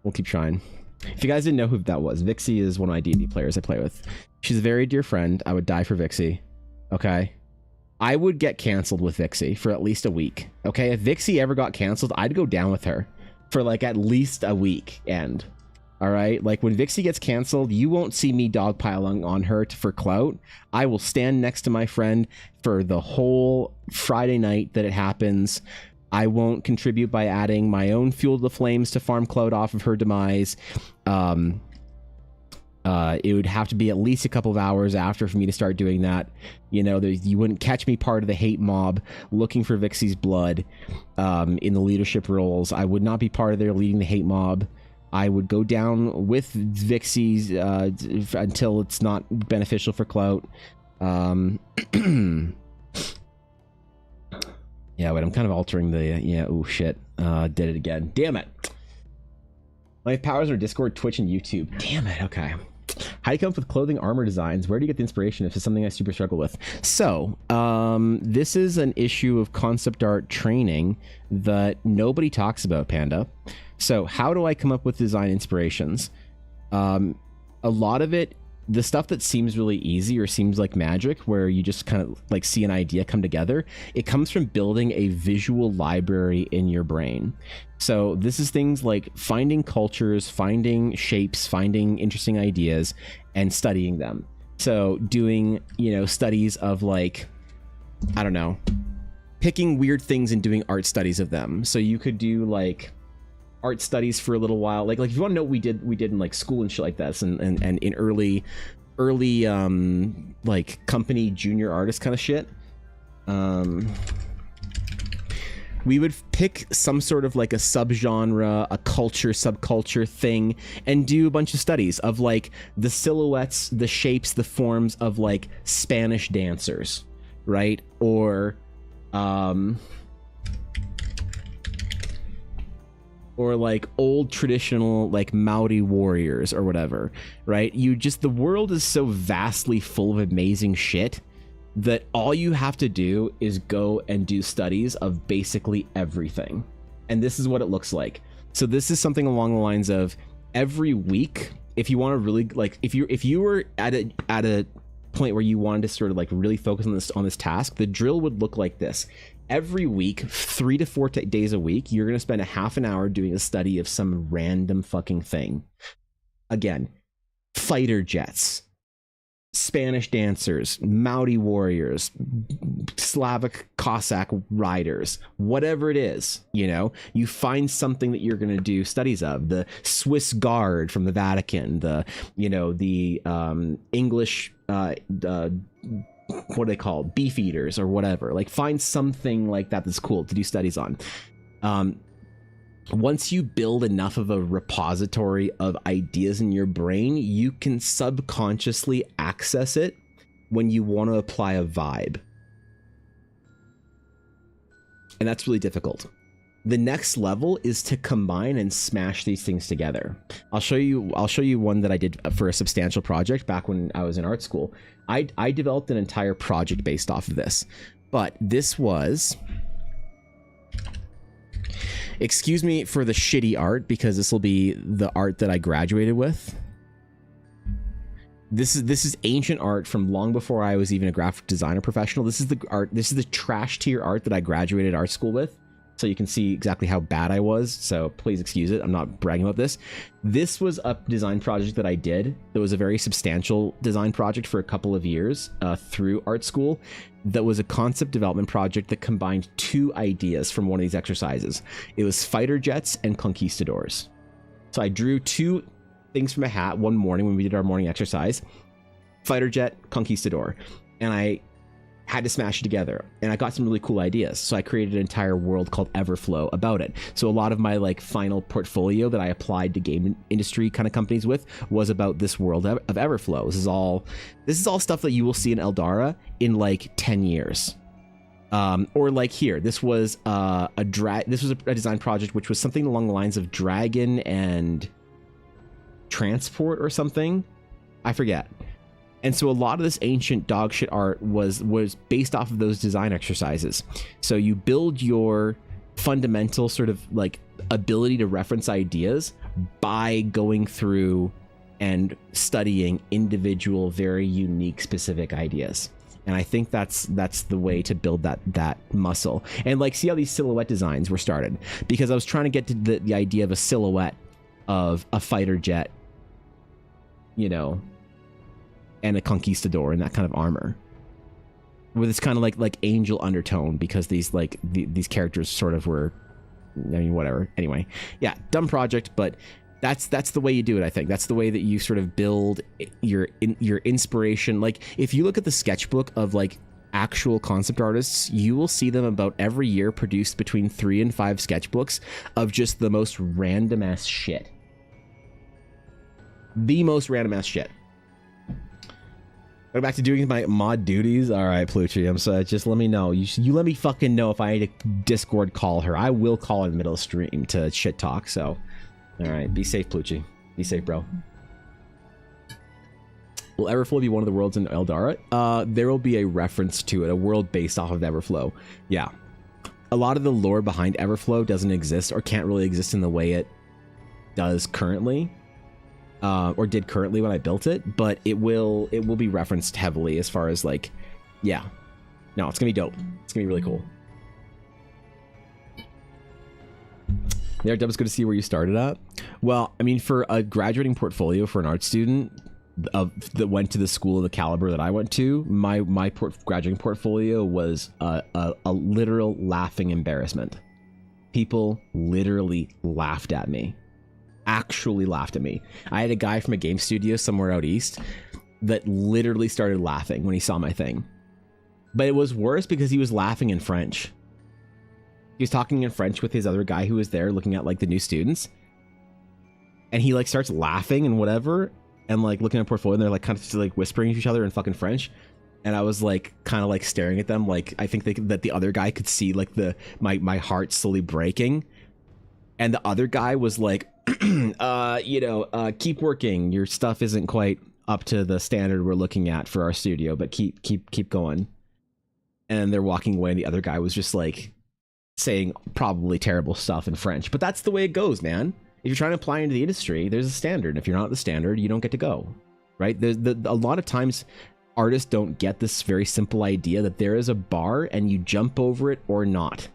we'll keep trying. If you guys didn't know who that was, Vixie is one of my D&D players I play with. She's a very dear friend. I would die for Vixie. Okay? I would get canceled with Vixie for at least a week. Okay? If Vixie ever got canceled, I'd go down with her. for like at least a weekend. All right, like when Vixie gets canceled, you won't see me dogpiling on her for clout. I will stand next to my friend for the whole Friday night that it happens. I won't contribute by adding my own fuel to the flames to farm clout off of her demise. It would have to be at least a couple of hours after for me to start doing that. You know, you wouldn't catch me part of the hate mob looking for Vixie's blood in the leadership roles. I would not be part of their leading the hate mob. I would go down with Vixie's until it's not beneficial for clout. Yeah, wait, I'm kind of altering the... Yeah, oh shit. Did it again. Damn it. My powers are Discord, Twitch, and YouTube. Damn it, okay. How do you come up with clothing armor designs? Where do you get the inspiration if it's something I super struggle with? So, this is an issue of concept art training that nobody talks about, Panda. So, how do I come up with design inspirations? A lot of it, the stuff that seems really easy or seems like magic, where you just kind of like see an idea come together, it comes from building a visual library in your brain. So this is things like finding cultures, finding shapes, finding interesting ideas, and studying them. So doing, you know, studies of like, I don't know, picking weird things and doing art studies of them. So you could do like art studies for a little while. Like if you want to know what we did in like school and shit like that, and in early like company junior artist kind of shit. We would pick some sort of like a subgenre, a culture, subculture thing, and do a bunch of studies of like the silhouettes, the shapes, the forms of like Spanish dancers, right? Or like old traditional like Maori warriors or whatever, right? The world is so vastly full of amazing shit that all you have to do is go and do studies of basically everything. And this is what it looks like. So this is something along the lines of every week, if you want to really like, if you were at a point where you wanted to sort of like really focus on this task, the drill would look like this. Every week, 3 to 4 days a week, you're going to spend a half an hour doing a study of some random fucking thing. Again, fighter jets, Spanish dancers, Maori warriors, Slavic Cossack riders, whatever it is, you know, you find something that you're going to do studies of. The Swiss Guard from the Vatican, the English, what are they called? Beef eaters or whatever. Like find something like that that's cool to do studies on. Once you build enough of a repository of ideas in your brain, you can subconsciously access it when you want to apply a vibe. And that's really difficult. The next level is to combine and smash these things together. I'll show you one that I did for a substantial project back when I was in art school. I developed an entire project based off of this. But this was... Excuse me for the shitty art, because this will be the art that I graduated with. This is ancient art from long before I was even a graphic designer professional. This is the art. This is the trash tier art that I graduated art school with. So you can see exactly how bad I was. So please excuse it. I'm not bragging about this. This was a design project that I did. It was a very substantial design project for a couple of years through art school. That was a concept development project that combined 2 ideas from one of these exercises. It was fighter jets and conquistadors. So I drew 2 things from a hat one morning when we did our morning exercise. Fighter jet, conquistador. And I had to smash it together, and I got some really cool ideas. So I created an entire world called Everflow about it. So a lot of my like final portfolio that I applied to game industry kind of companies with was about this world of Everflow. This is all stuff that you will see in Eldara in like 10 years. Or like here, this was a design project which was something along the lines of dragon and transport or something. I forget. And so a lot of this ancient dogshit art was based off of those design exercises. So you build your fundamental sort of like ability to reference ideas by going through and studying individual, very unique, specific ideas. And I think that's the way to build that muscle. And like, see how these silhouette designs were started? Because I was trying to get to the idea of a silhouette of a fighter jet, you know, and a conquistador and that kind of armor, with this kind of like angel undertone, because these these characters sort of were, I mean, whatever. Anyway, yeah, dumb project, but that's the way you do it. I think that's the way that you sort of build your inspiration. Like, if you look at the sketchbook of like actual concept artists, you will see them about every year produce between 3 and 5 sketchbooks of just the most random ass shit. The most random ass shit. Go back to doing my mod duties. All right, Plucci, I'm sorry. Just let me know. You let me fucking know if I need to Discord call her. I will call in the middle of stream to shit talk. So, all right, be safe, Plucci. Be safe, bro. Will Everflow be one of the worlds in Eldara? There will be a reference to it, a world based off of Everflow. Yeah, a lot of the lore behind Everflow doesn't exist, or can't really exist in the way it does currently. Or did currently when I built it, but it will be referenced heavily as far as like, yeah, no, it's gonna be dope. It's gonna be really cool. There, Dub's good to see where you started at. Well, I mean, for a graduating portfolio for an art student that went to the school of the caliber that I went to, my graduating portfolio was a literal laughing embarrassment. People literally laughed at me. Actually laughed at me. I had a guy from a game studio somewhere out east that literally started laughing when he saw my thing. But it was worse because he was laughing in French. He was talking in French with his other guy who was there looking at like the new students. And he like starts laughing and whatever, and like looking at portfolio, and they're like kind of just like whispering to each other in fucking French. And I was like kind of like staring at them, like I think that the other guy could see like my heart slowly breaking. And the other guy was like, keep working. Your stuff isn't quite up to the standard we're looking at for our studio, but keep going. And they're walking away, and the other guy was just like saying probably terrible stuff in French. But that's the way it goes, man. If you're trying to apply into the industry, there's a standard. If you're not at the standard, you don't get to go, right? There's a lot of times artists don't get this very simple idea that there is a bar and you jump over it or not.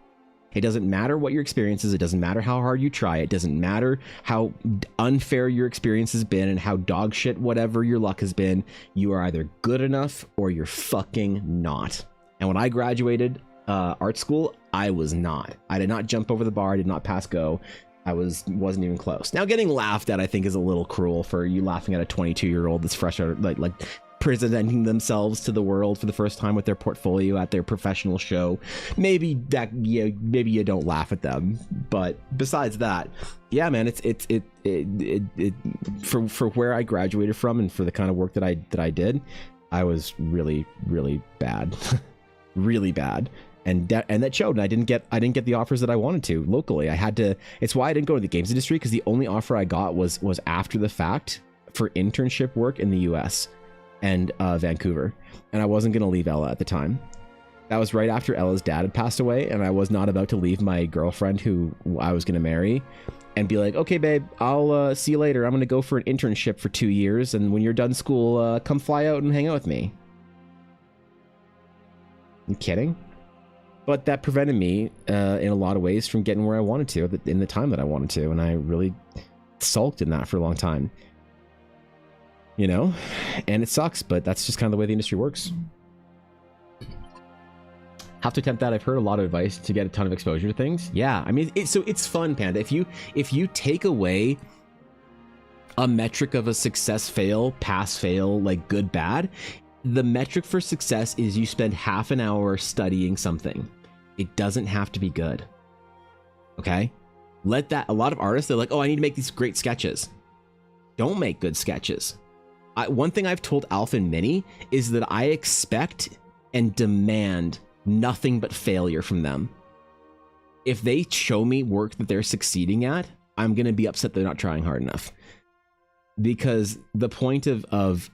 It doesn't matter what your experience is. It doesn't matter how hard you try. It doesn't matter how unfair your experience has been and how dog shit whatever your luck has been. You are either good enough or you're fucking not. And when I graduated art school, I was not. I did not jump over the bar. I did not pass go. I wasn't even close. Now, getting laughed at, I think, is a little cruel for you laughing at a 22-year-old that's fresh out, like presenting themselves to the world for the first time with their portfolio at their professional show. Maybe you don't laugh at them, but besides that, yeah, man, it's for where I graduated from and for the kind of work that I did, I was really, really bad, really bad. And that showed. And I didn't get the offers that I wanted to locally. I had to. It's why I didn't go to the games industry, because the only offer I got was after the fact for internship work in the U.S. and Vancouver, and I wasn't gonna leave Ella at the time. That was right after Ella's dad had passed away, and I was not about to leave my girlfriend who I was gonna marry and be like, okay, babe, I'll see you later. I'm gonna go for an internship for 2 years, and when you're done school, come fly out and hang out with me. You kidding? But that prevented me in a lot of ways from getting where I wanted to in the time that I wanted to, and I really sulked in that for a long time. You know, and it sucks, but that's just kind of the way the industry works. Have to attempt that. I've heard a lot of advice to get a ton of exposure to things. Yeah, I mean, it's fun, Panda. If you take away a metric of a success, fail, pass, fail, like good, bad, the metric for success is you spend half an hour studying something. It doesn't have to be good. Okay? A lot of artists, they're like, oh, I need to make these great sketches. Don't make good sketches. One thing I've told Alpha and Minnie is that I expect and demand nothing but failure from them. If they show me work that they're succeeding at, I'm going to be upset they're not trying hard enough. Because the point of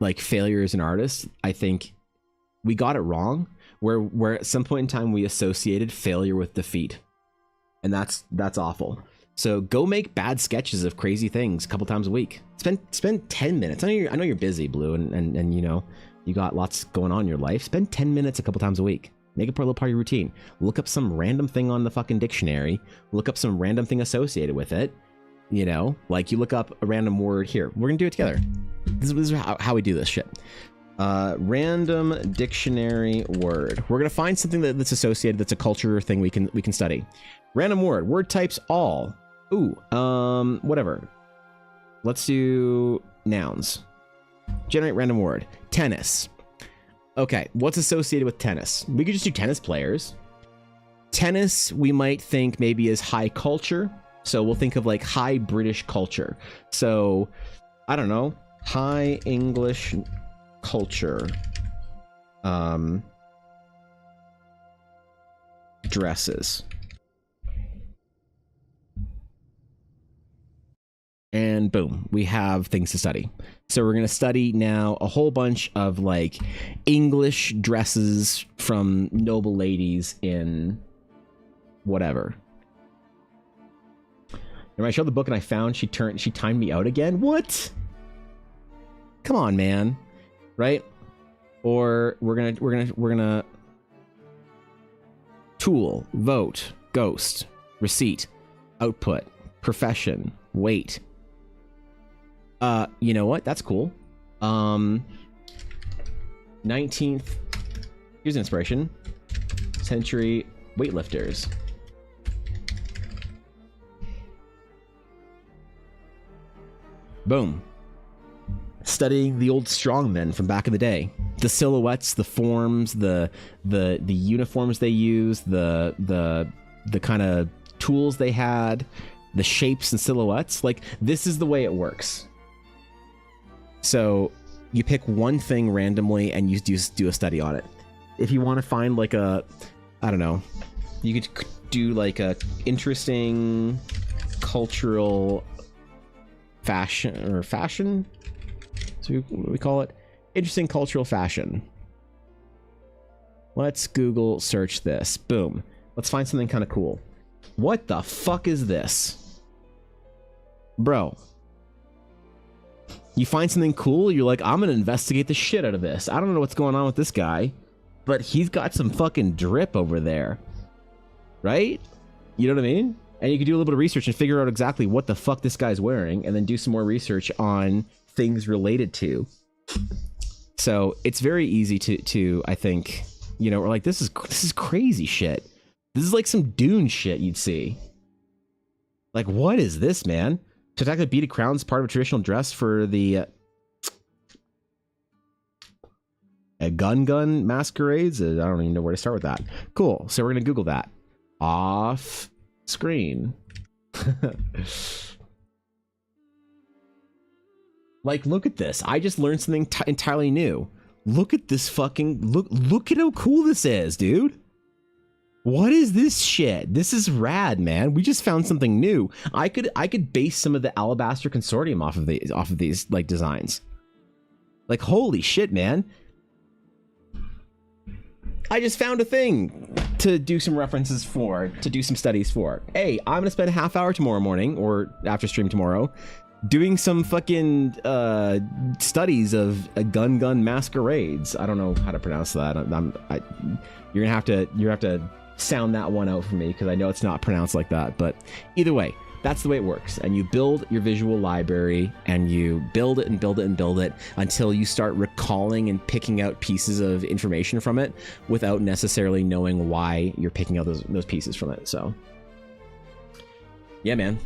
like failure as an artist, I think we got it wrong, where at some point in time we associated failure with defeat. And that's awful. So go make bad sketches of crazy things a couple times a week. Spend 10 minutes. I know you're busy, Blue, and you know, You got lots going on in your life. Spend 10 minutes a couple times a week. Make it a little part of your routine. Look up some random thing on the fucking dictionary. Look up some random thing associated with it. You know, like you look up a random word here. We're gonna do it together. This is how we do this shit. Random dictionary word. We're gonna find something that's associated. That's a culture thing we can study. Random word. Word types all. Ooh. Whatever. Let's do nouns. Generate random word. Tennis. Okay, what's associated with tennis? We could just do tennis players. Tennis, we might think maybe is high culture. So we'll think of like high British culture. So, I don't know, high English culture. Dresses. And boom, we have things to study. So we're going to study now a whole bunch of like English dresses from noble ladies in whatever. And when I showed the book and I found she timed me out again. What? Come on, man. Right? Or we're gonna tool, vote, ghost, receipt, output, profession, weight. You know what? That's cool. 19th. Here's an inspiration. Century weightlifters. Boom. Studying the old strongmen from back in the day. The silhouettes, the forms, the uniforms they used, the kind of tools they had, the shapes and silhouettes. Like, this is the way it works. So you pick one thing randomly and you do a study on it. If you want to find like I don't know, you could do like a interesting cultural fashion. So what do we call it? Interesting cultural fashion. Let's Google search this. Boom. Let's find something kind of cool. What the fuck is this? Bro. You find something cool, you're like, I'm gonna investigate the shit out of this. I don't know what's going on with this guy, but he's got some fucking drip over there. Right? You know what I mean? And you can do a little bit of research and figure out exactly what the fuck this guy's wearing, and then do some more research on things related to. So it's very easy to I think, you know, we're like, this is crazy shit. This is like some Dune shit you'd see. Like, what is this, man? To attack the beaded crown is part of a traditional dress for the gun masquerades. I don't even know where to start with that. Cool. So we're gonna Google that off screen. Like, look at this. I just learned something entirely new. Look at this fucking look at how cool this is, dude. What is this shit? This is rad, man. We just found something new. I could base some of the Alabaster Consortium off of these like designs. Like, holy shit, man. I just found a thing to do some references for, to do some studies for. Hey, I'm gonna spend a half hour tomorrow morning, or after stream tomorrow, doing some fucking studies of gun masquerades. I don't know how to pronounce that. You're gonna have to sound that one out for me, because I know it's not pronounced like that. But either way, that's the way it works. And you build your visual library, and you build it and build it and build it until you start recalling and picking out pieces of information from it without necessarily knowing why you're picking out those pieces from it. So yeah, man.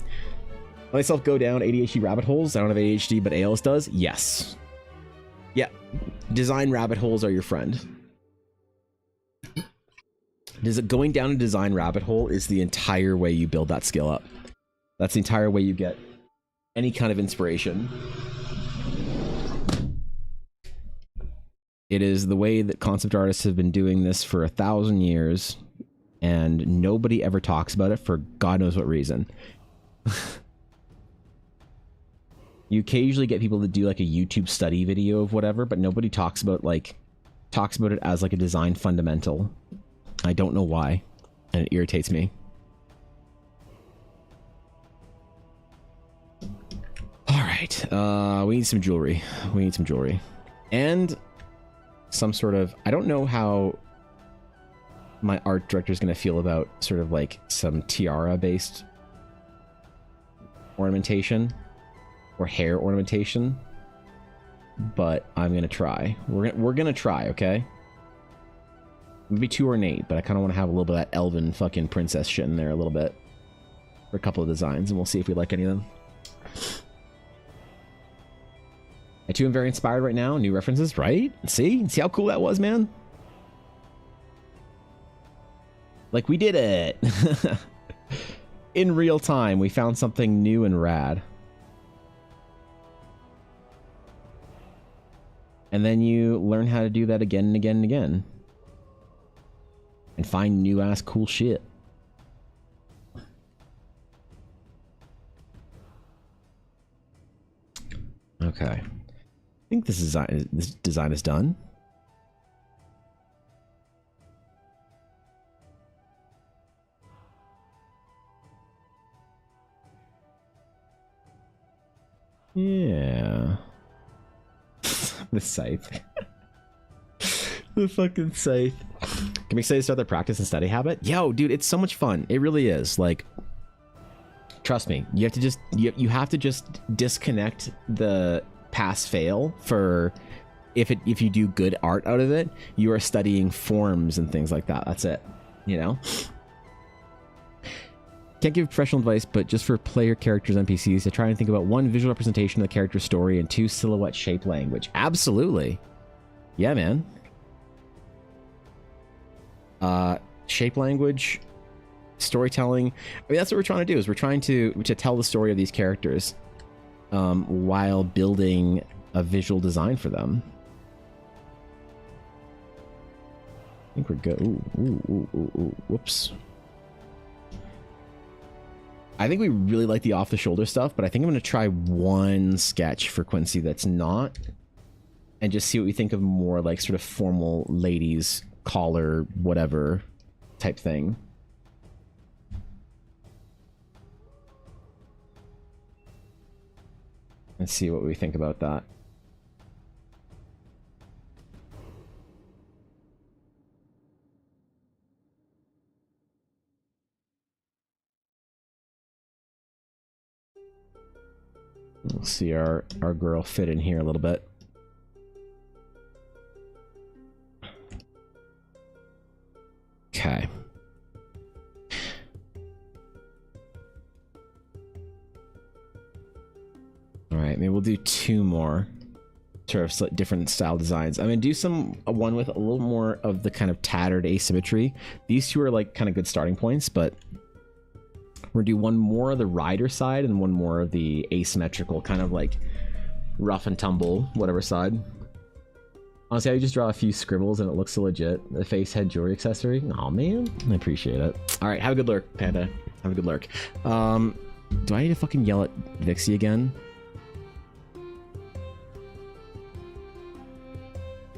Let myself go down ADHD rabbit holes. I don't have ADHD, but ALS does. Yes. Yeah. Design rabbit holes are your friend. Going down a design rabbit hole is the entire way you build that skill up. That's the entire way you get any kind of inspiration. It is the way that concept artists have been doing this for 1,000 years, and nobody ever talks about it for God knows what reason. You occasionally get people to do like a YouTube study video of whatever, but nobody talks about it as like a design fundamental. I don't know why, and it irritates me. All right, we need some jewelry. And some sort of, I don't know how my art director is going to feel about sort of like some tiara based ornamentation or hair ornamentation, but I'm going to try. We're going to try, okay? Maybe too ornate, but I kind of want to have a little bit of that elven fucking princess shit in there a little bit for a couple of designs, and we'll see if we like any of them. I too am very inspired right now. New references, right? See how cool that was, man? Like, we did it. In real time, we found something new and rad. And then you learn how to do that again and again and again. And find new ass cool shit. Okay. I think this design is done. Yeah. The scythe. The fucking scythe. Can we say to start the practice and study habit? Yo, dude, it's so much fun. It really is. Like, trust me, you have to just you have to just disconnect the pass fail for if you do good art out of it, you are studying forms and things like that. That's it. You know? Can't give professional advice, but just for player characters, NPCs, to try and think about 1, visual representation of the character's story, and 2, silhouette shape language. Absolutely. Yeah, man. Shape language, storytelling. I mean, that's what we're trying to do, is we're trying to tell the story of these characters while building a visual design for them. I think we're good. Ooh, whoops. I think we really like the off-the-shoulder stuff, but I think I'm going to try one sketch for Quincy that's not, and just see what we think of more like sort of formal ladies collar whatever type thing. Let's see what we think about that. We'll see our girl fit in here a little bit. Okay. All right, maybe we'll do 2 more sort of different style designs. I'm gonna do one with a little more of the kind of tattered asymmetry. These 2 are like kind of good starting points, but we're gonna do one more of the rider side and one more of the asymmetrical, kind of like rough and tumble, whatever side. Honestly, I just draw a few scribbles and it looks so legit. The face, head, jewelry, accessory. Oh man, I appreciate it. All right, have a good lurk, Panda. Have a good lurk. Do I need to fucking yell at Vixie again?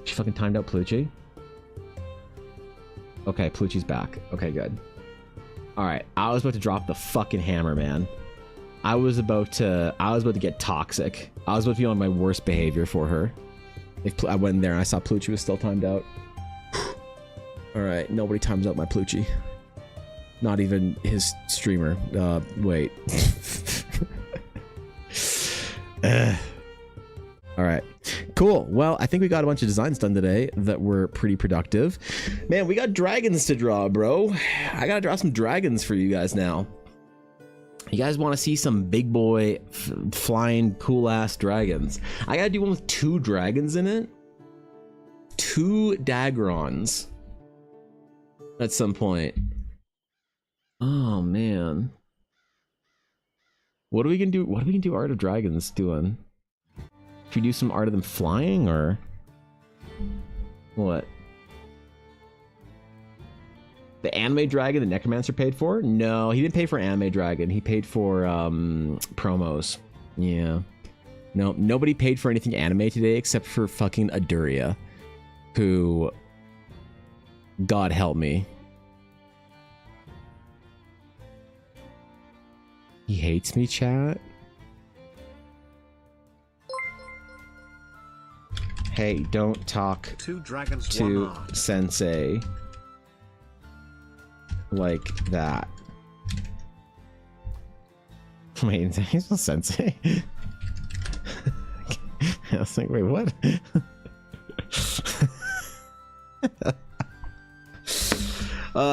She fucking timed out Plucci. Okay, Plucci's back. Okay, good. All right, I was about to drop the fucking hammer, man. I was about to get toxic. I was about to be on my worst behavior for her. If I went in there and I saw Plucci was still timed out. All right, nobody times out my Plucci. Not even his streamer. Wait. All right, cool. Well, I think we got a bunch of designs done today that were pretty productive. Man, we got dragons to draw, bro. I gotta draw some dragons for you guys now. You guys want to see some big boy flying cool ass dragons? I gotta do one with 2 dragons in it. 2 Dagrons at some point. Oh man. What are we gonna do? What are we gonna do Art of Dragons doing? Should we do some art of them flying or what? The anime dragon the Necromancer paid for? No, he didn't pay for anime dragon. He paid for promos. Yeah. No, nobody paid for anything anime today except for fucking Aduria, who, God help me, he hates me, chat. Hey, don't talk 2 dragons, to 1 art. Sensei like that. Wait, he's not Sensei. I was like, wait, what?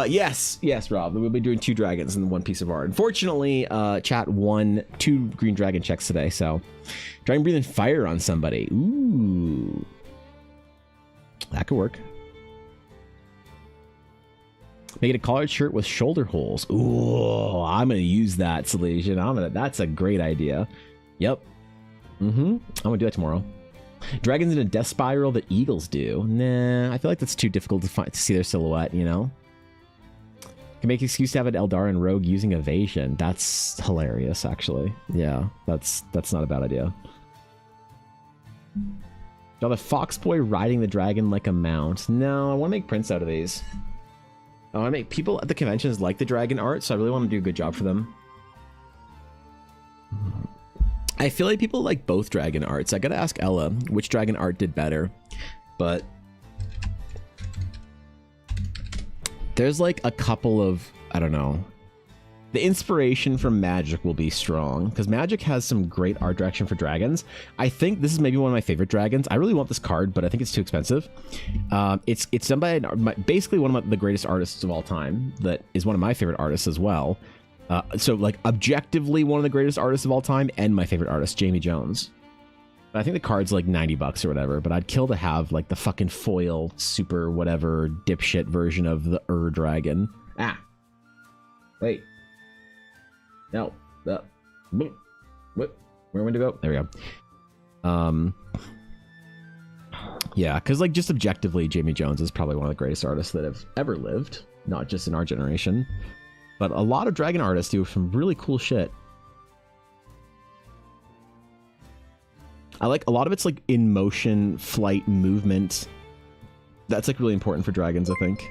Yes, Rob. We'll be doing 2 dragons and 1 piece of art. Unfortunately, chat won 2 green dragon checks today, so dragon breathing fire on somebody. Ooh, that could work. Make it a collared shirt with shoulder holes. Ooh, I'm gonna use that solution. That's a great idea. Yep. I'm gonna do that tomorrow. Dragons in a death spiral that eagles do. Nah, I feel like that's too difficult to see their silhouette, you know? Can make an excuse to have an Eldarin rogue using evasion. That's hilarious, actually. Yeah, that's not a bad idea. Draw the fox boy riding the dragon like a mount. No, I want to make prints out of these. I want to make people at the conventions like the dragon art, so I really want to do a good job for them. I feel like people like both dragon arts. I gotta ask Ella which dragon art did better, but there's like a couple of, I don't know. The inspiration from Magic will be strong because Magic has some great art direction for dragons. I think this is maybe one of my favorite dragons. I really want this card, but I think it's too expensive. It's done by basically one of the greatest artists of all time. That is one of my favorite artists as well. So like objectively one of the greatest artists of all time and my favorite artist, Jamie Jones. I think the card's like $90 or whatever, but I'd kill to have like the fucking foil super whatever dipshit version of the dragon. Ah. Wait. No. What? Where am I to go? There we go. Yeah, because like just objectively, Jamie Jones is probably one of the greatest artists that have ever lived, not just in our generation. But a lot of dragon artists do some really cool shit. I like a lot of it's like in motion, flight, movement. That's like really important for dragons, I think.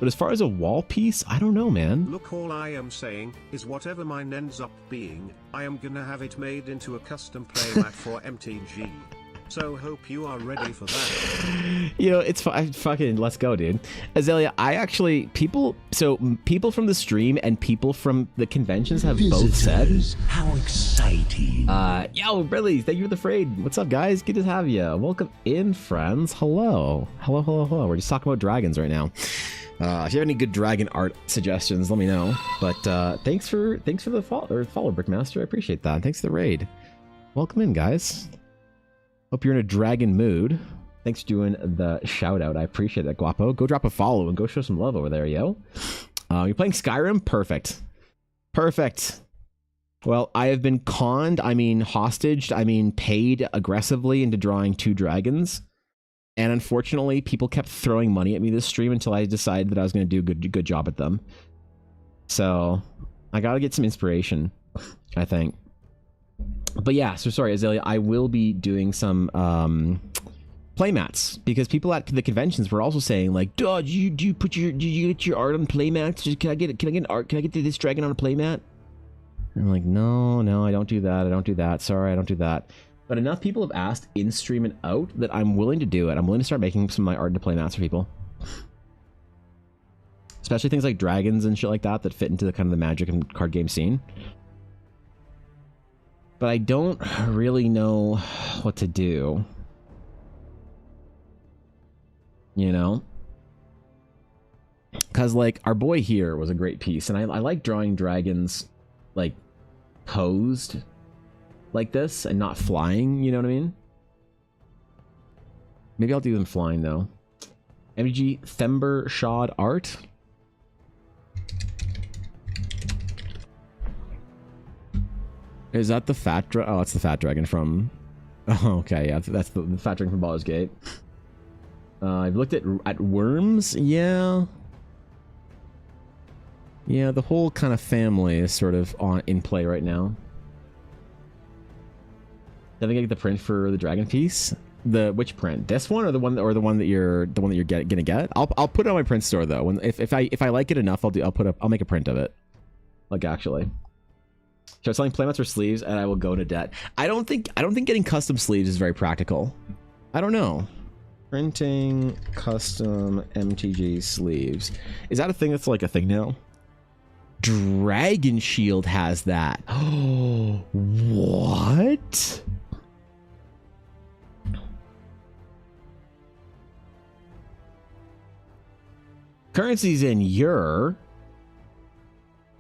But as far as a wall piece, I don't know, man. Look, all I am saying is whatever mine ends up being, I am gonna have it made into a custom playmat for MTG. So hope you are ready for that. You know, it's fucking let's go, dude. Azalea, I actually people from the stream and people from the conventions have both said, how exciting. Yo, Bradley, thank you for the fraid. What's up, guys? Good to have you. Welcome in, friends. Hello. We're just talking about dragons right now. If you have any good dragon art suggestions, let me know. But thanks for the follow, Brickmaster. I appreciate that. Thanks for the raid. Welcome in, guys. Hope you're in a dragon mood. Thanks for doing the shout out. I appreciate that, Guapo. Go drop a follow and go show some love over there, yo. You're playing Skyrim? Perfect. Well, I have been conned, hostaged, paid aggressively into drawing 2 dragons. And unfortunately, people kept throwing money at me this stream until I decided that I was going to do a good job at them. So I got to get some inspiration, I think. But yeah, so sorry, Azalea, I will be doing some playmats because people at the conventions were also saying like, "Duh, do you get your art on playmats? Can I get an art? Can I get this dragon on a playmat?" And I'm like, no, I don't do that. Sorry, I don't do that. But enough people have asked in stream and out that I'm willing to do it. I'm willing to start making some of my art into playmats for people, especially things like dragons and shit like that that fit into the kind of the Magic and card game scene. But I don't really know what to do. You know? Because, like, our boy here was a great piece. And I like drawing dragons, like, posed like this and not flying. You know what I mean? Maybe I'll do them flying, though. MG Thember Shod Art. Is that the fat dragon? Oh, it's the fat dragon from... Oh, okay, yeah, that's the fat dragon from Baldur's Gate. I've looked at worms, yeah. Yeah, the whole kind of family is sort of in play right now. Did I get the print for the dragon piece? Which print? This one or the one that you're gonna get? I'll put it on my print store though. If I like it enough, I'll make a print of it. Like actually. Start selling playmats for sleeves, and I will go into debt. I don't think getting custom sleeves is very practical. I don't know. Printing custom MTG sleeves. Is that a thing that's like a thing now? Dragon Shield has that. Oh, what? Currency's in your.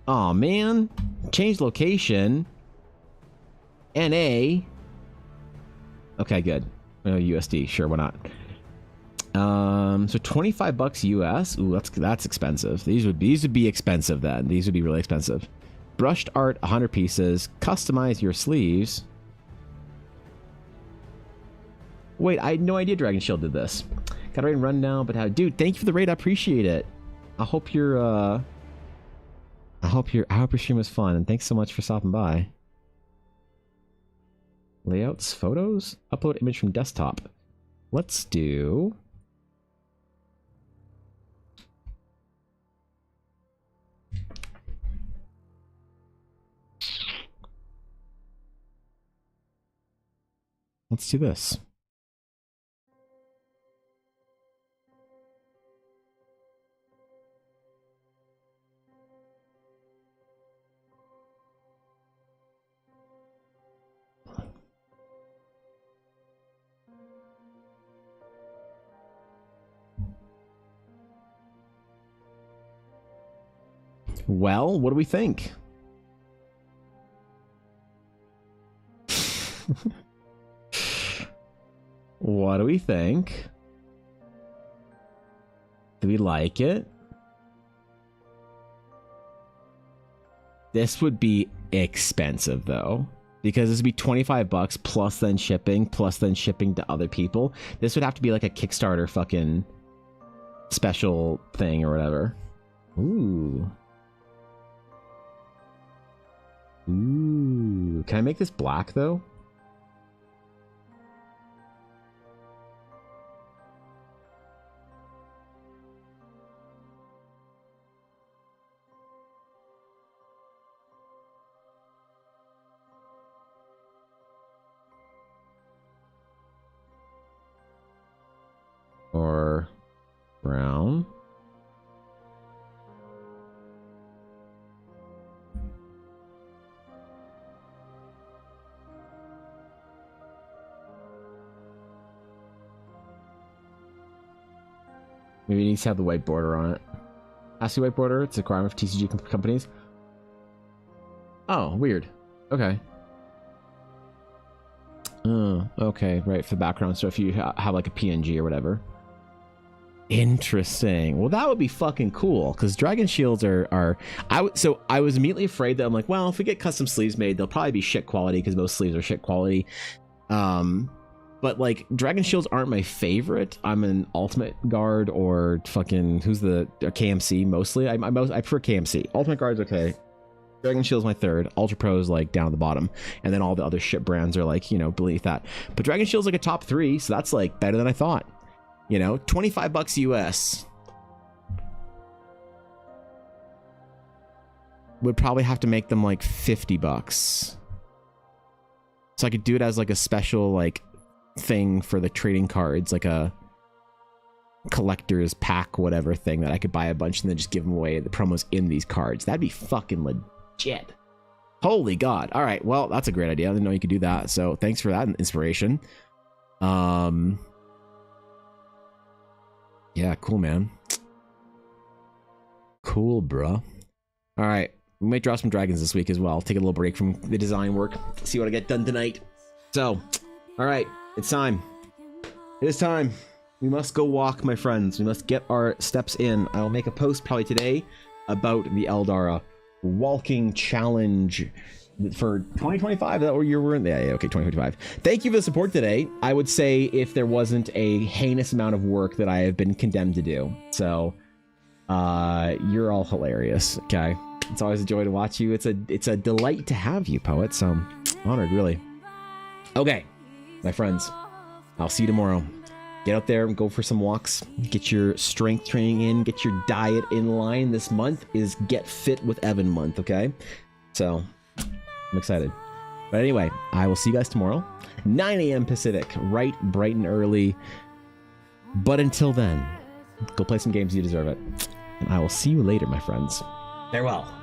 Oh man. Change location. NA. Okay, good. USD, sure, why not? So $25 US. Ooh, that's expensive. These would be expensive then. These would be really expensive. Brushed art, 100 pieces. Customize your sleeves. Wait, I had no idea Dragon Shield did this. Got a raid run now, but how? Dude, thank you for the raid. I appreciate it. I hope your stream was fun, and thanks so much for stopping by. Layouts, photos, upload image from desktop. Let's do. Let's do this. Well, what do we think? What do we think? Do we like it? This would be expensive though, because this would be $25 plus then shipping to other people. This would have to be like a Kickstarter fucking special thing or whatever. Ooh. Ooh. Can I make this black though? Or brown? Maybe it needs to have the white border on it. ASCII white border, it's a requirement for TCG companies. Oh, weird. Okay. Okay, right, for the background. So if you have like a PNG or whatever. Interesting. Well, that would be fucking cool, because Dragon Shields so I was immediately afraid that I'm like, well, if we get custom sleeves made, they'll probably be shit quality, because most sleeves are shit quality. But like Dragon Shields aren't my favorite. I'm an Ultimate Guard or fucking who's the KMC mostly. I prefer KMC. Ultimate Guard's okay. Dragon Shield's my third. Ultra Pro's like down at the bottom, and then all the other shit brands are like, you know, beneath that. But Dragon Shield's like a top 3, so that's like better than I thought. You know, $25 US. Would probably have to make them like $50. So I could do it as like a special like thing for the trading cards, like a collector's pack whatever thing that I could buy a bunch and then just give them away, the promos in these cards. That'd be fucking legit. Holy god. All right, well, that's a great idea. I didn't know you could do that, so thanks for that inspiration. Yeah, cool, man. Cool, bruh. All right, we might draw some dragons this week as well. Take a little break from the design work, see what I get done tonight. So, all right, it's time. It is time. We must go walk, my friends. We must get our steps in. I'll make a post probably today about the Eldara walking challenge for 2025. Is that where you were in? Yeah, okay, 2025. Thank you for the support today. I would say if there wasn't a heinous amount of work that I have been condemned to do. So, you're all hilarious. Okay, it's always a joy to watch you. It's a delight to have you, poet. So, honored, really. Okay, my friends, I'll see you tomorrow. Get out there and go for some walks. Get your strength training in. Get your diet in line. This month is Get Fit with Evan month, okay? So, I'm excited. But anyway, I will see you guys tomorrow, 9 a.m. Pacific, right, bright and early. But until then, go play some games. You deserve it. And I will see you later, my friends. Farewell.